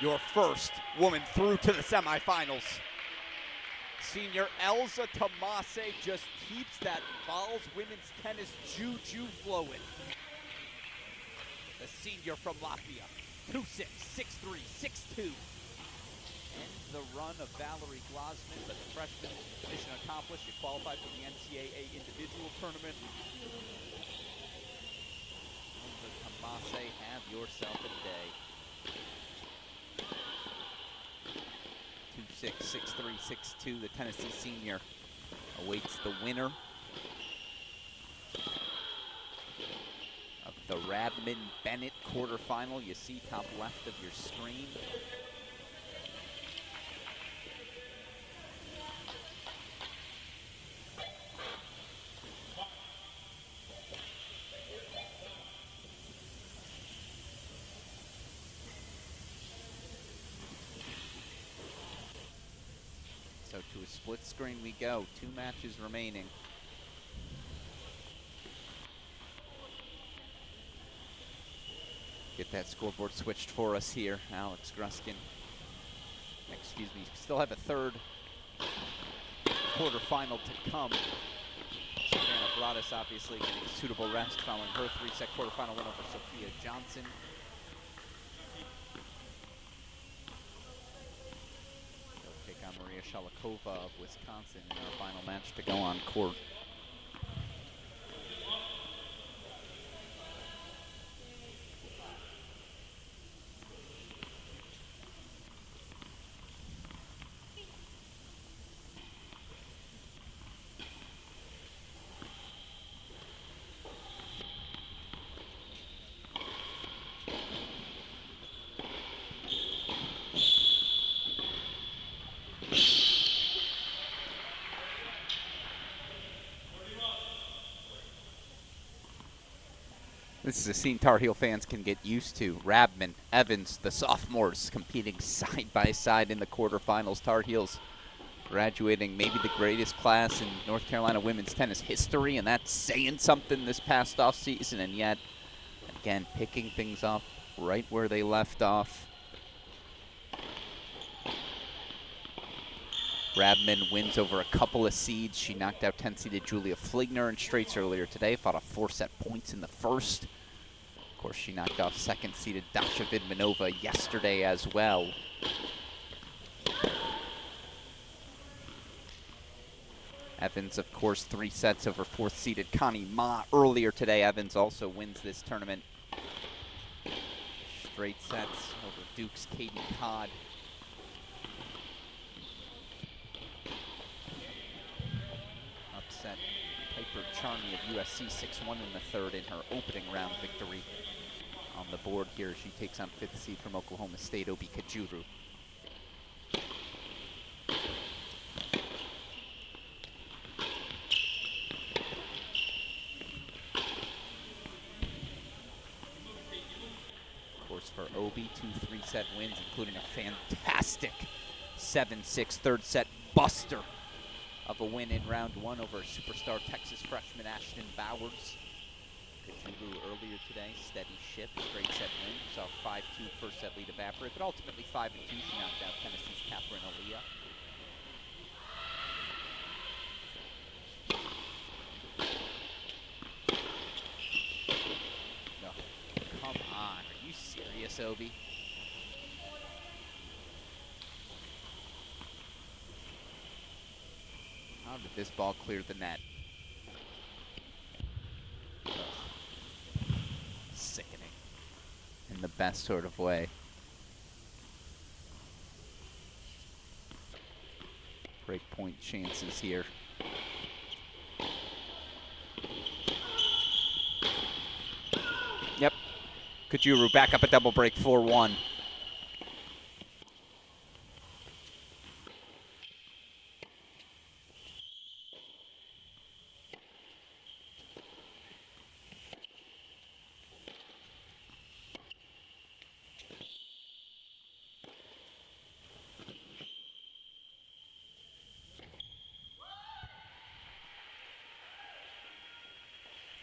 Your first woman through to the semifinals. Senior Elza Tomase just keeps that Vols women's tennis juju flowing. The senior from Latvia, 2-6, 6-3, 6-2. Ends the run of Valerie Glasman, but the freshman, mission accomplished. You qualified for the NCAA individual tournament. Elza Tomase, have yourself a day. 2-6, 6-3, 6-2. The Tennessee senior awaits the winner of the Radman-Bennett quarterfinal. You see top left of your screen. So to a split screen we go. 2 matches remaining. Get that scoreboard switched for us here. Alex Gruskin. Excuse me. Still have a third quarterfinal to come. Savannah Broadus obviously getting suitable rest following her 3-set quarterfinal win over Sophia Johnson. They'll take on Maria Shalikova of Wisconsin in our final match to go on court. This is a scene Tar Heel fans can get used to. Rabman, Evans, the sophomores competing side by side in the quarterfinals. Tar Heels graduating maybe the greatest class in North Carolina women's tennis history, and that's saying something this past off season, and yet, again, picking things up right where they left off. Rabman wins over a couple of seeds. She knocked out 10-seeded Julia Fligner in straights earlier today, fought off 4-set points in the first. Of course, she knocked off second-seeded Dasha Vidmanova yesterday as well. Evans, of course, 3 sets over 4th-seeded Connie Ma earlier today. Evans also wins this tournament. Straight sets over Duke's Katie Codd. Upset Piper Charney of USC 6-1 in the third in her opening round victory. On the board here, she takes on 5th seed from Oklahoma State, Obi Kajuru. Of course, for Obi, 2 3-set wins, including a fantastic 7-6 third set buster of a win in round 1 over superstar Texas freshman Ashton Bowers. Kajulu earlier today, steady ship, straight set win. Saw 5-2 first set lead evaporate, but ultimately 5-2. She knocked out Tennessee's Catherine Aaliyah. No, come on, are you serious, Obi? How did this ball clear the net? Sickening. In the best sort of way. Break point chances here. Yep. Kajuru back up a double break 4-1.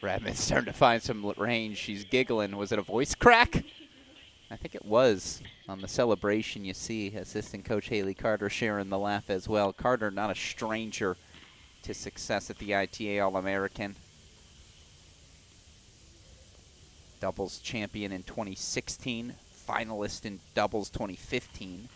Radman's starting to find some range. She's giggling. Was it a voice crack? I think it was On the celebration, you see assistant coach Haley Carter sharing the laugh as well. Carter, not a stranger to success at the ITA All-American. Doubles champion in 2016, finalist in doubles 2015.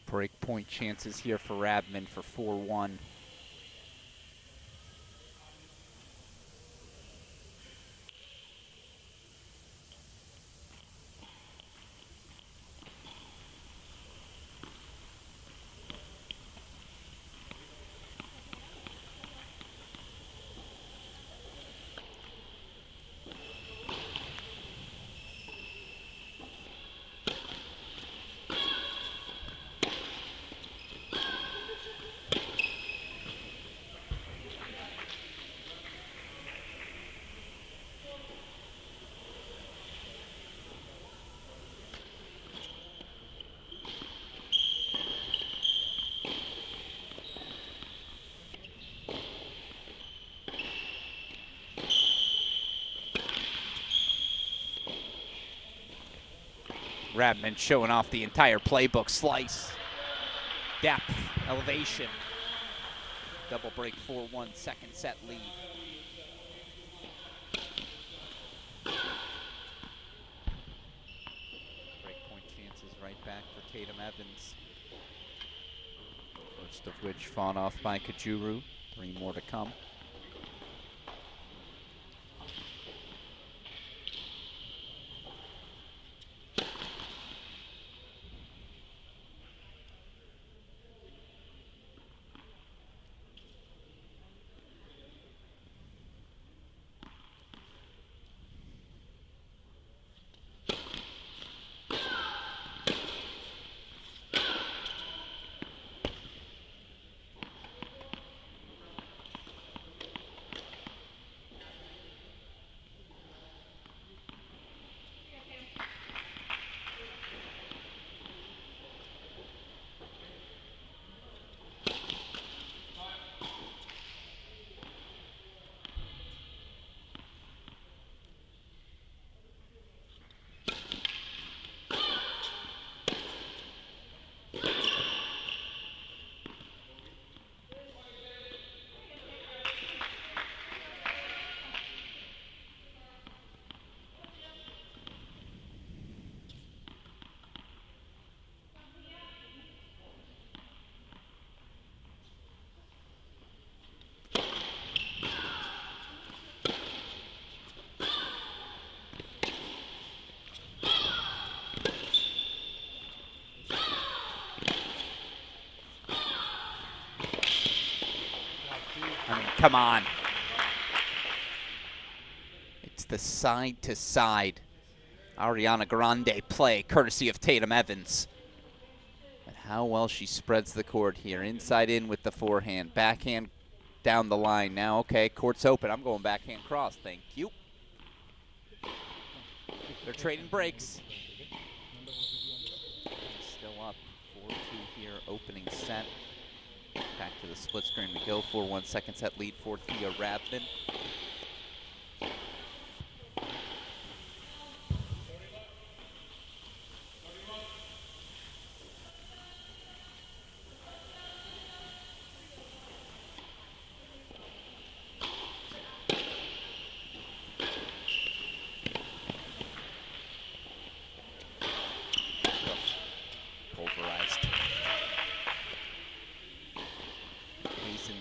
Break point chances here for Radman for 4-1. Radman showing off the entire playbook. Slice, depth, elevation. Double break 4-1, second set lead. Break point chances right back for Tatum Evans. First of which fought off by Kajuru. 3 more to come. Come on. It's the side-to-side Ariana Grande play, courtesy of Tatum Evans. And how well she spreads the court here. Inside in with the forehand. Backhand down the line. Now, okay, court's open. I'm going backhand cross. Thank you. They're trading breaks. up 4-2 here, opening set. Back to the split screen we go. 4-1 second set lead for Thea Radman.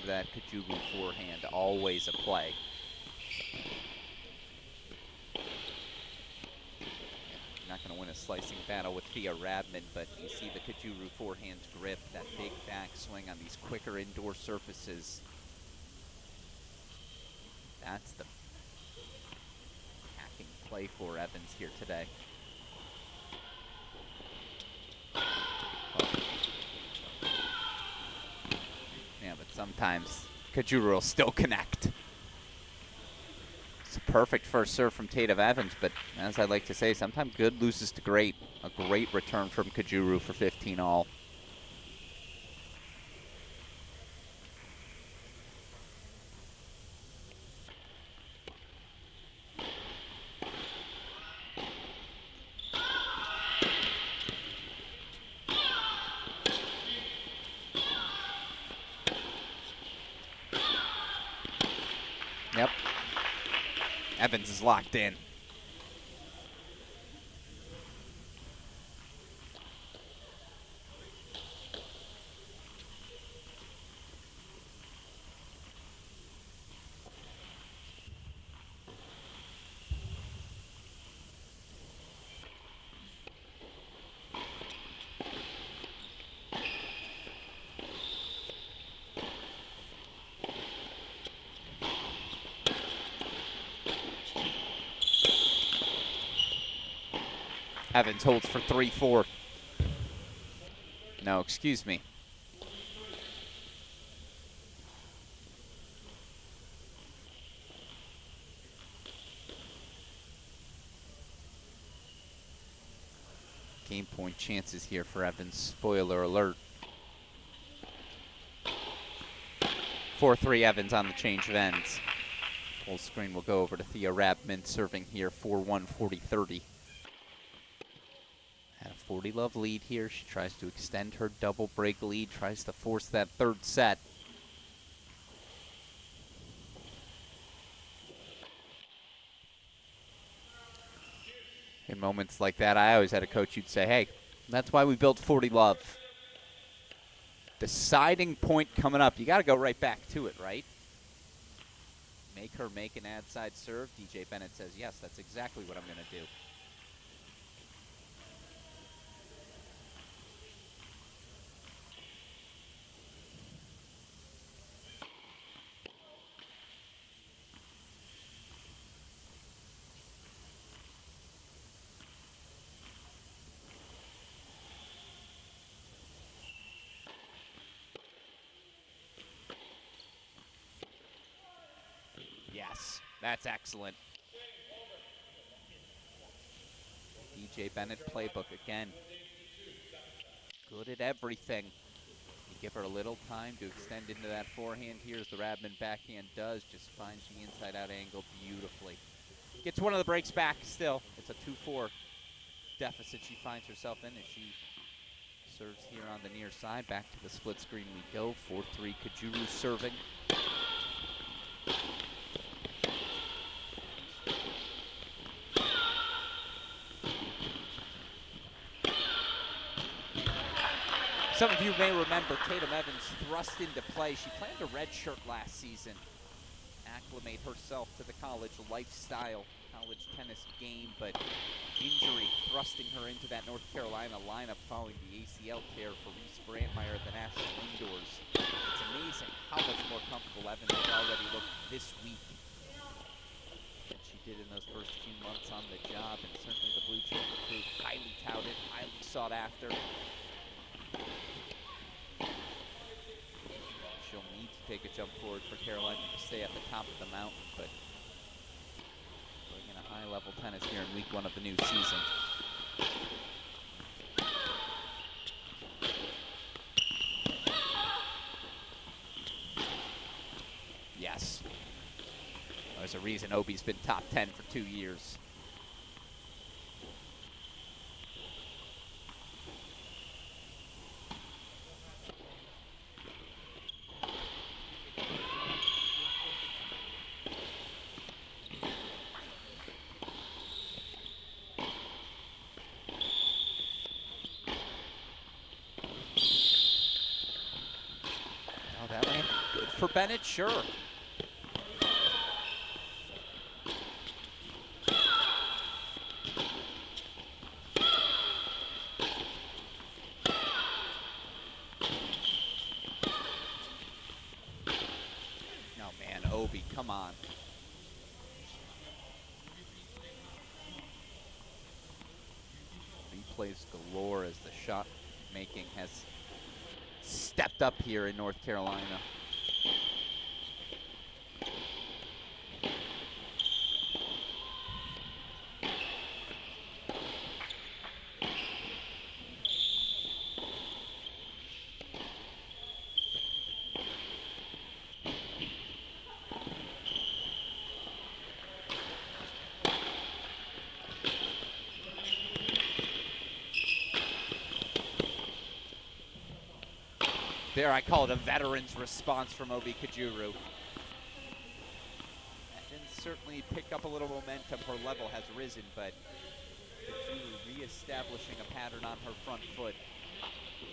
That Kajubu forehand, always a play. You're not going to win a slicing battle with Thea Radman, but you see the Kajuru forehand grip, that big backswing on these quicker indoor surfaces. That's the attacking play for Evans here today. Yeah, but sometimes Kajuru will still connect. It's a perfect first serve from Tatum Evans, but as I like to say, sometimes good loses to great. A great return from Kajuru for 15 all. Yep. Evans is locked in. Evans holds for 3-4. No, excuse me. Game point chances here for Evans. Spoiler alert. 4-3 Evans on the change of ends. Full screen will go over to Thea Radman serving here 4-1, 40-30. Had a 40-love lead here. She tries to extend her double break lead, tries to force that third set. In moments like that, I always had a coach who'd say, hey, that's why we built 40 love. Deciding point coming up. You got to go right back to it, right? Make her make an ad side serve. DJ Bennett says, yes, that's exactly what I'm going to do. Yes, that's excellent. DJ Bennett playbook again. Good at everything. You give her a little time to extend into that forehand here as the Radman backhand does. Just finds the inside-out angle beautifully. Gets one of the breaks back still. It's a 2-4 deficit she finds herself in as she serves here on the near side. Back to the split screen we go. 4-3 Kajuru serving. Some of you may remember Tatum Evans thrust into play. She planned a red shirt last season. Acclimate herself to the college lifestyle, college tennis game, but injury thrusting her into that North Carolina lineup following the ACL tear for Reese Brandmeier at the National Indoors. It's amazing how much more comfortable Evans has already looked this week than she did in those first few months on the job, and certainly the blue chip recruit, highly touted, highly sought after. She'll need to take a jump forward for Carolina to stay at the top of the mountain, but bringing a high-level tennis here in week one of the new season. There's a reason Obi's been top 10 for 2 years. Oh, that went good for Bennett, sure. Obi, come on. Replays galore as the shot making has stepped up here in North Carolina. There, I call it a veteran's response from Obi Kajuru. And certainly picked up a little momentum. Her level has risen, but Kajuru reestablishing a pattern on her front foot.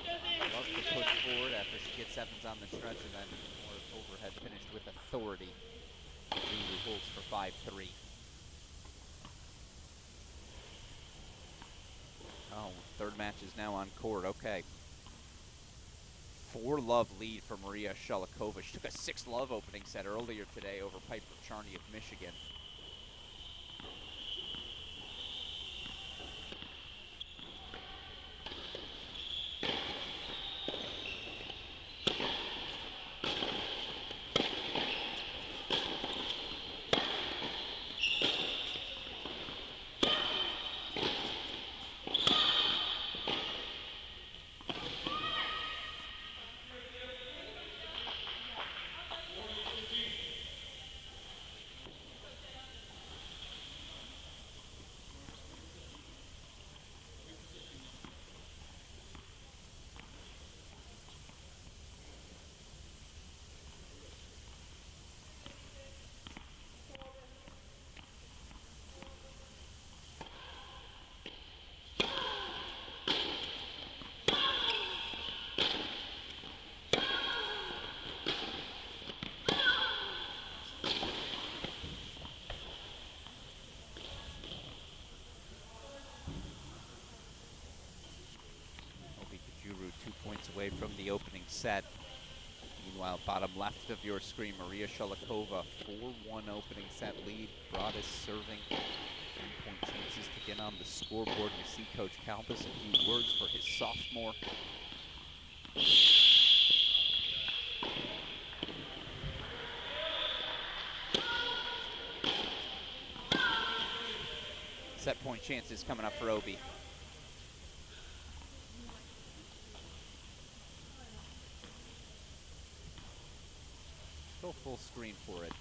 Loves to push forward after she gets Evans on the stretch, and then more overhead finished with authority. Kajuru holds for 5-3. Oh, third match is now on court. Okay. 4-love lead for Maria Shalikova. She took a 6-love opening set earlier today over Piper Charney of Michigan. Away from the opening set. Meanwhile, bottom left of your screen, Maria Shalikova, 4-1 opening set lead. Broadus serving 3-point chances to get on the scoreboard. You see Coach Kalbas a few words for his sophomore. Set point chances coming up for Obi. Go full screen for it.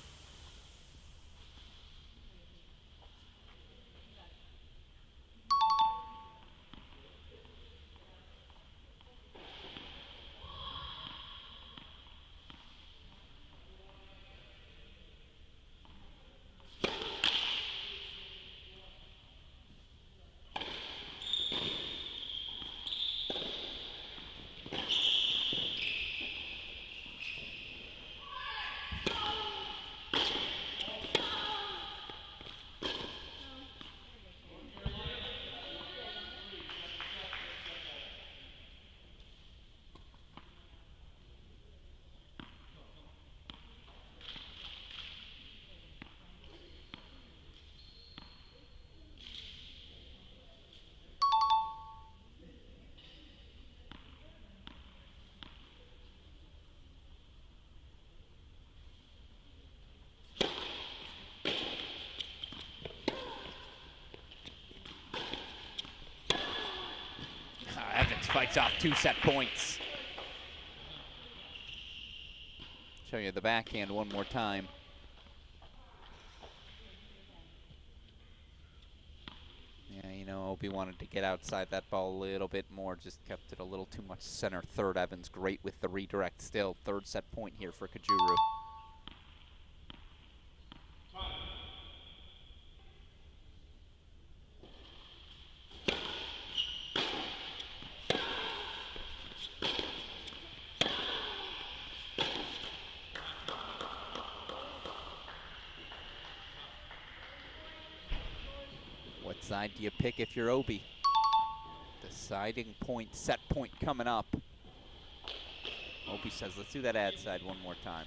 Evans fights off 2 set points. Show you the backhand one more time. Obi wanted to get outside that ball a little bit more, just kept it a little too much center third. Evans great with the redirect still. Third set point here for Kajuru. What side do you pick if you're Obi? Deciding point, set point coming up. Obi says, let's do that ad side one more time.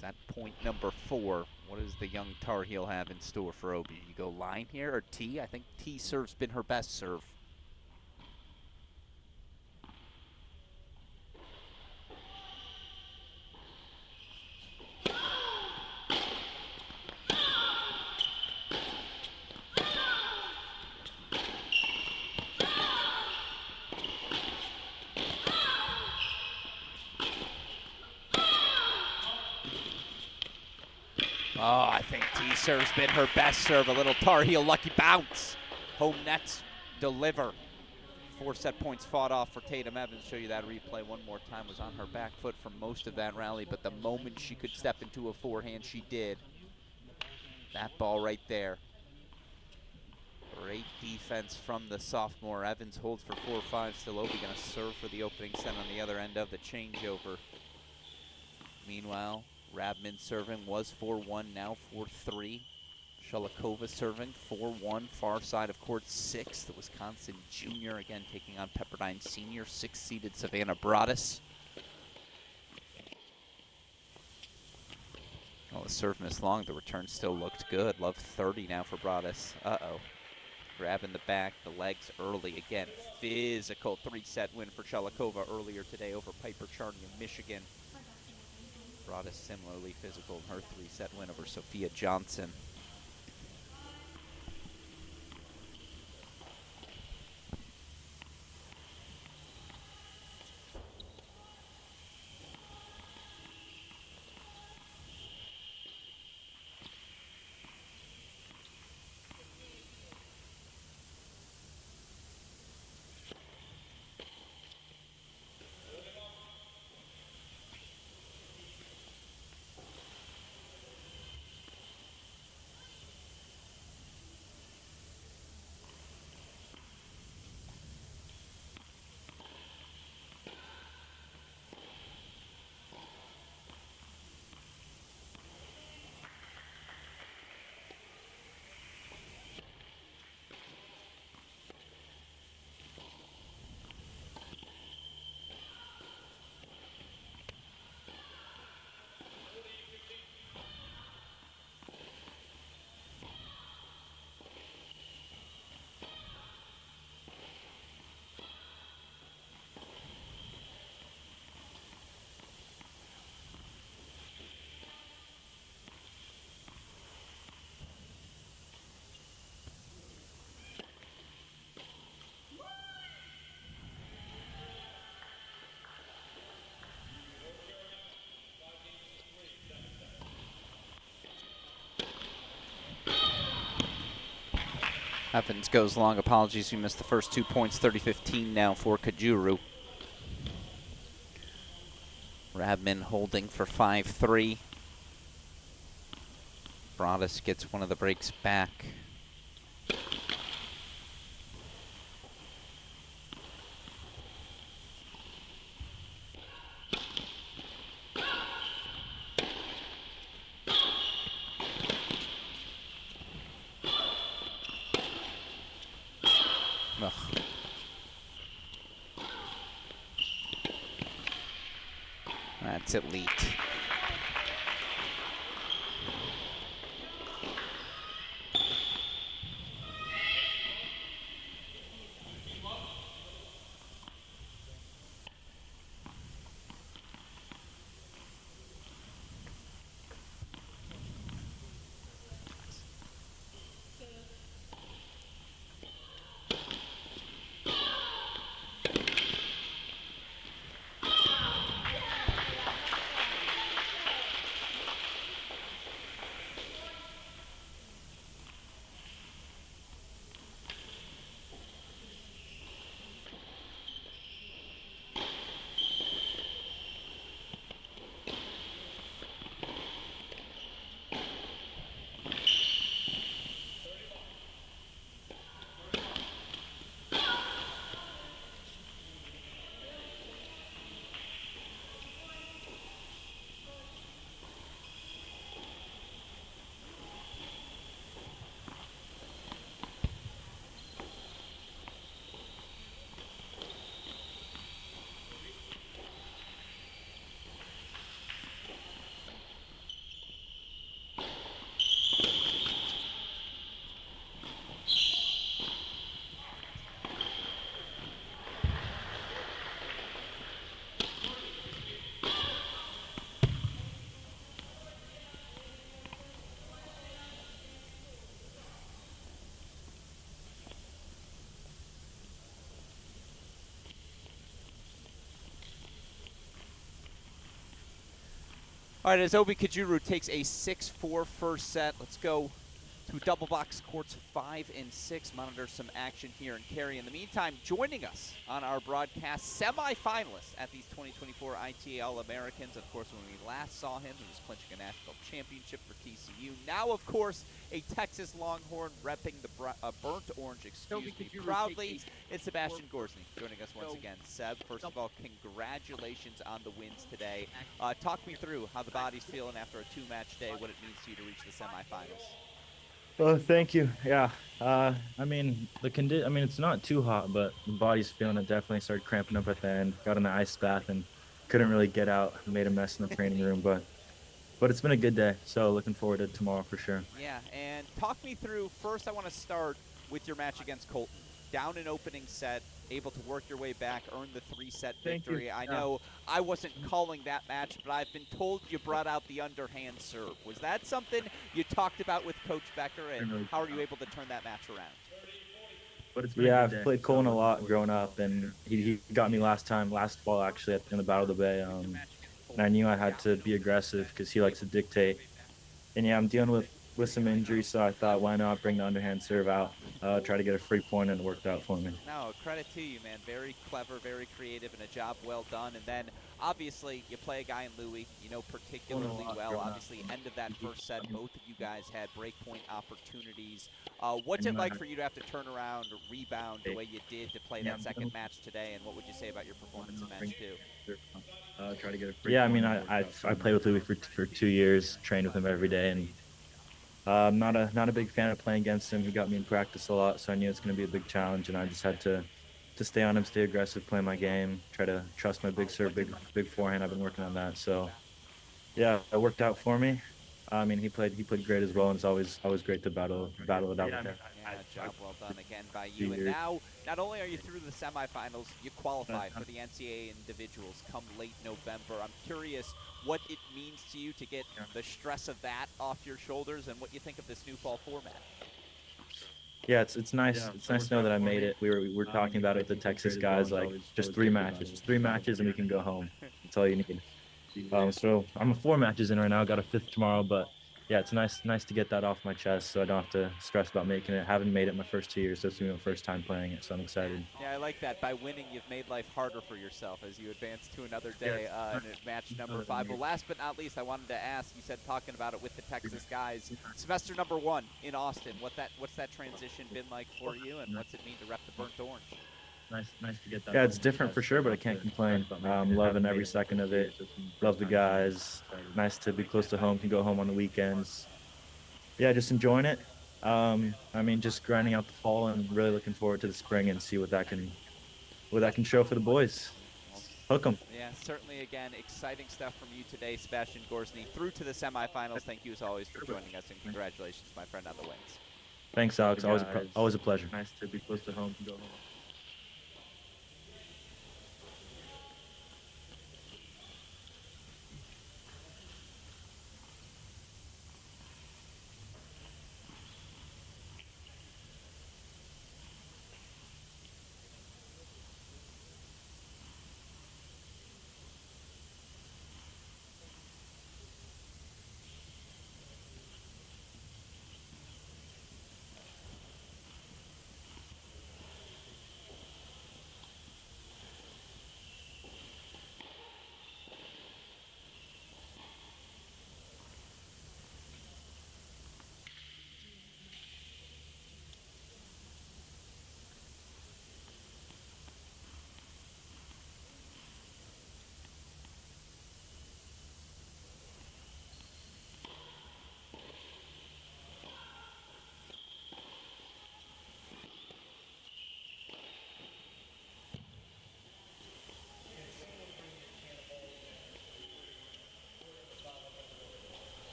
Set point number 4. What does the young Tar Heel have in store for Obi? You go line here or T? I think T serve's been her best serve. Oh, I think T serve's been her best serve. A little Tar Heel lucky bounce. Home nets deliver. 4 set points fought off for Tatum Evans. Show you that replay one more time. Was on her back foot for most of that rally, but the moment she could step into a forehand, she did. That ball right there. Great defense from the sophomore. Evans holds for 4-5. Still Obi going to serve for the opening set on the other end of the changeover. Meanwhile, Rabman serving was 4-1, now 4-3. Shalikova serving 4-1, far side of court 6. The Wisconsin junior again taking on Pepperdine senior, 6th-seeded Savannah Broadus. Well, the serve missed long. The return still looked good. Love 30 now for Broadus. Uh-oh. Grabbing the back, the legs early again. Physical 3-set win for Shalikova earlier today over Piper Charney of Michigan. Broadus similarly physical in her 3-set win over Sophia Johnson. Evans goes long. Apologies, we missed the first 2 points. 30-15 now for Kajuru. Rabman holding for 5-3. Broadus gets one of the breaks back. That's elite. All right, as Obi Kajuru takes a 6-4 first set, let's go to double box courts 5 and 6. Monitor some action here in Cary. In the meantime, joining us on our broadcast, semifinalists at these 2024 ITA All-Americans. Of course, when we last saw him, he was clinching a national championship for TCU. Now, of course, a Texas Longhorn repping the burnt orange, proudly. It's Sebastian Gorsny joining us once again. Seb, first of all, congratulations on the wins today. Talk me through how the body's feeling after a 2-match day, what it means to you to reach the semifinals. Oh, thank you. Yeah. I mean, it's not too hot, but the body's feeling it. Definitely started cramping up at the end. Got in the ice bath and couldn't really get out. Made a mess in the training room, but it's been a good day. So looking forward to tomorrow for sure. Yeah, and talk me through. First, I want to start with your match against Colton. Down an opening set, able to work your way back, earn the 3-set victory. I know I wasn't calling that match, but I've been told you brought out the underhand serve. Was that something you talked about with Coach Becker, and how are you able to turn that match around? Yeah, I've played Colton a lot growing up, and he got me last fall actually in the Battle of the Bay. And I knew I had to be aggressive because he likes to dictate. And yeah, I'm dealing with some injuries, so I thought, why not bring the underhand serve out, try to get a free point, and it worked out for me. No, credit to you, man. Very clever, very creative, and a job well done. And then, obviously, you play a guy in Louis, you know particularly well. Obviously, end of that first set, both of you guys had breakpoint opportunities. What's it like for you to have to turn around or rebound the way you did to play that second match today, and what would you say about your performance in match 2? Try to get a free point. I mean, I played with Louis for 2 years, trained with him every day, and I'm not a big fan of playing against him. He got me in practice a lot, so I knew it's going to be a big challenge, and I just had to stay on him, stay aggressive, play my game, try to trust my big serve, big forehand. I've been working on that, so yeah, it worked out for me. I mean, he played great as well, and it's always great to battle it out with him. Yeah, job well done again by you. And now, not only are you through the semifinals, you qualify for the NCAA individuals come late November. I'm curious what it means to you to get the stress of that off your shoulders, and what you think of this new fall format. Yeah, it's nice. It's nice to know that I made it. We were talking about it with the Texas guys, like just 3 matches, and we can go home. That's all you need. So I'm 4 matches in right now. Got a 5th tomorrow, but yeah, it's nice to get that off my chest, so I don't have to stress about making it. Haven't made it my first 2 years, so it's gonna be my first time playing it, so I'm excited. Yeah, I like that. By winning, you've made life harder for yourself as you advance to another day in match number 5. Well, last but not least, I wanted to ask. You said talking about it with the Texas guys. Semester number 1 in Austin. What's that transition been like for you, and what's it mean to rep the burnt orange? Nice to get that. Yeah, it's different for sure, but I can't complain. I'm loving every second of it. Love the guys. Nice to be close to home. Can go home on the weekends. Yeah, just enjoying it. I mean, just grinding out the fall and really looking forward to the spring and see what that can show for the boys. Hook 'em. Yeah, certainly, again, exciting stuff from you today, Sebastian Gorsny. Through to the semifinals. Thank you, as always, for joining us, and congratulations, my friend, on the wins. Thanks, Alex. Always a pleasure. Nice to be close to home and go home.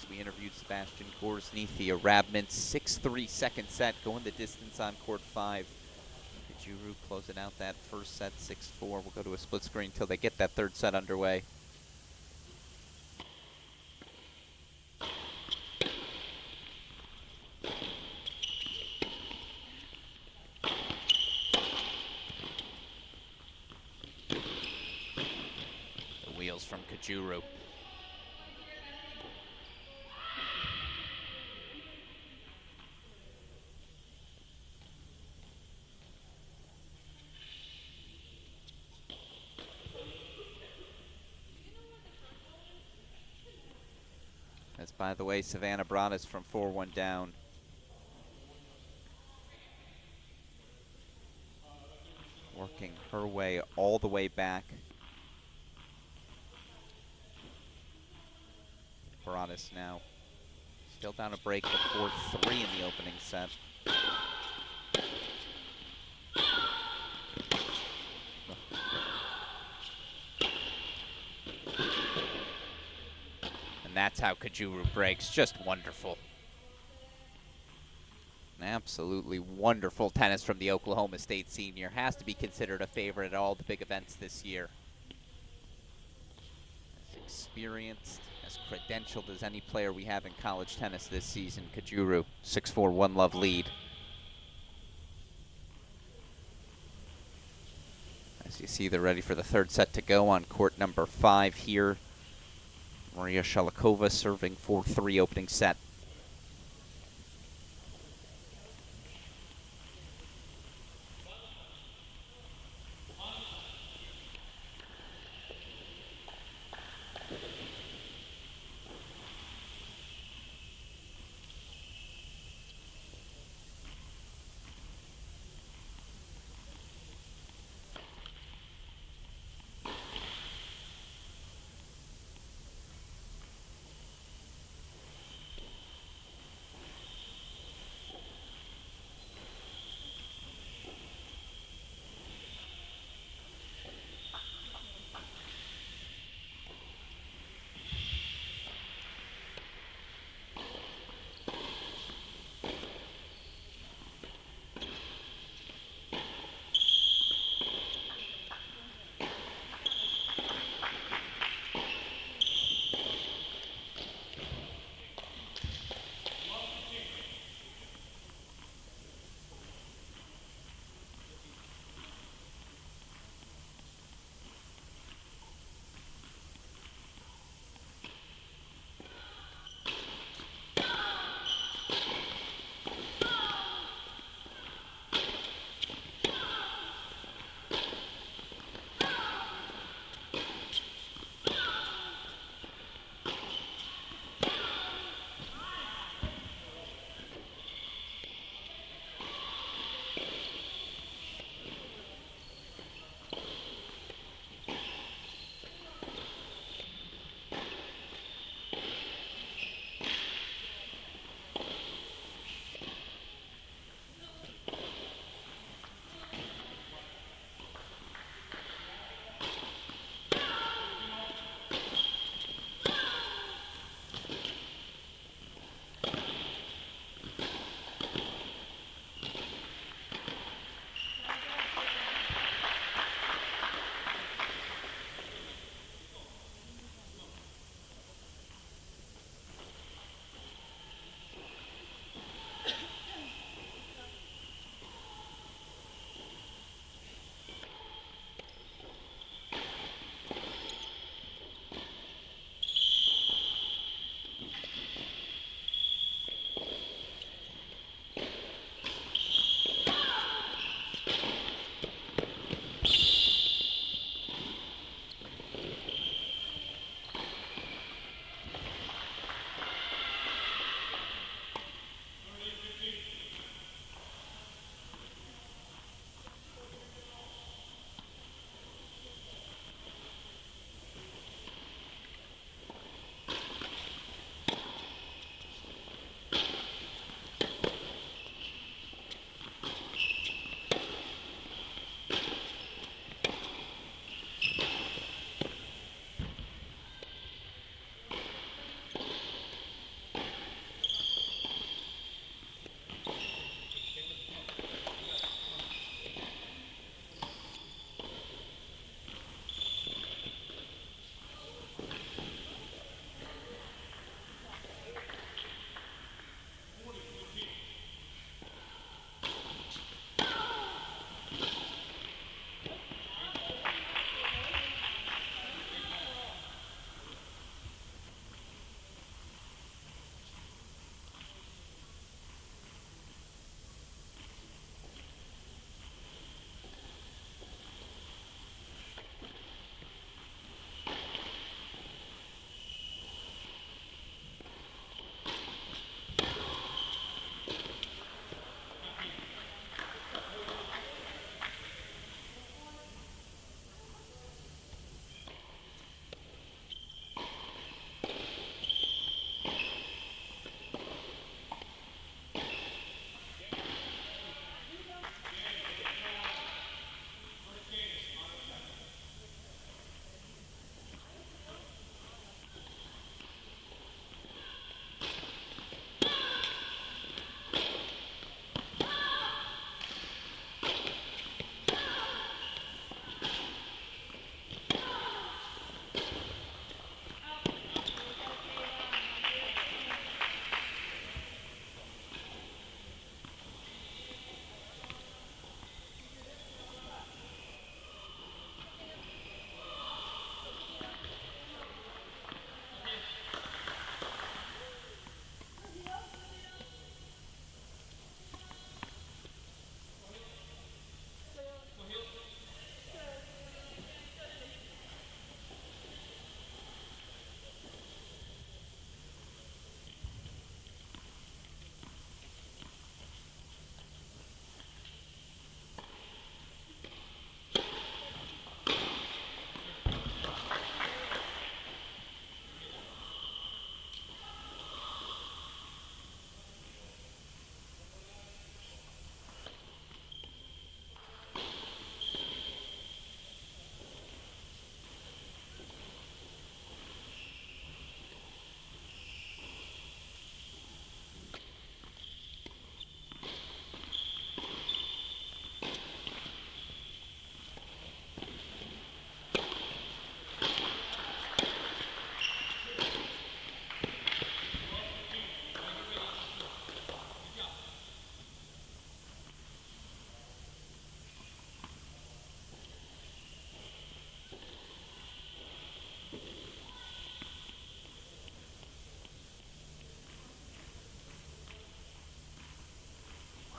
as we interviewed Sebastian Gorsny, Thea Rabman. 6-3 second set, going the distance on court 5. Kajuru closing out that first set, 6-4. We'll go to a split screen until they get that third set underway. The wheels from Kajuru. As, by the way, Savannah Broadus from 4-1 down. Working her way all the way back. Broadus now still down a break, but 4-3 in the opening set. And that's how Kajuru breaks. Just wonderful. Absolutely wonderful tennis from the Oklahoma State senior. Has to be considered a favorite at all the big events this year. As experienced, as credentialed as any player we have in college tennis this season, Kajuru, 6-4, 1-love lead. As you see, they're ready for the third set to go on court number 5 here. Maria Shalikova serving 4-3 opening set.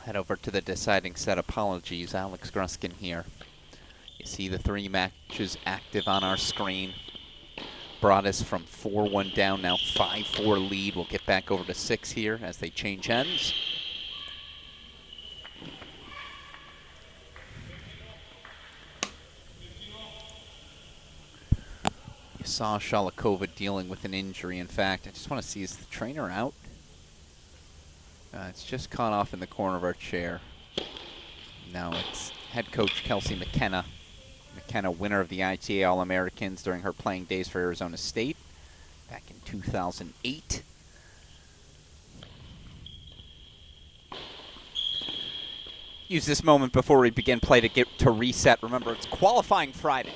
Head over to the deciding set. Apologies, Alex Gruskin here. You see the 3 matches active on our screen. Brought us from 4-1 down, now 5-4 lead. We'll get back over to 6 here as they change ends. You saw Shalikova dealing with an injury. In fact, I just want to see, is the trainer out? It's just caught off in the corner of our chair. No, it's head coach Kelsey McKenna. McKenna, winner of the ITA All-Americans during her playing days for Arizona State back in 2008. Use this moment before we begin play to get to reset. Remember, it's qualifying Friday.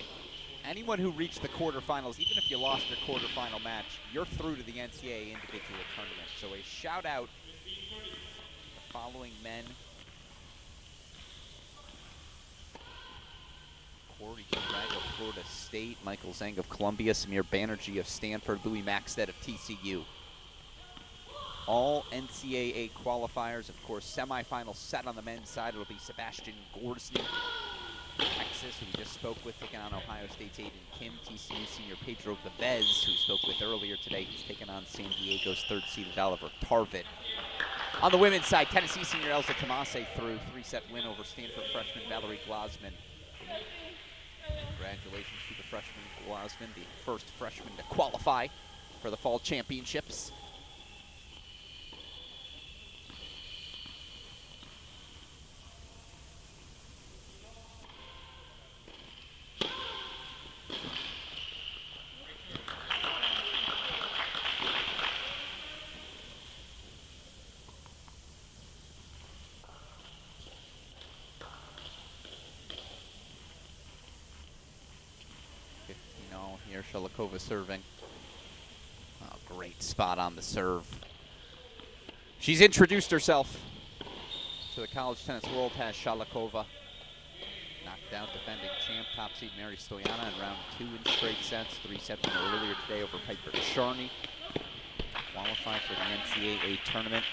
Anyone who reached the quarterfinals, even if you lost your quarterfinal match, you're through to the NCAA individual tournament. So a shout out to the following men. Corey Craig of Florida State, Michael Zhang of Columbia, Samir Banerjee of Stanford, Louis Maxted of TCU. All NCAA qualifiers, of course, semifinal set on the men's side. It'll be Sebastian Gorsny, Texas, who we just spoke with, taking on Ohio State's Aiden Kim. TCU senior Pedro Vivez, who we spoke with earlier today. He's taking on San Diego's third-seeded Oliver Tarvin. On the women's side, Tennessee senior Elsa Tomase through 3-set win over Stanford freshman Valerie Glosman. Congratulations to the freshman Glosman, the first freshman to qualify for the fall championships. Here, Shalikova serving. Oh, great spot on the serve. She's introduced herself to the college tennis world, has Shalikova. Knocked out defending champ, top seed Mary Stoyana in round 2 in straight sets. 3-set win earlier today over Piper Charney. Qualified for the NCAA tournament.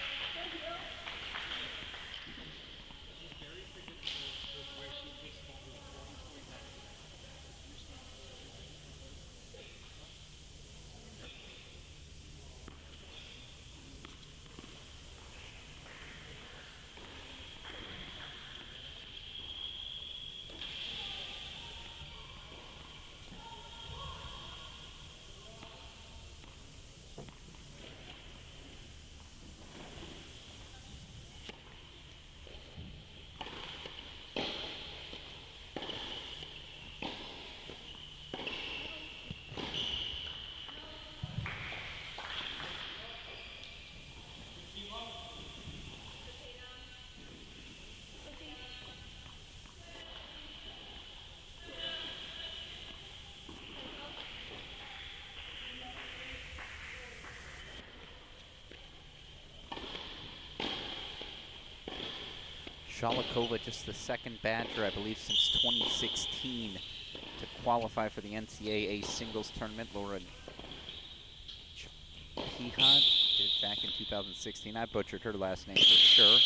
Shalikova, just the second Badger, I believe, since 2016 to qualify for the NCAA singles tournament. Lauren Pihad did it back in 2016. I butchered her last name for sure.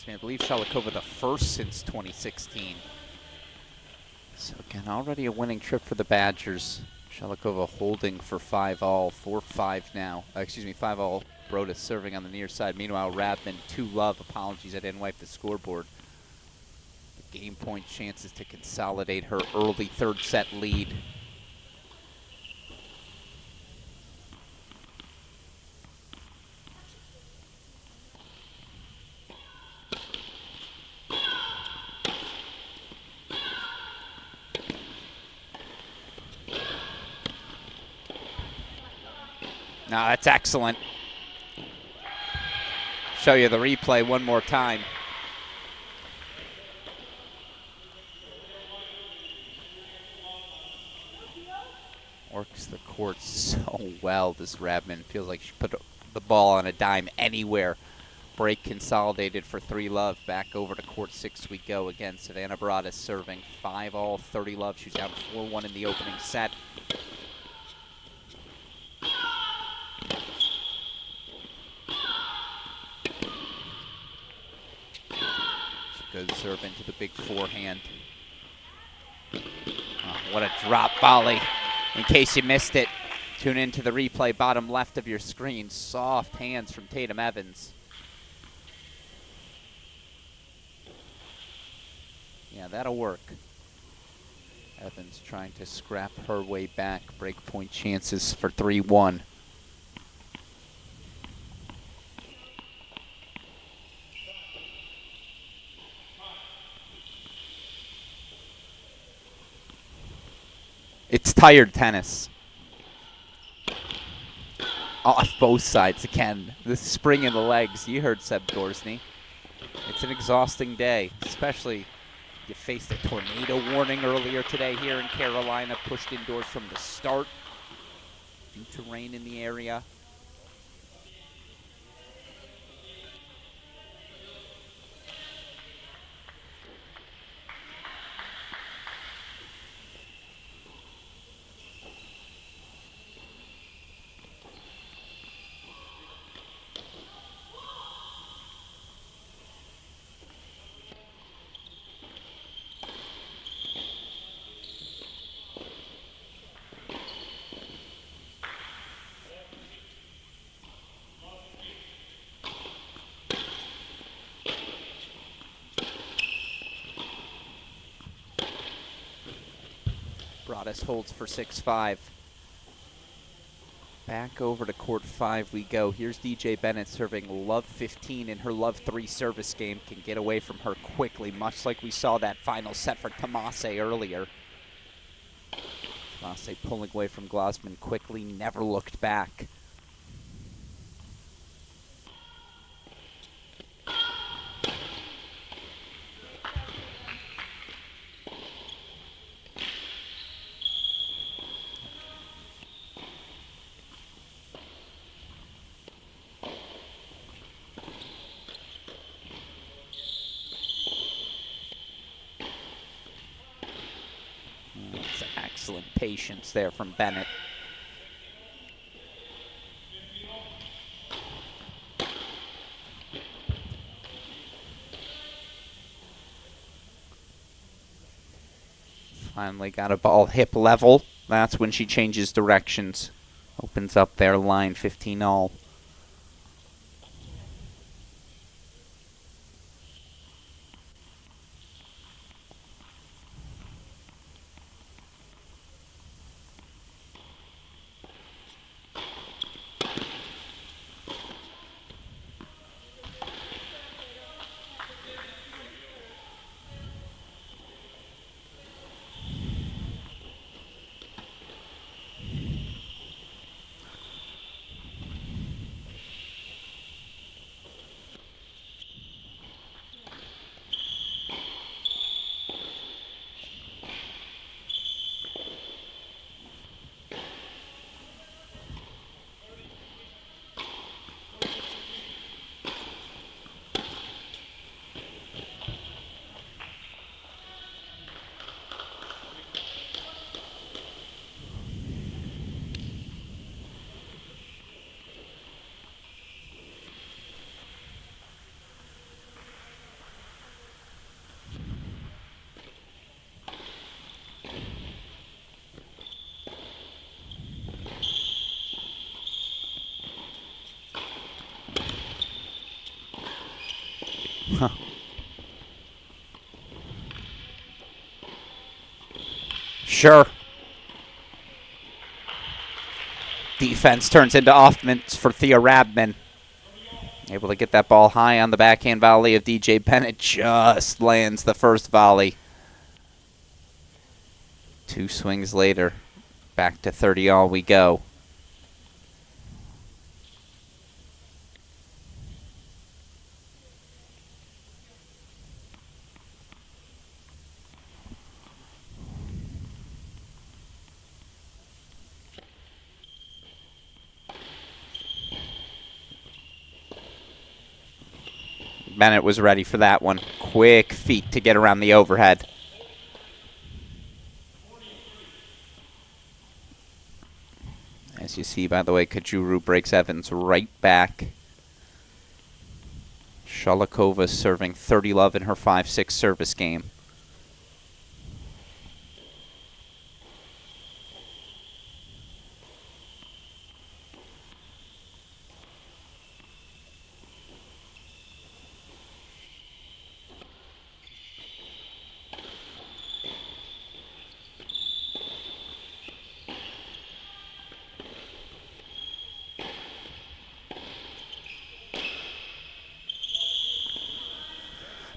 me. I believe Shalikova the first since 2016. So again, already a winning trip for the Badgers. Shalikova holding for 5-all, 4-5 now. 5-all. Brodus serving on the near side. Meanwhile, Radman 2-love. Apologies, I didn't wipe the scoreboard. The game point chances to consolidate her early third set lead. No, that's excellent. Show you the replay one more time. Works the court so well, this Radman. Feels like she put the ball on a dime anywhere. Break consolidated for 3-love. Back over to court 6 we go. Again, Savannah Brodus serving 5-all, 30-love. She's down 4-1 in the opening set. Good serve into the big forehand. Oh, what a drop volley. In case you missed it, tune into the replay bottom left of your screen. Soft hands from Tatum Evans. Yeah, that'll work. Evans trying to scrap her way back. Breakpoint chances for 3-1. It's tired tennis. Off both sides again. The spring in the legs. You heard Seb Gorsny. It's an exhausting day, especially you faced a tornado warning earlier today here in Carolina, pushed indoors from the start due to rain in the area. Brodus holds for 6-5. Back over to court 5 we go. Here's DJ Bennett serving love 15 in her love 3 service game. Can get away from her quickly, much like we saw that final set for Tomase earlier. Tomase pulling away from Glasman quickly, never looked back. Excellent patience there from Bennett. Finally got a ball hip level. That's when she changes directions. Opens up their line 15-all. Sure. Defense turns into offense for Thea Rabman. Able to get that ball high on the backhand volley of DJ Bennett. Just lands the first volley. 2 swings later. Back to 30 all we go. Bennett was ready for that one. Quick feet to get around the overhead. As you see, by the way, Kajuru breaks Evans right back. Shalikova serving 30 love in her 5-6 service game.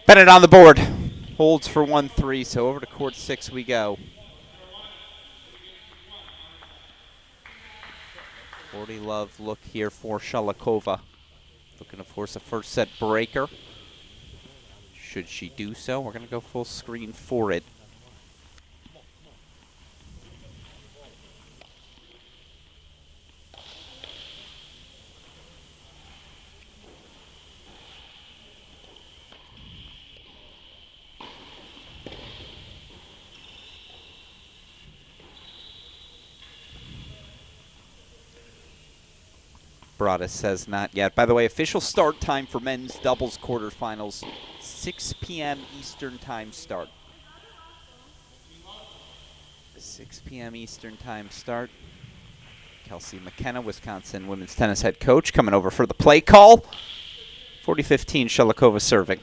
Bennett on the board. Holds for 1-3, so over to court 6 we go. 40 love look here for Shalikova. Looking to force a first set breaker. Should she do so, we're going to go full screen for it. Broadus says not yet. By the way, official start time for men's doubles quarterfinals, 6 p.m. Eastern time start. 6 p.m. Eastern time start. Kelsey McKenna, Wisconsin women's tennis head coach, coming over for the play call. 40-15, Shalikova serving.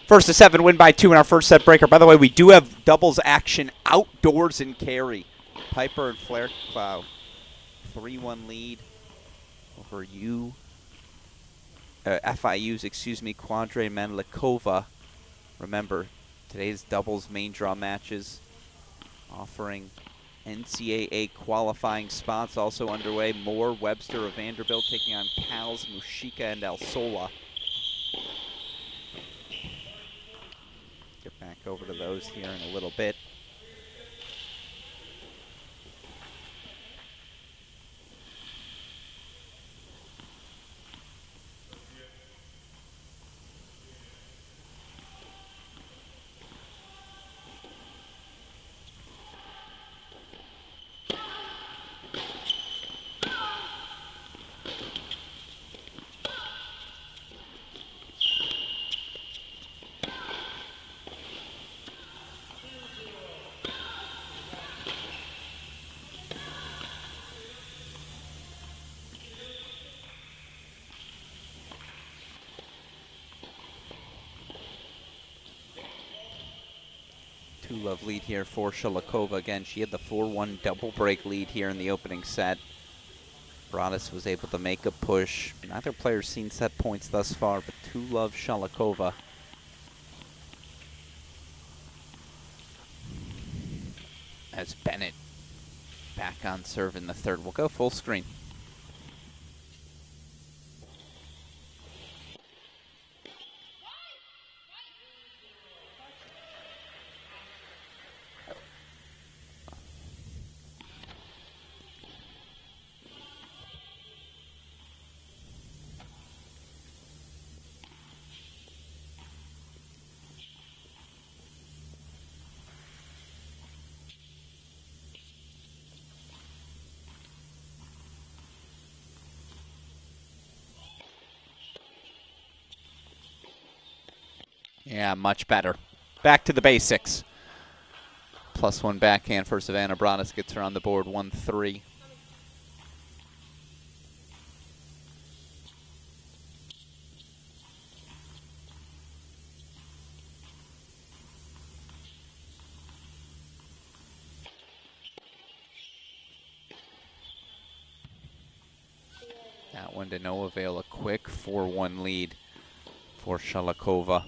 First to 7, win by 2 in our first set breaker. By the way, we do have doubles action outdoors in Cary. Piper and Flair, wow. 3-1 lead over FIU's, Quadre Mandlikova. Remember, today's doubles main draw matches offering NCAA qualifying spots also underway. Moore, Webster of Vanderbilt taking on Cals, Mushika, and El Sola. Get back over to those here in a little bit. 2-love lead here for Shalakova. Again, she had the 4-1 double break lead here in the opening set. Broadus was able to make a push. Neither player's seen set points thus far, but 2-love Shalakova. As Bennett back on serve in the third. We'll go full screen. Yeah, much better. Back to the basics. +1 backhand for Savannah Broadus gets her on the board 1-3. That one to no avail. A quick 4-1 lead for Shalakova.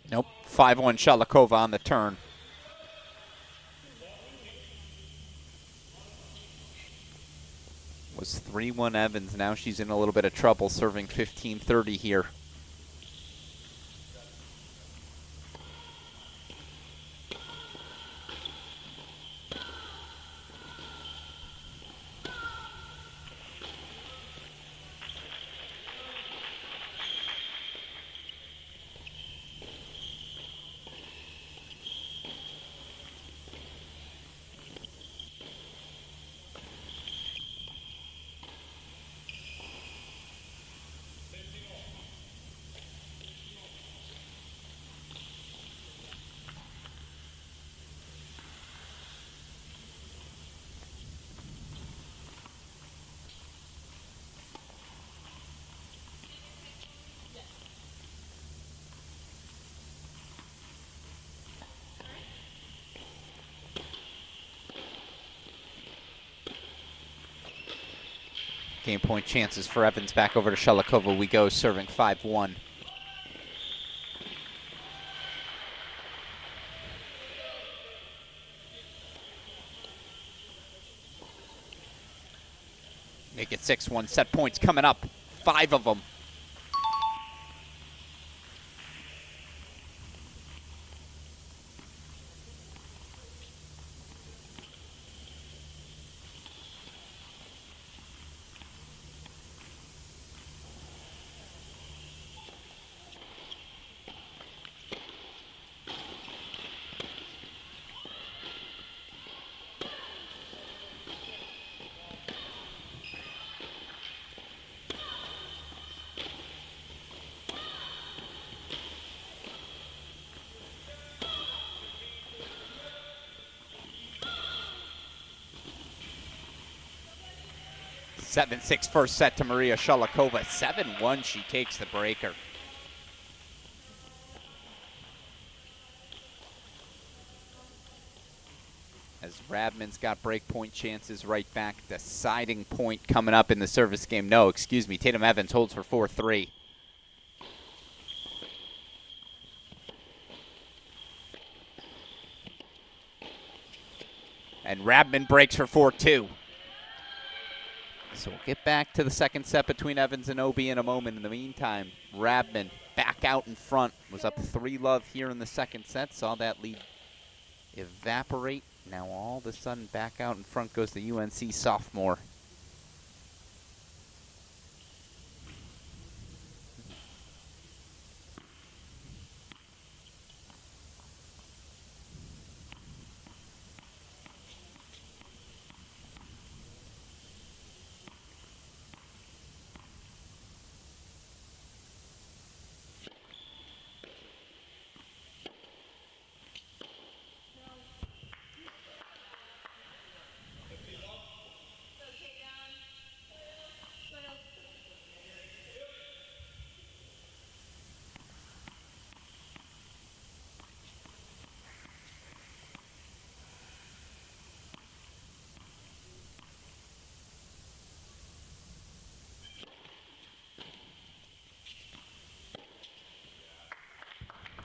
Nope, 5-1 Shalakova on the turn. Was 3-1 Evans. Now she's in a little bit of trouble, serving 15-30 here. Game point chances for Evans. Back over to Shalakova we go, serving 5-1. Make it 6-1. Set points coming up. 5 of them. Seven-6 first set to Maria Shalakova. 7-1, she takes the breaker. As Radman's got break point chances right back. Deciding point coming up in the service game. No, excuse me. Tatum Evans holds for 4-3. And Radman breaks for 4-2. So we'll get back to the second set between Evans and Obi in a moment. In the meantime, Radman back out in front. Was up 3-love here in the second set. Saw that lead evaporate Now all of a sudden back out in front goes the UNC sophomore.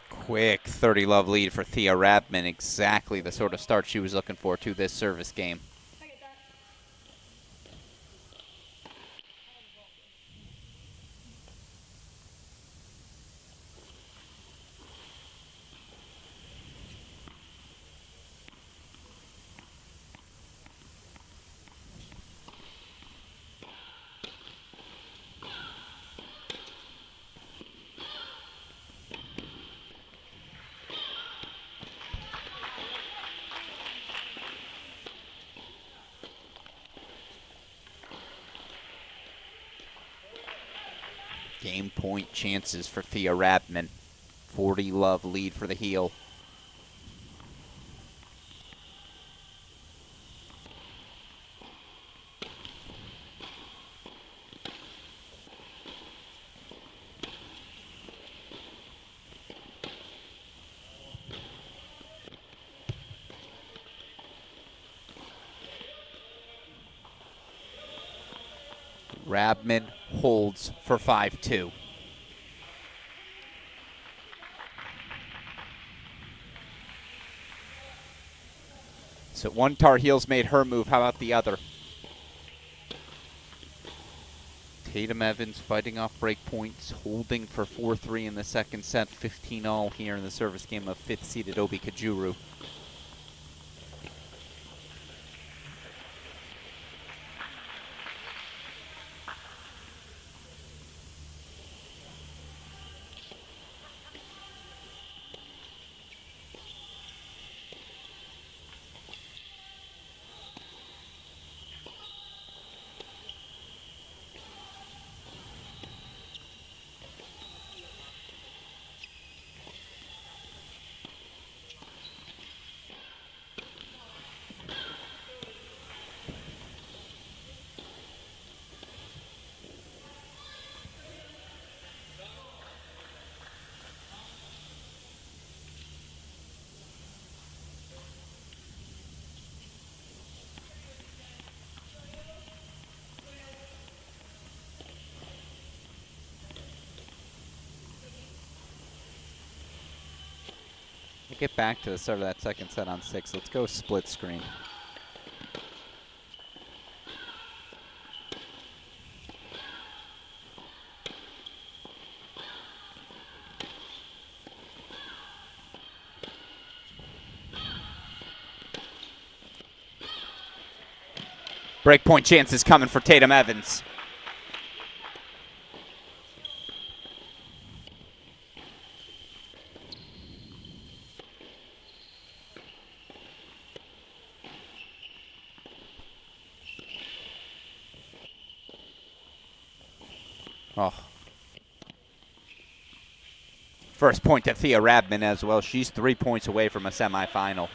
Quick 30-love lead for Thea Rabman. Exactly the sort of start she was looking for to this service game. Game point chances for Thea Rabman. 40-love lead for the heel. Rabman holds for 5-2. So one Tar Heels made her move. How about the other? Tatum Evans fighting off break points, holding for 4-3 in the second set, 15-all here in the service game of 5th-seeded Obi Kajuru. We'll get back to the start of that second set on 6. Let's go split screen. Breakpoint chances coming for Tatum Evans. Oh. First point to Thea Rabman as well. She's 3 points away from a semifinal.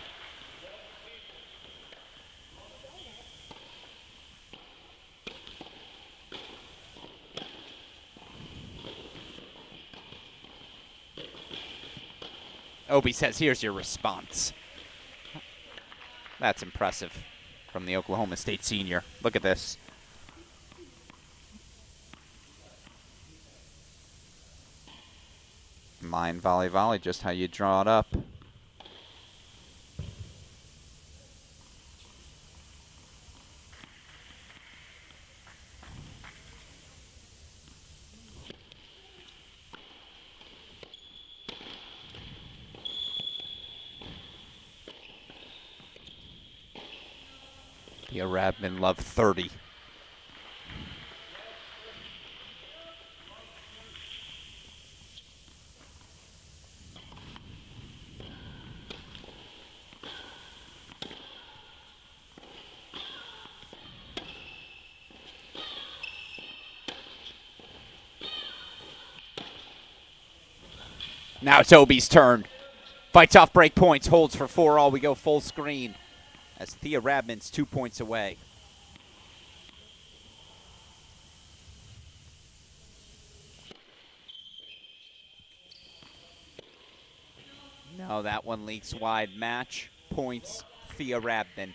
Obi says, here's your response. That's impressive from the Oklahoma State senior. Look at this. Line volley volley, just how you draw it up. Thea Radman love 30. Now it's Obi's turn. Fights off break points, holds for 4-all. We go full screen as Thea Radman's 2 points away. No, that one leaks wide. Match points, Thea Radman.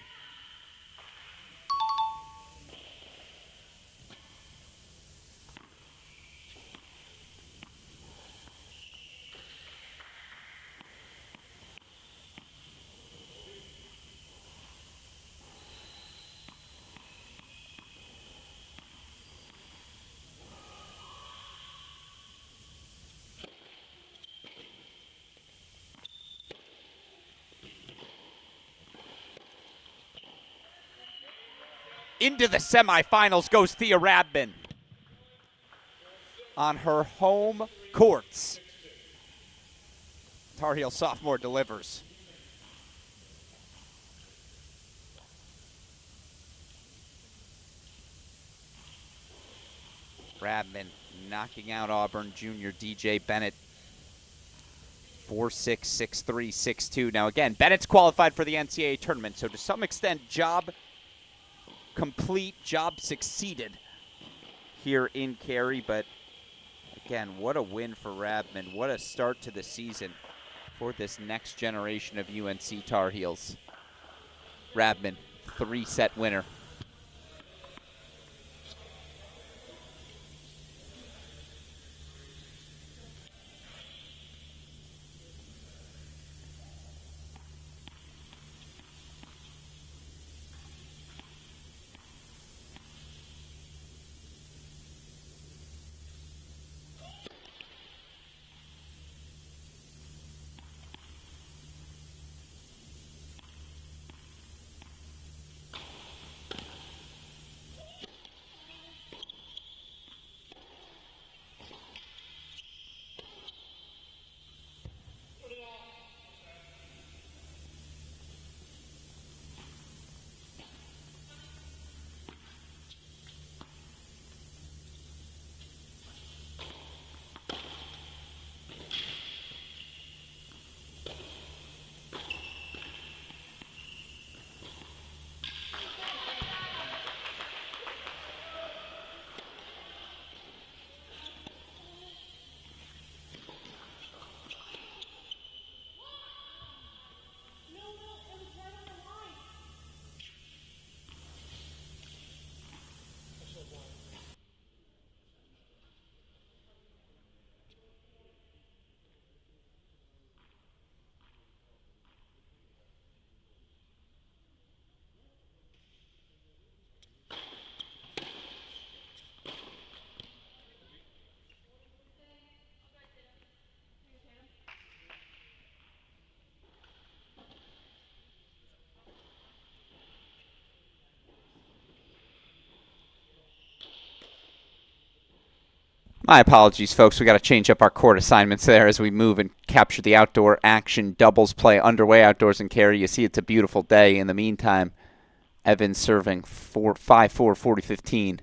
Into the semifinals goes Thea Radman on her home courts. Tar Heel sophomore delivers. Radman knocking out Auburn junior DJ Bennett. 4-6, 6-3, 6-2. Now again, Bennett's qualified for the NCAA tournament, so to some extent, job complete, job succeeded here in Cary. But again, what a win for Radman. What a start to the season for this next generation of UNC Tar Heels. Radman, 3-set winner. My apologies, folks. We got to change up our court assignments there as we move and capture the outdoor action. Doubles play underway outdoors in Cary. You see it's a beautiful day. In the meantime, Evans serving 5-4, 40-15.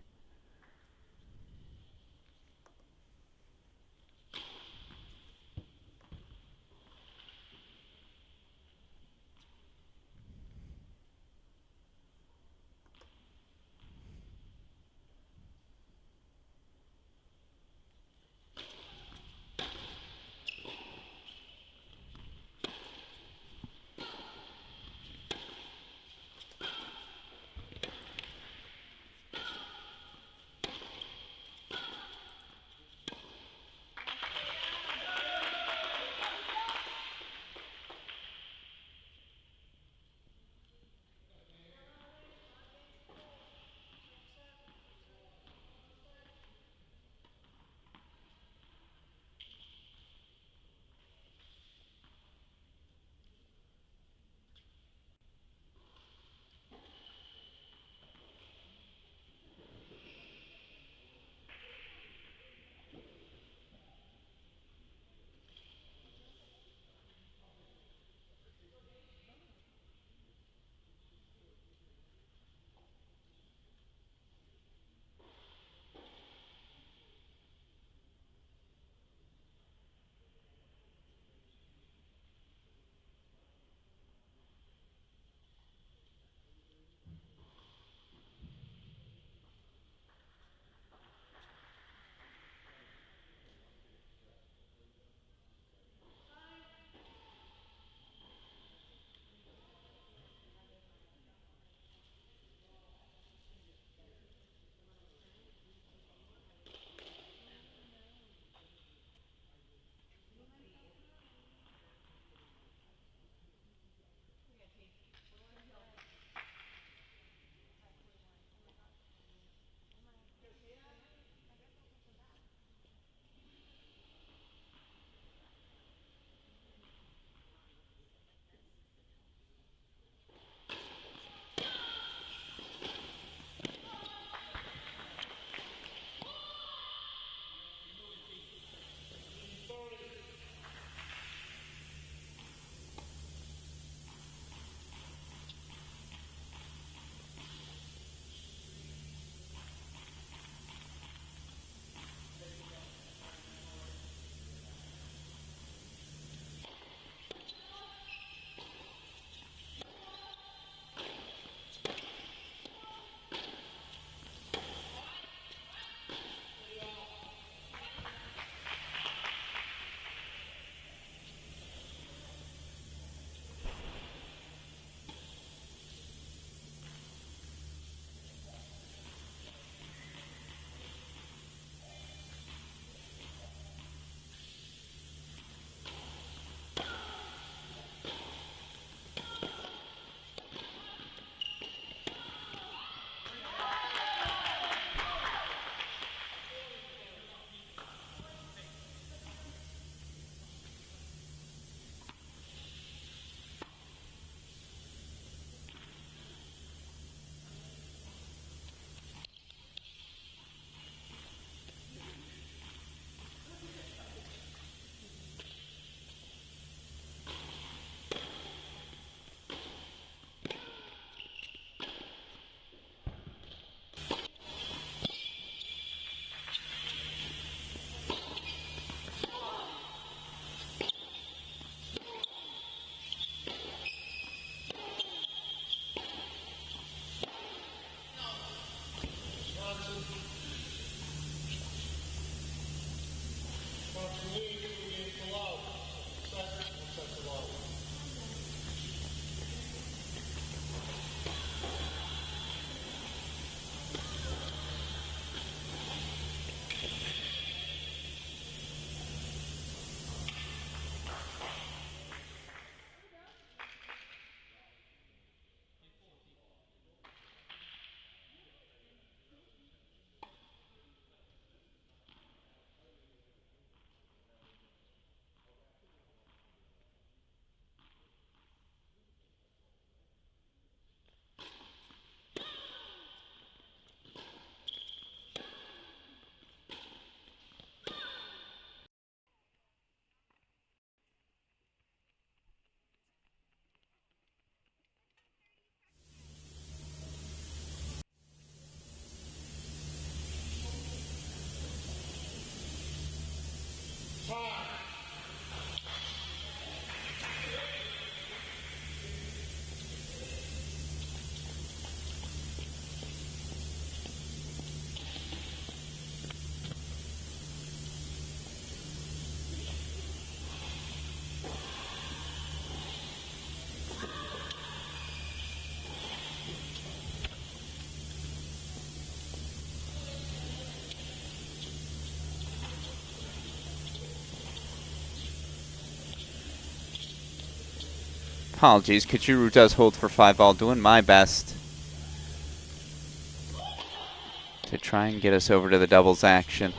Apologies, Kachuru does hold for 5-all, doing my best to try and get us over to the doubles action.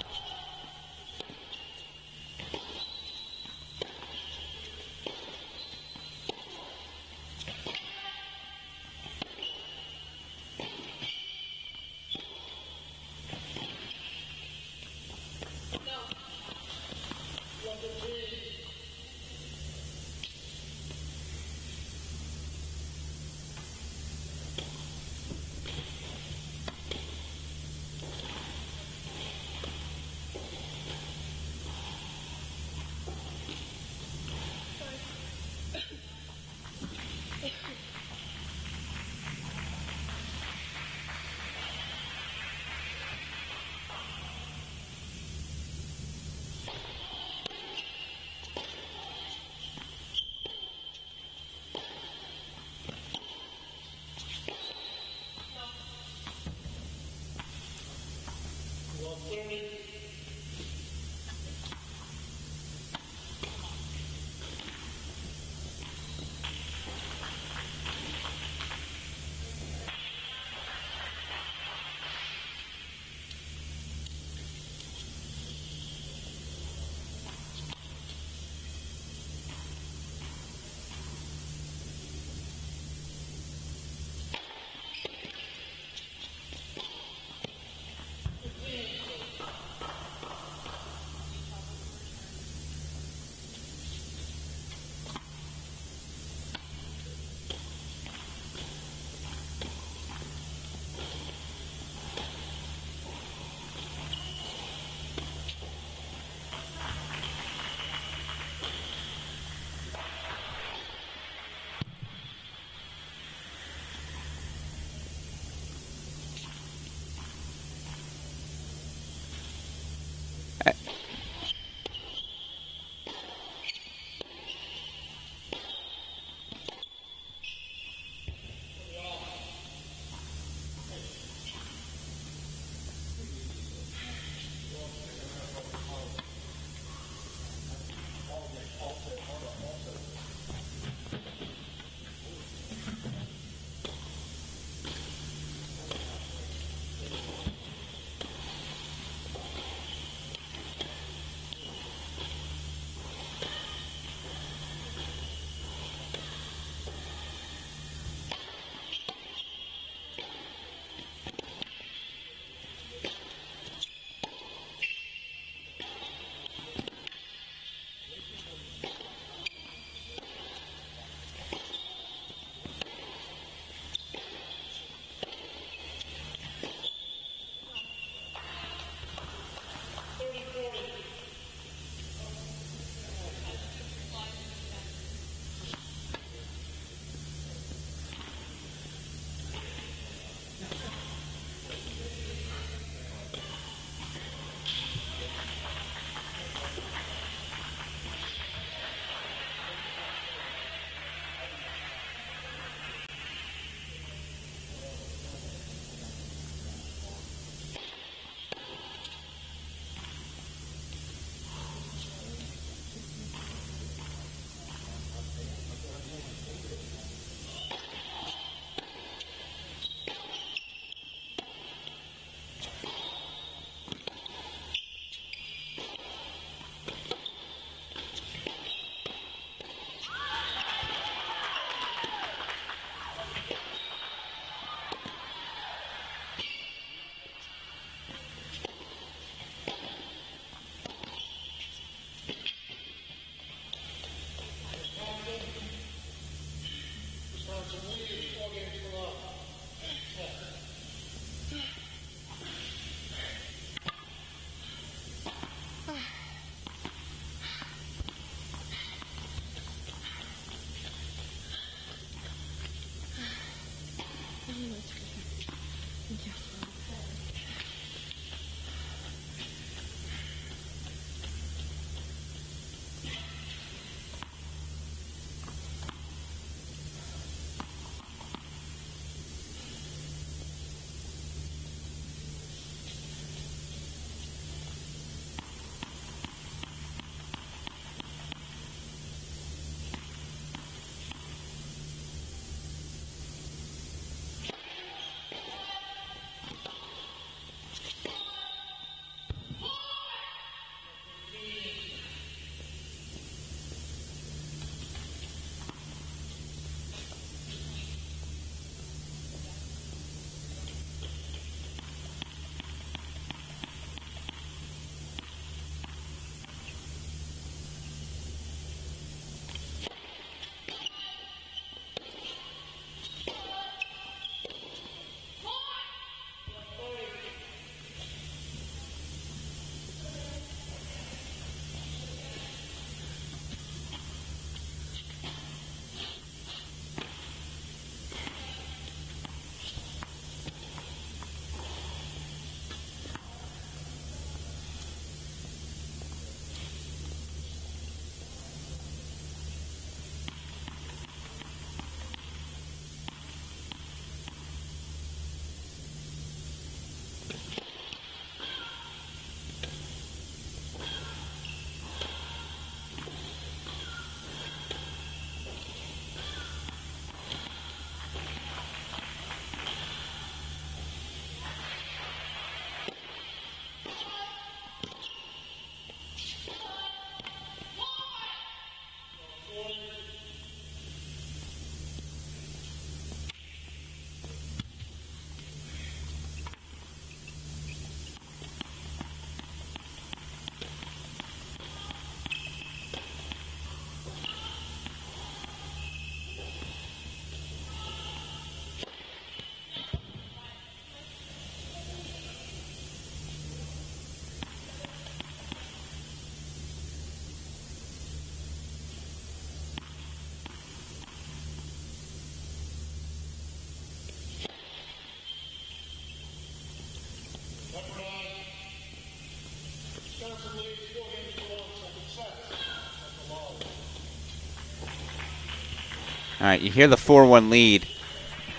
All right, you hear the 4-1 lead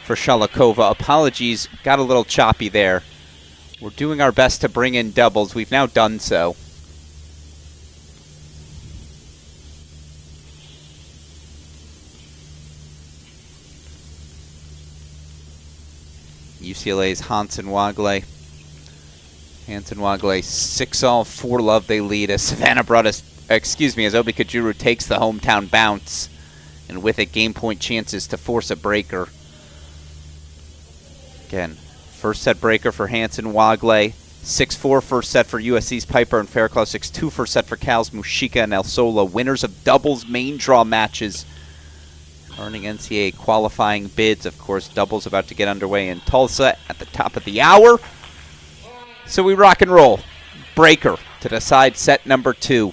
for Shalakova. Apologies, got a little choppy there. We're doing our best to bring in doubles. We've now done so. UCLA's Hansen-Wagle. Hansen-Wagle 6-all, 4-love they lead as Savannah Broadus, as Obi Kajuru takes the hometown bounce, and with it, game point chances to force a breaker. Again, first set breaker for Hansen-Wagle, 6-4 first set for USC's Piper and Fairclough, 6-2 first set for Cal's Mushika and El Sola, winners of doubles main draw matches, earning NCAA qualifying bids. Of course, doubles about to get underway in Tulsa at the top of the hour. So we rock and roll. Breaker to decide set number 2.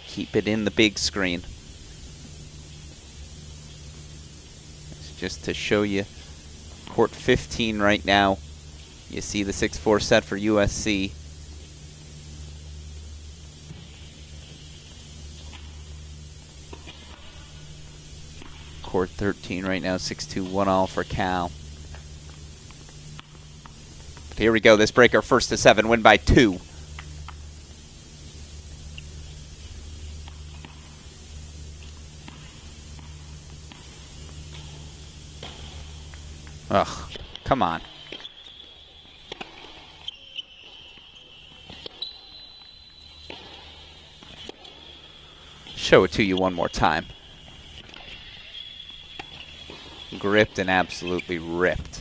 Keep it in the big screen. It's just to show you court 15 right now. You see the 6-4 set for USC. Court 13 right now, 6-2, 1-all for Cal. But here we go, this breaker first to 7, win by 2. Ugh, come on. Show it to you one more time. Gripped and absolutely ripped.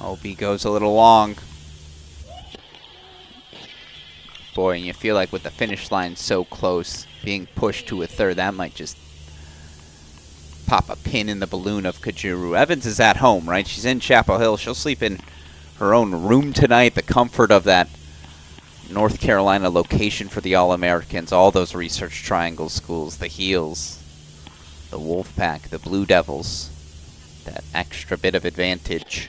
OB goes a little long. Boy, and you feel like with the finish line so close, being pushed to a third, that might just pop a pin in the balloon of Kajuru. Evans is at home, right? She's in Chapel Hill. She'll sleep in her own room tonight. The comfort of that North Carolina location for the All-Americans. All those Research Triangle schools, the Heels, the Wolfpack, the Blue Devils. That extra bit of advantage.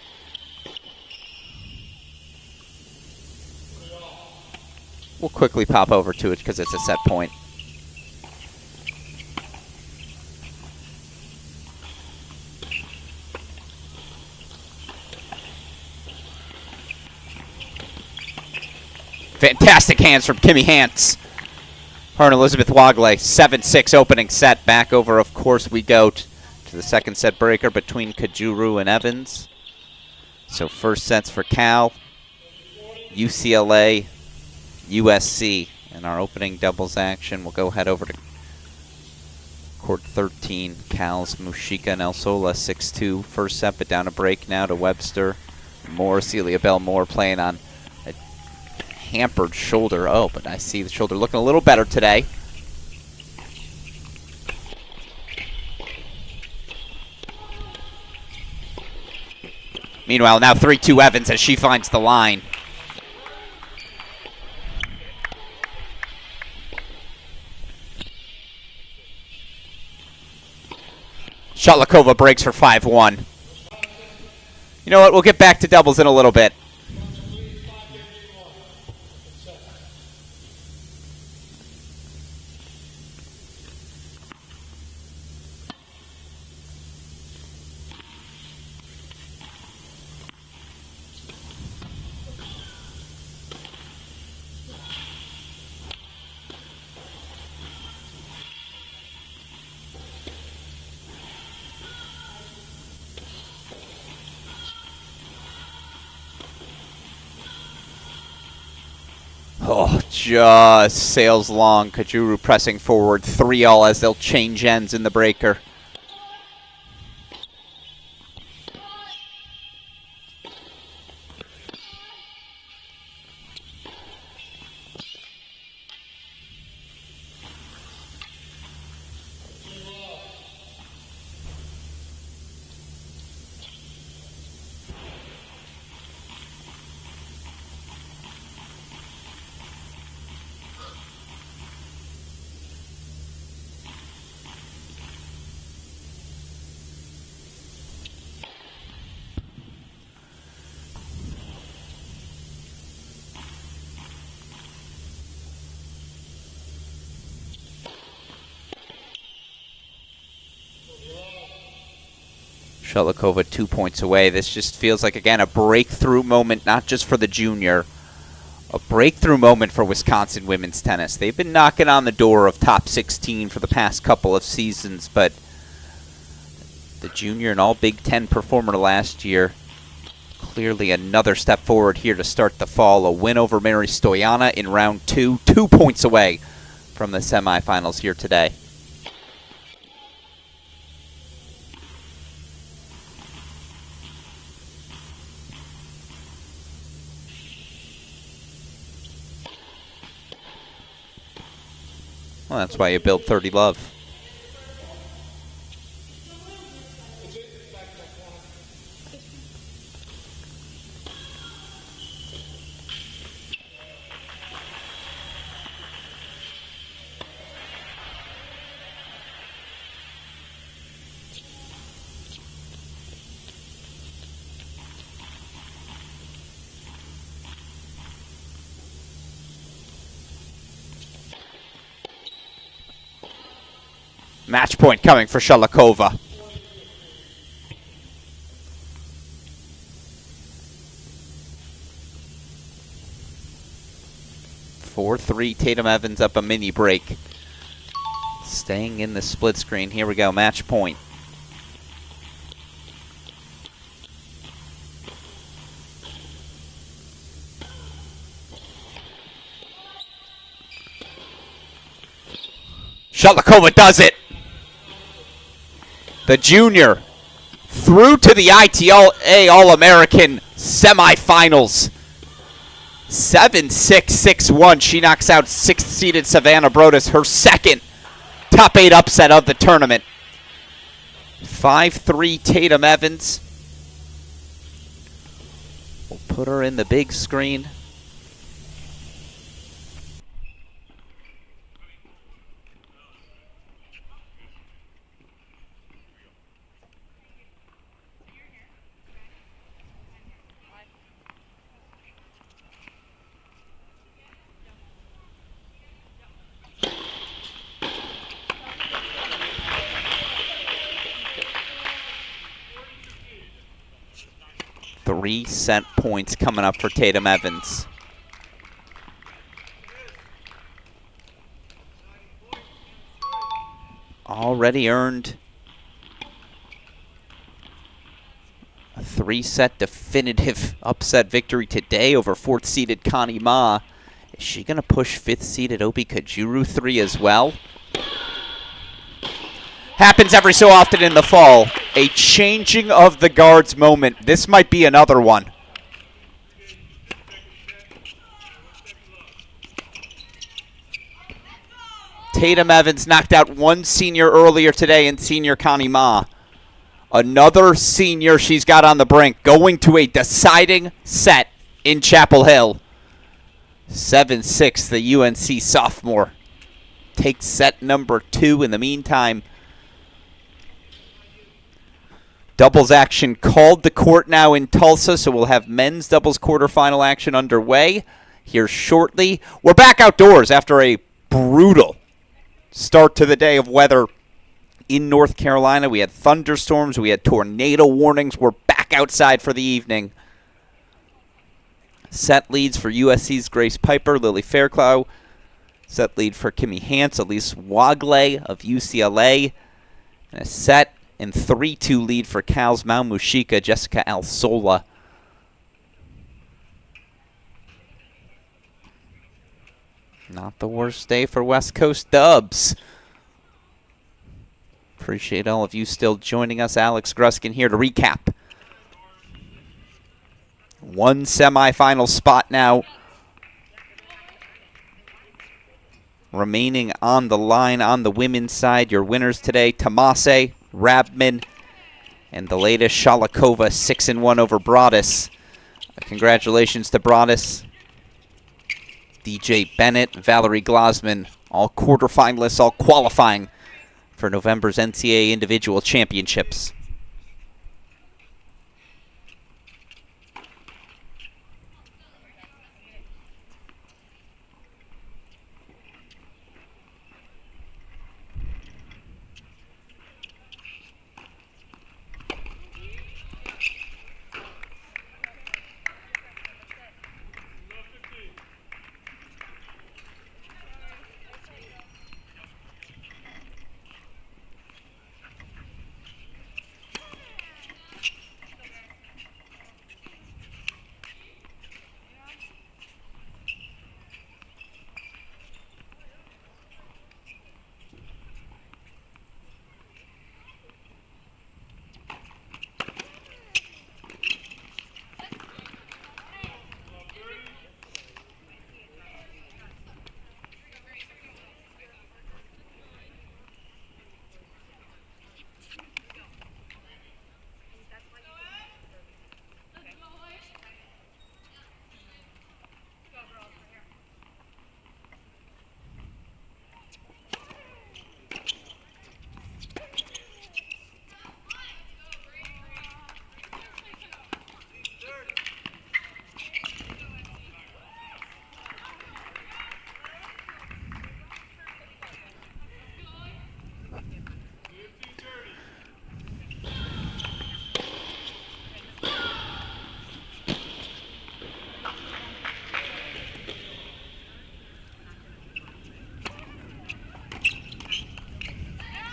We'll quickly pop over to it because it's a set point. Fantastic hands from Kimmy Hance. Her and Elizabeth Wagle, 7-6 opening set. Back over, of course, we go to the second set breaker between Kajuru and Evans. So first sets for Cal, UCLA, USC. In our opening doubles action, we'll go head over to court 13. Cal's Mushika and El Sola, 6-2. First set, but down a break now to Webster. Moore, Celia Bell Moore playing on a hampered shoulder. Oh, but I see the shoulder looking a little better today. Meanwhile, now 3-2 Evans as she finds the line. Shalakova breaks for 5-1. You know what? We'll get back to doubles in a little bit. Oh, just sails long. Kajuru pressing forward 3-all as they'll change ends in the breaker. Shellikova 2 points away. This just feels like, again, a breakthrough moment, not just for the junior, a breakthrough moment for Wisconsin women's tennis. They've been knocking on the door of top 16 for the past couple of seasons, but the junior and all Big Ten performer last year, clearly another step forward here to start the fall. A win over Mary Stoyana in round 2, 2 points away from the semifinals here today. Well, that's why you build 30 love. Match point coming for Shellikova. (4-3) Tatum Evans up a mini break. Staying in the split screen. Here we go. Match point. Shellikova does it. The junior through to the ITA All-American semifinals. 7-6, 6-1. She knocks out 6th-seeded Savannah Broadus, her second top 8 upset of the tournament. 5-3 Tatum Evans. We'll put her in the big screen. Three set points coming up for Tatum Evans. Already earned a 3-set definitive upset victory today over 4th-seeded Connie Ma. Is she going to push 5th-seeded Obi Kajuru 3 as well? Happens every so often in the fall. A changing of the guards moment. This might be another one. Tatum Evans knocked out one senior earlier today in senior Connie Ma. Another senior she's got on the brink, going to a deciding set in Chapel Hill. 7-6, the UNC sophomore takes set number 2. In the meantime, doubles action called to court now in Tulsa, so we'll have men's doubles quarterfinal action underway here shortly. We're back outdoors after a brutal start to the day of weather in North Carolina. We had thunderstorms, we had tornado warnings. We're back outside for the evening. Set leads for USC's Grace Piper, Lily Fairclough. Set lead for Kimmy Hance, Elise Wagle of UCLA. And a set and 3-2 lead for Cal's Mau Mushika, Jessica Alsola. Not the worst day for West Coast Dubs. Appreciate all of you still joining us. Alex Gruskin here to recap. One semifinal spot now remaining on the line on the women's side. Your winners today, Tomase, Rabman, and the latest Shalikova 6-1 over Broadus. Congratulations to Broadus, DJ Bennett, Valerie Glasman, all quarterfinalists, all qualifying for November's NCAA Individual Championships.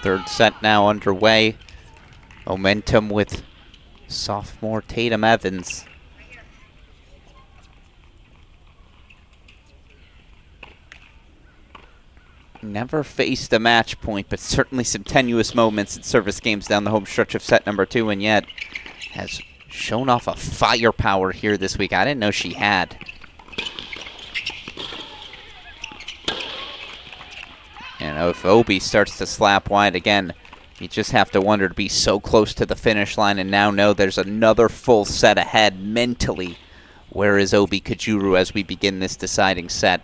Third set now underway. Momentum with sophomore Tatum Evans. Never faced a match point, but certainly some tenuous moments in service games down the home stretch of set number 2, and yet has shown off a firepower here this week I didn't know she had. And if Obi starts to slap wide again, you just have to wonder to be so close to the finish line and now know there's another full set ahead mentally. Where is Obi Kajuru as we begin this deciding set?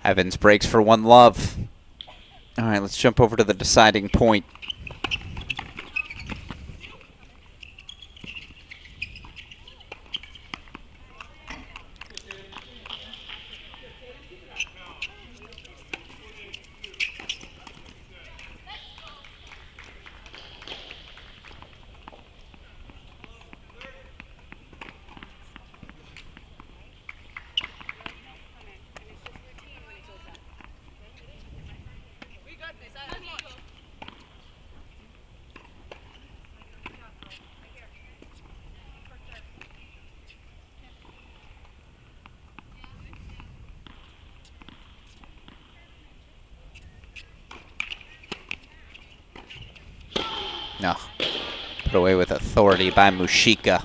Evans breaks for one love. All right, let's jump over to the deciding point. No. Put away with authority by Mushika.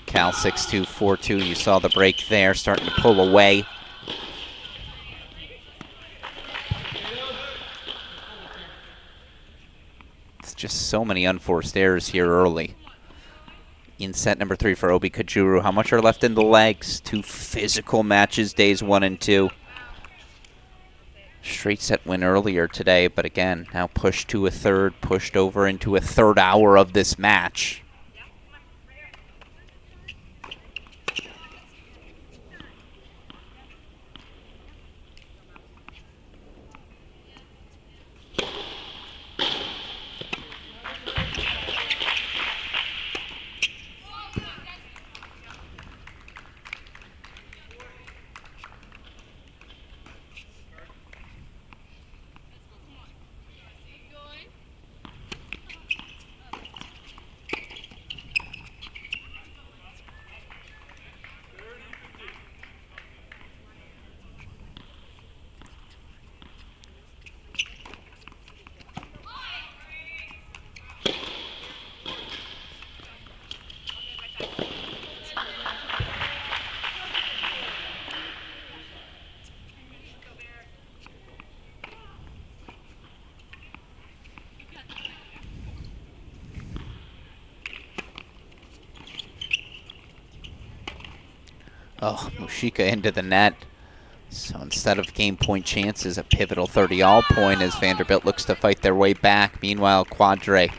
Cal 6'2", 4'2". You saw the break there, starting to pull away. It's just so many unforced errors here early. In set number 3 for Obi Kajuru. How much are left in the legs? 2 physical matches, days 1 and 2. Straight set win earlier today, but again, now pushed to a third, pushed over into a third hour of this match. Oh, Mushika into the net. So instead of game point chances, a pivotal 30-all point as Vanderbilt looks to fight their way back. Meanwhile, Quadre.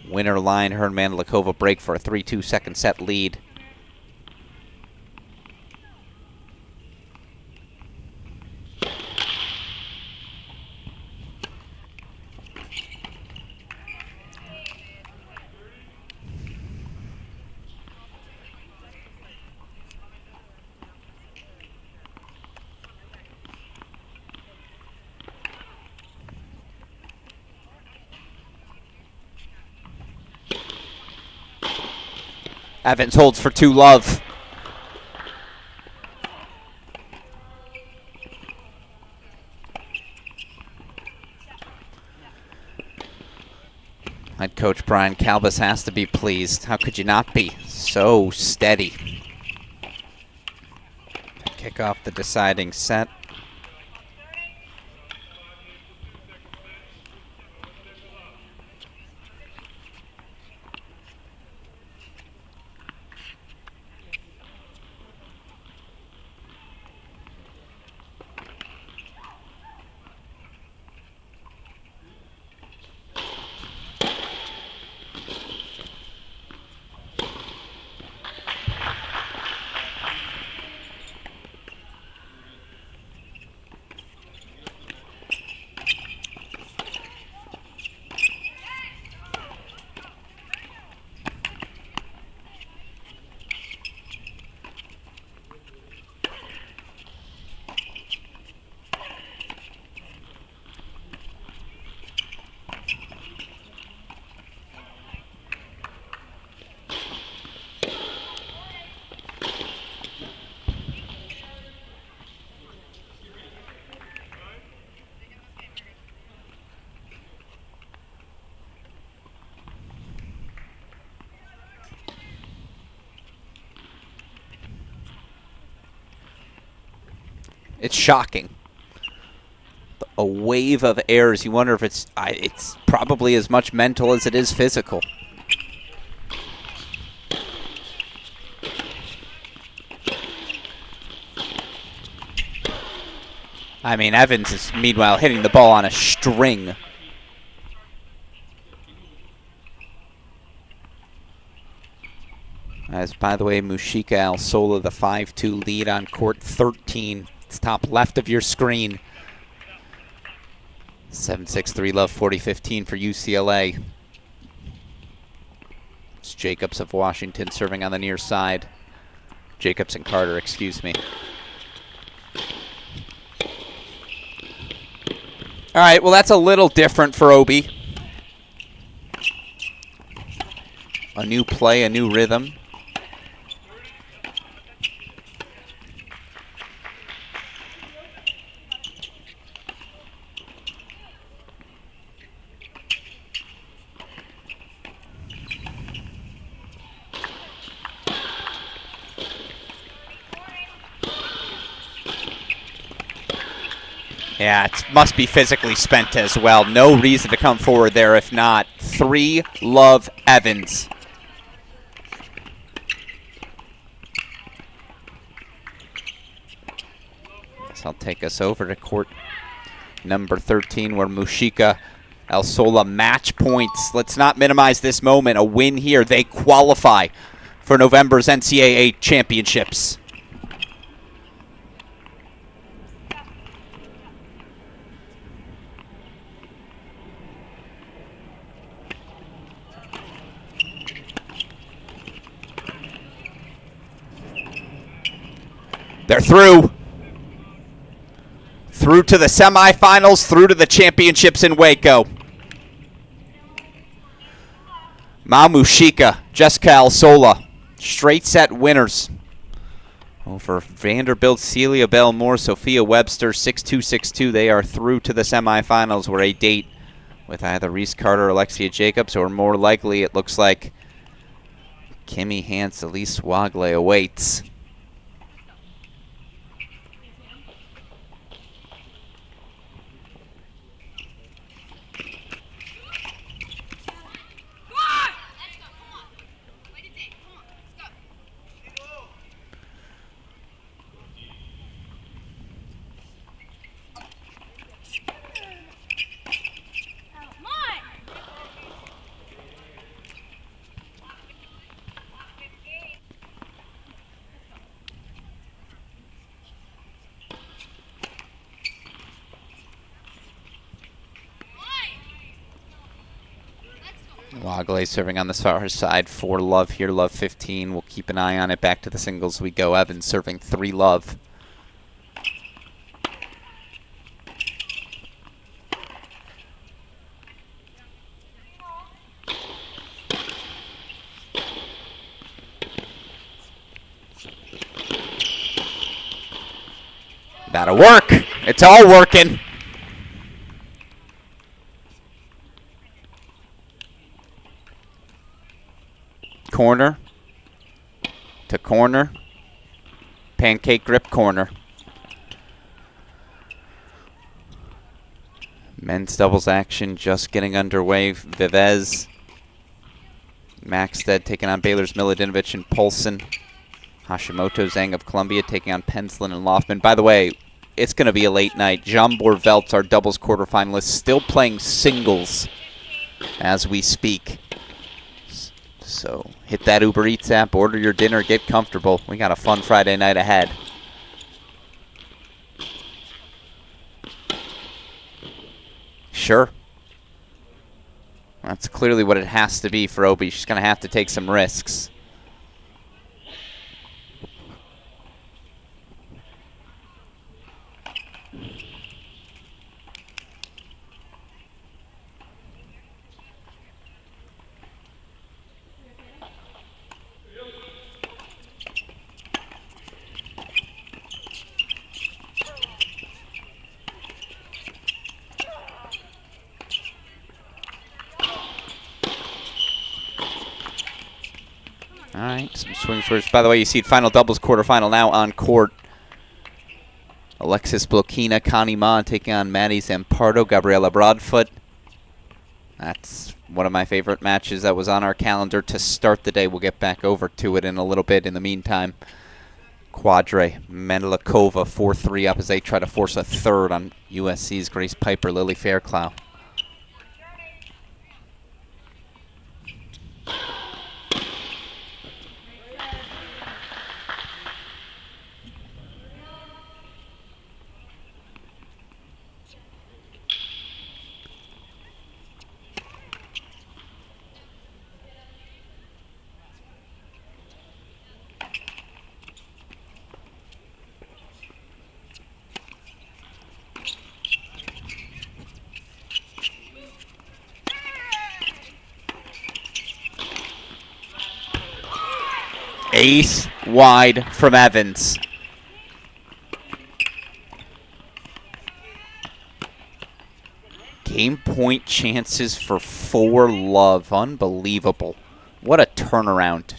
Winner line, her and Mandlikova break for a 3-2 second set lead. Evans holds for 2 love. Head coach Brian Calvis has to be pleased. How could you not be? So steady. Kick off the deciding set. It's shocking. A wave of errors. You wonder if it's probably as much mental as it is physical. I mean, Evans is meanwhile hitting the ball on a string. As, by the way, Mushika Al-Sola, the 5-2 lead on court 13. It's top left of your screen. 7-6-3 love, 40-15 for UCLA. It's Jacobs of Washington serving on the near side. Jacobs and Carter, excuse me. All right, well, that's a little different for Obi. A new play, a new rhythm. Yeah, it must be physically spent as well. No reason to come forward there if not. 3 love Evans. So I'll take us over to court number 13 where Mushika Al-Sola match points. Let's not minimize this moment. A win here. They qualify for November's NCAA championships. They're through. Through to the semifinals, through to the championships in Waco. Mushika, Jessica Al-Sola, straight set winners. Over Vanderbilt, Celia Bell-Moore, Sophia Webster, 6-2, 6-2. They are through to the semifinals where a date with either Reese Carter or Alexia Jacobs, or more likely it looks like Kimmy Hance, Elise Wagle awaits. Wagle serving on the far side, 4 love here, love 15. We'll keep an eye on it. Back to the singles we go. Evans serving 3 love. That'll work. It's all working. Corner to corner, pancake grip corner. Men's doubles action just getting underway. Vivez, Maxted taking on Baylor's Miladinovich and Polson. Hashimoto Zhang of Columbia taking on Pensland and Loftman. By the way, it's going to be a late night. John Borvelt's our doubles quarterfinalist, still playing singles as we speak. So hit that Uber Eats app, order your dinner, get comfortable. We got a fun Friday night ahead. Sure. That's clearly what it has to be for Obi. She's going to have to take some risks. All right, some swings first. By the way, you see final doubles quarterfinal now on court. Alexis Blokina, Connie Ma taking on Maddie Zampardo, Gabriela Broadfoot. That's one of my favorite matches that was on our calendar to start the day. We'll get back over to it in a little bit. In the meantime, Quadre Mendelikova 4-3 up as they try to force a third on USC's Grace Piper, Lily Fairclough. Ace wide from Evans. Game point chances for 4 love. Unbelievable. What a turnaround.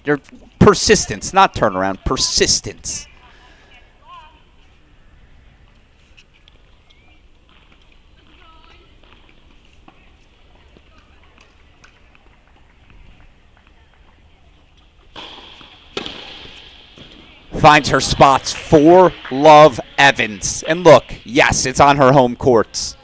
Persistence, not turnaround, persistence. Finds her spots for Love Evans. And look, yes, it's on her home courts.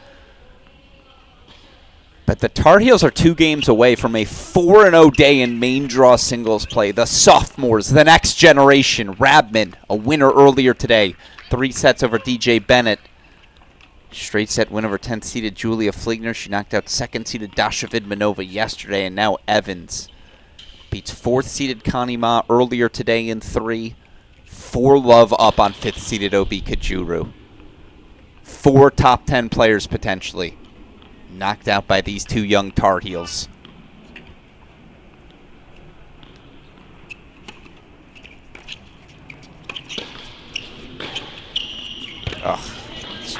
But the Tar Heels are 2 games away from a 4-0 day in main draw singles play. The sophomores, the next generation. Rabman, a winner earlier today. 3 sets over DJ Bennett. Straight set win over 10th-seeded Julia Fligner. She knocked out 2nd-seeded Dasha Vidmanova yesterday, and now Evans beats 4th-seeded Connie Ma earlier today in 3. 4 love up on 5th-seeded Obi Kajuru. 4 top 10 players potentially knocked out by these 2 young Tar Heels. Ugh. It's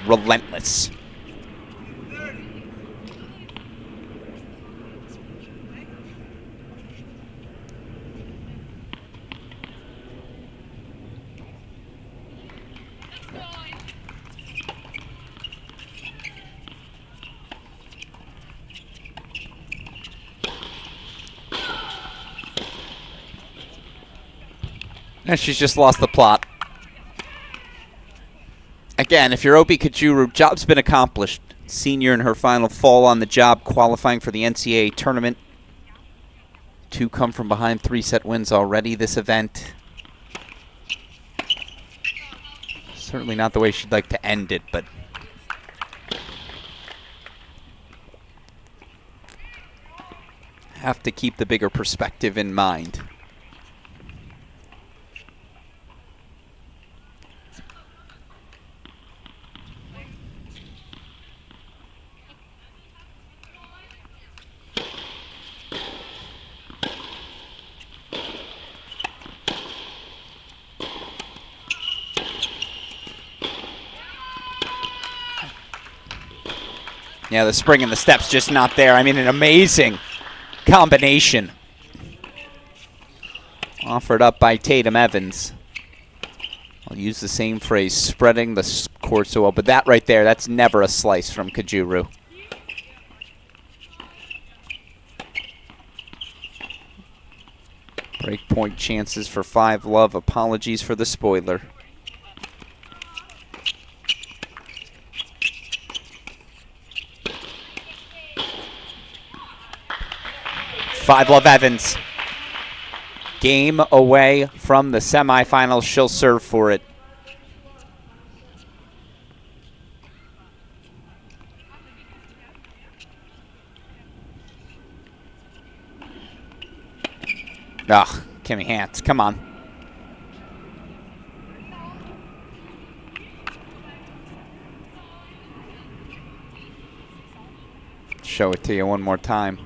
relentless. And she's just lost the plot. Again, if you're Obi Kajuru, job's been accomplished. Senior in her final fall on the job, qualifying for the NCAA tournament. 2 come from behind 3-set wins already this event. Certainly not the way she'd like to end it, but have to keep the bigger perspective in mind. Yeah, the spring and the step's just not there. I mean, an amazing combination. Offered up by Tatum Evans. I'll use the same phrase, spreading the court so well. But that right there, that's never a slice from Kajuru. Breakpoint chances for 5 love. Apologies for the spoiler. 5 love Evans. Game away from the semifinals. She'll serve for it. Ugh, Kimmy Hance, come on. Show it to you one more time.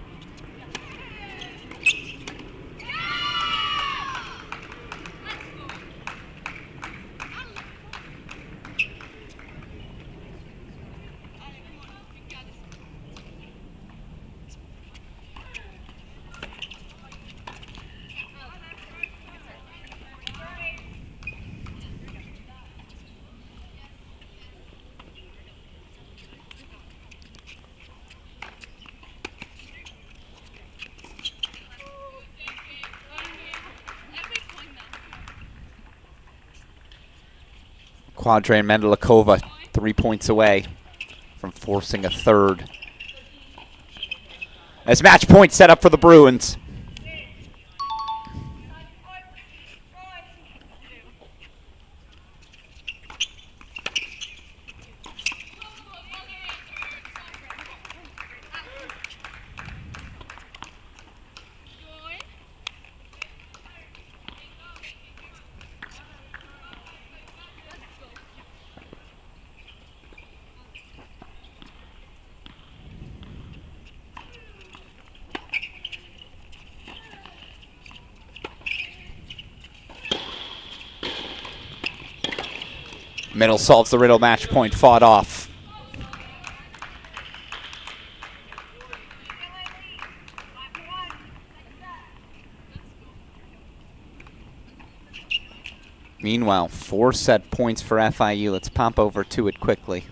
Quadre and Mendelikova 3 points away from forcing a third. As match point set up for the Bruins. Middle solves the riddle, match point fought off. Meanwhile, 4 set points for FIU. Let's pop over to it quickly.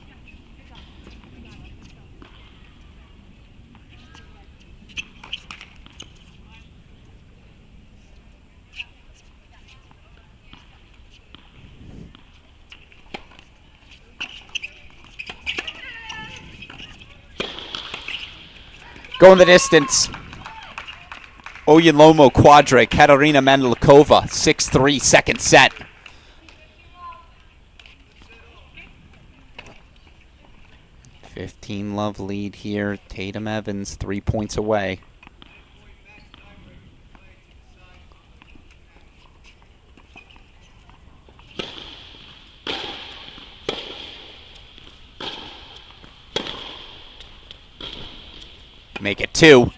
Going the distance. Oyinlomo Quadre, Katarina Mendelikova, 6-3, second set. Love lead here. Tatum Evans 3 points away. Make it 2.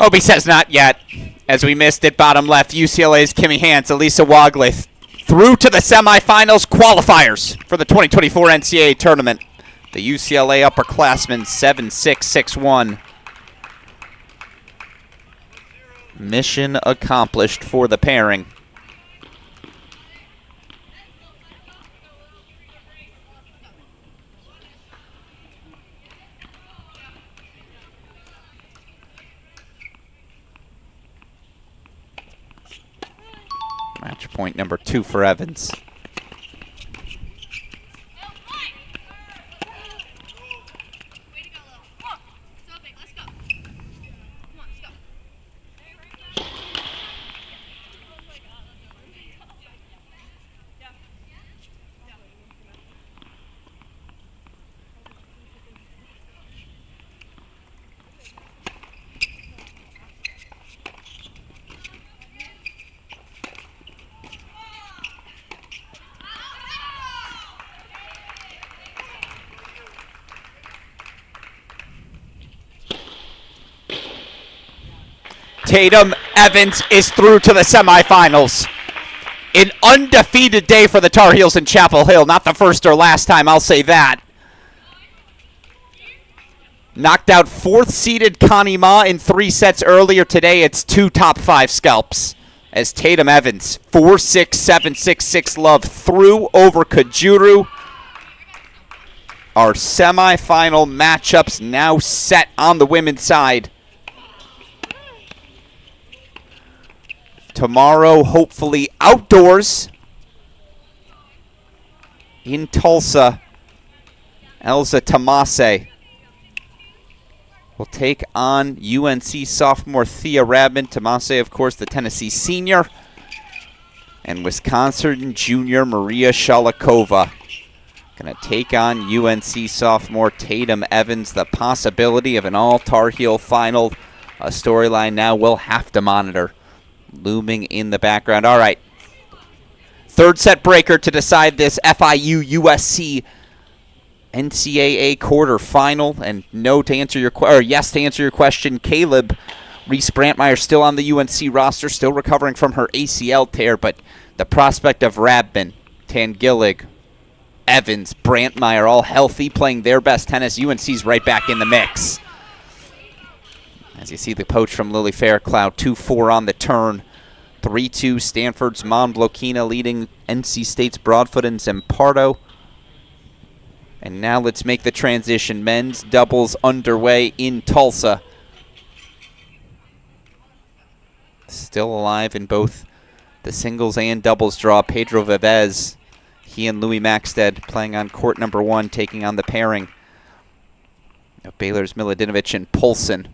Obi says not yet, as we missed it, bottom left. UCLA's Kimmy Hans, Elisa Wagley through to the semifinals qualifiers for the 2024 NCAA tournament. The UCLA upperclassmen 7-6, 6-1. Mission accomplished for the pairing. Match point number 2 for Evans. Tatum Evans is through to the semifinals. An undefeated day for the Tar Heels in Chapel Hill. Not the first or last time, I'll say that. Knocked out 4th-seeded Connie Ma in 3 sets earlier. Today it's 2 top 5 scalps. As Tatum Evans, 4-6, 7-6, 6-love through over Kajuru. Our semifinal matchups now set on the women's side. Tomorrow, hopefully outdoors in Tulsa. Elza Tomase will take on UNC sophomore Thea Radman. Tomase, of course, the Tennessee senior. And Wisconsin junior Maria Shalikova going to take on UNC sophomore Tatum Evans. The possibility of an all-Tar Heel final, a storyline now we'll have to monitor, looming in the background. All right, third set breaker to decide this FIU-USC NCAA quarterfinal. And no to answer your yes to answer your question, Caleb Reese Brantmeyer still on the UNC roster, still recovering from her ACL tear, but the prospect of Radman, Tangillig, Evans, Brantmeyer, all healthy, playing their best tennis. UNC's right back in the mix. As you see the poach from Lily Fairclough, 2-4 on the turn. 3-2 Stanford's Monblokina leading NC State's Broadfoot and Zampardo. And now let's make the transition. Men's doubles underway in Tulsa. Still alive in both the singles and doubles draw. Pedro Vivez, he and Louis Maxted playing on court number 1, taking on the pairing of Baylor's Miladinovich and Poulsen.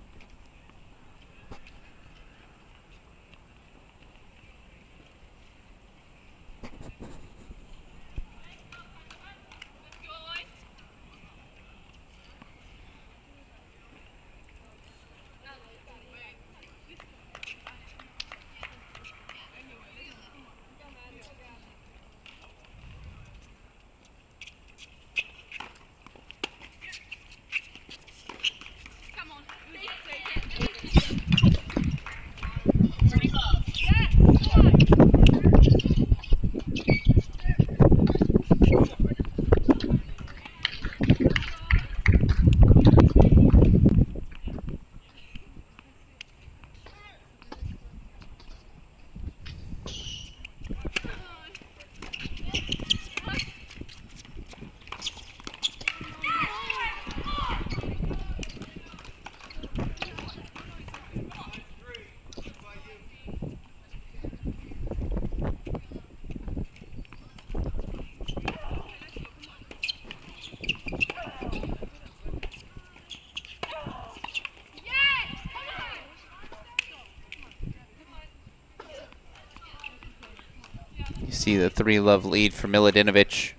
See the 3-love lead for Miladinovich.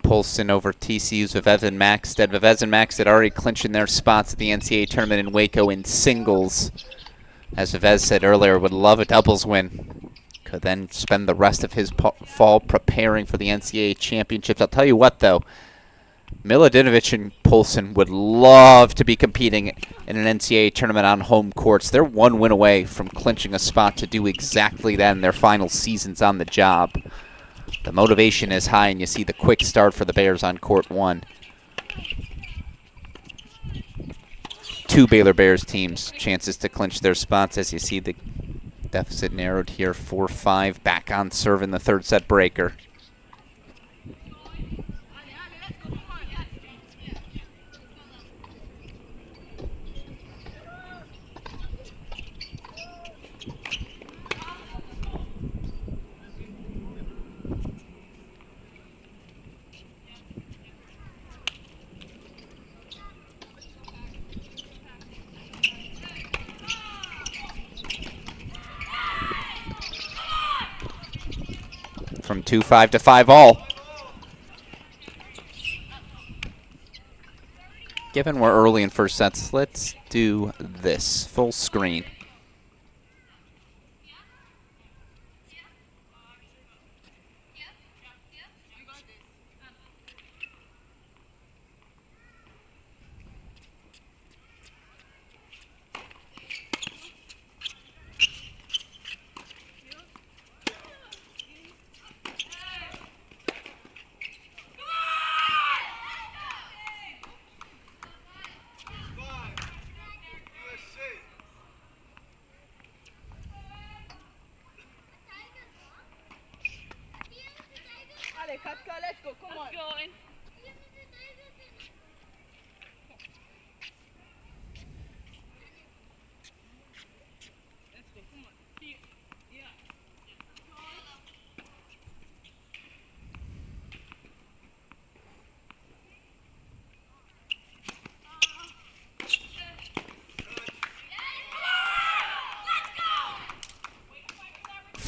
Poulsen over TCU's Vivez and Maxted. Vivez and Maxted already clinching their spots at the NCAA tournament in Waco in singles. As Vivez said earlier, would love a doubles win. Could then spend the rest of his fall preparing for the NCAA championships. I'll tell you what, though. Miladinovich and Poulsen would love to be competing in an NCAA tournament on home courts. They're one win away from clinching a spot to do exactly that in their final seasons on the job. The motivation is high, and you see the quick start for the Bears on court 1. 2 Baylor Bears teams chances to clinch their spots, as you see the deficit narrowed here, 4-5. Back on serve in the third set breaker. From 2-5 to 5-all. Given we're early in first sets, let's do this full screen.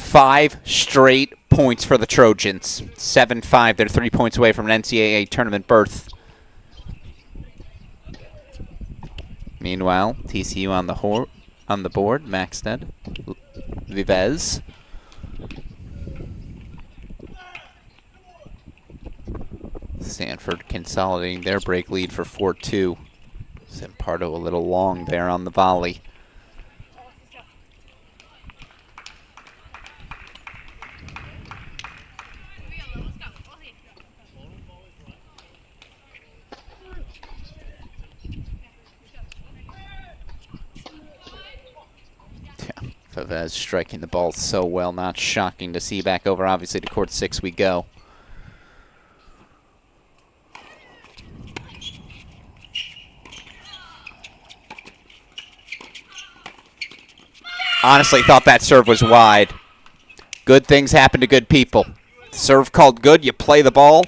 5 straight points for the Trojans. 7-5. They're 3 points away from an NCAA tournament berth. Meanwhile, TCU on the board. Maxted. Vivez. Stanford consolidating their break lead for 4-2. Zampardo a little long there on the volley. Yeah, Vivez striking the ball so well, not shocking to see. Back over, obviously, to court 6 we go. Honestly thought that serve was wide. Good things happen to good people. Serve called good, you play the ball.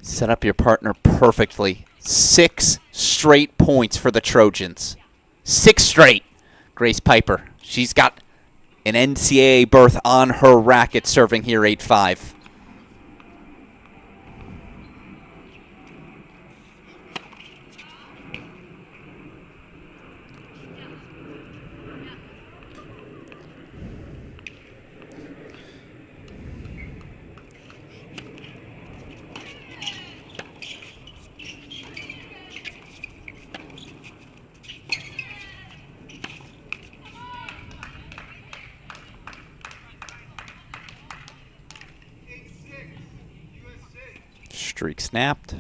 Set up your partner perfectly. 6 straight points for the Trojans. 6 straight. Grace Piper, she's got an NCAA berth on her racket serving here 8-5. Streak snapped.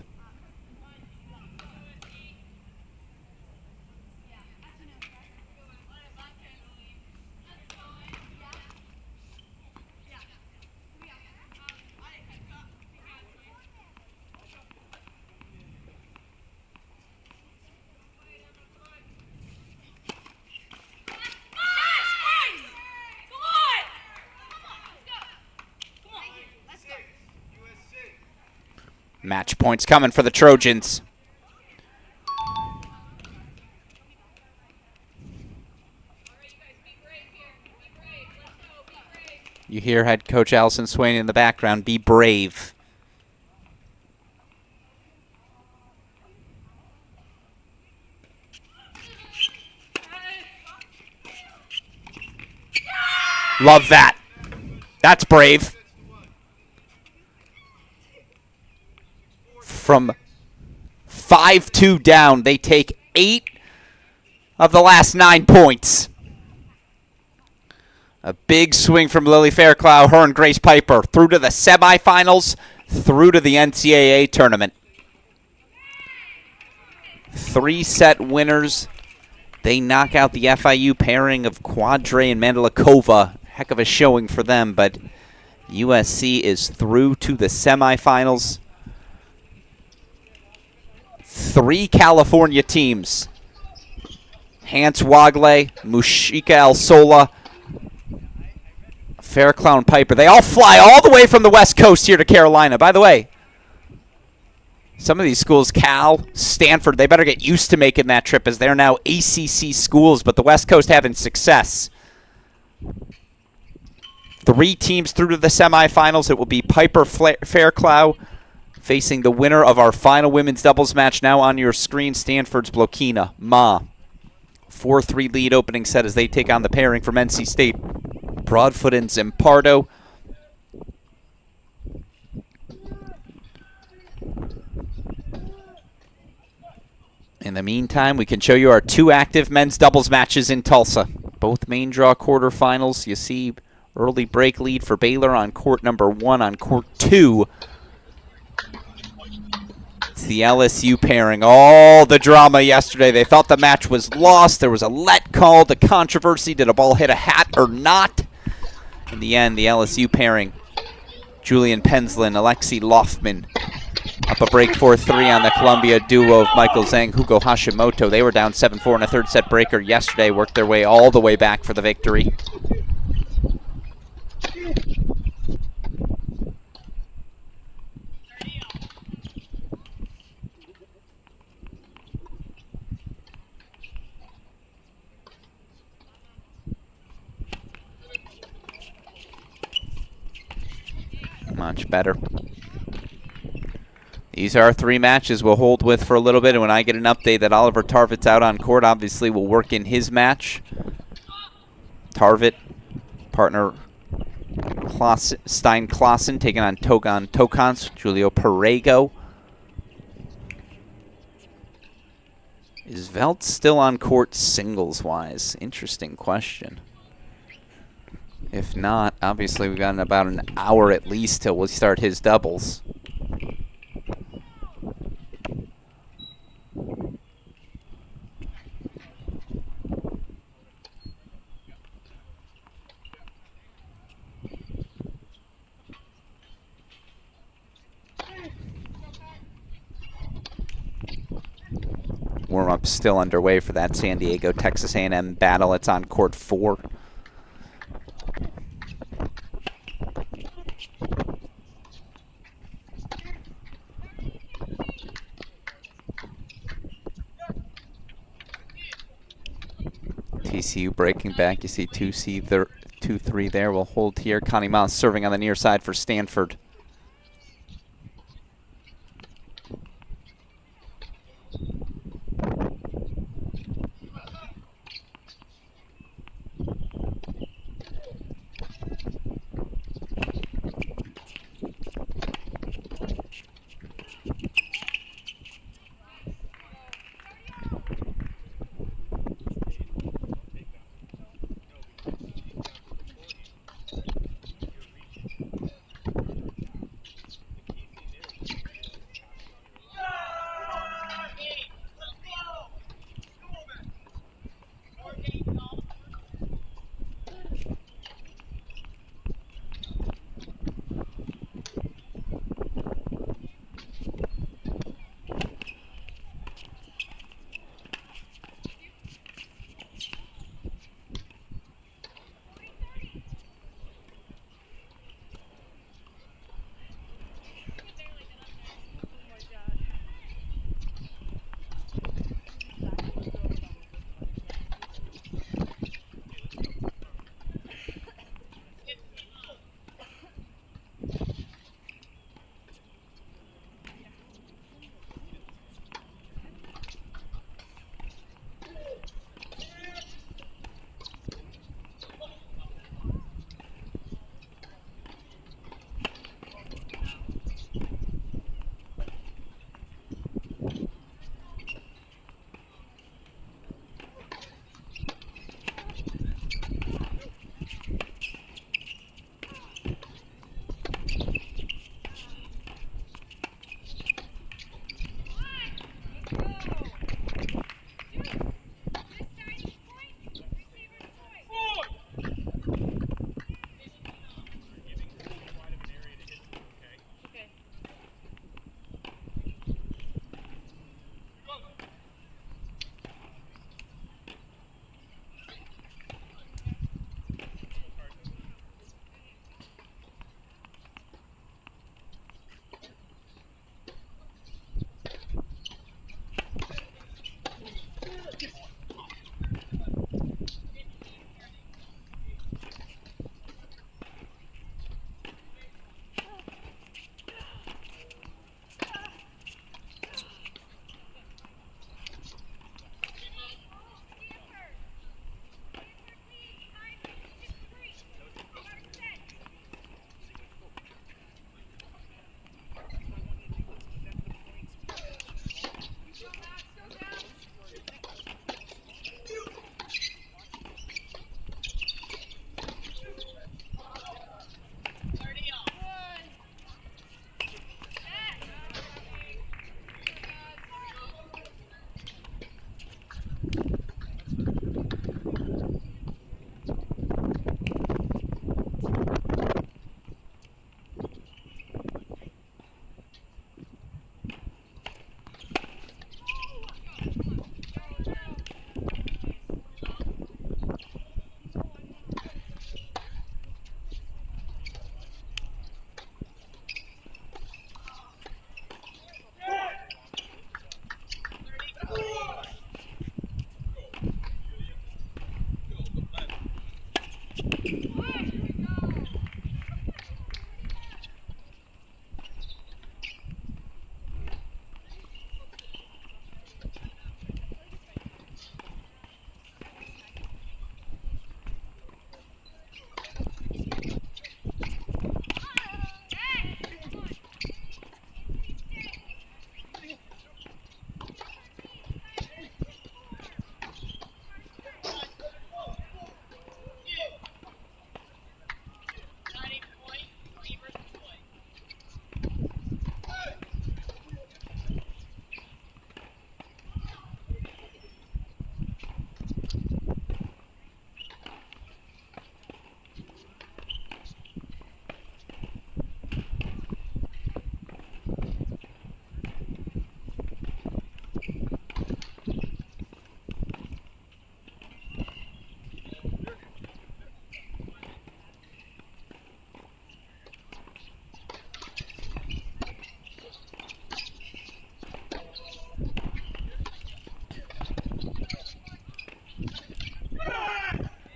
Match points coming for the Trojans. You hear head coach Allison Swain in the background, be brave. Love that. That's brave. From 5-2 down, they take 8 of the last 9 points. A big swing from Lily Fairclough, her and Grace Piper, through to the semifinals, through to the NCAA tournament. 3-set winners. They knock out the FIU pairing of Quadre and Mandelikova. Heck of a showing for them, but USC is through to the semifinals. 3 California teams. Hans Wagle, Mushika El Sola, Fairclough and Piper. They all fly all the way from the West Coast here to Carolina. By the way, some of these schools, Cal, Stanford, they better get used to making that trip as they're now ACC schools, but the West Coast having success. 3 teams through to the semifinals. It will be Piper Fairclough facing the winner of our final women's doubles match. Now on your screen, Stanford's Blokina Ma. 4-3 lead opening set as they take on the pairing from NC State, Broadfoot and Zampardo. In the meantime, we can show you our 2 active men's doubles matches in Tulsa. Both main draw quarterfinals. You see early break lead for Baylor on court number 1. On court 2, it's the LSU pairing. All the drama yesterday. They thought the match was lost. There was a let call, the controversy. Did a ball hit a hat or not? In the end, the LSU pairing, Julian Penslin, Alexei Loftman, up a break 4-3 on the Columbia duo of Michael Zhang, Hugo Hashimoto. They were down 7-4 in a 3rd set breaker yesterday, worked their way all the way back for the victory. Much better. These are 3 matches we'll hold with for a little bit, and when I get an update that Oliver Tarvit's out on court, obviously we'll work in his match. Tarvit, partner Stein Klassen taking on Togan Tokans, Julio Perego. Is Velt still on court singles-wise? Interesting question. If not, obviously we've got about an hour at least till we start his doubles. Warm-up still underway for that San Diego Texas A&M battle. It's on court 4. TCU breaking back. You see 2-3 there. We'll hold here. Connie Miles serving on the near side for Stanford.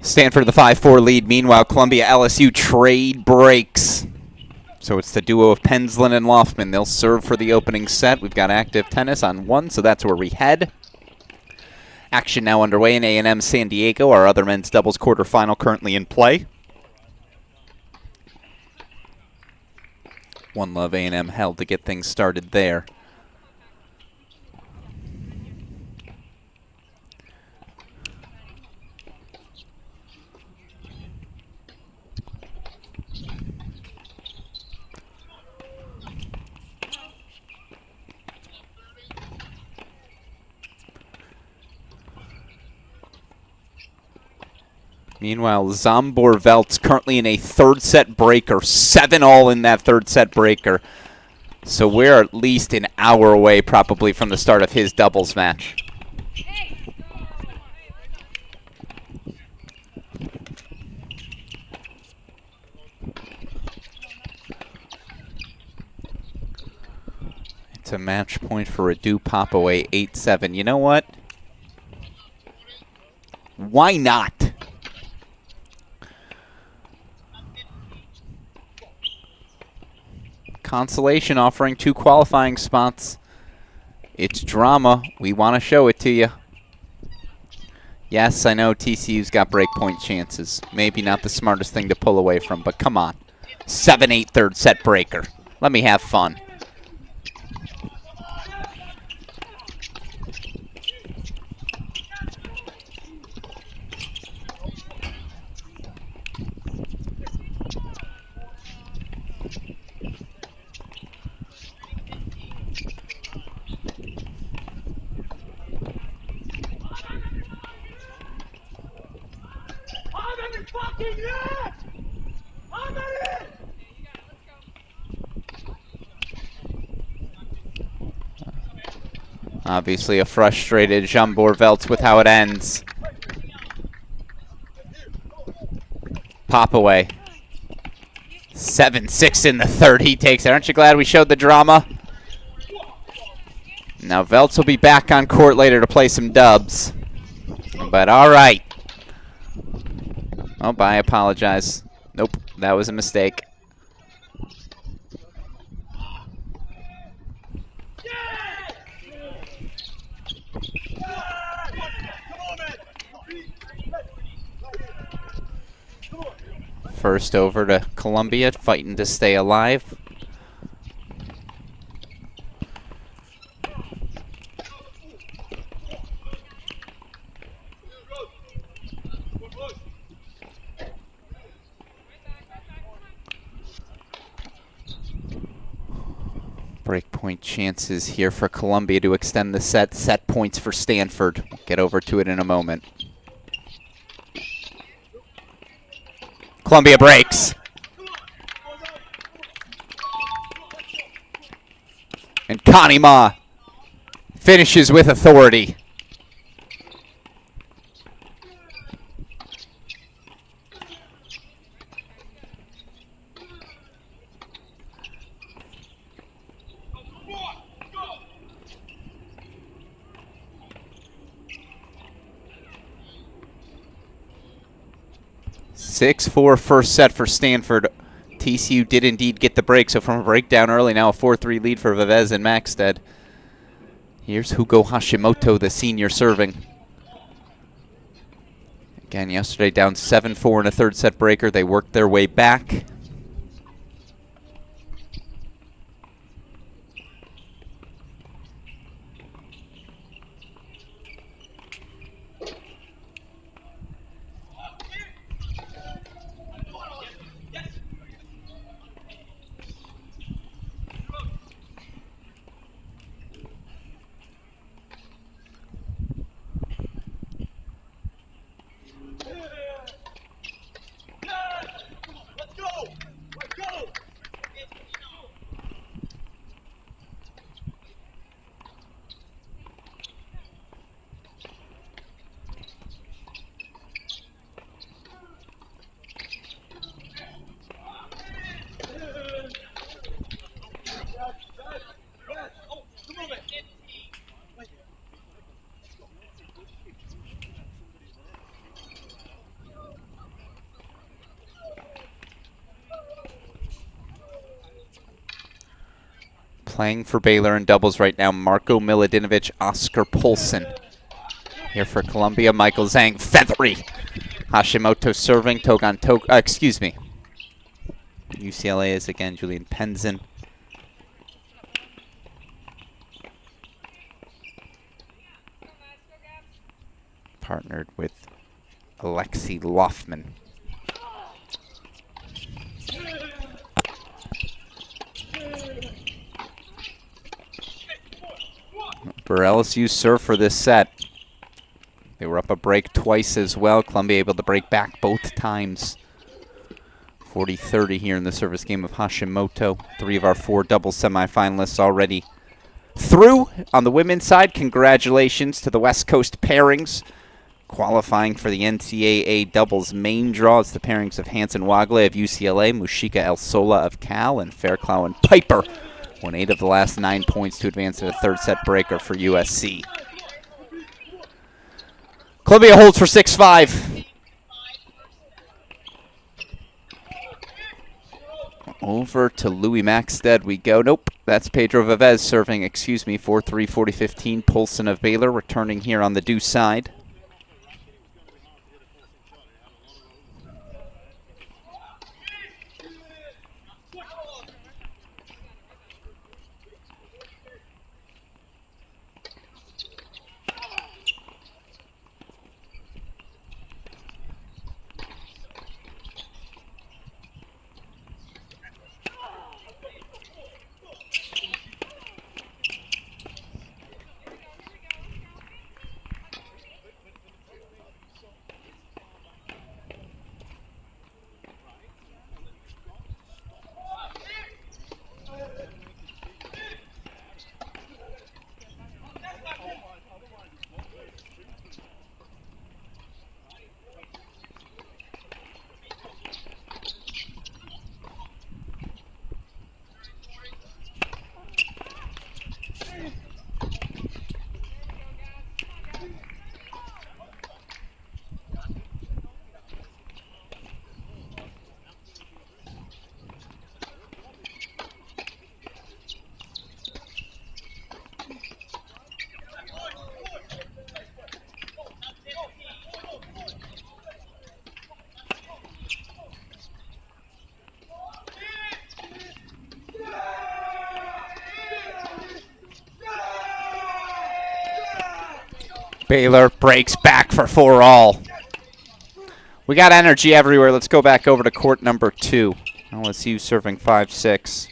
Stanford the 5-4 lead. Meanwhile, Columbia LSU trade breaks. So it's the duo of Penslin and Loftman. They'll serve for the opening set. We've got active tennis on 1, so that's where we head. Action now underway in A&M San Diego. Our other men's doubles quarterfinal currently in play. One Love A&M held to get things started there. Meanwhile, Zambor-Veltz currently in a third set breaker. 7-all in that third set breaker. So we're at least an hour away probably from the start of his doubles match. It's a match point for Adu Popaway, 8-7. You know what? Why not? Consolation offering 2 qualifying spots. It's drama. We want to show it to you. Yes, I know TCU's got breakpoint chances. Maybe not the smartest thing to pull away from, but come on. 7-8 third set breaker. Let me have fun. Obviously a frustrated Zambor-Veltz with how it ends. Popaway. 7-6 in the third. He takes it. Aren't you glad we showed the drama? Now Veltz will be back on court later to play some dubs. But all right. Oh, I apologize. Nope, that was a mistake. First over to Columbia, fighting to stay alive. Breakpoint chances here for Columbia to extend the set. Set points for Stanford. We'll get over to it in a moment. Columbia breaks. And Kanima finishes with authority. Six-4 first set for Stanford. TCU did indeed get the break, so from a breakdown early, now a 4-3 lead for Vivez and Maxted. Here's Hugo Hashimoto, the senior, serving. Again, yesterday down 7-4 in a third set breaker. They worked their way back. Playing for Baylor in doubles right now, Marko Milutinovic, Oscar Polson. Here for Columbia, Michael Zhang, feathery. Hashimoto serving, excuse me. UCLA is again Julian Penzin. Partnered with Alexei Lofman. For LSU serve for this set. They were up a break twice as well. Columbia able to break back both times. 40-30 here in the service game of Hashimoto. 3 of our 4 double semifinalists already through. On the women's side, congratulations to the West Coast pairings. Qualifying for the NCAA doubles main draw. It's the pairings of Hanson Wagle of UCLA, Mushika El Sola of Cal, and Fairclough and Piper. Won 8 of the last 9 points to advance to the 3rd set breaker for USC. Columbia holds for 6-5. Over to Louis Maxted we go. Nope, that's Pedro Vivez serving, 4-3, 40-15. Polson of Baylor returning here on the deuce side. Baylor breaks back for 4-all. We got energy everywhere. Let's go back over to court number 2. LSU serving 5-6.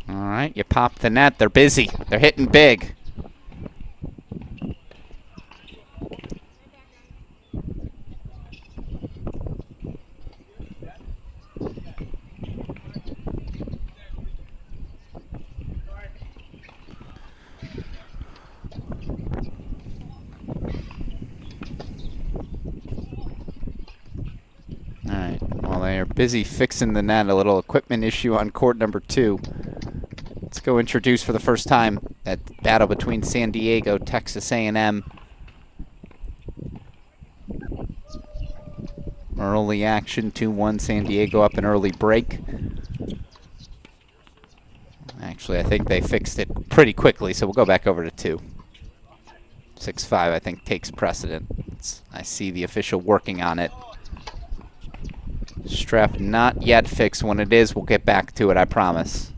All right, you pop the net. They're busy. They're hitting big. All right, well, they are busy fixing the net. A little equipment issue on court number 2. Let's go introduce for the first time that battle between San Diego, Texas A&M. Early action, 2-1 San Diego up an early break. Actually, I think they fixed it pretty quickly, so we'll go back over to 2. 6-5, I think, takes precedent. I see the official working on it. Strap not yet fixed. When it is, we'll get back to it, I promise.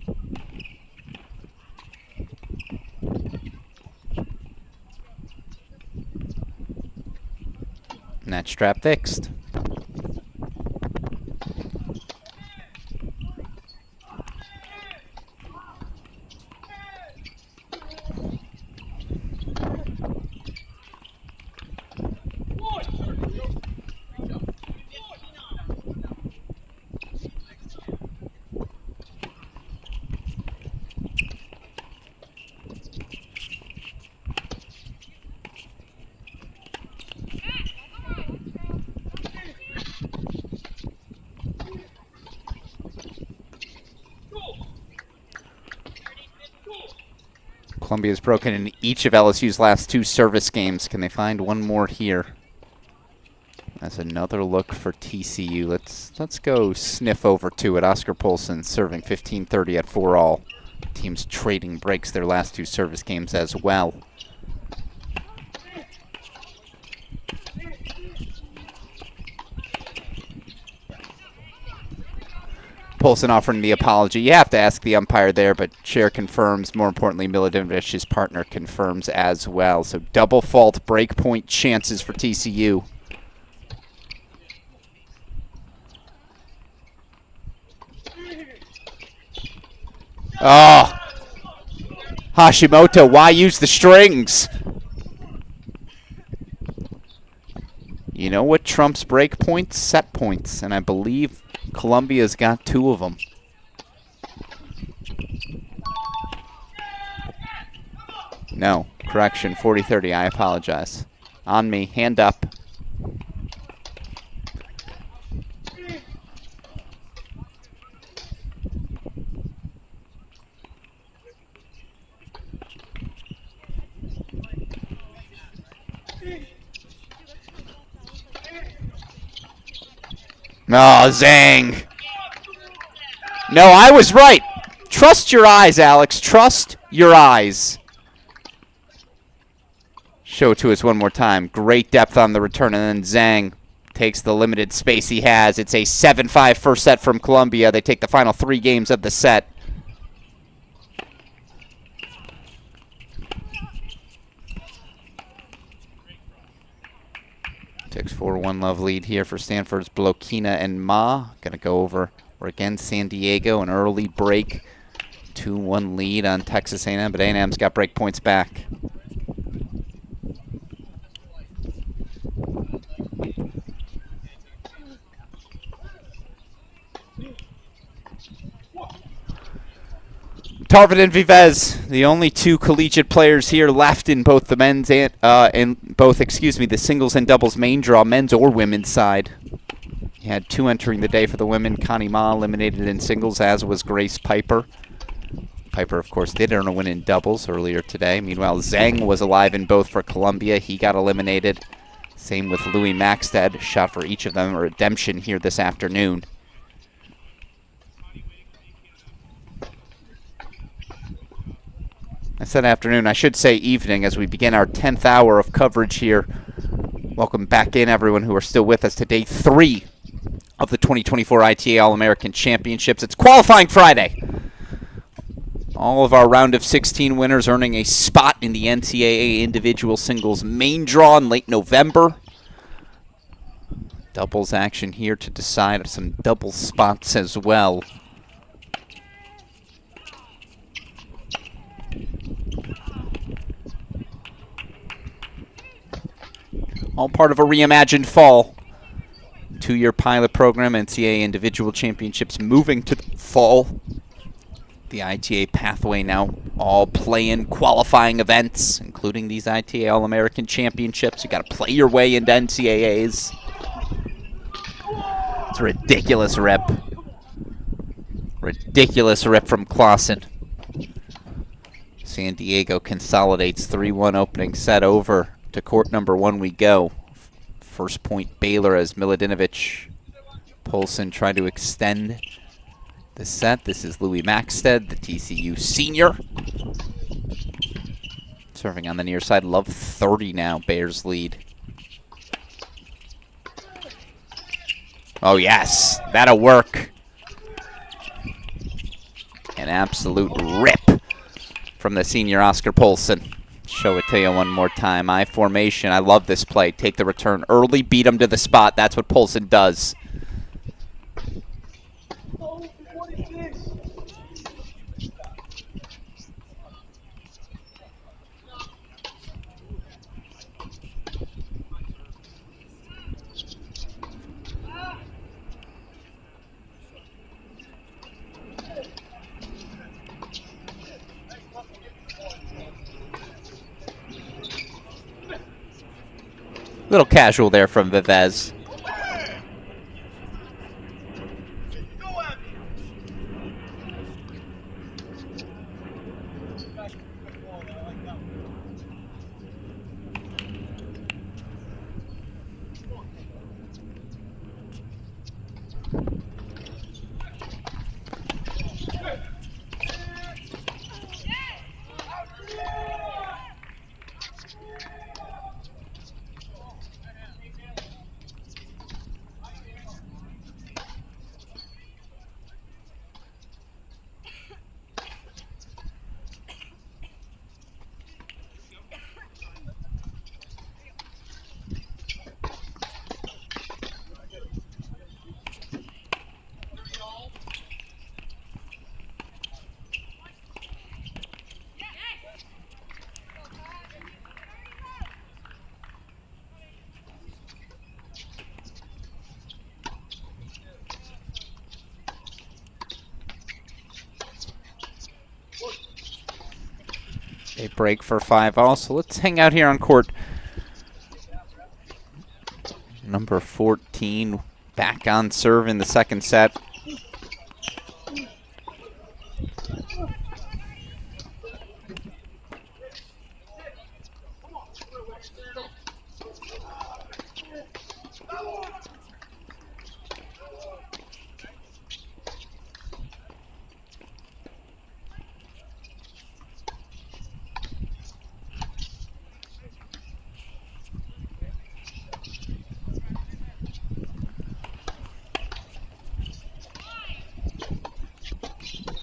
And that strap fixed. Columbia's broken in each of LSU's last 2 service games. Can they find one more here? That's another look for TCU. Let's go sniff over to it. Oscar Polson serving 15-30 at 4-all. Teams trading breaks their last 2 service games as well. Polson offering the apology. You have to ask the umpire there, but chair confirms. More importantly, Miladinovich's partner confirms as well. So double fault break point chances for TCU. Oh! Hashimoto, why use the strings? You know what trumps break points? Set points, and I believe Columbia's got 2 of them. No, correction, 40-30, I apologize. On me, hand up. Oh, Zhang. No, I was right. Trust your eyes, Alex. Trust your eyes. Show it to us one more time. Great depth on the return, and then Zhang takes the limited space he has. It's a 7-5 first set from Columbia. They take the final 3 games of the set. Takes 4-1 love lead here for Stanford's Blokina and Ma. Gonna go over again San Diego, an early break. 2-1 lead on Texas A&M, but A&M's got break points back. Tarvin and Vivez, the only 2 collegiate players here left in both the men's and the singles and doubles main draw, men's or women's side. You had 2 entering the day for the women. Connie Ma eliminated in singles, as was Grace Piper. Piper, of course, did earn a win in doubles earlier today. Meanwhile, Zhang was alive in both for Columbia. He got eliminated. Same with Louis Maxted. Shot for each of them a redemption here this afternoon. I said afternoon, I should say evening, as we begin our 10th hour of coverage here. Welcome back in, everyone who are still with us to day 3 of the 2024 ITA All-American Championships. It's qualifying Friday. All of our round of 16 winners earning a spot in the NCAA individual singles main draw in late November. Doubles action here to decide some double spots as well. All part of a reimagined fall. 2-year pilot program, NCAA individual championships moving to the fall. The ITA pathway now all play-in qualifying events, including these ITA All-American Championships. You got to play your way into NCAAs. It's a ridiculous rip. Ridiculous rip from Clausen. San Diego consolidates 3-1 opening set over. To court number 1 we go. First point Baylor as Miladinovic. Polson trying to extend the set. This is Louis Maxted, the TCU senior. Serving on the near side. Love 30 now. Bears lead. Oh, yes. That'll work. An absolute rip from the senior Oscar Polson. Show it to you one more time. I formation. I love this play. Take the return early, beat him to the spot. That's what Polson does. Little casual there from Vivez. A break for 5-all. So let's hang out here on court number 14. Back on serve in the second set.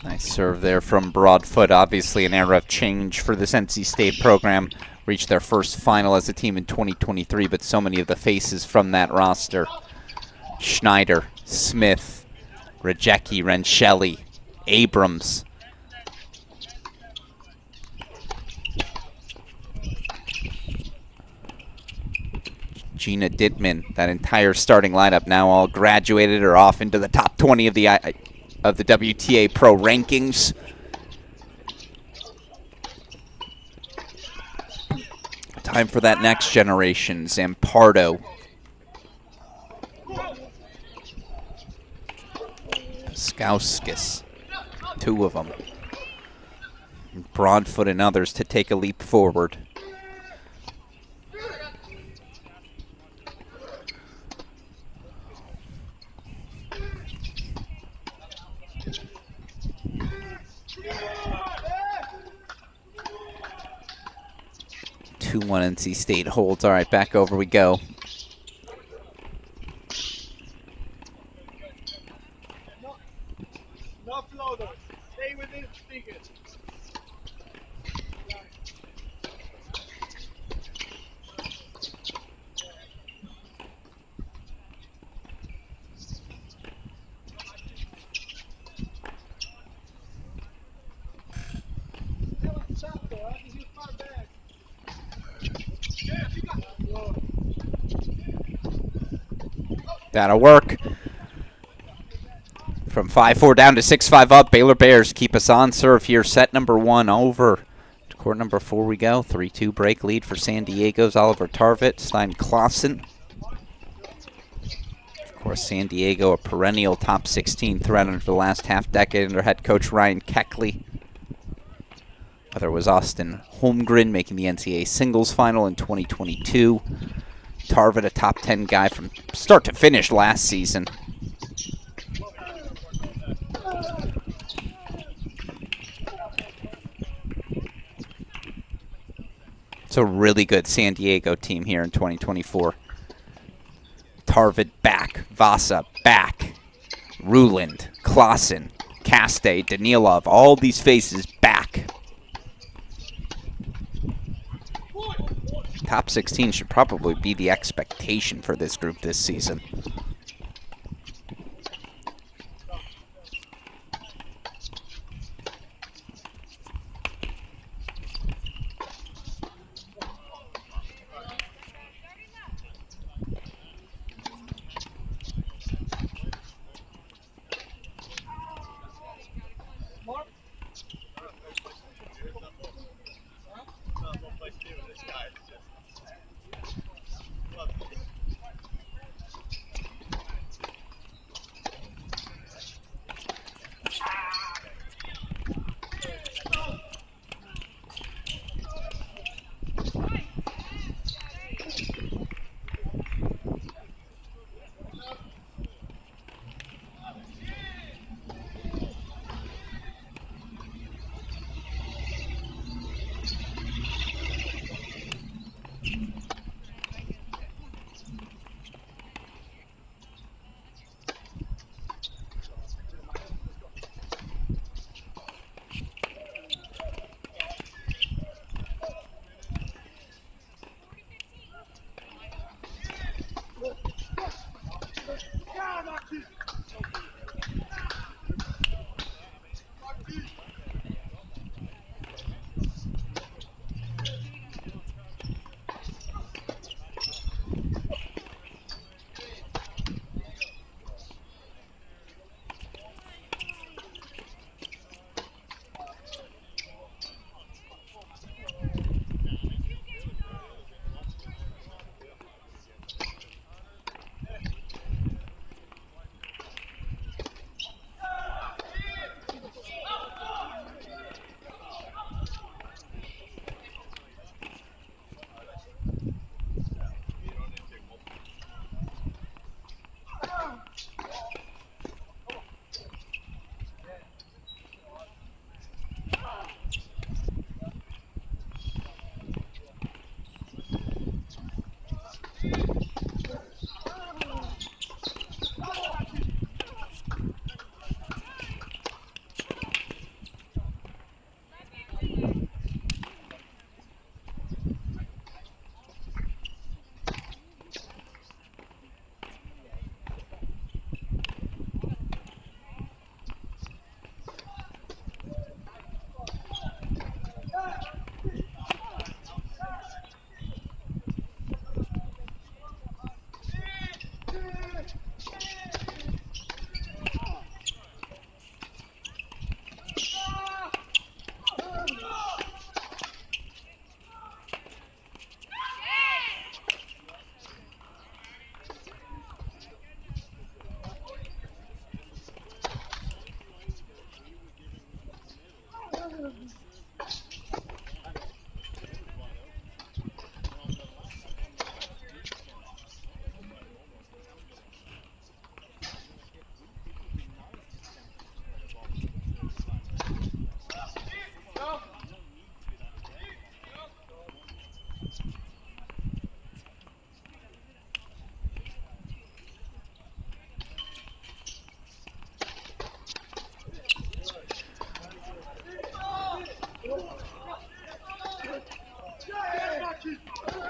Nice serve there from Broadfoot. Obviously an era of change for this NC State program. Reached their first final as a team in 2023, but so many of the faces from that roster. Schneider, Smith, Rajecki, Rensheli, Abrams. Gina Dittman, that entire starting lineup now all graduated or off into the top 20 of the WTA Pro rankings. Time for that next generation, Zampardo. Skouskis, two of them. Broadfoot and others to take a leap forward. One NC State holds. All right, back over we go. Stay within speakers. That'll work. From 5-4 down to 6-5 up. Baylor Bears keep us on serve here. Set number 1 over. To court number 4 we go. 3-2 break lead for San Diego's Oliver Tarvit, Stein Clausen. Of course, San Diego, a perennial top 16 threat under the last half decade under head coach Ryan Keckley. Other was Austin Holmgren making the NCAA singles final in 2022. Tarvit, a top 10 guy from start to finish last season. It's a really good San Diego team here in 2024. Tarvid back. Vasa back. Ruland, Klaassen, Kaste, Danilov, all these faces back. Top 16 should probably be the expectation for this group this season.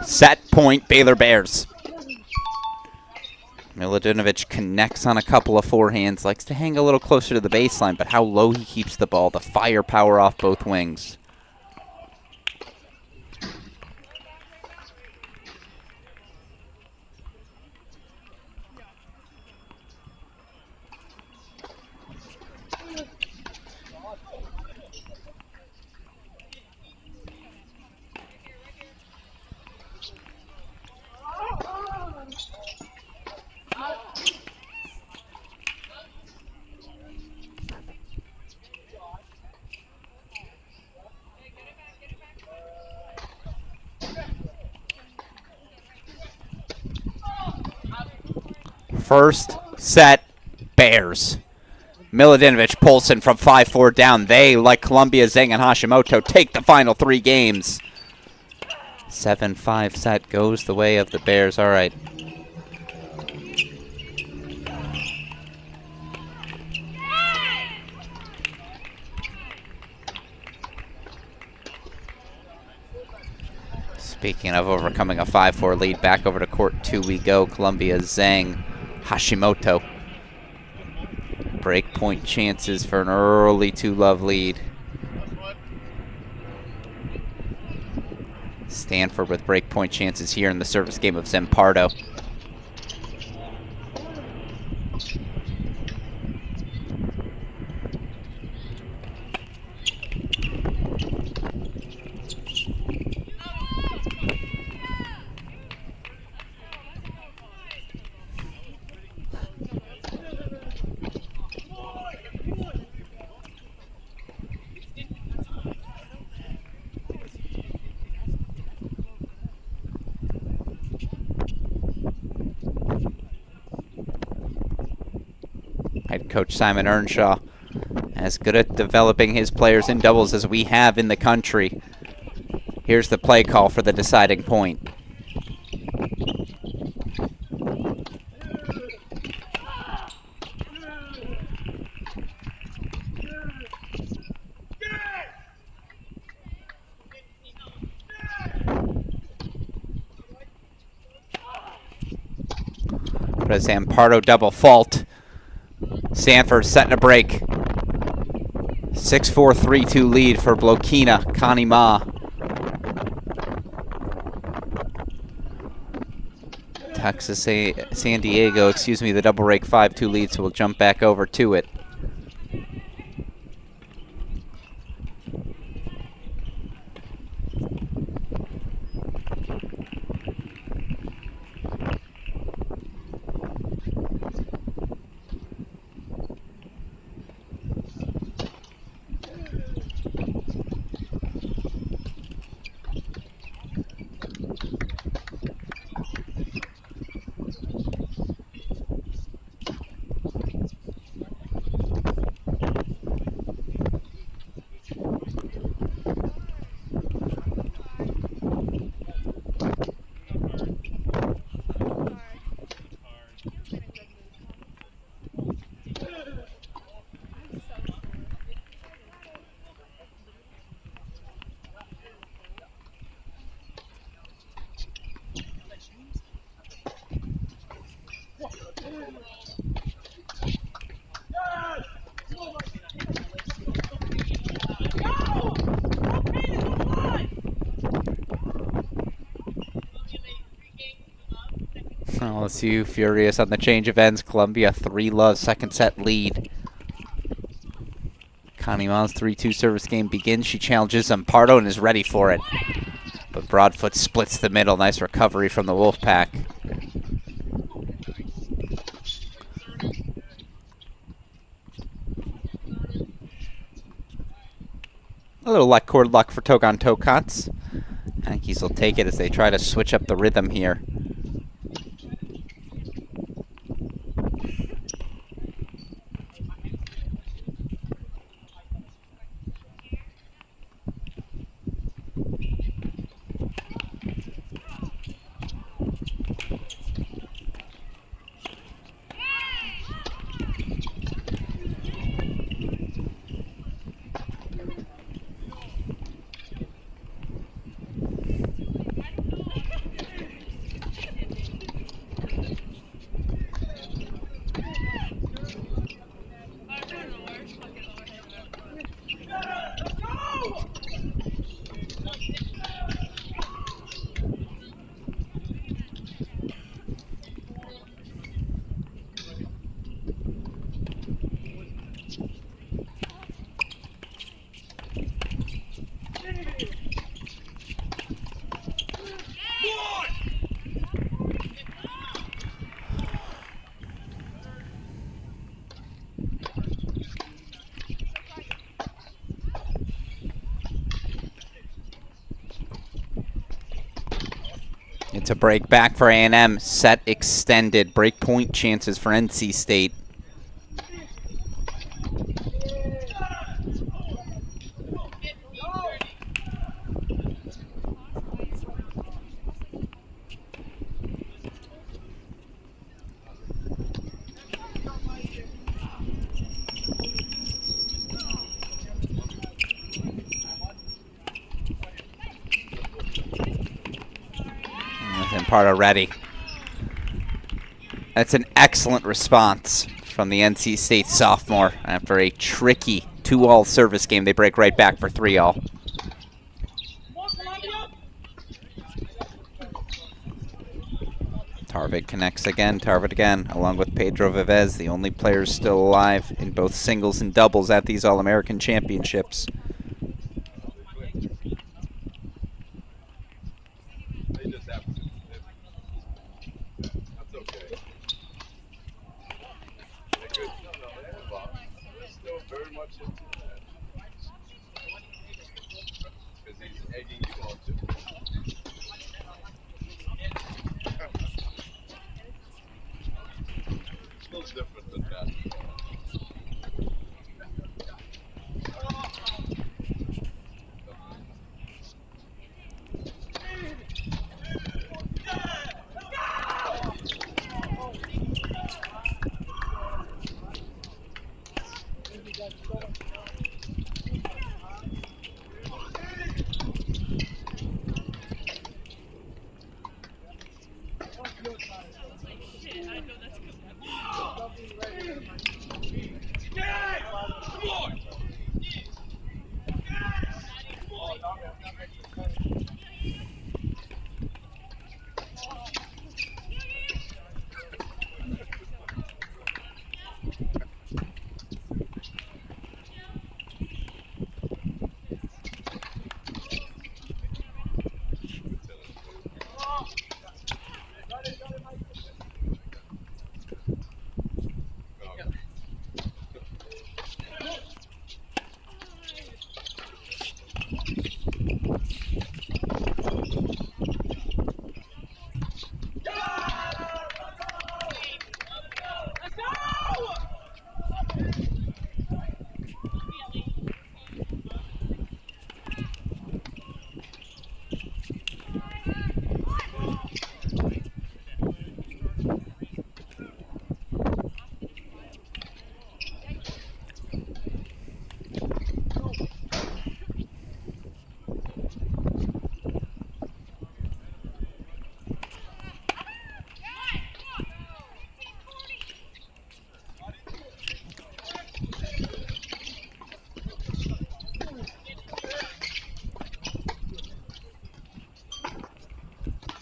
Set point, Baylor Bears. Milutinovic connects on a couple of forehands, likes to hang a little closer to the baseline, but how low he keeps the ball, the firepower off both wings. First set, Bears. Milutinovic, Polson from 5-4 down. They, like Columbia, Zhang, and Hashimoto, take the final 3 games. 7-5 set goes the way of the Bears. All right. Speaking of overcoming a 5-4 lead, back over to court 2 we go. Colombia's Zhang Hashimoto. Break point chances for an early 2-love lead. Stanford with break point chances here in the service game of Zampardo. Head coach Simon Earnshaw, as good at developing his players in doubles as we have in the country. Here's the play call for the deciding point. But a Zampardo double fault. Stanford setting a break. 6-4, 3-2 lead for Blokina, Connie Ma. San Diego, the double break 5-2 lead, so we'll jump back over to it. LSU furious on the change of ends. Columbia 3-love second set lead. Connie Ma's 3-2 service game begins. She challenges Zampardo and is ready for it. But Broadfoot splits the middle. Nice recovery from the Wolfpack. A little luck, cord luck for Togon Tokats. Yankees will take it as they try to switch up the rhythm here. It's a break back for A&M. Set extended. Break point chances for NC State. Zimpardo ready. That's an excellent response from the NC State sophomore. After a tricky 2-all service game, they break right back for 3-all. Tarvik connects again, Tarvik again, along with Pedro Vivez, the only players still alive in both singles and doubles at these All-American Championships.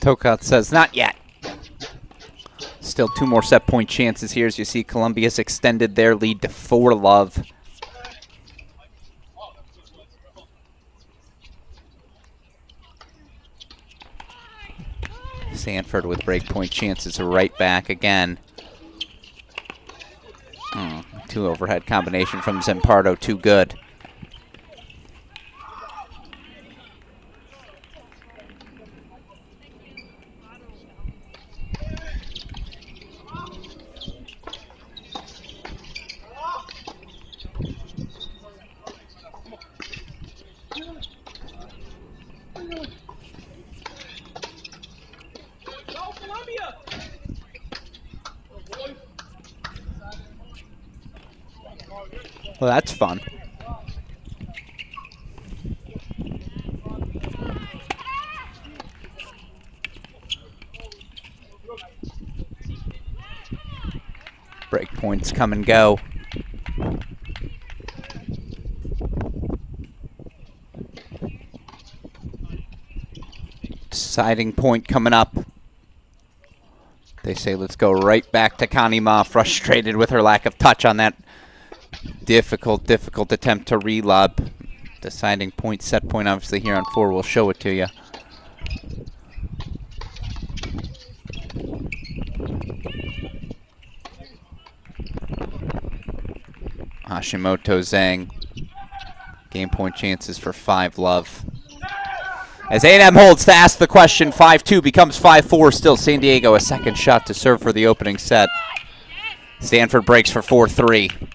Tokat says, not yet. Still 2 more set point chances here as you see Columbia's extended their lead to 4-love. Sanford with breakpoint chances right back again. 2 overhead combination from Zimpardo, too good. Well, that's fun. Break points come and go. Deciding point coming up. They say let's go right back to Connie Ma, frustrated with her lack of touch on that difficult attempt to relob. Deciding point, set point obviously here on 4. We'll show it to you. Hashimoto Zhang. Game point chances for 5-love. As A&M holds to ask the question, 5-2 becomes 5-4. Still San Diego a second shot to serve for the opening set. Stanford breaks for 4-3.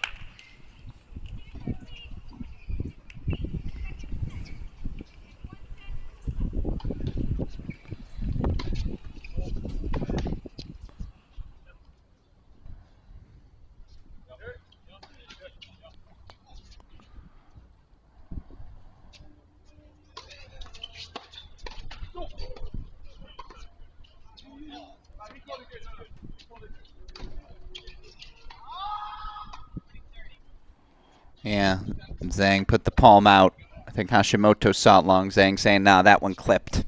Yeah, Zhang put the palm out. I think Hashimoto saw it long. Zhang saying, nah, that one clipped.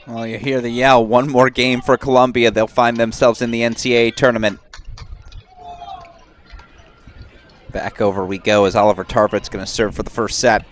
Well, you hear the yell, one more game for Columbia. They'll find themselves in the NCAA tournament. Back over we go as Oliver Tarvett's going to serve for the first set.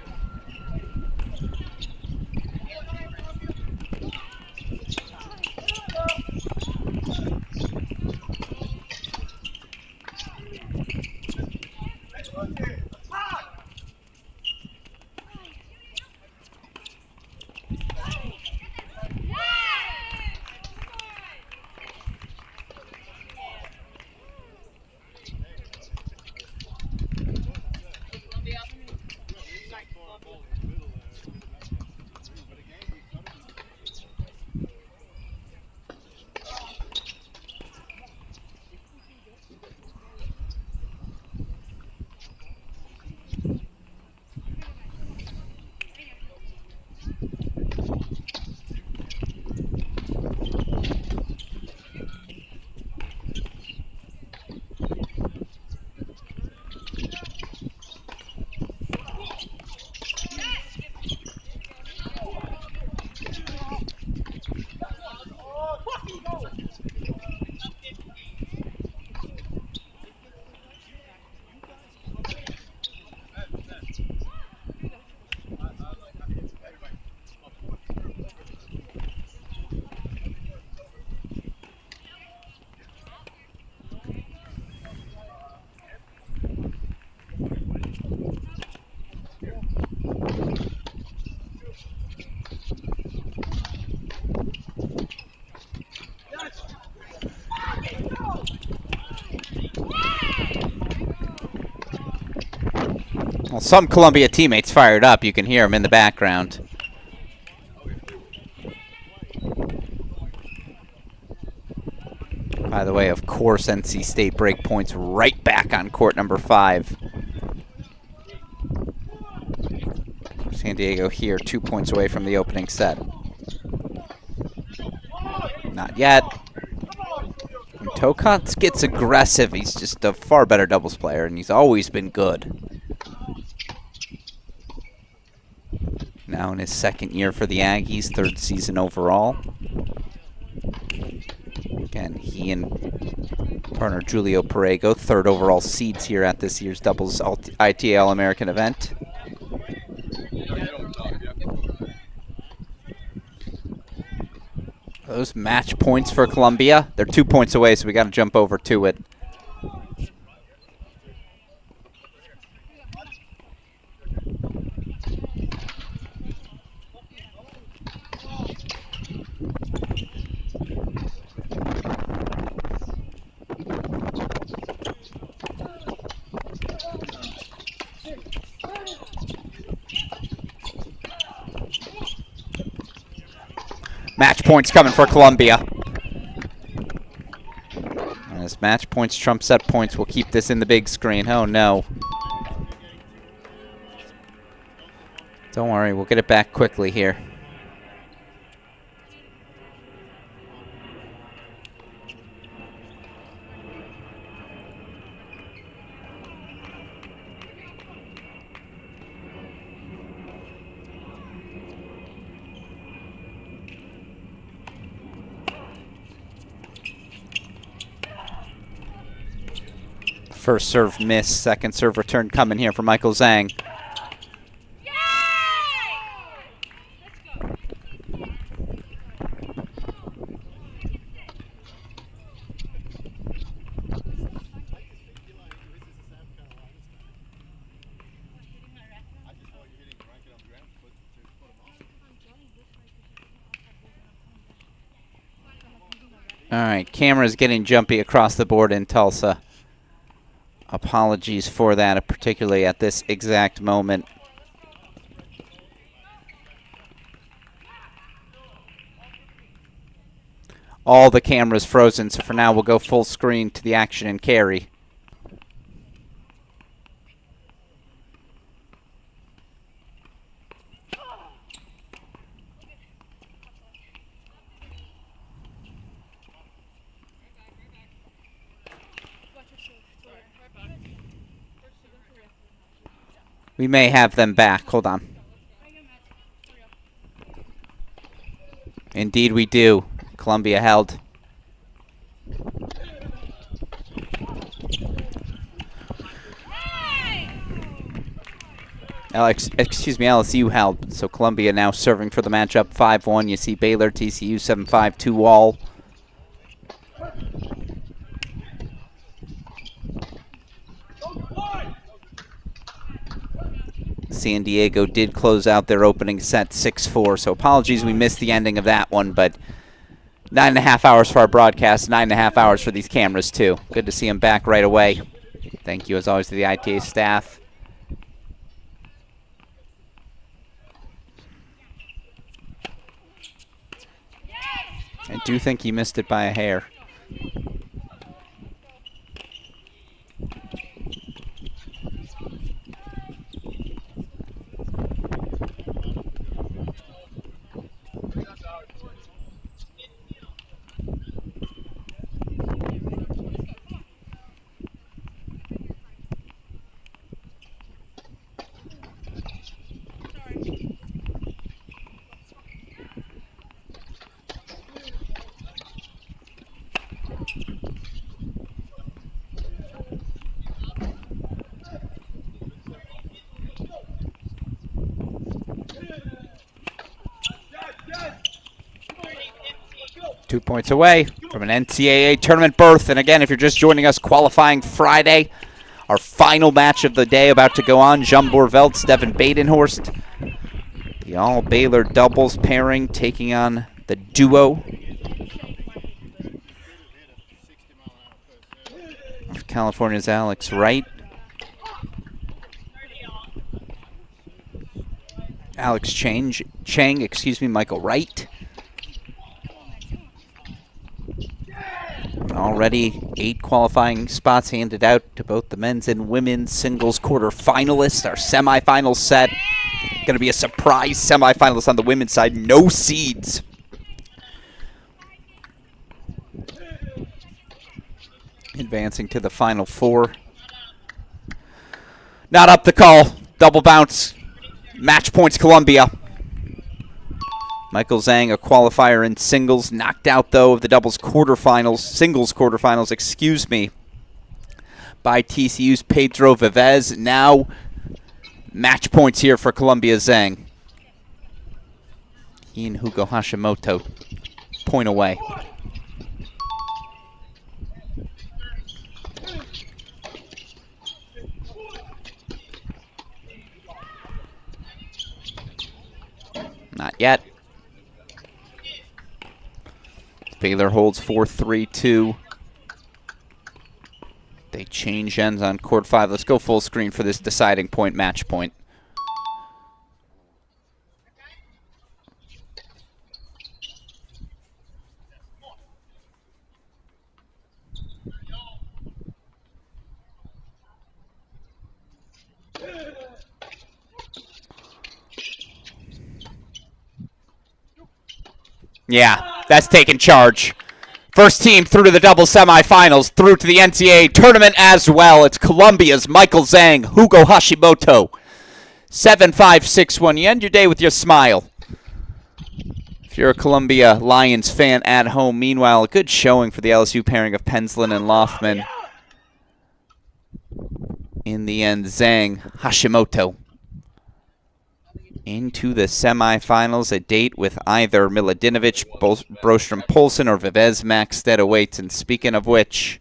Well, some Columbia teammates fired up. You can hear them in the background. By the way, of course, NC State break points right back on court number 5. San Diego here, 2 points away from the opening set. Not yet. When Tokats gets aggressive, he's just a far better doubles player, and he's always been good. Now in his second year for the Aggies, 3rd season overall. Again, he and partner Julio Perego, 3rd overall seeds here at this year's doubles ITA All-American event. Those match points for Columbia. They're 2 points away, so we got to jump over to it. Match points coming for Columbia. As match points trump set points, we'll keep this in the big screen. Oh no. Don't worry, we'll get it back quickly here. First serve miss, second serve return coming here for Michael Zhang. All right, camera's getting jumpy across the board in Tulsa. Apologies for that, particularly at this exact moment. All the cameras frozen, so for now we'll go full screen to the action and carry. We may have them back. Hold on. Indeed we do. Columbia held. LSU held. So Columbia now serving for the matchup 5-1. You see Baylor, TCU 7-5, 2-all. San Diego did close out their opening set 6-4, so apologies we missed the ending of that one, but 9.5 hours for our broadcast, 9.5 hours for these cameras too. Good to see them back right away. Thank you as always to the ITA staff. I do think he missed it by a hair. 2 points away from an NCAA tournament berth. And again, if you're just joining us, qualifying Friday, our final match of the day about to go on. Jean Bourvelt, Devin Badenhorst. The all-Baylor doubles pairing taking on the duo of California's Alex Wright. Alex Chang, Michael Wright. Already 8 qualifying spots handed out to both the men's and women's singles quarterfinalists. Our semifinal set. Going to be a surprise semifinalist on the women's side. No seeds. Advancing to the final 4. Not up the call. Double bounce. Match points Columbia. Michael Zhang, a qualifier in singles, knocked out, though, of the singles quarterfinals, by TCU's Pedro Vivez. Now, match points here for Columbia Zhang. He and Hugo Hashimoto, point away. Not yet. Baylor holds 4-3-2. They change ends on court 5. Let's go full screen for this deciding point, match point. Yeah, that's taking charge. First team through to the double semifinals, through to the NCAA tournament as well. It's Columbia's Michael Zhang, Hugo Hashimoto. 7-5, 6-1. You end your day with your smile. If you're a Columbia Lions fan at home. Meanwhile, a good showing for the LSU pairing of Pensland and Loftman. In the end, Zhang, Hashimoto. Into the semifinals, a date with either Miladinovich, Brostrom Polson, or Vivez Maxted awaits. And speaking of which,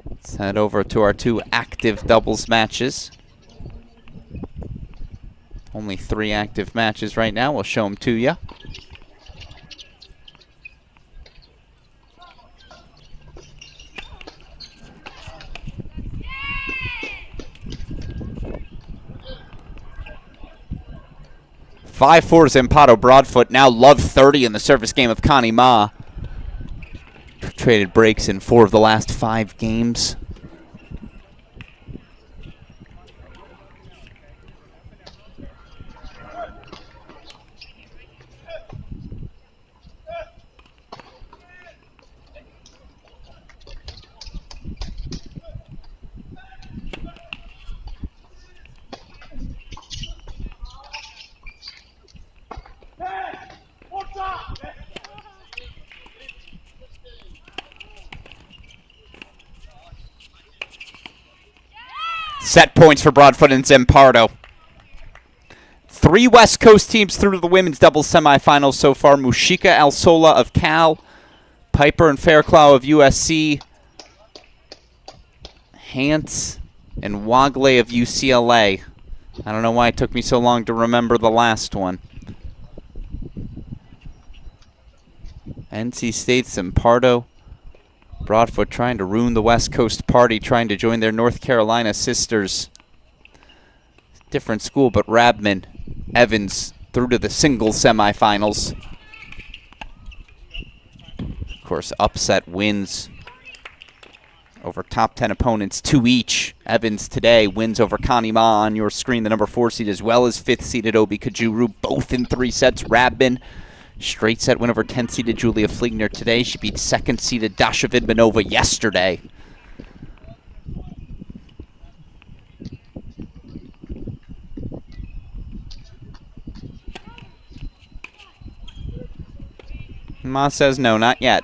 let's head over to our 2 active doubles matches. Only 3 active matches right now. We'll show them to you. 5-4 Zampato Broadfoot. Now love 30 in the service game of Connie Ma. Traded breaks in 4 of the last 5 games. Set points for Broadfoot and Zampardo. 3 West Coast teams through to the women's doubles semifinals so far. Mushika Alsola of Cal, Piper and Fairclough of USC, Hance and Wagley of UCLA. I don't know why it took me so long to remember the last one. NC State, Zampardo, Broadfoot trying to ruin the West Coast party, trying to join their North Carolina sisters. Different school, but Rabman, Evans through to the singles semifinals. Of course, upset wins over top 10 opponents, 2 each. Evans today wins over Connie Ma on your screen, the number 4 seed, as well as 5th seeded Obi Kajuru, both in 3 sets. Rabman, straight set win over 10th seeded Julia Fligner today. She beat 2nd seeded Dasha Vidmanova yesterday. Ma says no, not yet.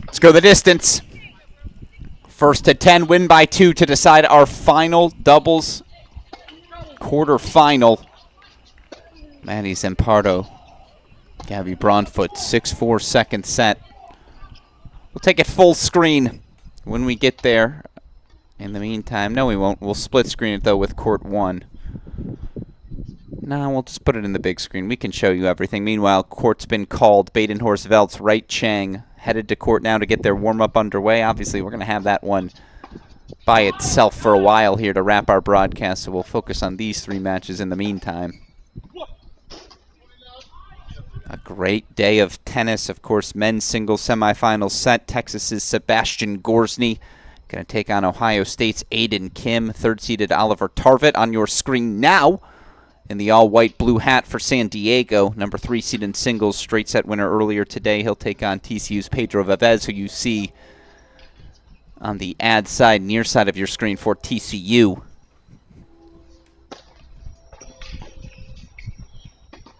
Let's go the distance. First to 10, win by 2 to decide our final doubles quarterfinal. Maddie Zampardo, Gabby Broadfoot, 6-4 second set. We'll take it full screen when we get there. In the meantime, no we won't. We'll split screen it though with court 1. No, we'll just put it in the big screen. We can show you everything. Meanwhile, court's been called. Badenhorst, Veltz, Wright, Chang headed to court now to get their warm-up underway. Obviously, we're going to have that one by itself for a while here to wrap our broadcast, so we'll focus on these 3 matches in the meantime. A great day of tennis. Of course, men's singles semifinal set. Texas's Sebastian Gorsny going to take on Ohio State's Aiden Kim. 3rd-seeded Oliver Tarvett on your screen now. In the all-white blue hat for San Diego, number 3 seed in singles, straight set winner earlier today. He'll take on TCU's Pedro Vivez, who you see on the ad side, near side of your screen for TCU.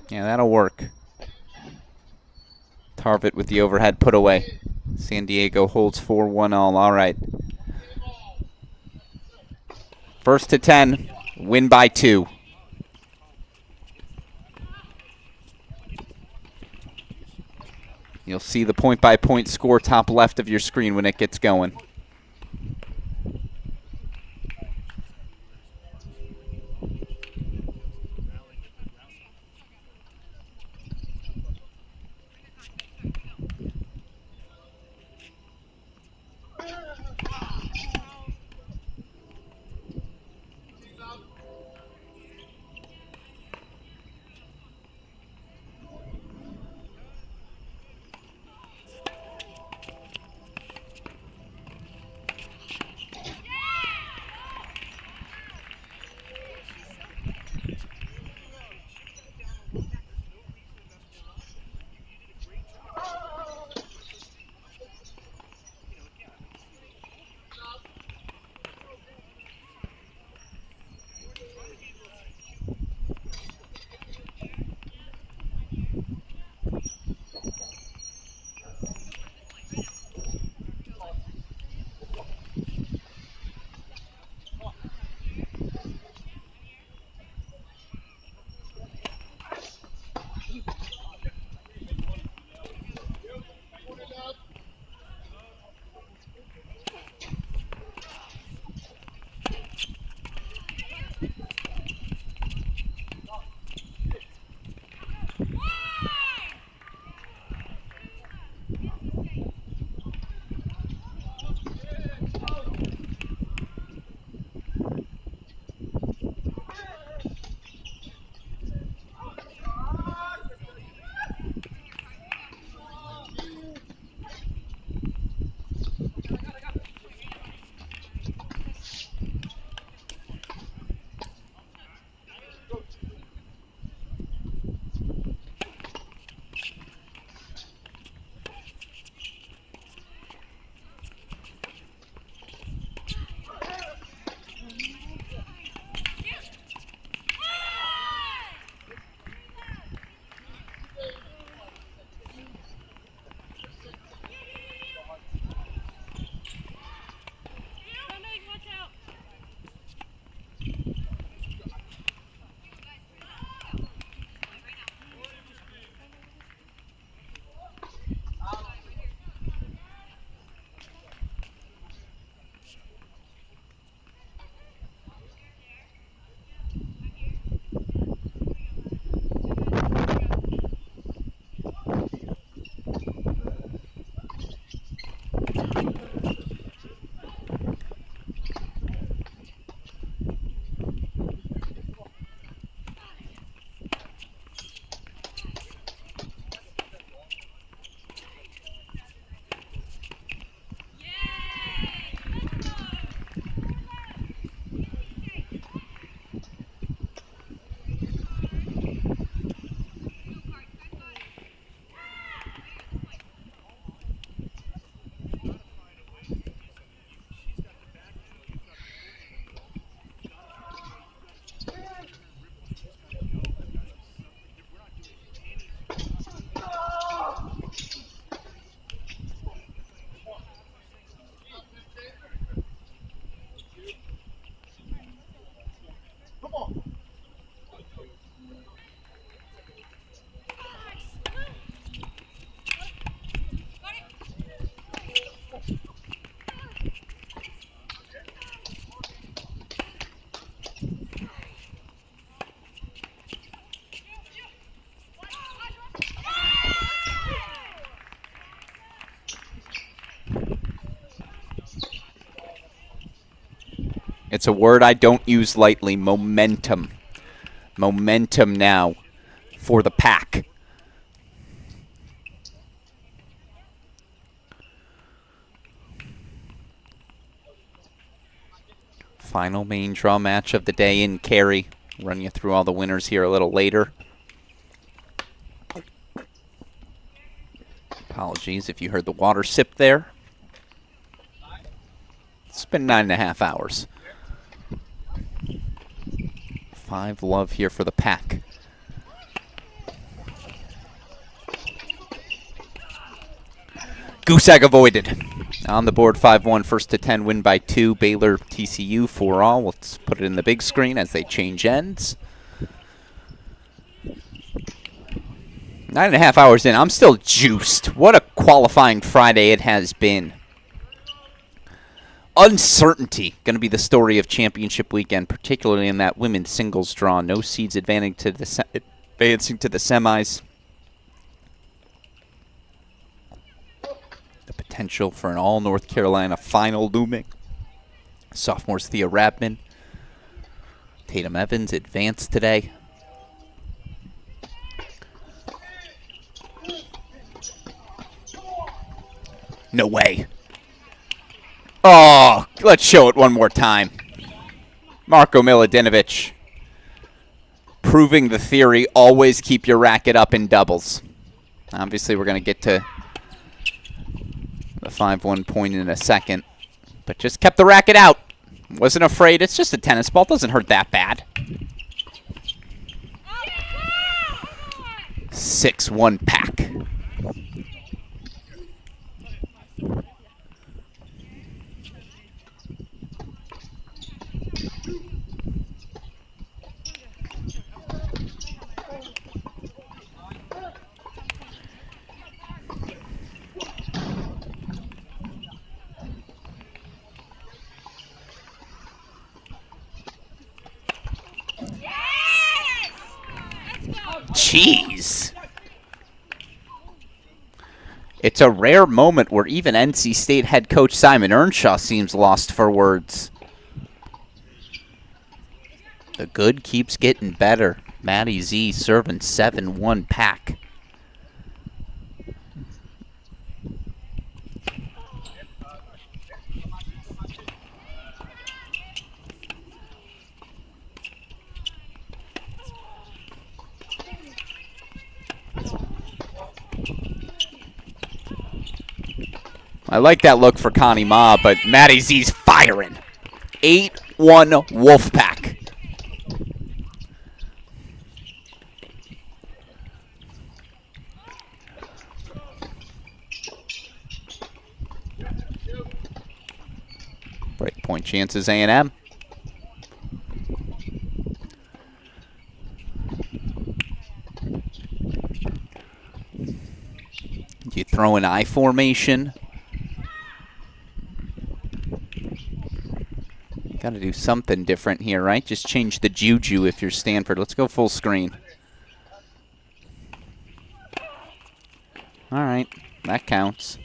Yeah, that'll work. Tarvett with the overhead put away. San Diego holds 4-1 all. All right. First to 10, win by 2. You'll see the point-by-point score top left of your screen when it gets going. It's a word I don't use lightly. Momentum. Momentum now for the pack. Final main draw match of the day in Cary. Run you through all the winners here a little later. Apologies if you heard the water sip there. It's been 9.5 hours. 5 love here for the pack. Goose egg avoided. On the board, 5-1, first to 10, win by 2. Baylor, TCU, 4-all. Let's put it in the big screen as they change ends. 9.5 hours in. I'm still juiced. What a qualifying Friday it has been. Uncertainty going to be the story of championship weekend, particularly in that women's singles draw. No seeds advancing to the semis. The potential for an all-North Carolina final looming. Sophomores Thea Rabman, Tatum Evans advanced today. No way. Oh, let's show it one more time. Marko Milodinovic proving the theory, always keep your racket up in doubles. Obviously, we're going to get to the 5-1 point in a second, but just kept the racket out. Wasn't afraid. It's just a tennis ball. Doesn't hurt that bad. 6-1 pack. Jeez. It's a rare moment where even NC State head coach Simon Earnshaw seems lost for words. The good keeps getting better. Maddie Z serving 7-1 pack. I like that look for Connie Ma, but Maddie Z's firing. 8-1 Wolfpack. Breakpoint chances A&M. You throw an I formation. Got to do something different here, right? Just change the juju if you're Stanford. Let's go full screen. All right, that counts.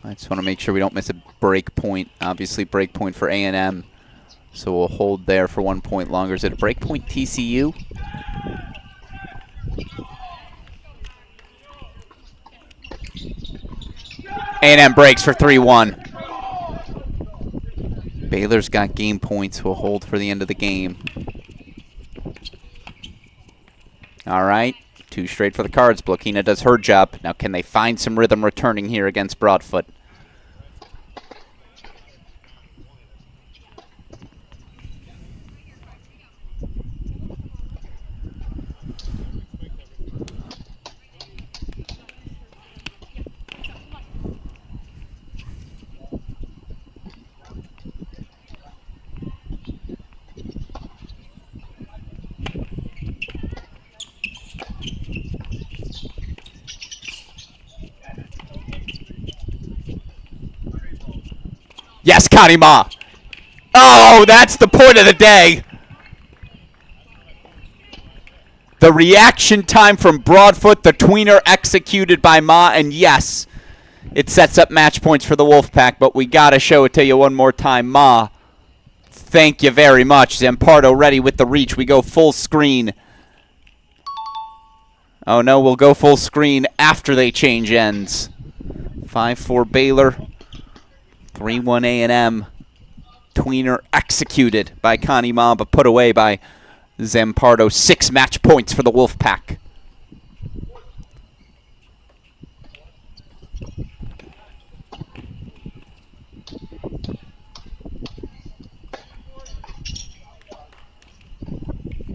I just want to make sure we don't miss a break point. Obviously, break point for A&M. So we'll hold there for 1 point longer. Is it a break point TCU? A&M breaks for 3-1. Baylor's got game points. We'll hold for the end of the game. All right. 2 straight for the Cards. Blokina does her job. Now can they find some rhythm returning here against Broadfoot? Yes, Connie Ma. Oh, that's the point of the day. The reaction time from Broadfoot, the tweener executed by Ma, and yes, it sets up match points for the Wolfpack, but we got to show it to you one more time. Ma, thank you very much. Zampardo ready with the reach. We go full screen. Oh, no, we'll go full screen after they change ends. 5-4 Baylor, 3-1 A&M. Tweener executed by Connie Ma, but put away by Zampardo. 6 match points for the Wolfpack.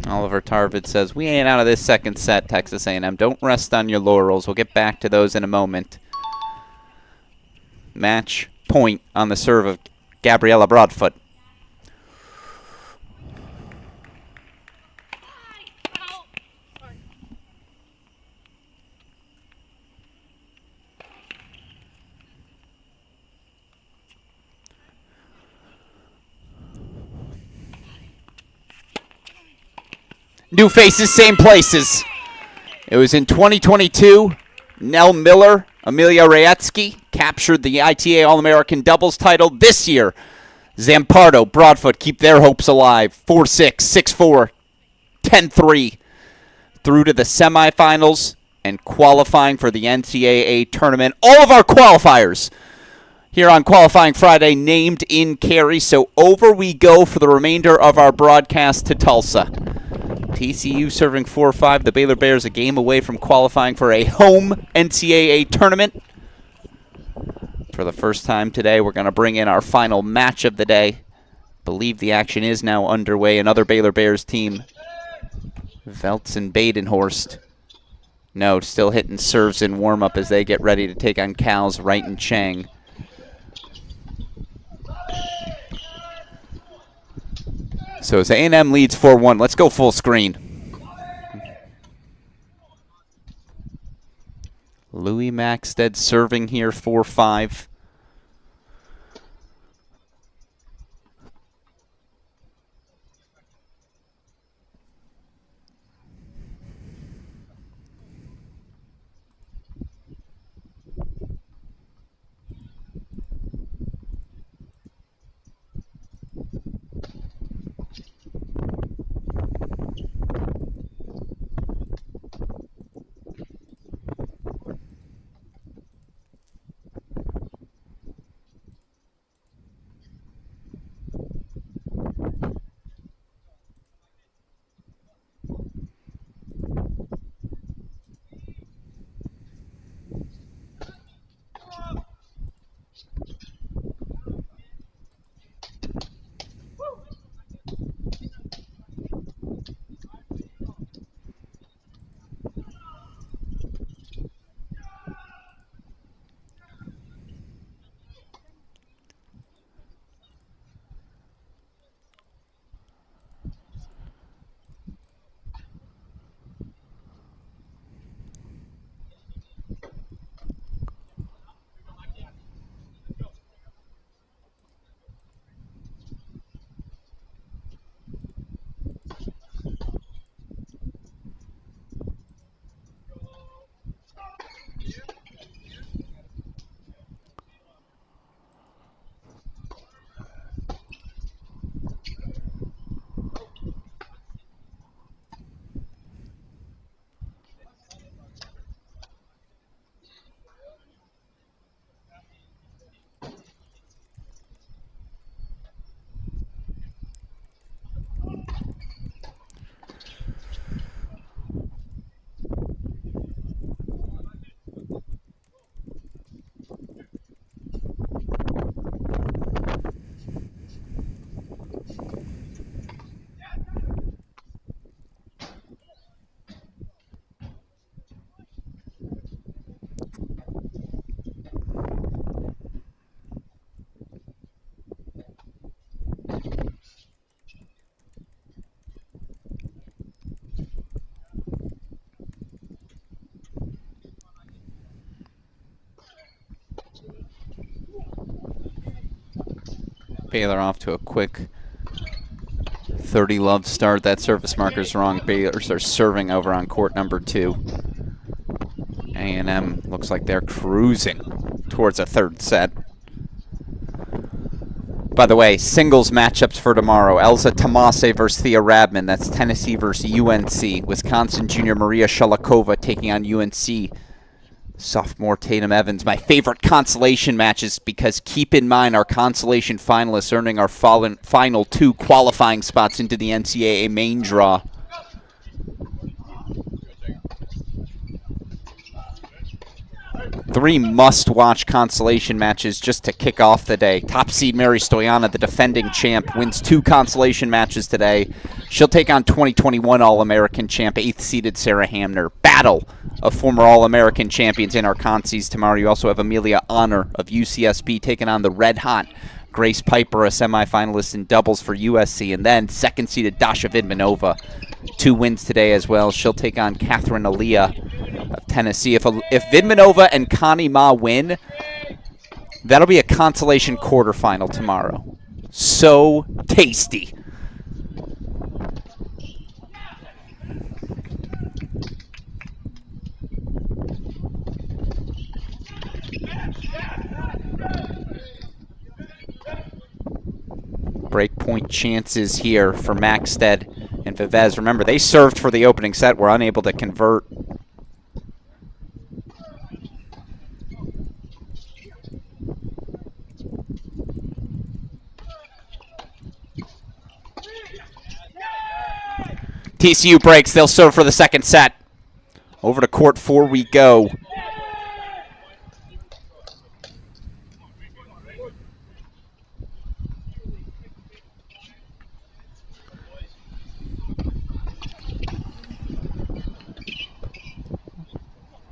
Oliver Tarvid says, we ain't out of this second set, Texas A&M. Don't rest on your laurels. We'll get back to those in a moment. Match point on the serve of Gabriella Broadfoot. New faces, same places. It was in 2022. Nell Miller, Amelia Rayetsky captured the ITA All-American doubles title. This year, Zampardo, Broadfoot keep their hopes alive. 4-6, 6-4, 10-3. Through to the semifinals and qualifying for the NCAA tournament. All of our qualifiers here on Qualifying Friday named in Cary. So over we go for the remainder of our broadcast to Tulsa. TCU serving 4-5. The Baylor Bears a game away from qualifying for a home NCAA tournament. For the first time today, we're going to bring in our final match of the day. Believe the action is now underway. Another Baylor Bears team. Veltz and Badenhorst. No, still hitting serves in warm-up as they get ready to take on Cal's Wright and Chang. So as A&M leads 4-1, let's go full screen. Louis Maxted serving here 4-5. Baylor off to a quick 30-love start. That service marker's wrong. Baylor's are serving over on court number 2. A&M looks like they're cruising towards a third set. By the way, singles matchups for tomorrow. Elsa Tomase versus Thea Radman. That's Tennessee versus UNC. Wisconsin junior Maria Shalakova taking on UNC sophomore Tatum Evans. My favorite consolation matches, because keep in mind our consolation finalists earning our final 2 qualifying spots into the NCAA main draw. Three must-watch consolation matches just to kick off the day. Top seed Mary Stoyana, the defending champ, wins 2 consolation matches today. She'll take on 2021 All-American champ, 8th-seeded Sarah Hamner. Battle of former All-American champions in our consies tomorrow. You also have Amelia Honor of UCSB taking on the red-hot Grace Piper, a semifinalist in doubles for USC. And then 2nd-seeded Dasha Vidmanova. 2 wins today as well. She'll take on Catherine Aaliyah of Tennessee. If Vidmanova and Connie Ma win, that'll be a consolation quarterfinal tomorrow. So tasty. Breakpoint chances here for Maxted and Vivez. Remember, they served for the opening set, were unable to convert. TCU breaks. They'll serve for the second set. Over to court 4 we go.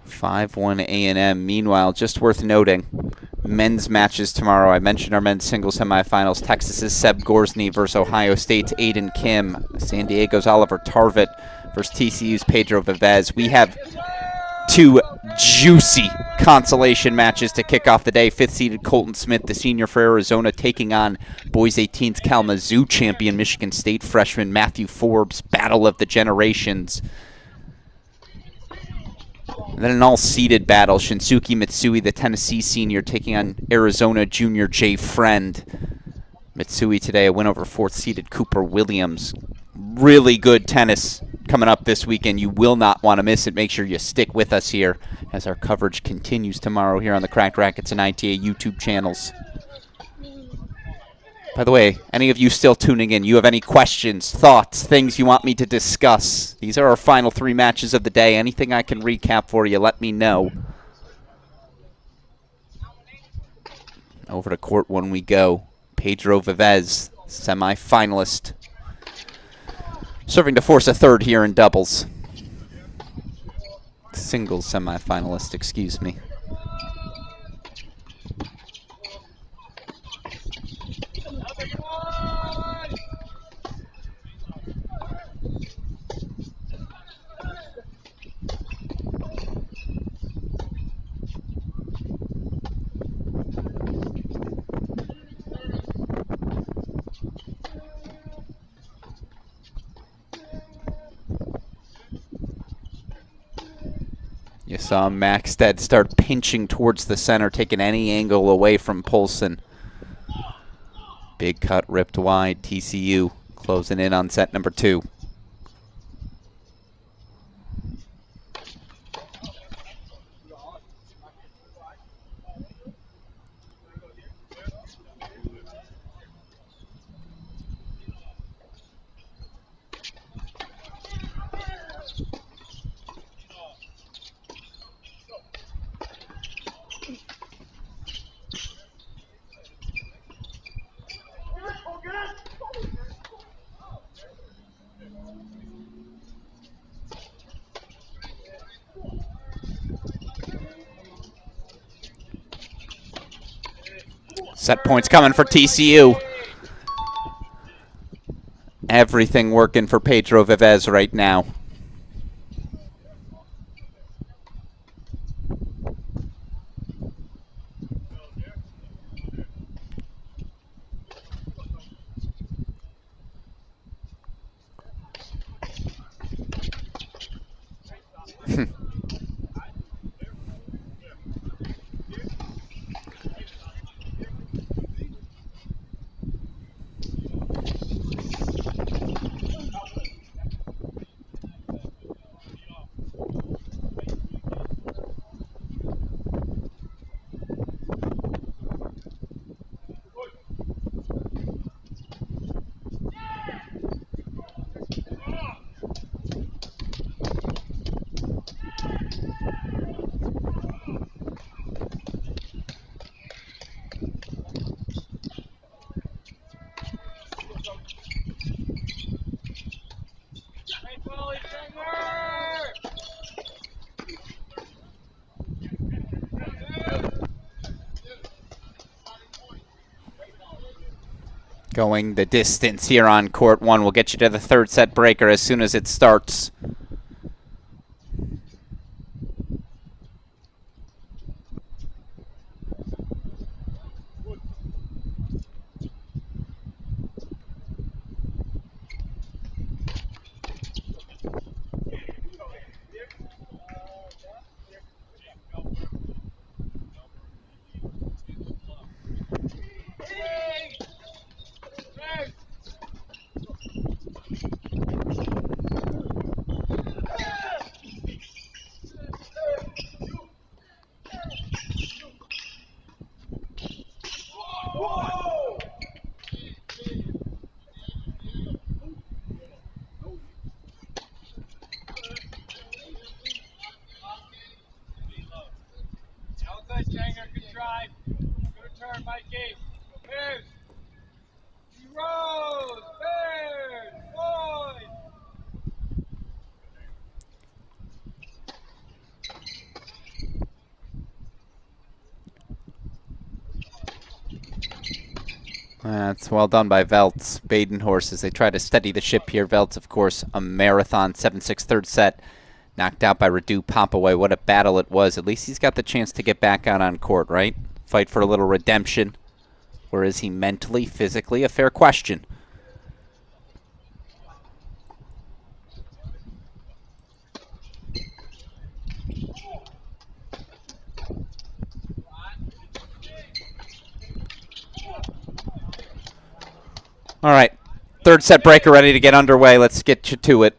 (5-1) A&M. Meanwhile, just worth noting, men's matches tomorrow. I mentioned our men's singles semifinals. Texas's Seb Gorsny versus Ohio State's Aiden Kim. San Diego's Oliver Tarvett versus TCU's Pedro Vivez. We have 2 juicy consolation matches to kick off the day. 5th-seeded Colton Smith, the senior for Arizona, taking on Boys 18's Kalamazoo champion Michigan State freshman Matthew Forbes. Battle of the generations. And then an all-seeded battle. Shinsuke Mitsui, the Tennessee senior, taking on Arizona junior Jay Friend. Mitsui today, a win over 4th-seeded Cooper Williams. Really good tennis coming up this weekend. You will not want to miss it. Make sure you stick with us here as our coverage continues tomorrow here on the Cracked Rackets and ITA YouTube channels. By the way, any of you still tuning in, you have any questions, thoughts, things you want me to discuss? These are our final 3 matches of the day. Anything I can recap for you, let me know. Over to court 1 we go. Pedro Vivez, semi-finalist. Serving to force a third here in doubles. Singles semi-finalist, excuse me. You saw Maxted start pinching towards the center, taking any angle away from Poulsen. Big cut ripped wide. TCU closing in on set number 2. Set points coming for TCU. Everything working for Pedro Vivez right now. Going the distance here on court one. We'll get you to the third set breaker as soon as it starts. That's well done by Veltz. Baden horses, they try to steady the ship here. Veltz, of course, a marathon, 7-6 third set. Knocked out by Radu Pompaway. What a battle it was. At least he's got the chance to get back out on court, right? Fight for a little redemption. Where is he mentally, physically? A fair question. All right, third set breaker ready to get underway. Let's get you to it.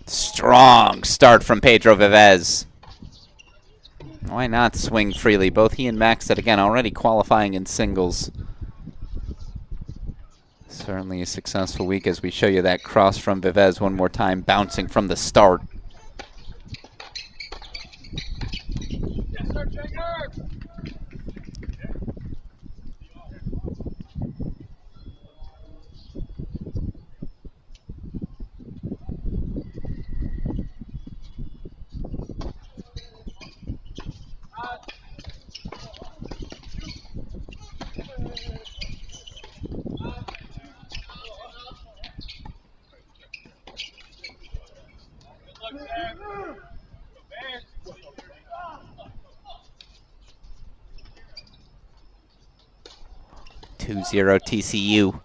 Strong start from Pedro Vivez. Why not swing freely? Both he and Maxted, again, already qualifying in singles. Certainly a successful week as we show you that cross from Vivez one more time, bouncing from the start. Yes, sir, checker. 2-0 TCU.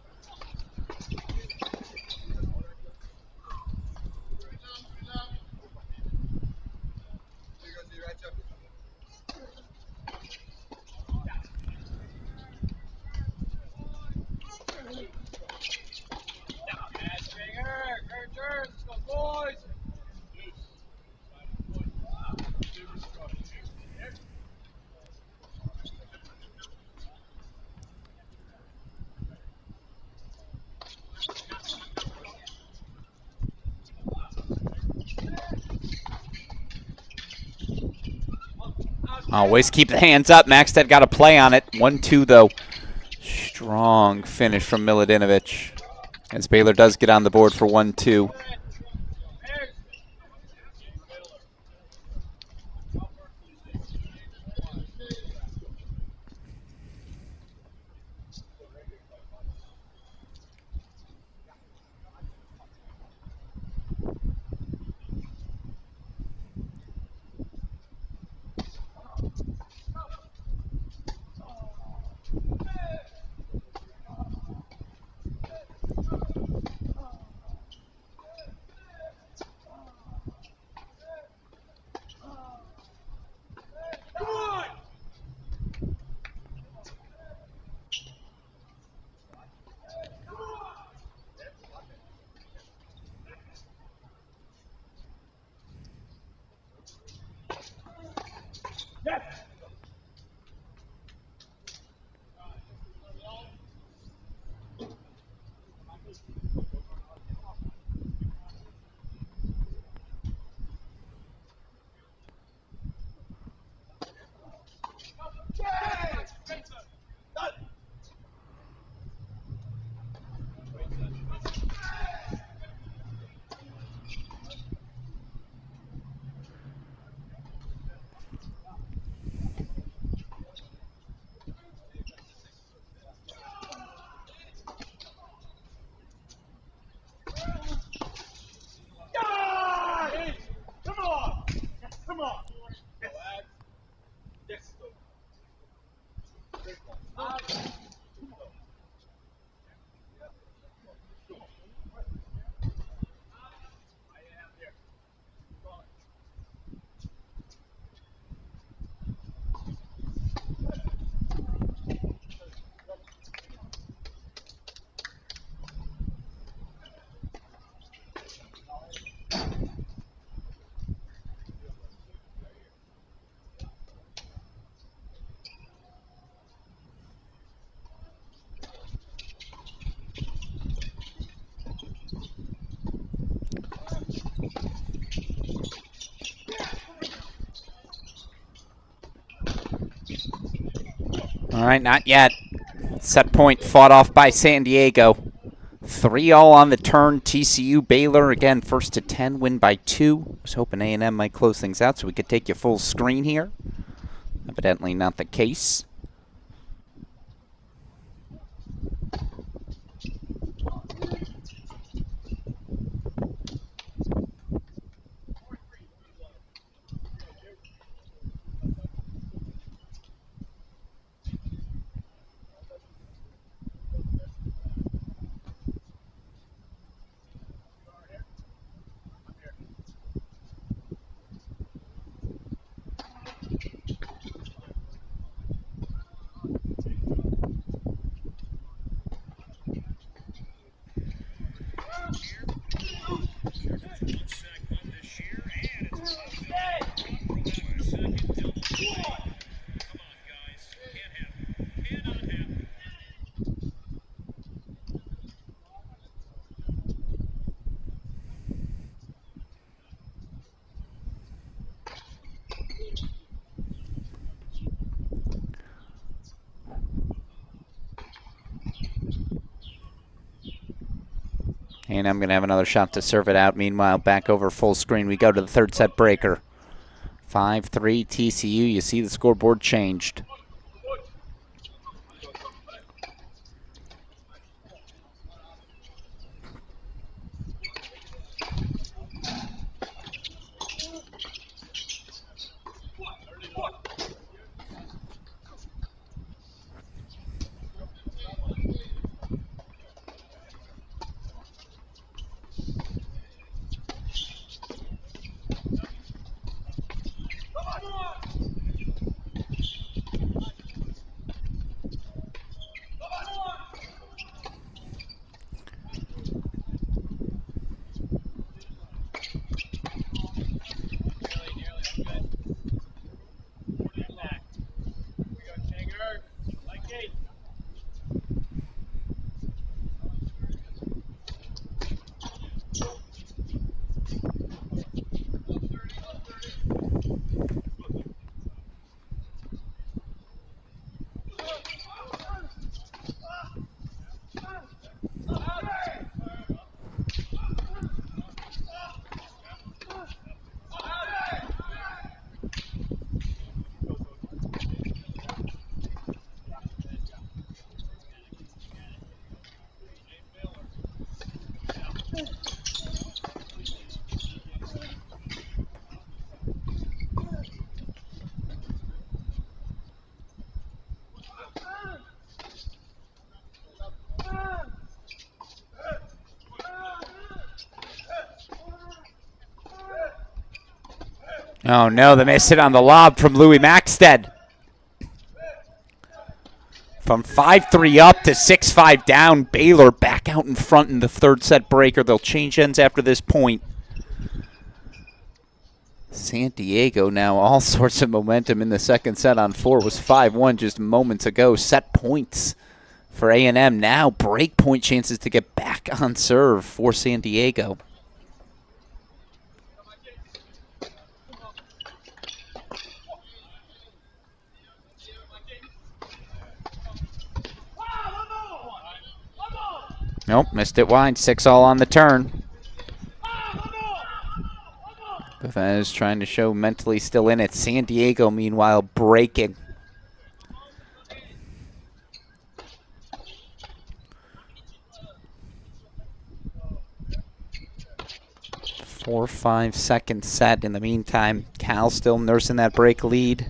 Always keep the hands up. Maxted got a play on it. 1-2 though. Strong finish from Miladinovic. As Baylor does get on the board for 1-2. All right, not yet. Set point fought off by San Diego. 3-all on the turn. TCU Baylor, again, first to 10, win by 2. Was hoping A&M might close things out so we could take you full screen here. Evidently not the case. And I'm going to have another shot to serve it out. Meanwhile, back over full screen, we go to the third set breaker. 5-3 TCU. You see the scoreboard changed. Oh no, they missed it on the lob from Louis Maxted. From 5-3 up to 6-5 down, Baylor back out in front in the third set breaker. They'll change ends after this point. San Diego now all sorts of momentum in the second set on 4. Was 5-1 just moments ago. Set points for A&M now. Break point chances to get back on serve for San Diego. Nope, missed it wide. 6-all on the turn. Bethesda's trying to show mentally still in it. San Diego, meanwhile, breaking. 4 or 5 second set. In the meantime, Cal still nursing that break lead.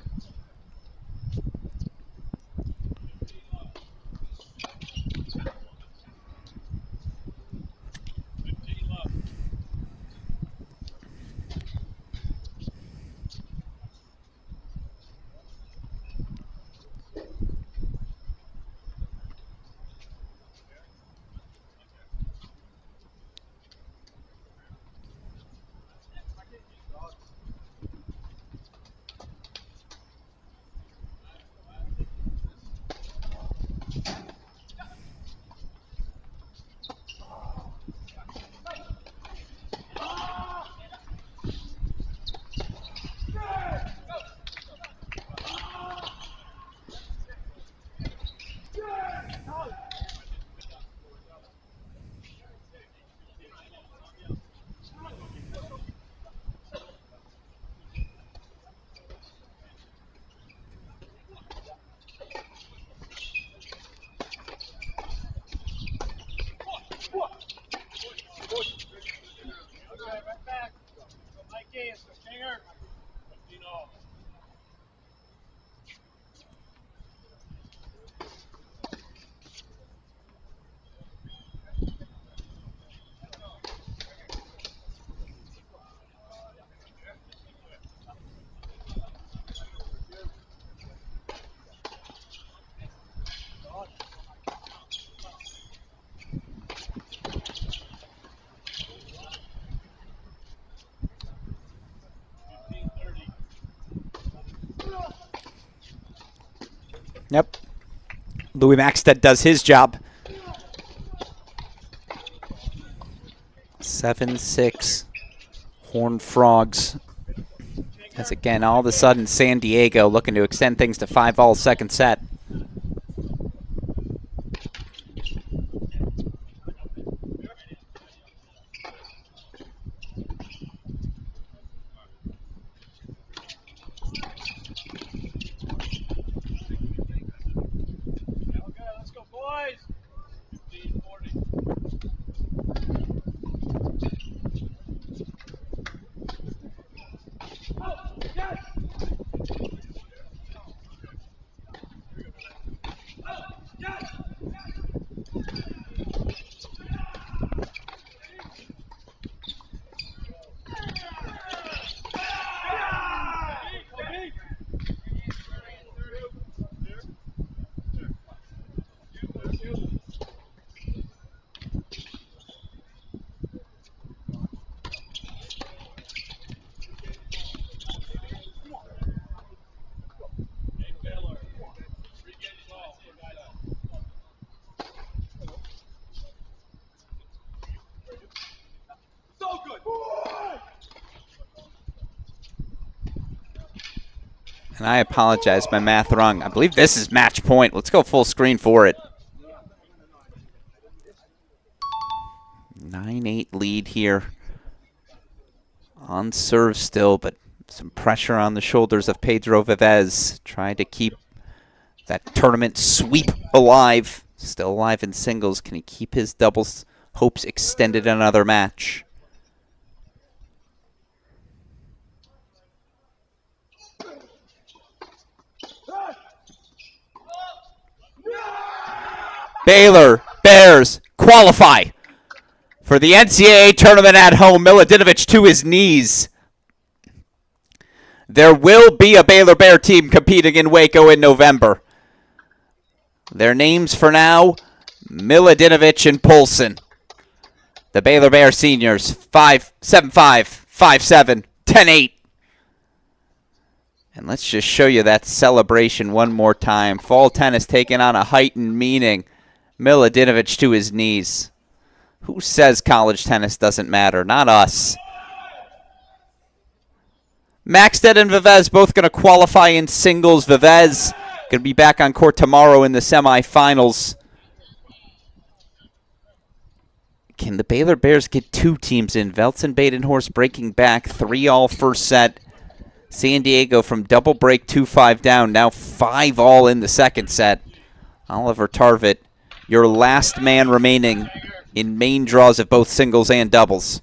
Yep. Louis Maxted does his job. 7-6. Horned Frogs. As again, all of a sudden, San Diego looking to extend things to 5-all second set. And I apologize, my math wrong. I believe this is match point. Let's go full screen for it. 9-8 lead here. On serve still, but some pressure on the shoulders of Pedro Vivez. Trying to keep that tournament sweep alive. Still alive in singles. Can he keep his doubles hopes extended another match? Baylor Bears qualify for the NCAA tournament at home. Miladinovich to his knees. There will be a Baylor Bear team competing in Waco in November. Their names for now, Miladinovich and Polson. The Baylor Bear seniors, 7-5, 5-7, 10-8. And let's just show you that celebration one more time. Fall tennis taking on a heightened meaning. Miladinovich to his knees. Who says college tennis doesn't matter? Not us. Maxted and Vivez both going to qualify in singles. Vivez going to be back on court tomorrow in the semifinals. Can the Baylor Bears get 2 teams in? Veltz and Badenhorst breaking back 3-all first set. San Diego from double break 2-5 down. Now 5-all in the second set. Oliver Tarvett, your last man remaining in main draws of both singles and doubles.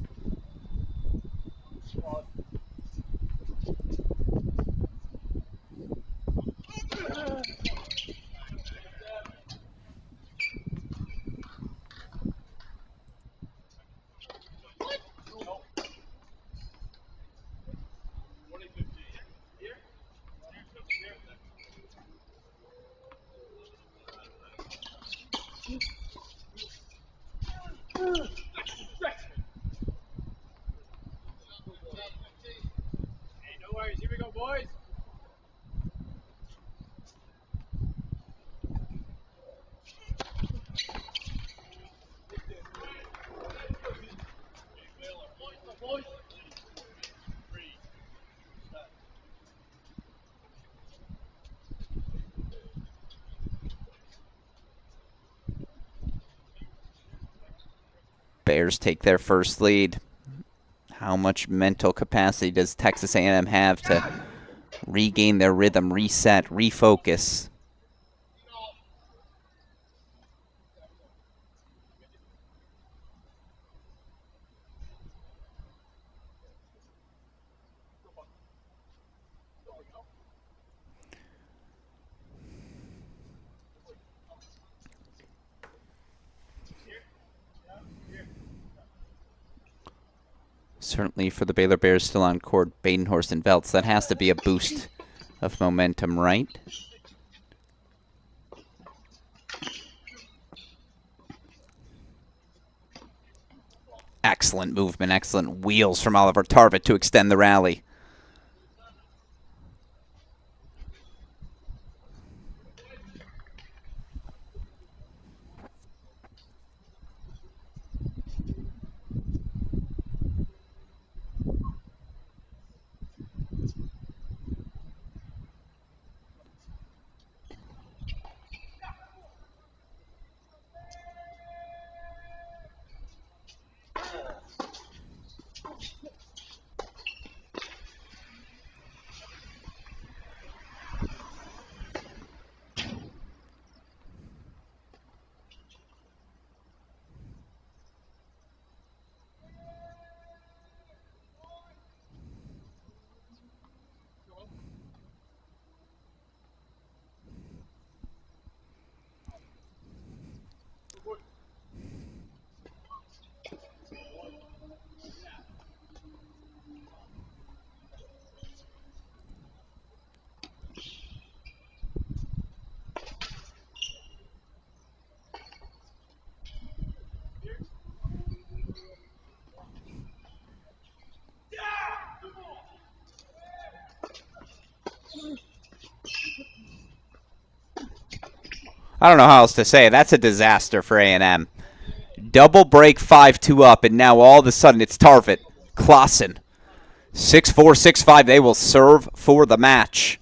boys. Bears take their first lead. How much mental capacity does Texas A&M have to regain their rhythm, reset, refocus? Certainly for the Baylor Bears still on court, Badenhorst and Veltz, that has to be a boost of momentum, right? Excellent movement, excellent wheels from Oliver Tarvett to extend the rally. I don't know how else to say it. That's a disaster for A&M. Double break 5-2 up, and now all of a sudden it's Tarvett, Clausen. 6-4, 6-5. They will serve for the match.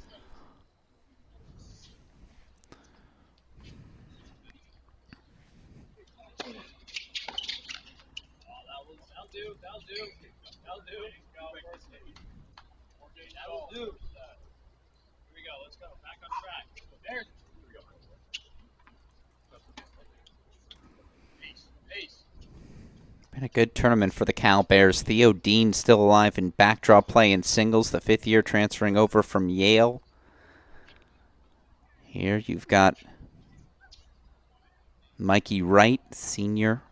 Been a good tournament for the Cal Bears. Theo Dean still alive in backdraw play in singles, the fifth year transferring over from Yale. Here you've got Mikey Wright, senior.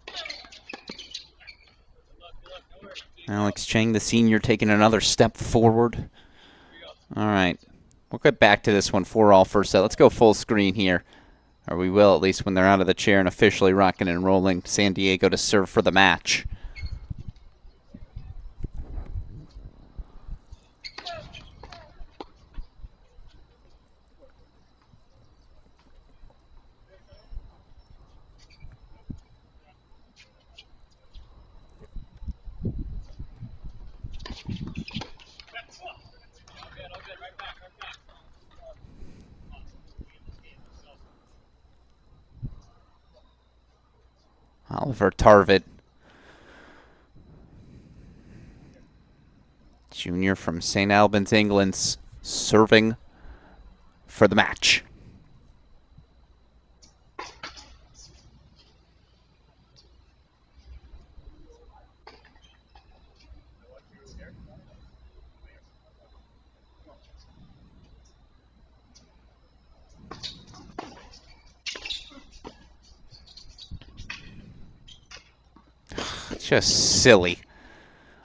Alex Cheng, the senior, taking another step forward. All right. We'll get back to this one 4-all first set. Let's go full screen here. Or we will, at least when they're out of the chair and officially rocking and rolling. San Diego to serve for the match. Oliver Tarvett, junior from St. Albans, England, serving for the match. Just silly.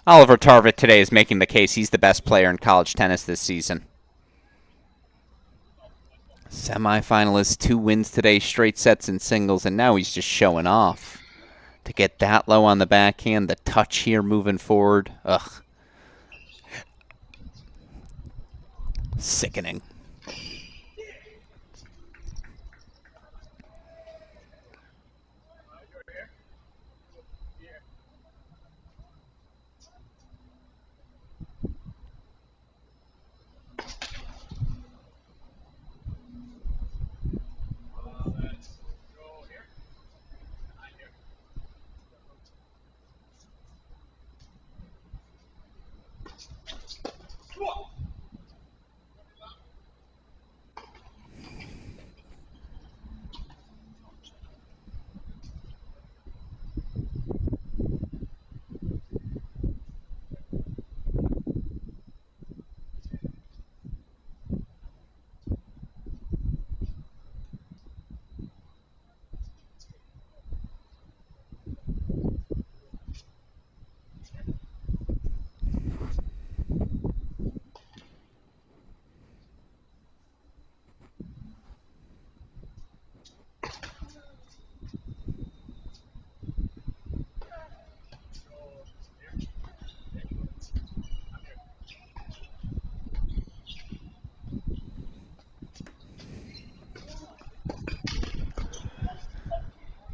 Oliver Tarvett today is making the case he's the best player in college tennis this season. Semifinalists, 2 wins today, straight sets in singles, and now he's just showing off. To get that low on the backhand, the touch here moving forward. Ugh. Sickening.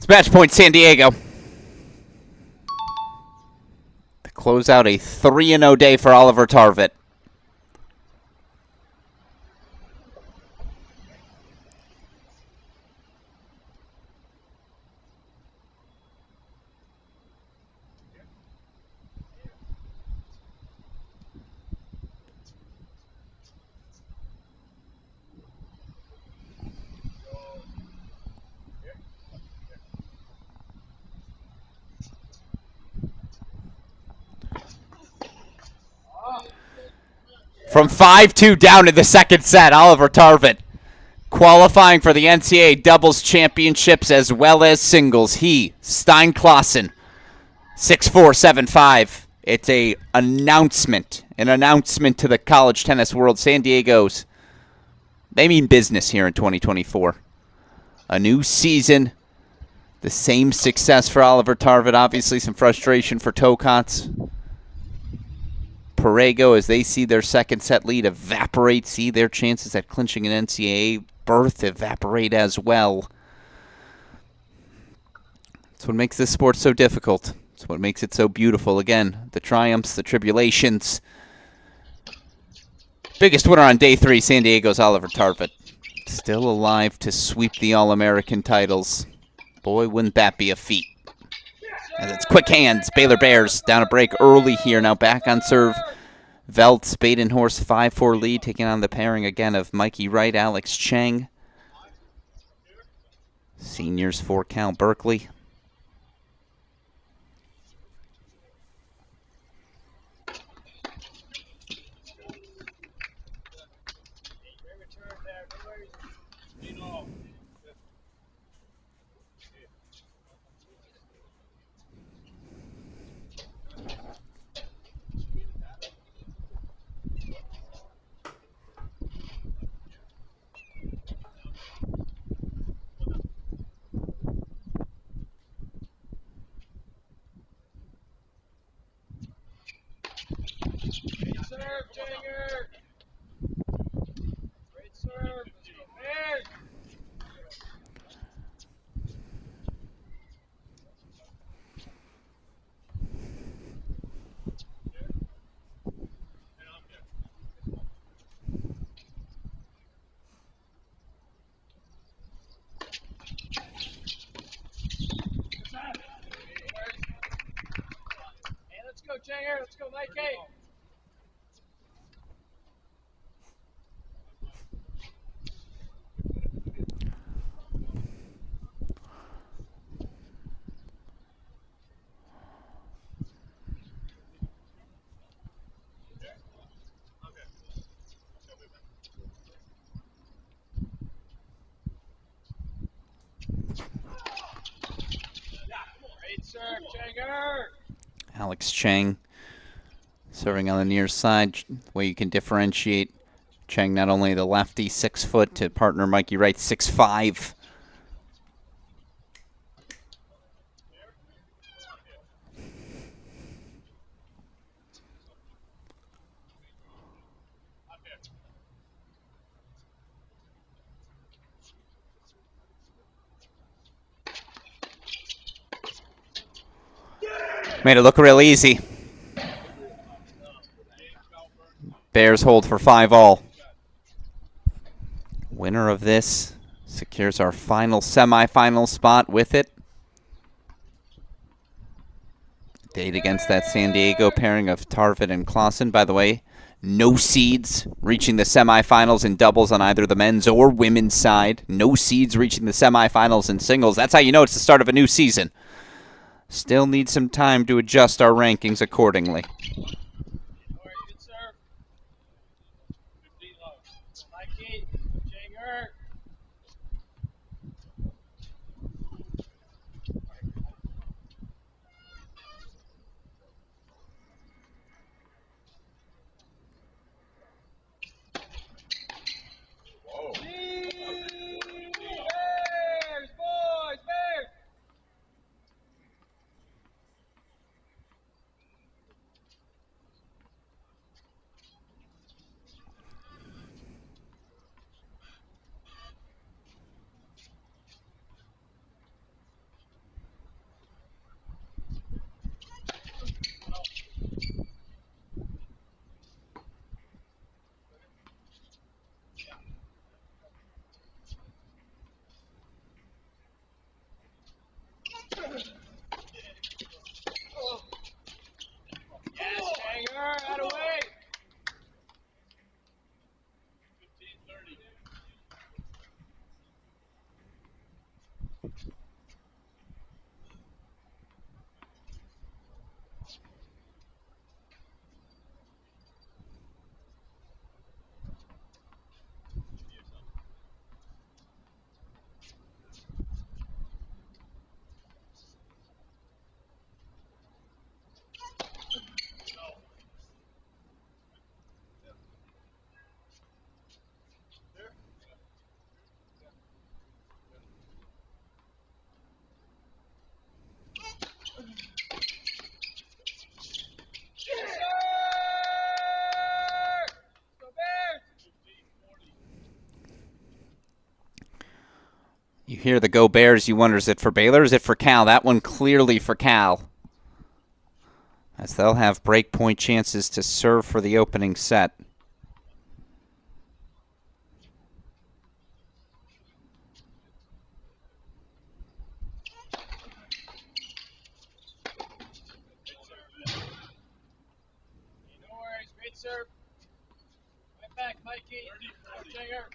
It's match point San Diego. To close out a 3-0 day for Oliver Tarvett. From 5-2 down in the second set, Oliver Tarvett qualifying for the NCAA doubles championships as well as singles. He, Stein Clausen, 6-4, 7-5. It's an announcement to the college tennis world. San Diego's, they mean business here in 2024. A new season, the same success for Oliver Tarvett. Obviously some frustration for Tokats. Parego, as they see their second set lead evaporate, see their chances at clinching an NCAA berth evaporate as well. That's what makes this sport so difficult. It's what makes it so beautiful. Again, the triumphs, the tribulations. Biggest winner on day 3, San Diego's Oliver Tarvett. Still alive to sweep the All-American titles. Boy, wouldn't that be a feat. As it's quick hands, Baylor Bears down a break early here. Now back on serve. Veltz, Badenhorst, 5-4 lead, taking on the pairing again of Mikey Wright, Alex Cheng. Seniors for Cal Berkeley. Let's go, Mikey. Alex Cheng serving on the near side, where you can differentiate Cheng, not only the lefty, 6 foot, to partner Mikey Wright, 6'5". Made it look real easy. Bears hold for 5-all. Winner of this secures our final semifinal spot with it. Date against that San Diego pairing of Tarvin and Clausen. By the way, no seeds reaching the semifinals in doubles on either the men's or women's side. No seeds reaching the semifinals in singles. That's how you know it's the start of a new season. Still need some time to adjust our rankings accordingly. You hear the Go Bears, you wonder, is it for Baylor or is it for Cal? That one clearly for Cal, as they'll have breakpoint chances to serve for the opening set. No worries, great serve. Right back, Mikey. Jagger.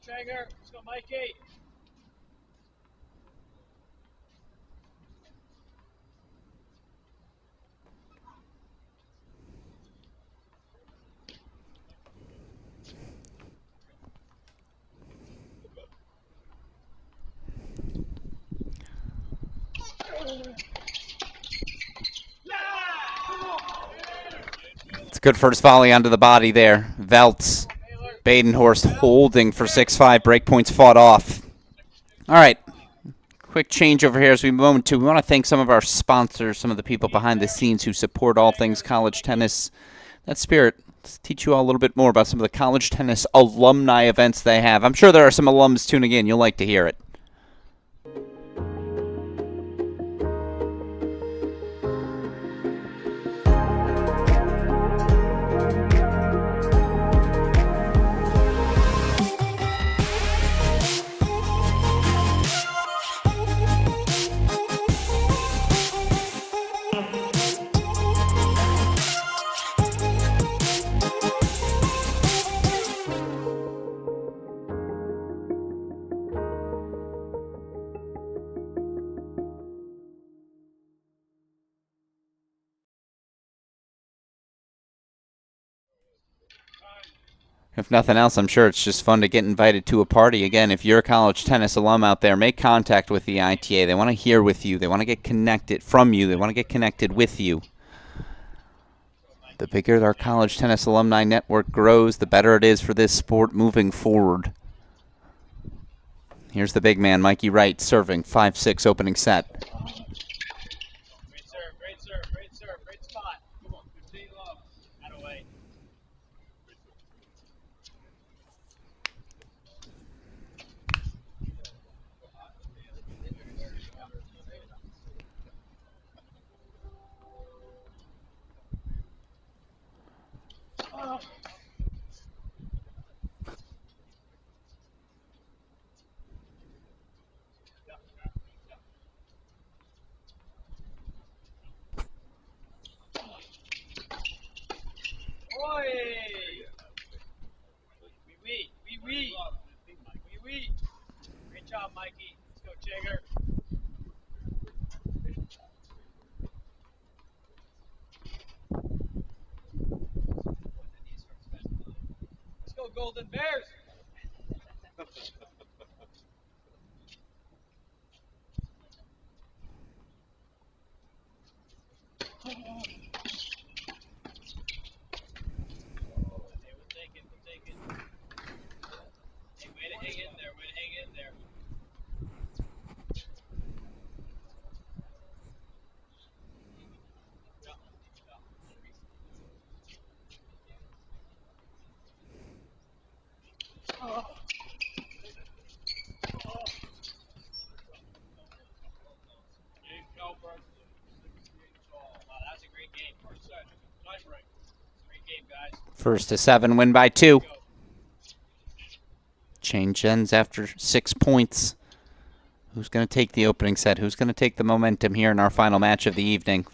Jagger, let's go, Mikey. It's a good first volley onto the body there. Veltz, Badenhorst holding for 6-5. Breakpoints fought off. All right. Quick change over here as we move on to. We want to thank some of our sponsors, some of the people behind the scenes who support all things college tennis. That spirit, let's teach you all a little bit more about some of the college tennis alumni events they have. I'm sure there are some alums tuning in. You'll like to hear it. If nothing else, I'm sure it's just fun to get invited to a party. Again, if you're a college tennis alum out there, make contact with the ITA. They want to hear with you. They want to get connected from you. They want to get connected with you. The bigger our college tennis alumni network grows, the better it is for this sport moving forward. Here's the big man, Mikey Wright, serving 5-6 opening set. Great serve, great serve, great serve, great spot. Come on, 15 love. Out of way. Wee. Great job, Mikey. Let's go, Jagger. Let's go, Golden Bears. First to 7, win by 2. Change ends after 6 points. Who's going to take the opening set? Who's going to take the momentum here in our final match of the evening?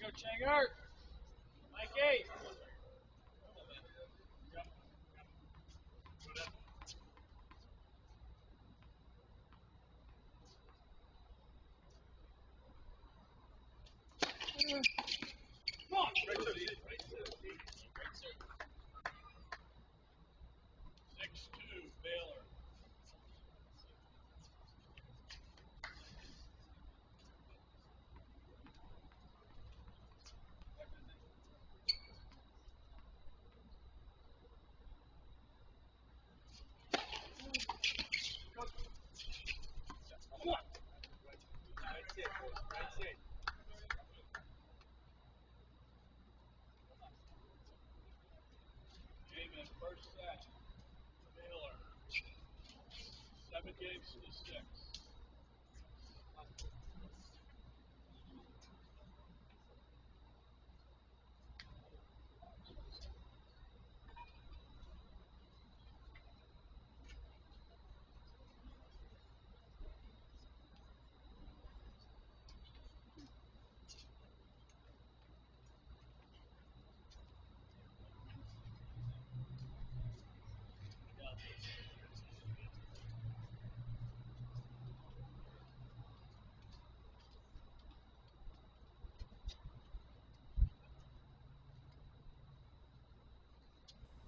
Coach Hanger. Mikey. Come on. Right serve. Right serve. 6-2, Baylor. Come on. That's it. That's it. Amen. First set. Baylor. 7 games to 6.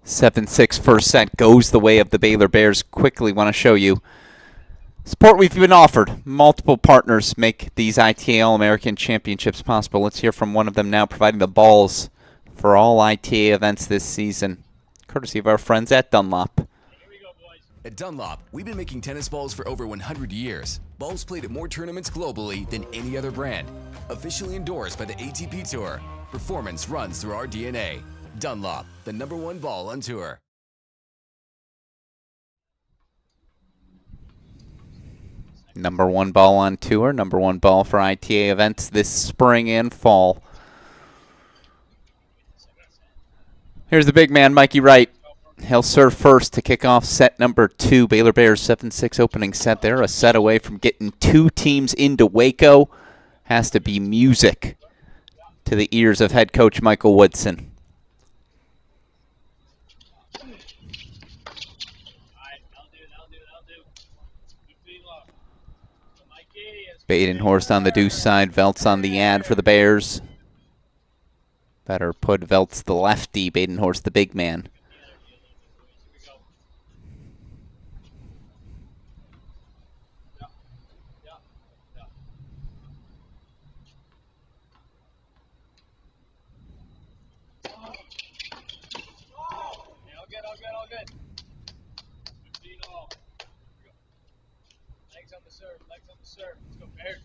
Seven-six first set goes the way of the Baylor Bears. Quickly want to show you support we've been offered. Multiple partners make these ITA All-American Championships possible. Let's hear from one of them now, providing the balls for all ITA events this season, courtesy of our friends at Dunlop. At Dunlop, we've been making tennis balls for over 100 years. Balls played at more tournaments globally than any other brand. Officially endorsed by the ATP Tour. Performance runs through our DNA. Dunlop, the #1 ball on tour. #1 ball on tour, #1 ball for ITA events this spring and fall. Here's the big man, Mikey Wright. He'll serve first to kick off set number 2. Baylor Bears 7-6 opening set there. A set away from getting 2 teams into Waco. Has to be music to the ears of head coach Michael Woodson. Badenhorst on the deuce side, Veltz on the ad for the Bears. Better put Veltz the lefty, Badenhorst the big man. All good. 15 all. Legs on the serve, legs on the serve. Let's go, Bears.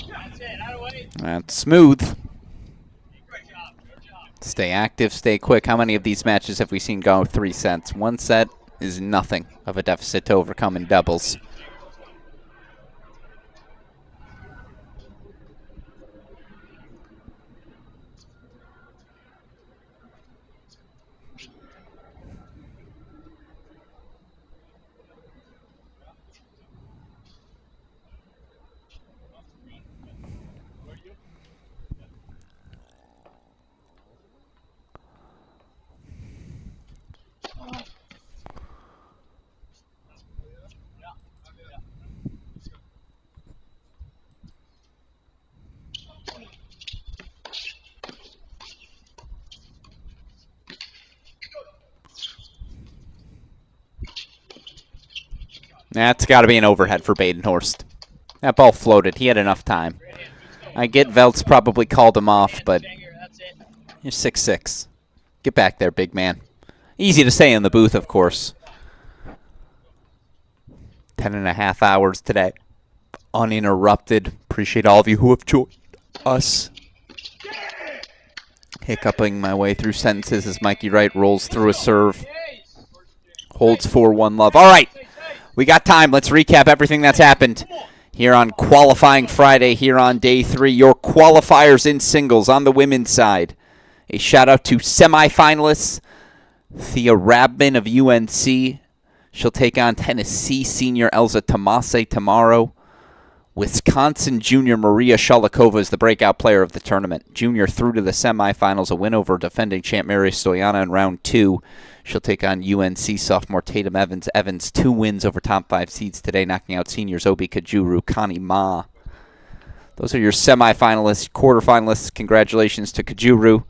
That's it, out of the way. That's smooth. Stay active, stay quick. How many of these matches have we seen go 3 sets? 1 set is nothing of a deficit to overcome in doubles. That's got to be an overhead for Badenhorst. That ball floated. He had enough time. I get Veltz probably called him off, but you're 6'6". Get back there, big man. Easy to say in the booth, of course. 10.5 hours today. Uninterrupted. Appreciate all of you who have joined us. Hiccuping my way through sentences as Mikey Wright rolls through a serve. Holds 4-1 love. All right. We got time. Let's recap everything that's happened here on Qualifying Friday, here on day 3. Your qualifiers in singles on the women's side. A shout out to semifinalists. Thea Rabman of UNC. She'll take on Tennessee senior Elza Tomase tomorrow. Wisconsin junior Maria Shalikova is the breakout player of the tournament. Junior through to the semifinals, a win over defending champ Mary Stoyana in round 2. She'll take on UNC sophomore Tatum Evans. Evans 2 wins over top 5 seeds today, knocking out seniors Obi Kajuru, Connie Ma. Those are your semifinalists, quarterfinalists. Congratulations to Kajuru,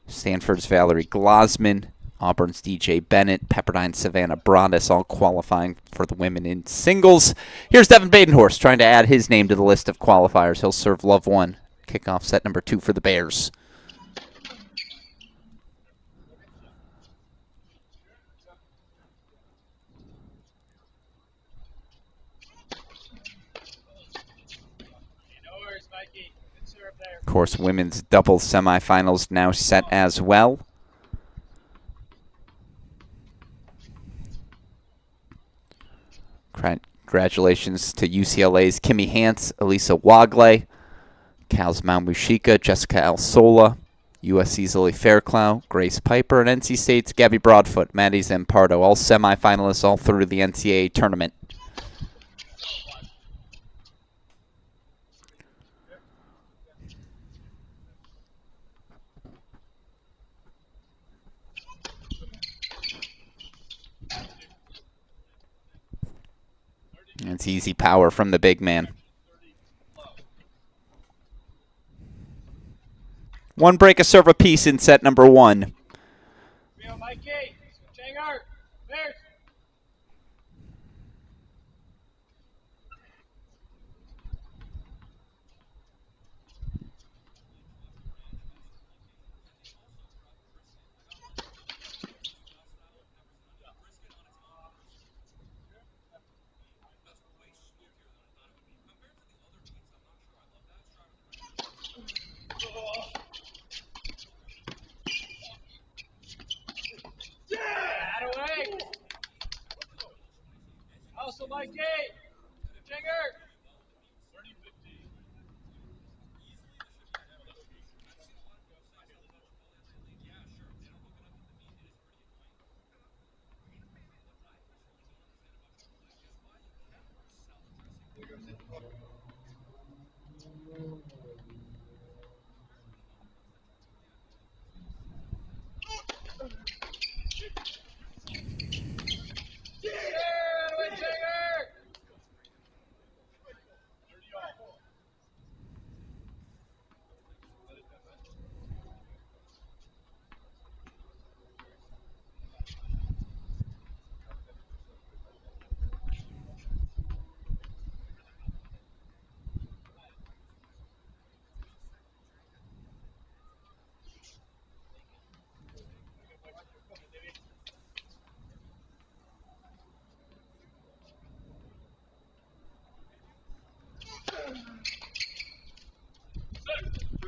Stanford's Valerie Glosman, Auburn's DJ Bennett, Pepperdine's Savannah Broadus, all qualifying for the women in singles. Here's Devin Badenhorst trying to add his name to the list of qualifiers. He'll serve love 1. Kickoff set number 2 for the Bears. Of course, women's doubles semifinals now set as well. Congratulations to UCLA's Kimmy Hance, Elisa Wagle, Cal's Mamushika, Jessica Alsola, USC's Lily Fairclough, Grace Piper, and NC State's Gabby Broadfoot, Maddie Zampardo, all semifinalists all through the NCAA tournament. It's easy power from the big man. One break a serve apiece in set number 1.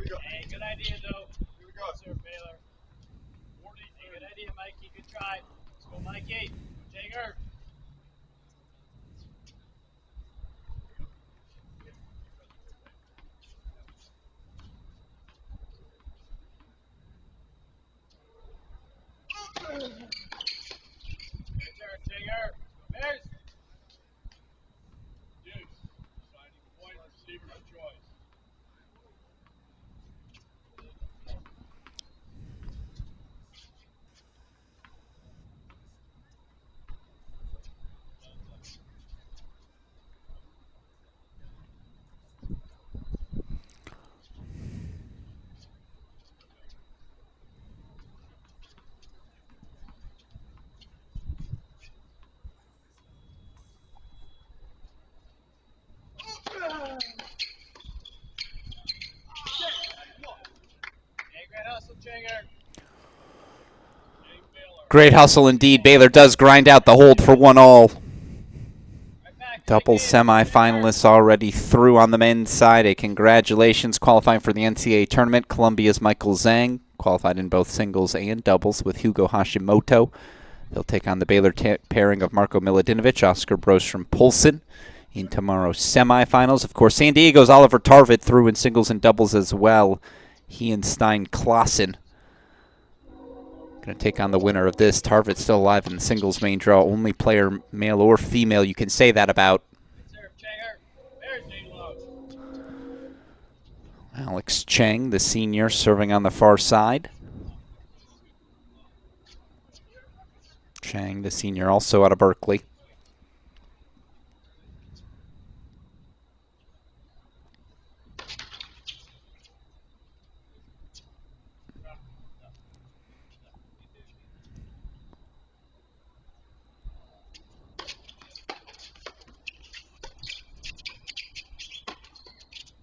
Hey, good idea, though. Here we go. Sir Baylor. Hey, good idea, Mikey. Good try. Let's go, Mikey. Take her. Take her. Bears. Deuce. Deciding point. Receiver of choice. Great hustle indeed. Baylor does grind out the hold for 1-all. Double semifinalists already through on the men's side. A congratulations qualifying for the NCAA tournament. Columbia's Michael Zhang qualified in both singles and doubles with Hugo Hashimoto. They'll take on the Baylor pairing of Marko Miladinovich, Oscar Brostrom Poulsen in tomorrow's semifinals. Of course, San Diego's Oliver Tarvit through in singles and doubles as well. He and Stein Klassen going to take on the winner of this. Tarvit's still alive in the singles main draw. Only player, male or female, you can say that about. Alex Cheng, the senior, serving on the far side. Cheng, the senior, also out of Berkeley.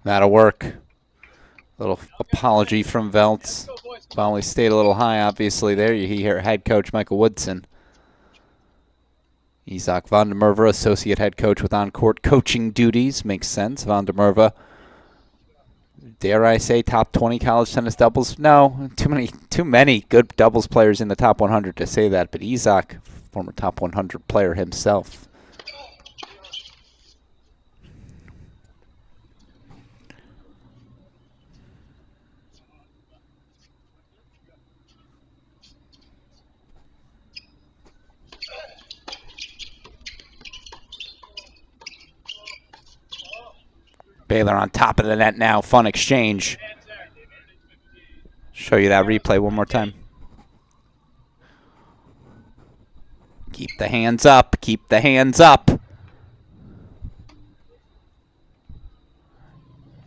That'll work. Little apology from Veltz. Volley stayed a little high, obviously, there. You hear head coach Michael Woodson. Isaac van der Merwe, associate head coach with on-court coaching duties. Makes sense. Van der Merwe, dare I say, top 20 college tennis doubles? No, too many good doubles players in the top 100 to say that. But Isaac, former top 100 player himself. Baylor on top of the net now. Fun exchange. Show you that replay one more time. Keep the hands up. Keep the hands up.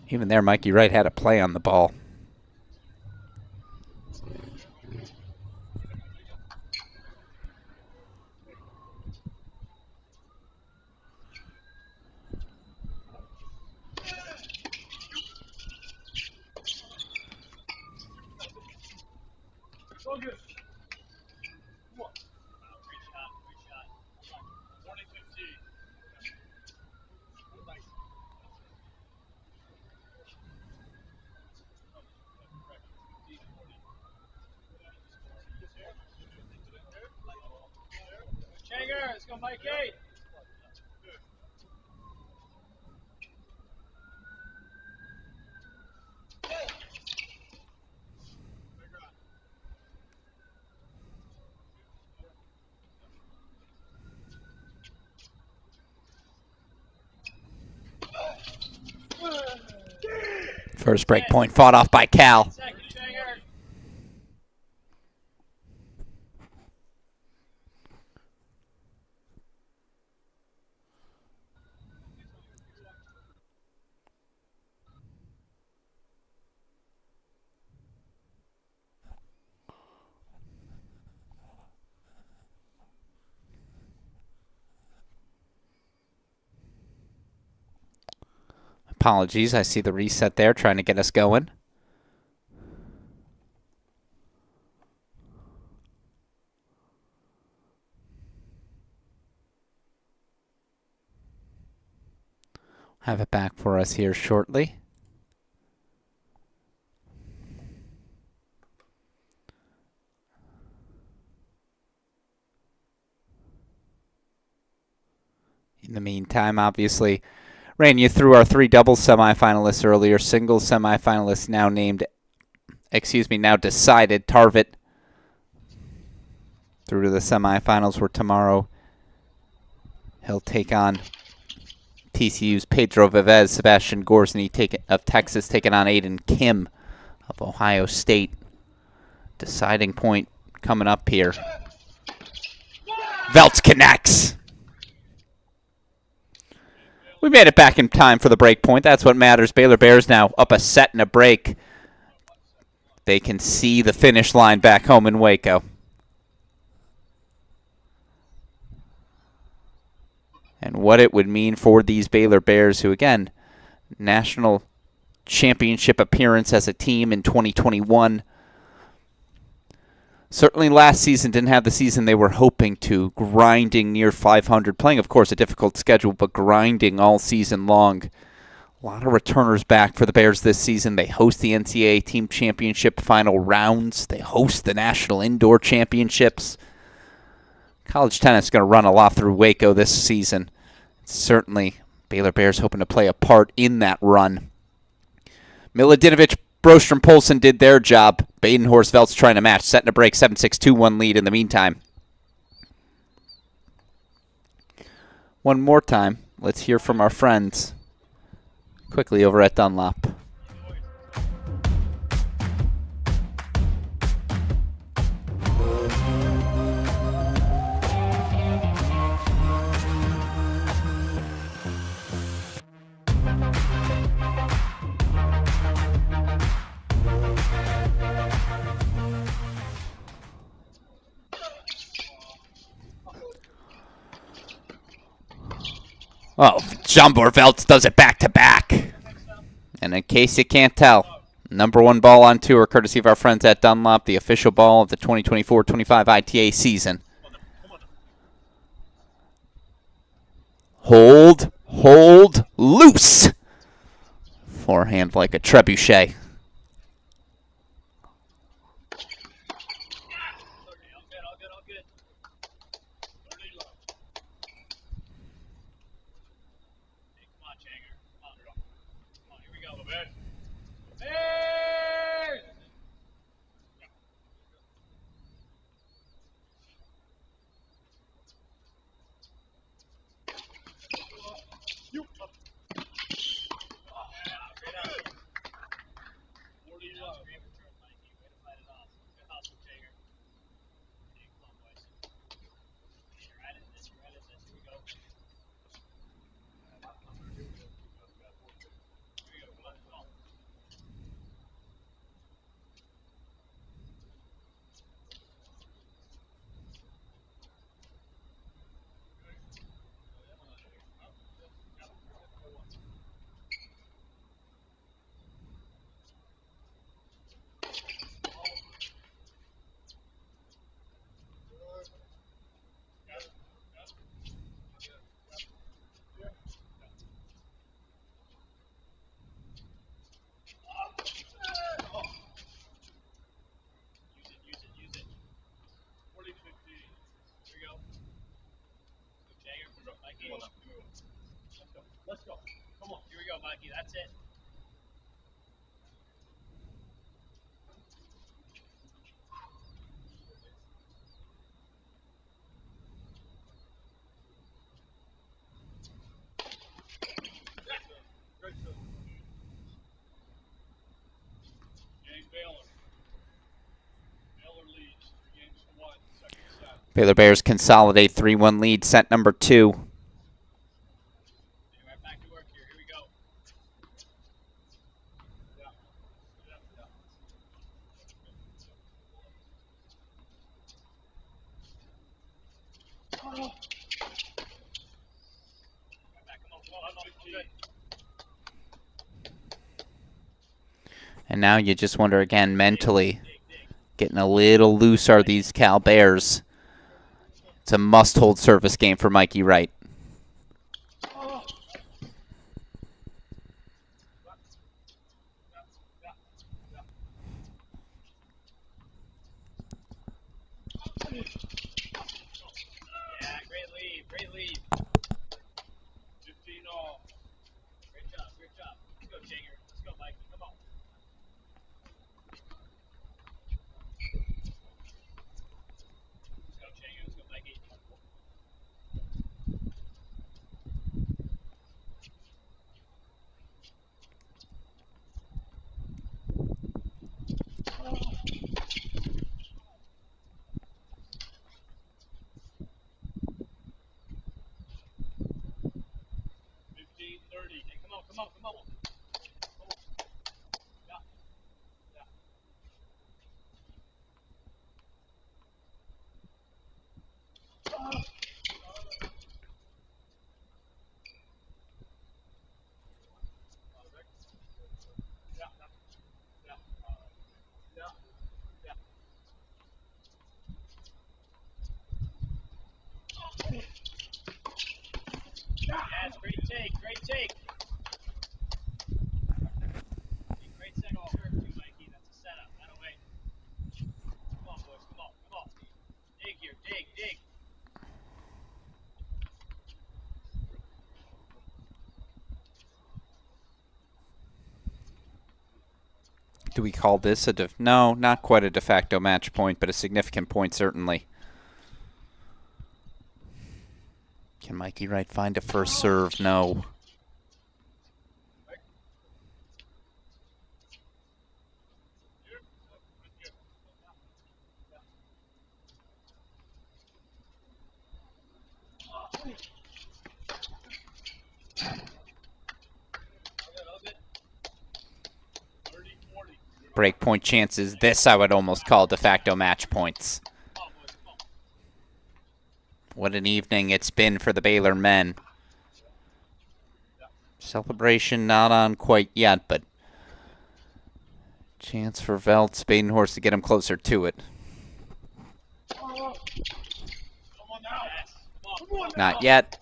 Even there, Mikey Wright had a play on the ball. Let's go, Mike 8. First break point fought off by Cal. Apologies, I see the reset there, trying to get us going. Have it back for us here shortly. In the meantime, obviously, ran you through our 3 doubles semifinalists earlier. Singles semifinalists now named, now decided. Tarvit through to the semifinals, where tomorrow he'll take on TCU's Pedro Vivez. Sebastian Gorsny of Texas taking on Aiden Kim of Ohio State. Deciding point coming up here. Veltz connects. We made it back in time for the break point. That's what matters. Baylor Bears now up a set and a break. They can see the finish line back home in Waco. And what it would mean for these Baylor Bears, who, again, national championship appearance as a team in 2021. Certainly last season didn't have the season they were hoping to, grinding near 500, playing, of course, a difficult schedule, but grinding all season long. A lot of returners back for the Bears this season. They host the NCAA Team Championship final rounds. They host the National Indoor Championships. College tennis is going to run a lot through Waco this season. Certainly, Baylor Bears hoping to play a part in that run. Miladinovich Brostrom Poulsen did their job. Baden-Horst Velt's trying to match, setting a break, 7-6, 2-1 lead in the meantime. One more time, let's hear from our friends quickly over at Dunlop. Oh, John Borvelts does it back-to-back. And in case you can't tell, #1 ball on tour, courtesy of our friends at Dunlop, the official ball of the 2024-25 ITA season. Hold, loose. Forehand like a trebuchet. Let's go. Come on. Here we go, Mikey. That's it. Baylor Bears consolidate 3-1 lead, set #2. And now you just wonder again, mentally, getting a little loose are these Cal Bears. It's a must-hold service game for Mikey Wright. Great lead. 15 all. Great job. Let's go, Janger. Let's go, Mikey. Come on. Let's go, Janger. Let's go, Mikey. Come on. Yes, great take. Do we call this a no, not quite a de facto match point, but a significant point certainly. Can Mikey Wright find a first serve? No. Breakpoint chances. This I would almost call de facto match points. What an evening it's been for the Baylor men. Celebration not on quite yet, but chance for Velt's Badenhorst to get him closer to it. Not yet.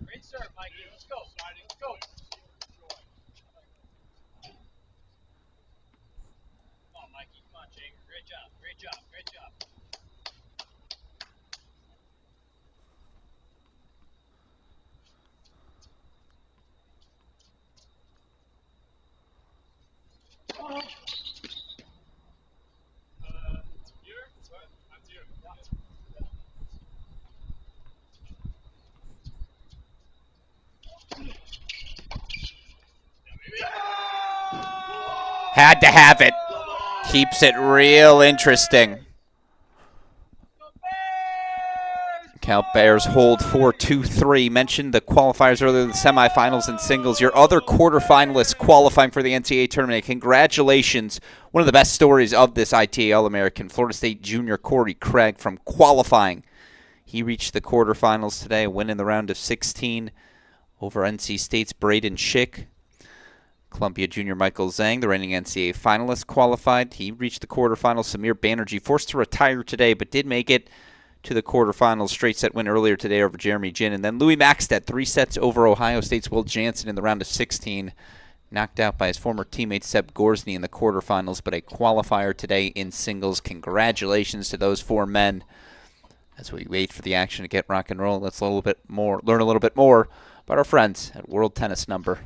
Great serve, Mikey. Let's go. Let's go. Come on, Mikey. Come on, Jake. Great job. Great job. Great job. Had to have it. Keeps it real interesting. Cal Bears hold 4-2-3. Mentioned the qualifiers earlier, the semifinals and singles. Your other quarterfinalists qualifying for the NCAA tournament. Congratulations. One of the best stories of this ITA All-American. Florida State junior Corey Craig from qualifying. He reached the quarterfinals today, a win in the round of 16 over NC State's Braden Schick. Columbia junior Michael Zhang, the reigning NCAA finalist, qualified. He reached the quarterfinals. Samir Banerjee forced to retire today, but did make it to the quarterfinals. Straight set win earlier today over Jeremy Jin. And then Louis Maxted, 3 sets over Ohio State's Will Jansen in the round of 16. Knocked out by his former teammate Seb Gorsny in the quarterfinals, but a qualifier today in singles. Congratulations to those 4 men. As we wait for the action to get rock and roll, let's learn a little bit more about our friends at World Tennis Number.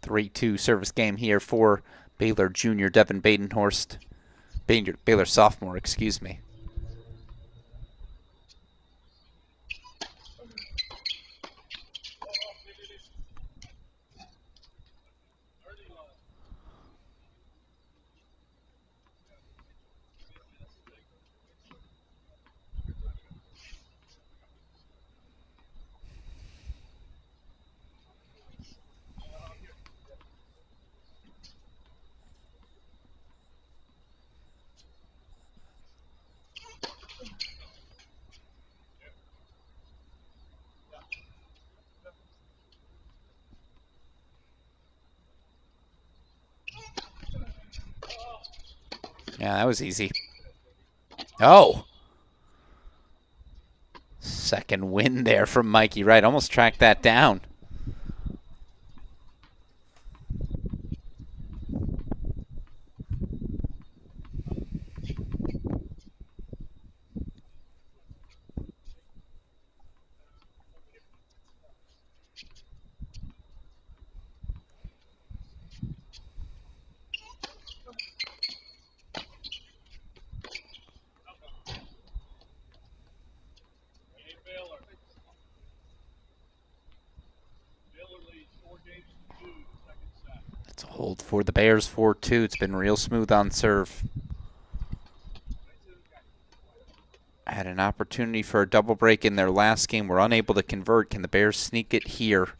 .3-2 service game here for Baylor junior Devin Badenhorst. Baylor sophomore, excuse me. Yeah, that was easy. Oh! Second win there from Mikey Wright. Almost tracked that down. It's a hold for the Bears, 4-2. It's been real smooth on serve. Had an opportunity for a double break in their last game. Were unable to convert. Can the Bears sneak it here?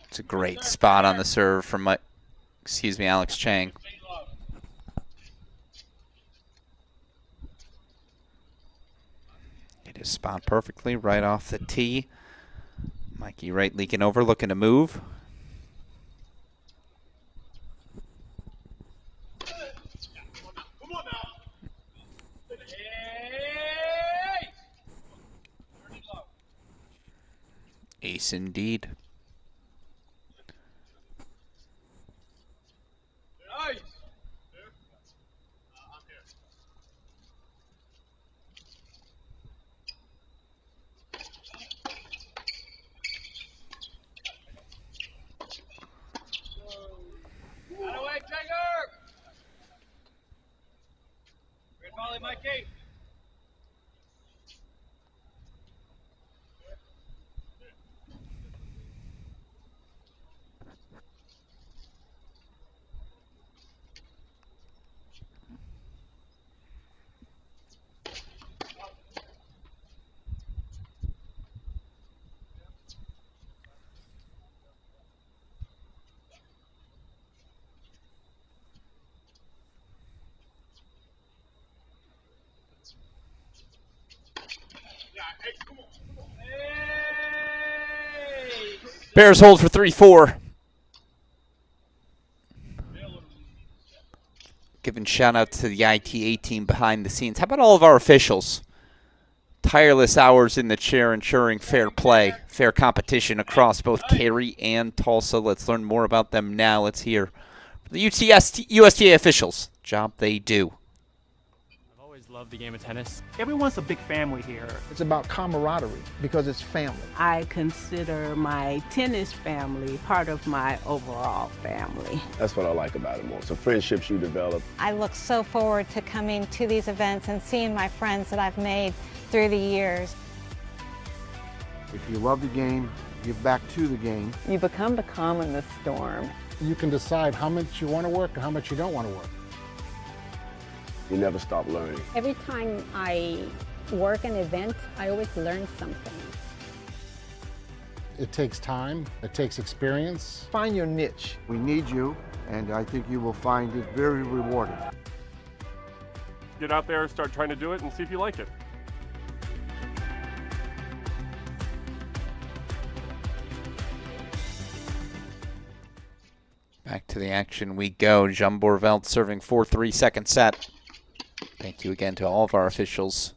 It's a great spot on the serve from Excuse me, Alex Chang. Hit his spot perfectly right off the tee. Mikey Wright leaking over, looking to move. Ace indeed. Out of way, Tiger! Great volley, Mikey. Bears hold for 3-4. Giving shout out to the ITA team behind the scenes. How about all of our officials? Tireless hours in the chair ensuring fair play, fair competition across both Cary and Tulsa. Let's learn more about them now. Let's hear from the USTA officials. Job they do. Love the game of tennis. Everyone's a big family here. It's about camaraderie because it's family. I consider my tennis family part of my overall family. That's what I like about it most. The friendships you develop. I look so forward to coming to these events and seeing my friends that I've made through the years. If you love the game, give back to the game. You become the calm in the storm. You can decide how much you want to work and how much you don't want to work. You never stop learning. Every time I work an event, I always learn something. It takes time, it takes experience. Find your niche. We need you, and I think you will find it very rewarding. Get out there, start trying to do it, and see if you like it. Back to the action we go. Jean Bourvelt serving 4-3 second set. Thank you again to all of our officials.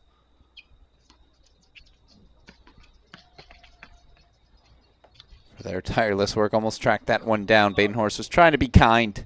For their tireless work. Almost tracked that one down. Badenhorst was trying to be kind.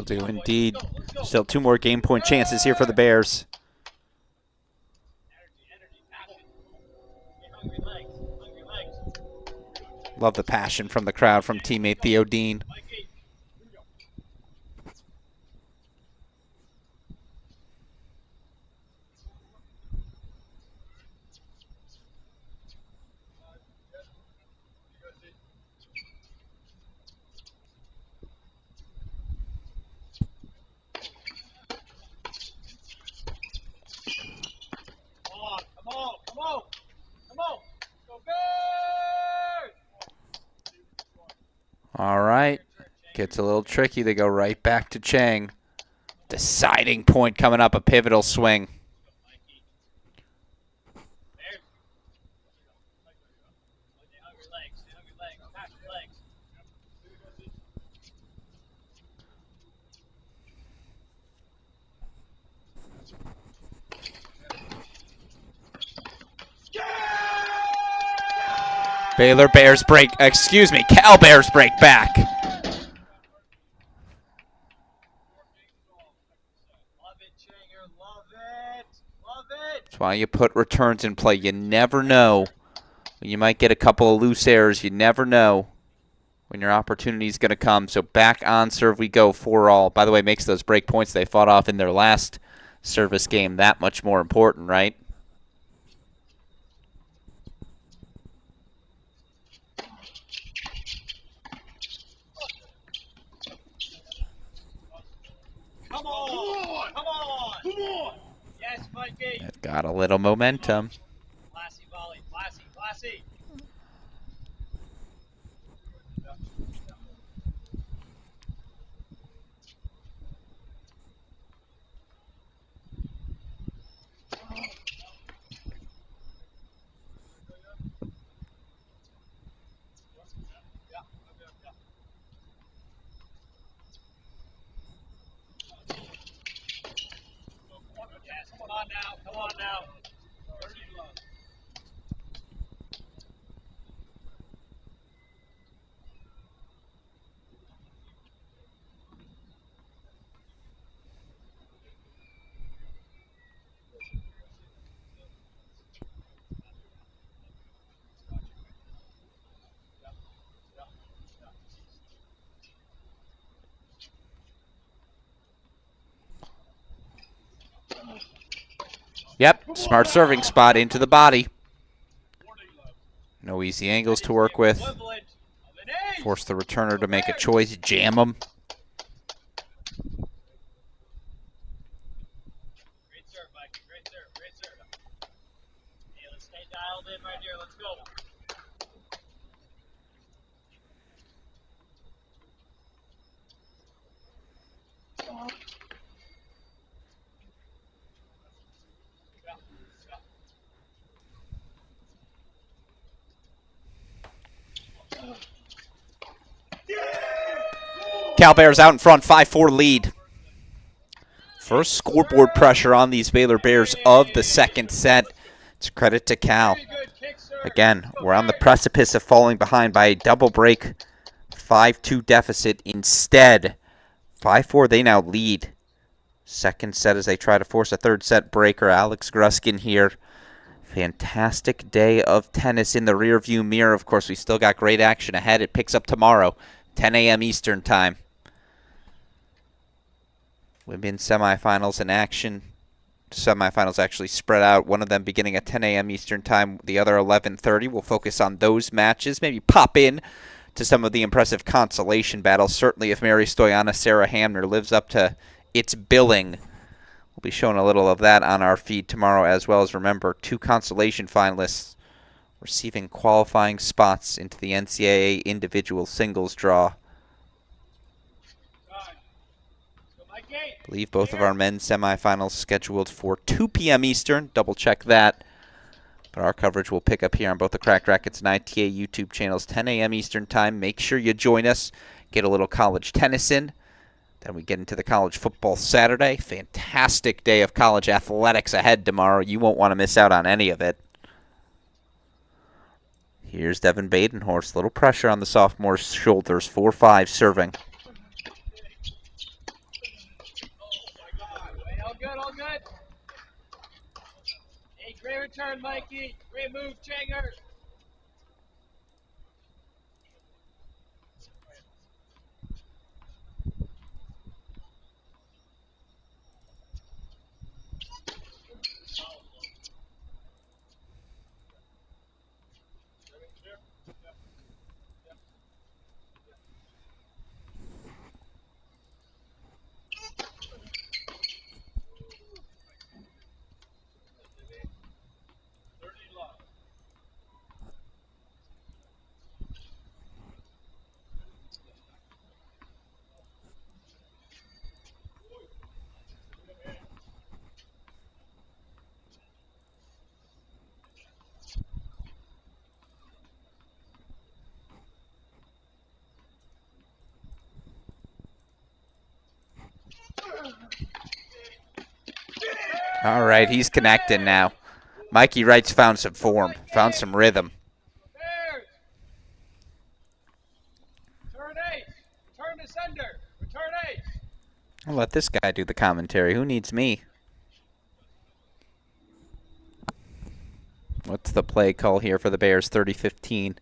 do indeed. Still 2 more game point chances here for the Bears. Love the passion from the crowd from teammate Theo Dean. All right. Gets a little tricky. They go right back to Chang. Deciding point coming up, a pivotal swing. Baylor Bears break, excuse me, Cal Bears break back. That's why you put returns in play. You never know. You might get a couple of loose errors. You never know when your opportunity is going to come. So back on serve we go, 4-all. By the way, makes those break points they fought off in their last service game that much more important, right? Come on! Come on! Come on! Yes, Mikey! It got a little momentum. Classy volley, classy, classy! Come on now, come on now. Yep, smart serving spot into the body. No easy angles to work with. Force the returner to make a choice, jam him. Great serve, Mikey. Great serve. Great serve. Hey, let's stay dialed in right here. Let's go. Cal Bears out in front, 5-4 lead. First scoreboard pressure on these Baylor Bears of the second set. It's a credit to Cal. Again, we're on the precipice of falling behind by a double break 5-2 deficit. Instead, 5-4 they now lead. Second set as they try to force a third set breaker. Alex Gruskin here. Fantastic day of tennis in the rearview mirror. Of course, we still got great action ahead. It picks up tomorrow, 10 a.m. Eastern time. Women's semifinals in action. Semifinals actually spread out. One of them beginning at 10 a.m. Eastern time, the other 11:30. We'll focus on those matches. Maybe pop in to some of the impressive consolation battles. Certainly if Mary Stoyana, Sarah Hamner lives up to its billing, we'll be showing a little of that on our feed tomorrow, as well as, remember, 2 consolation finalists receiving qualifying spots into the NCAA individual singles draw. I believe both of our men's semifinals scheduled for 2 p.m. Eastern. Double check that. But our coverage will pick up here on both the Cracked Racquets and ITA YouTube channels, 10 a.m. Eastern time. Make sure you join us. Get a little college tennis in. Then we get into the college football Saturday. Fantastic day of college athletics ahead tomorrow. You won't want to miss out on any of it. Here's Devin Badenhorst. Little pressure on the sophomore's shoulders. 4-5 serving. return, Mikey. Remove Changer. All right, he's connecting now. Mikey Wright's found some form, found some rhythm. Return ace. Return to sender. Return ace. I'll let this guy do the commentary. Who needs me? What's the play call here for the Bears? 30-15.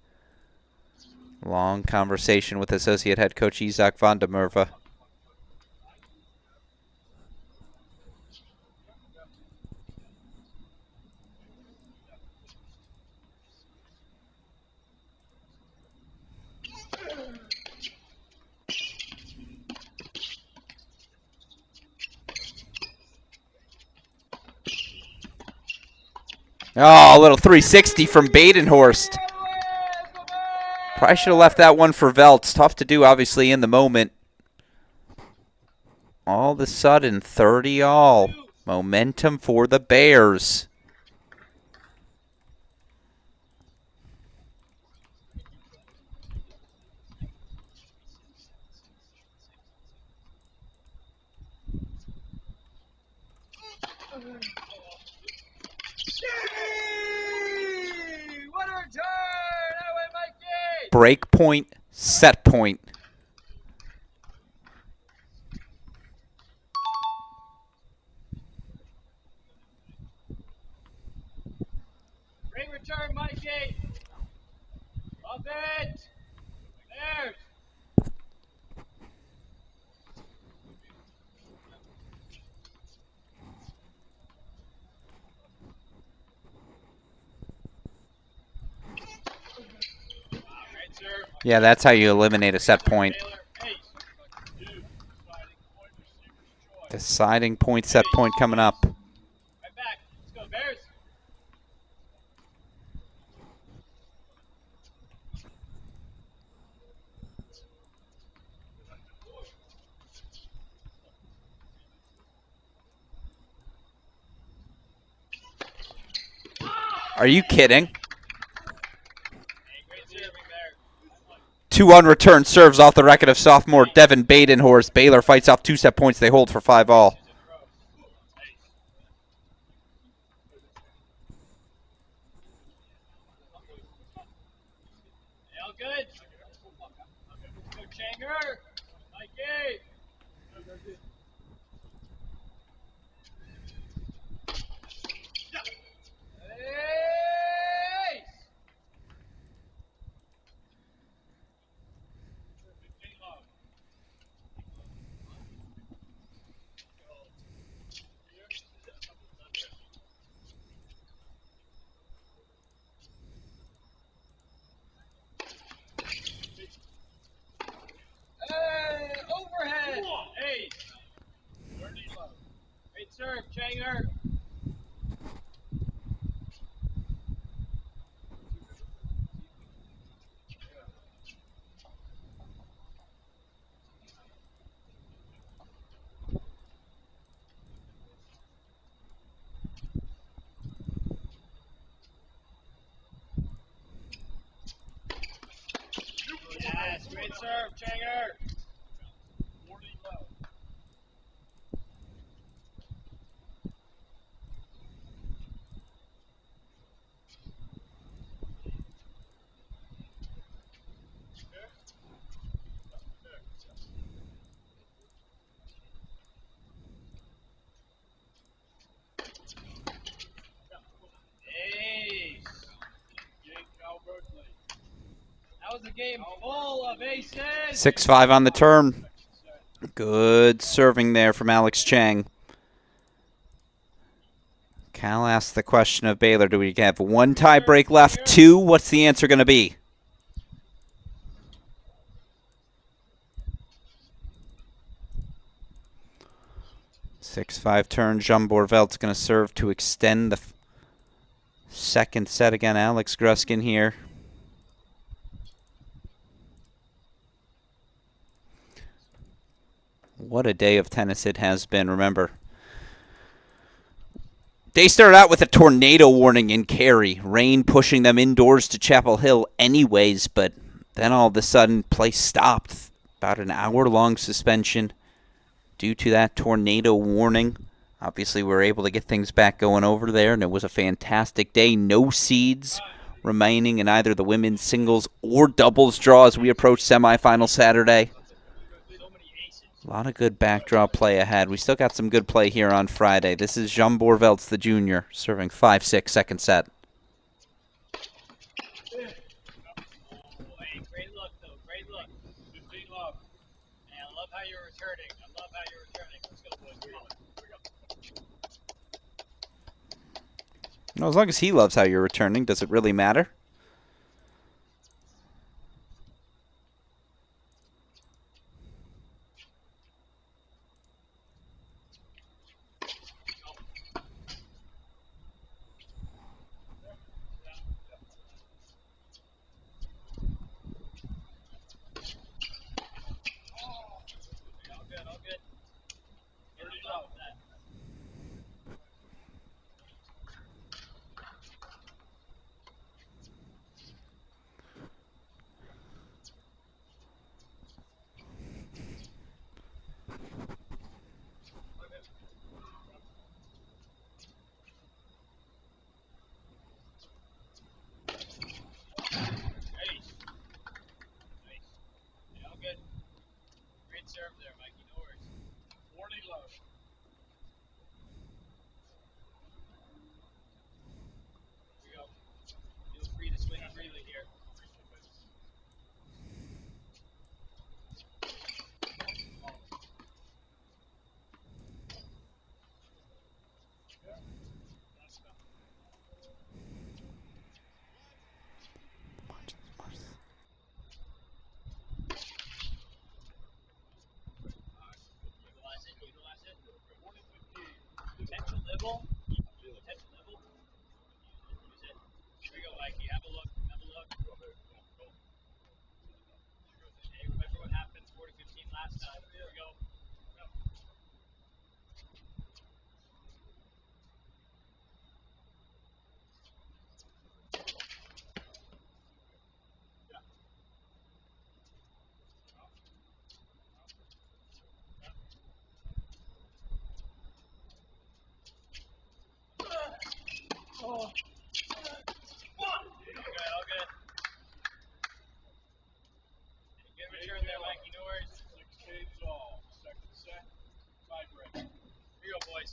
Long conversation with associate head coach Isaac van der Merwe. Oh, a little 360 from Badenhorst. Probably should have left that one for Veltz. Tough to do, obviously, in the moment. All of a sudden, 30-all. Momentum for the Bears. Break point, set point. Ring return, Mikey. Love it. There's. Yeah, that's how you eliminate a set point. Deciding point, set point coming up. Right back. Let's go, Bears. Are you kidding? 2 unreturned serves off the record of sophomore Devin Badenhorst. Baylor fights off 2 set points. They hold for 5-all. All good. Go Changer. Mikey. Hey! Hey, overhead. Hey. 30 low. Great serve, Changer. Yes, great serve, Changer. 40 low. game full of aces. 6-5 on the turn. Good serving there from Alex Chang. Cal asked the question of Baylor, do we have one tie break left? Two? What's the answer going to be? Six-five turn. Jean Bourvelt's going to serve to extend the second set again. Alex Gruskin here. What a day of tennis it has been. Remember, they started out with a tornado warning in Cary. Rain pushing them indoors to Chapel Hill anyways, but then all of a sudden, play stopped. About an hour-long suspension due to that tornado warning. Obviously, we were able to get things back going over there, and it was a fantastic day. No seeds remaining in either the women's singles or doubles draw as we approach semifinal Saturday. A lot of good backdraw play ahead. We still got some good play here on Friday. This is Jean Bourvelt's the junior, serving 5-6 second set. Hey, great look, though. Great look. 15 love. And I love how you're returning. I love how you're returning. Let's go, boys. Come on. Here we go. No, as long as he loves how you're returning, does it really matter? Serve there, Mikey. No worries. 40 love. Here we go. Feel free to swing freely here. Potential level. Potential level. Use it. Here we go, Mikey. Have a look. Have a look. Hey, remember what happened 40-15 last time. Here we go. Oh. All good, all good. Good return there, Mikey. No worries. 6 all. Second set. Tie break. Here we go, boys.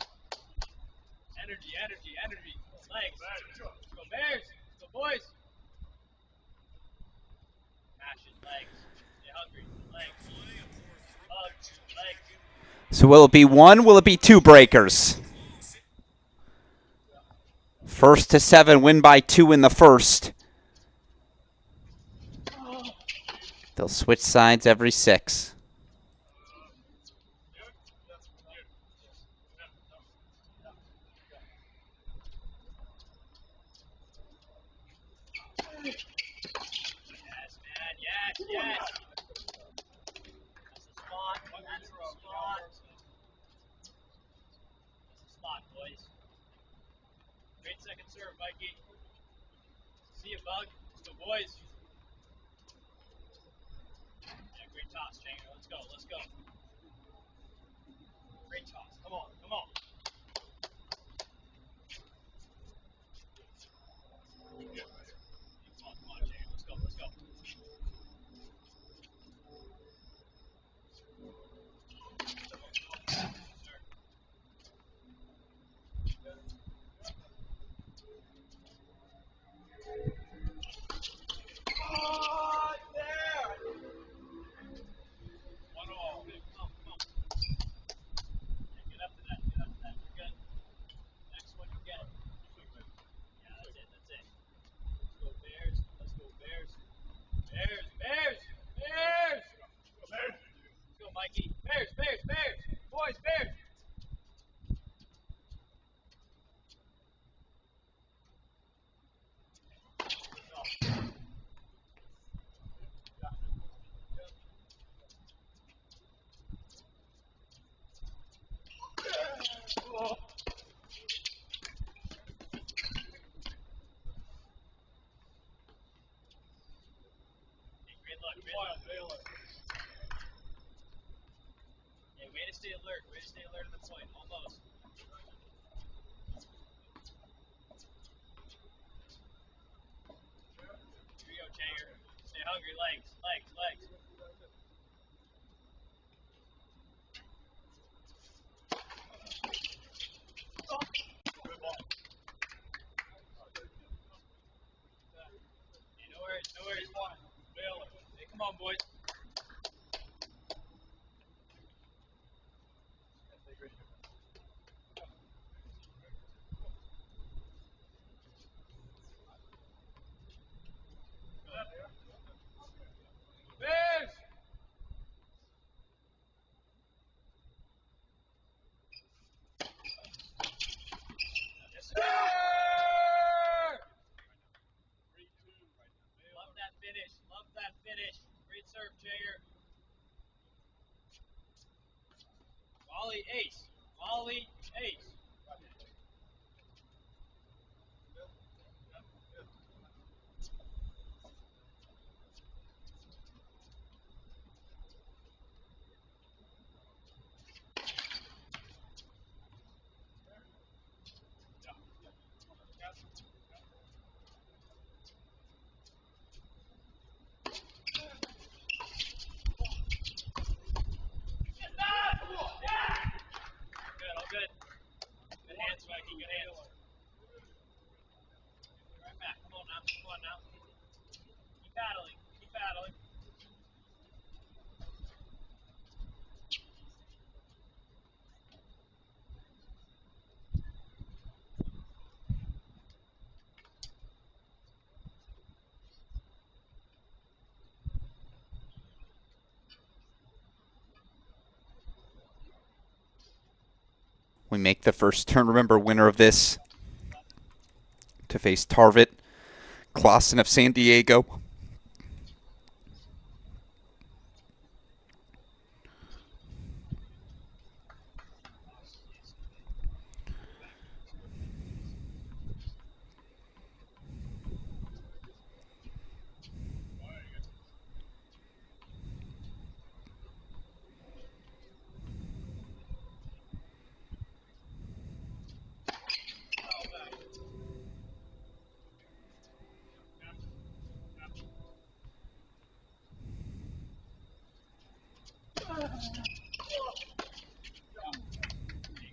Energy, energy, energy. Legs. Let's go, Bears. Let's go, boys. Passion, legs. Stay hungry. Legs. Hugs. Legs. So will it be one? Will it be two breakers? First to 7, win by 2 in the first. They'll switch sides every 6. Yes, man. Yes, yes. That's the spot. That's the spot. That's the spot, boys. Great second serve, Mikey. See you, Bug. Let's go, boys. Yeah, great toss, Changer. Let's go, let's go. Great toss. Come on, come on. Come on, Changer. Let's go, let's go. Hey, way to stay alert. Way to stay alert at the point. Almost. Here we go, Jagger. Stay hungry. Legs, legs, legs. Good ball. Hey, no worries, no worries. Baylor. Hey, come on, boys. Bears! Yes, sir! Love that finish. Love that finish. Great serve, Jagger. Volley ace. Volley ace. Good, all good. Good hands, Mikey. Good hands. Right back. Come on now. Come on now. Keep battling. Keep battling. We make the first turn. Remember, winner of this to face Tarvit Clausen of San Diego.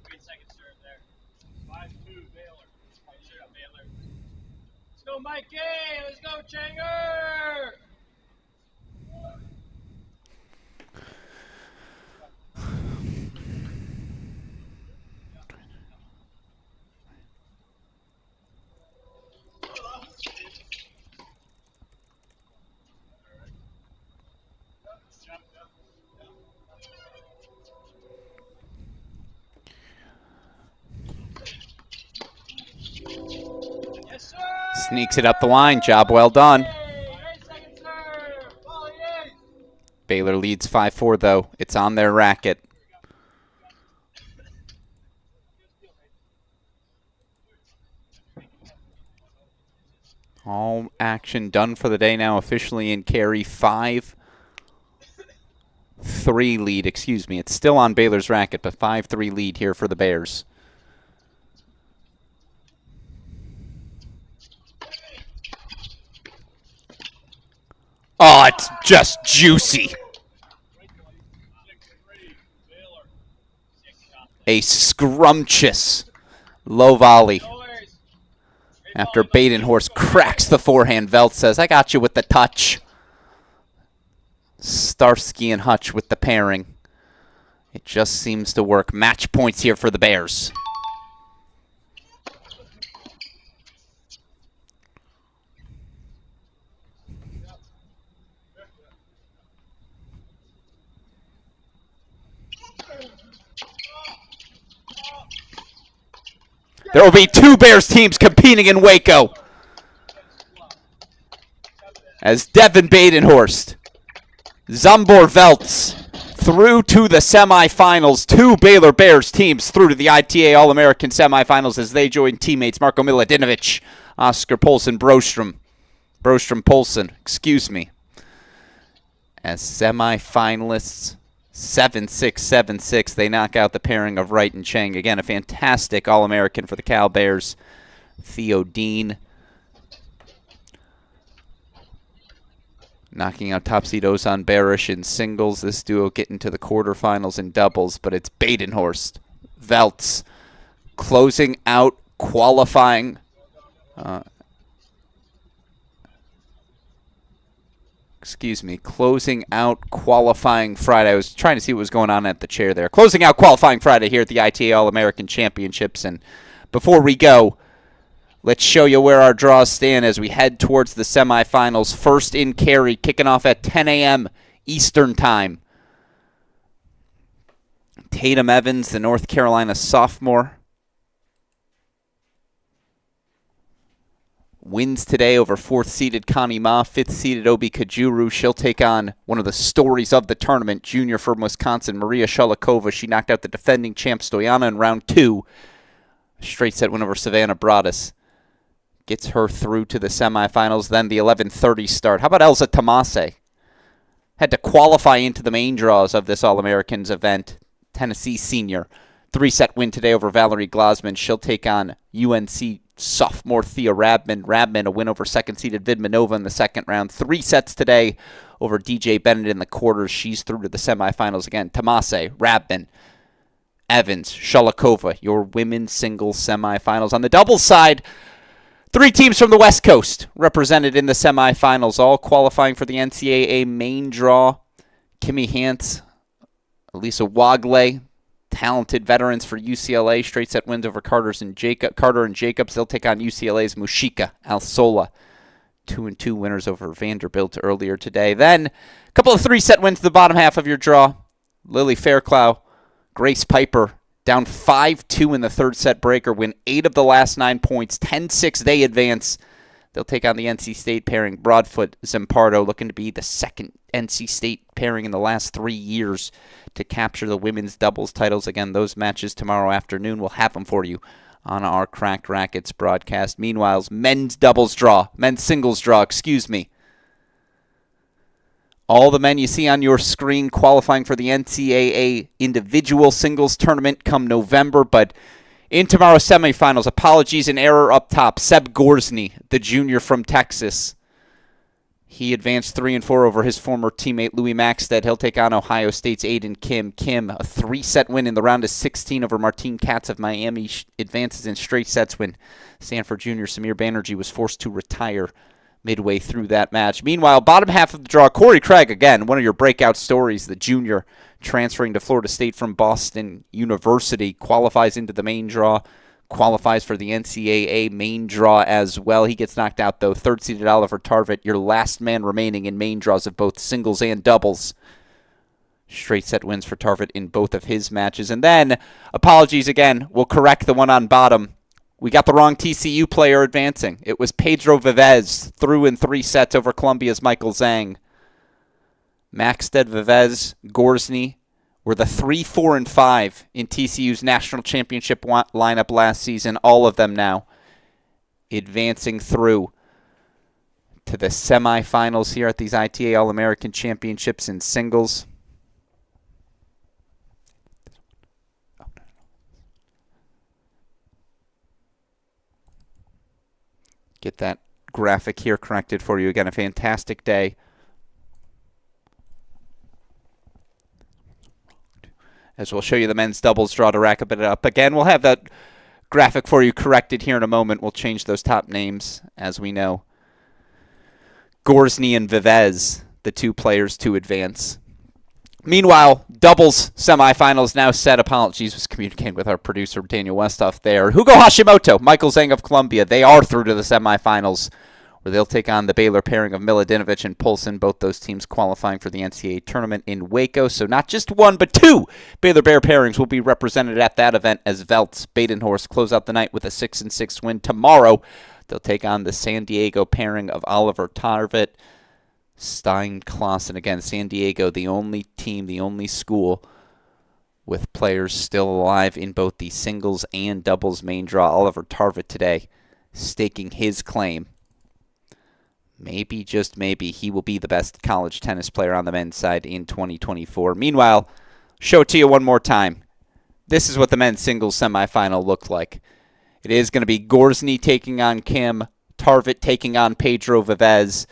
Great second serve there. 5-2 Baylor. Shut up, Baylor. Let's go, Mikey. Let's go, Changer. Yes, sir. Sneaks it up the line. Job well done. Great second serve. Volley ace. Baylor leads 5-4, though. It's on their racket. All action done for the day now officially in carry. 5-3 lead. Excuse me. It's still on Baylor's racket, but 5-3 lead here for the Bears. Oh, it's just juicy. A scrumptious low volley. After Badenhorst cracks the forehand, Velt says, I got you with the touch. Starsky and Hutch with the pairing. It just seems to work. Match points here for the Bears. There will be two Bears teams competing in Waco, as Devin Badenhorst, Zambor Veltz through to the semifinals. Two Baylor Bears teams through to the ITA All-American semifinals as they join teammates Marko Miladinovich, Oscar Polson, Broström Polson, excuse me. as semifinalists 7-6, 7-6. They knock out the pairing of Wright and Cheng. Again, a fantastic All-American for the Cal Bears, Theo Dean. Knocking out top seed Ozan Barish in singles. This duo getting to the quarterfinals in doubles, but it's Badenhorst, Veltz, closing out qualifying. Closing out qualifying Friday. I was trying to see what was going on at the chair there. Closing out qualifying Friday here at the ITA All-American Championships. And before we go, let's show you where our draws stand as we head towards the semifinals. First in Cary, kicking off at 10 a.m. Eastern Time. Tatum Evans, the North Carolina sophomore, wins today over 4th-seeded Connie Ma, 5th-seeded Obi Kajuru. She'll take on one of the stories of the tournament, junior from Wisconsin, Maria Shalikova. She knocked out the defending champ Stoyana in round 2. Straight set win over Savannah Broadus. Gets her through to the semifinals, then the 11:30 start. How about Elsa Tomase? Had to qualify into the main draws of this All-Americans event. Tennessee senior. 3-set win today over Valerie Glasman. She'll take on UNC sophomore Thea Rabman. Rabman, a win over second-seeded Vidmanova in the second round. 3 sets today over DJ Bennett in the quarters. She's through to the semifinals again. Tomase, Rabman, Evans, Shalikova, your women's singles semifinals. On the doubles side, 3 teams from the West Coast represented in the semifinals, all qualifying for the NCAA main draw. Kimmy Hantz, Elisa Wagle, talented veterans for UCLA. Straight set wins over Carter and Jacobs. They'll take on UCLA's Mushika Alsola. 2-2 winners over Vanderbilt earlier today. Then a couple of 3-set wins to the bottom half of your draw. Lily Fairclough, Grace Piper, down 5-2 in the 3rd set breaker, win 8 of the last 9 points. 10-6 they advance. They'll take on the NC State pairing, Broadfoot Zampardo, looking to be the second NC State pairing in the last 3 years to capture the women's doubles titles. Again, those matches tomorrow afternoon. We'll have them for you on our Cracked Rackets broadcast. Meanwhile, men's singles draw, All the men you see on your screen qualifying for the NCAA individual singles tournament come November, but in tomorrow's semifinals, apologies, an error up top. Seb Gorsny, the junior from Texas. He advanced 3-4 over his former teammate Louis Maxted. He'll take on Ohio State's Aiden Kim. Kim, a 3-set win in the round of 16 over Martine Katz of Miami, advances in straight sets when Stanford junior Samir Banerjee was forced to retire midway through that match. Meanwhile, bottom half of the draw, Corey Craig, again, one of your breakout stories, the junior transferring to Florida State from Boston University, qualifies into the main draw, qualifies for the NCAA main draw as well. He gets knocked out, though. 3rd-seeded Oliver Tarvett, your last man remaining in main draws of both singles and doubles. Straight set wins for Tarvett in both of his matches. And then, apologies again, we'll correct the one on bottom. We got the wrong TCU player advancing. It was Pedro Vivez, through in 3 sets over Columbia's Michael Zhang. Maxted, Vivez, Gorsny were the 3, 4, and 5 in TCU's national championship lineup last season. All of them now advancing through to the semifinals here at these ITA All-American Championships in singles. Get that graphic here corrected for you. Again, a fantastic day. As we'll show you the men's doubles draw to rack it up. Again, we'll have that graphic for you corrected here in a moment. We'll change those top names, as we know. Gorsny and Vivez, the 2 players to advance. Meanwhile, doubles semifinals now set. Apologies, was communicating with our producer, Daniel Westhoff there. Hugo Hashimoto, Michael Zhang of Columbia. They are through to the semifinals, where they'll take on the Baylor pairing of Miladinovich and Polson, both those teams qualifying for the NCAA tournament in Waco. So not just 1, but 2 Baylor Bear pairings will be represented at that event as Veltz, Badenhorst close out the night with a 6-6 win. Tomorrow, they'll take on the San Diego pairing of Oliver Tarvett, Stein Clausen. Again, San Diego, the only team, the only school with players still alive in both the singles and doubles main draw. Oliver Tarvett today staking his claim. maybe, just maybe, he will be the best college tennis player on the men's side in 2024. Meanwhile, show it to you one more time. This is what the men's singles semifinal looked like. It is going to be Gorsny taking on Kim, Tarvit taking on Pedro Vivez.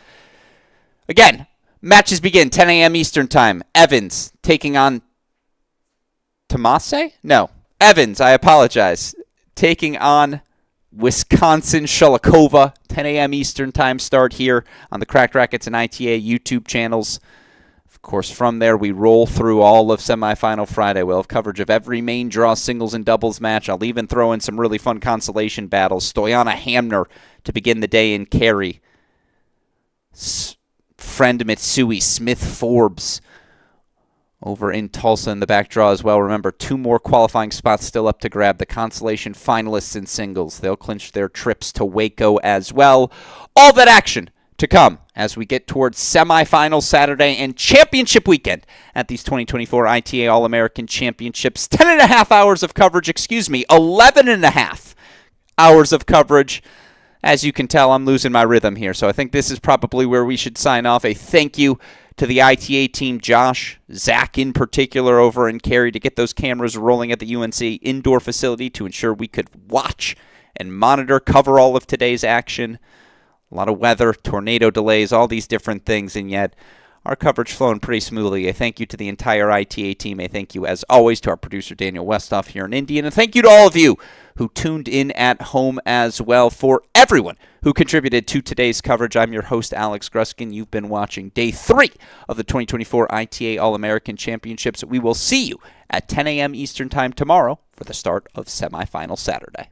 Again, matches begin 10 a.m. Eastern Time. Evans taking on Tomase? No, Evans, I apologize. Taking on Wisconsin Shulikova. 10 a.m. Eastern Time start here on the Cracked Rackets and ITA YouTube channels. Of course, from there, we roll through all of semifinal Friday. We'll have coverage of every main draw singles and doubles match. I'll even throw in some really fun consolation battles. Stoyana Hamner to begin the day in Cary. Friend Mitsui, Smith Forbes over in Tulsa in the back draw as well. Remember, 2 more qualifying spots still up to grab. The consolation finalists in singles. They'll clinch their trips to Waco as well. All that action to come as we get towards semifinal Saturday and championship weekend at these 2024 ITA All-American Championships. 10.5 hours of coverage, 11.5 hours of coverage. As you can tell, I'm losing my rhythm here, so I think this is probably where we should sign off. A thank you to the ITA team, Josh, Zach in particular over in Cary, to get those cameras rolling at the UNC indoor facility to ensure we could watch and monitor, cover all of today's action. A lot of weather, tornado delays, all these different things, and yet our coverage flowing pretty smoothly. A thank you to the entire ITA team. A thank you, as always, to our producer, Daniel Westhoff, here in Indy. And a thank you to all of you who tuned in at home as well. For everyone who contributed to today's coverage, I'm your host, Alex Gruskin. You've been watching Day 3 of the 2024 ITA All-American Championships. We will see you at 10 a.m. Eastern Time tomorrow for the start of semifinal Saturday.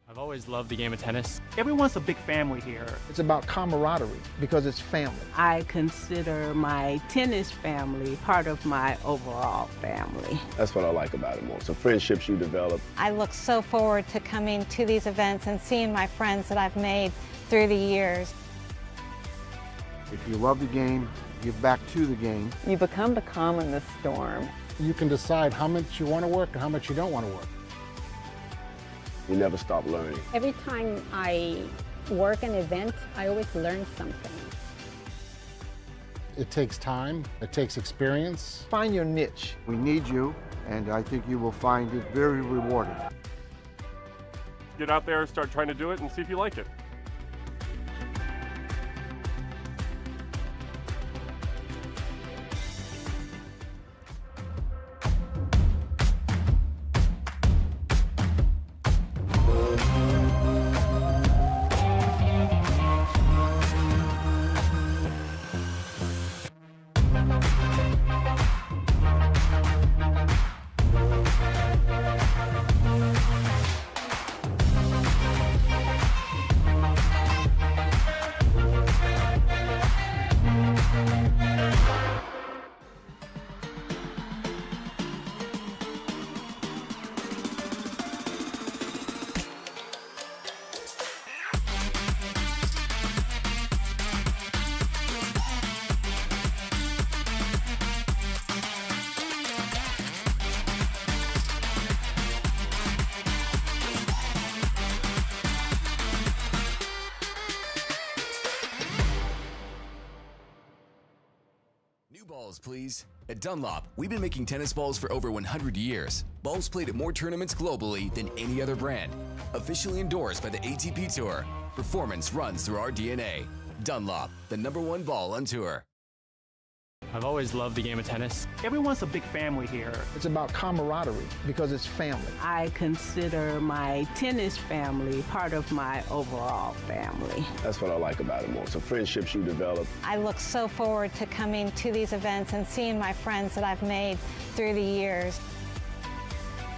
I've always loved the game of tennis. Everyone's a big family here. It's about camaraderie because it's family. I consider my tennis family part of my overall family. That's what I like about it most. The friendships you develop. I look so forward to coming to these events and seeing my friends that I've made through the years. If you love the game, give back to the game. You become the calm in the storm. You can decide how much you want to work and how much you don't want to work. You never stop learning. Every time I work an event, I always learn something. It takes time, it takes experience. Find your niche. We need you, and I think you will find it very rewarding. Get out there, start trying to do it, and see if you like it. balls, please. At Dunlop, we've been making tennis balls for over 100 years. Balls played at more tournaments globally than any other brand. Officially endorsed by the ATP Tour. Performance runs through our DNA. Dunlop, the #1 ball on tour. I've always loved the game of tennis. Everyone's a big family here. It's about camaraderie because it's family. I consider my tennis family part of my overall family. That's what I like about it most. The friendships you develop. I look so forward to coming to these events and seeing my friends that I've made through the years.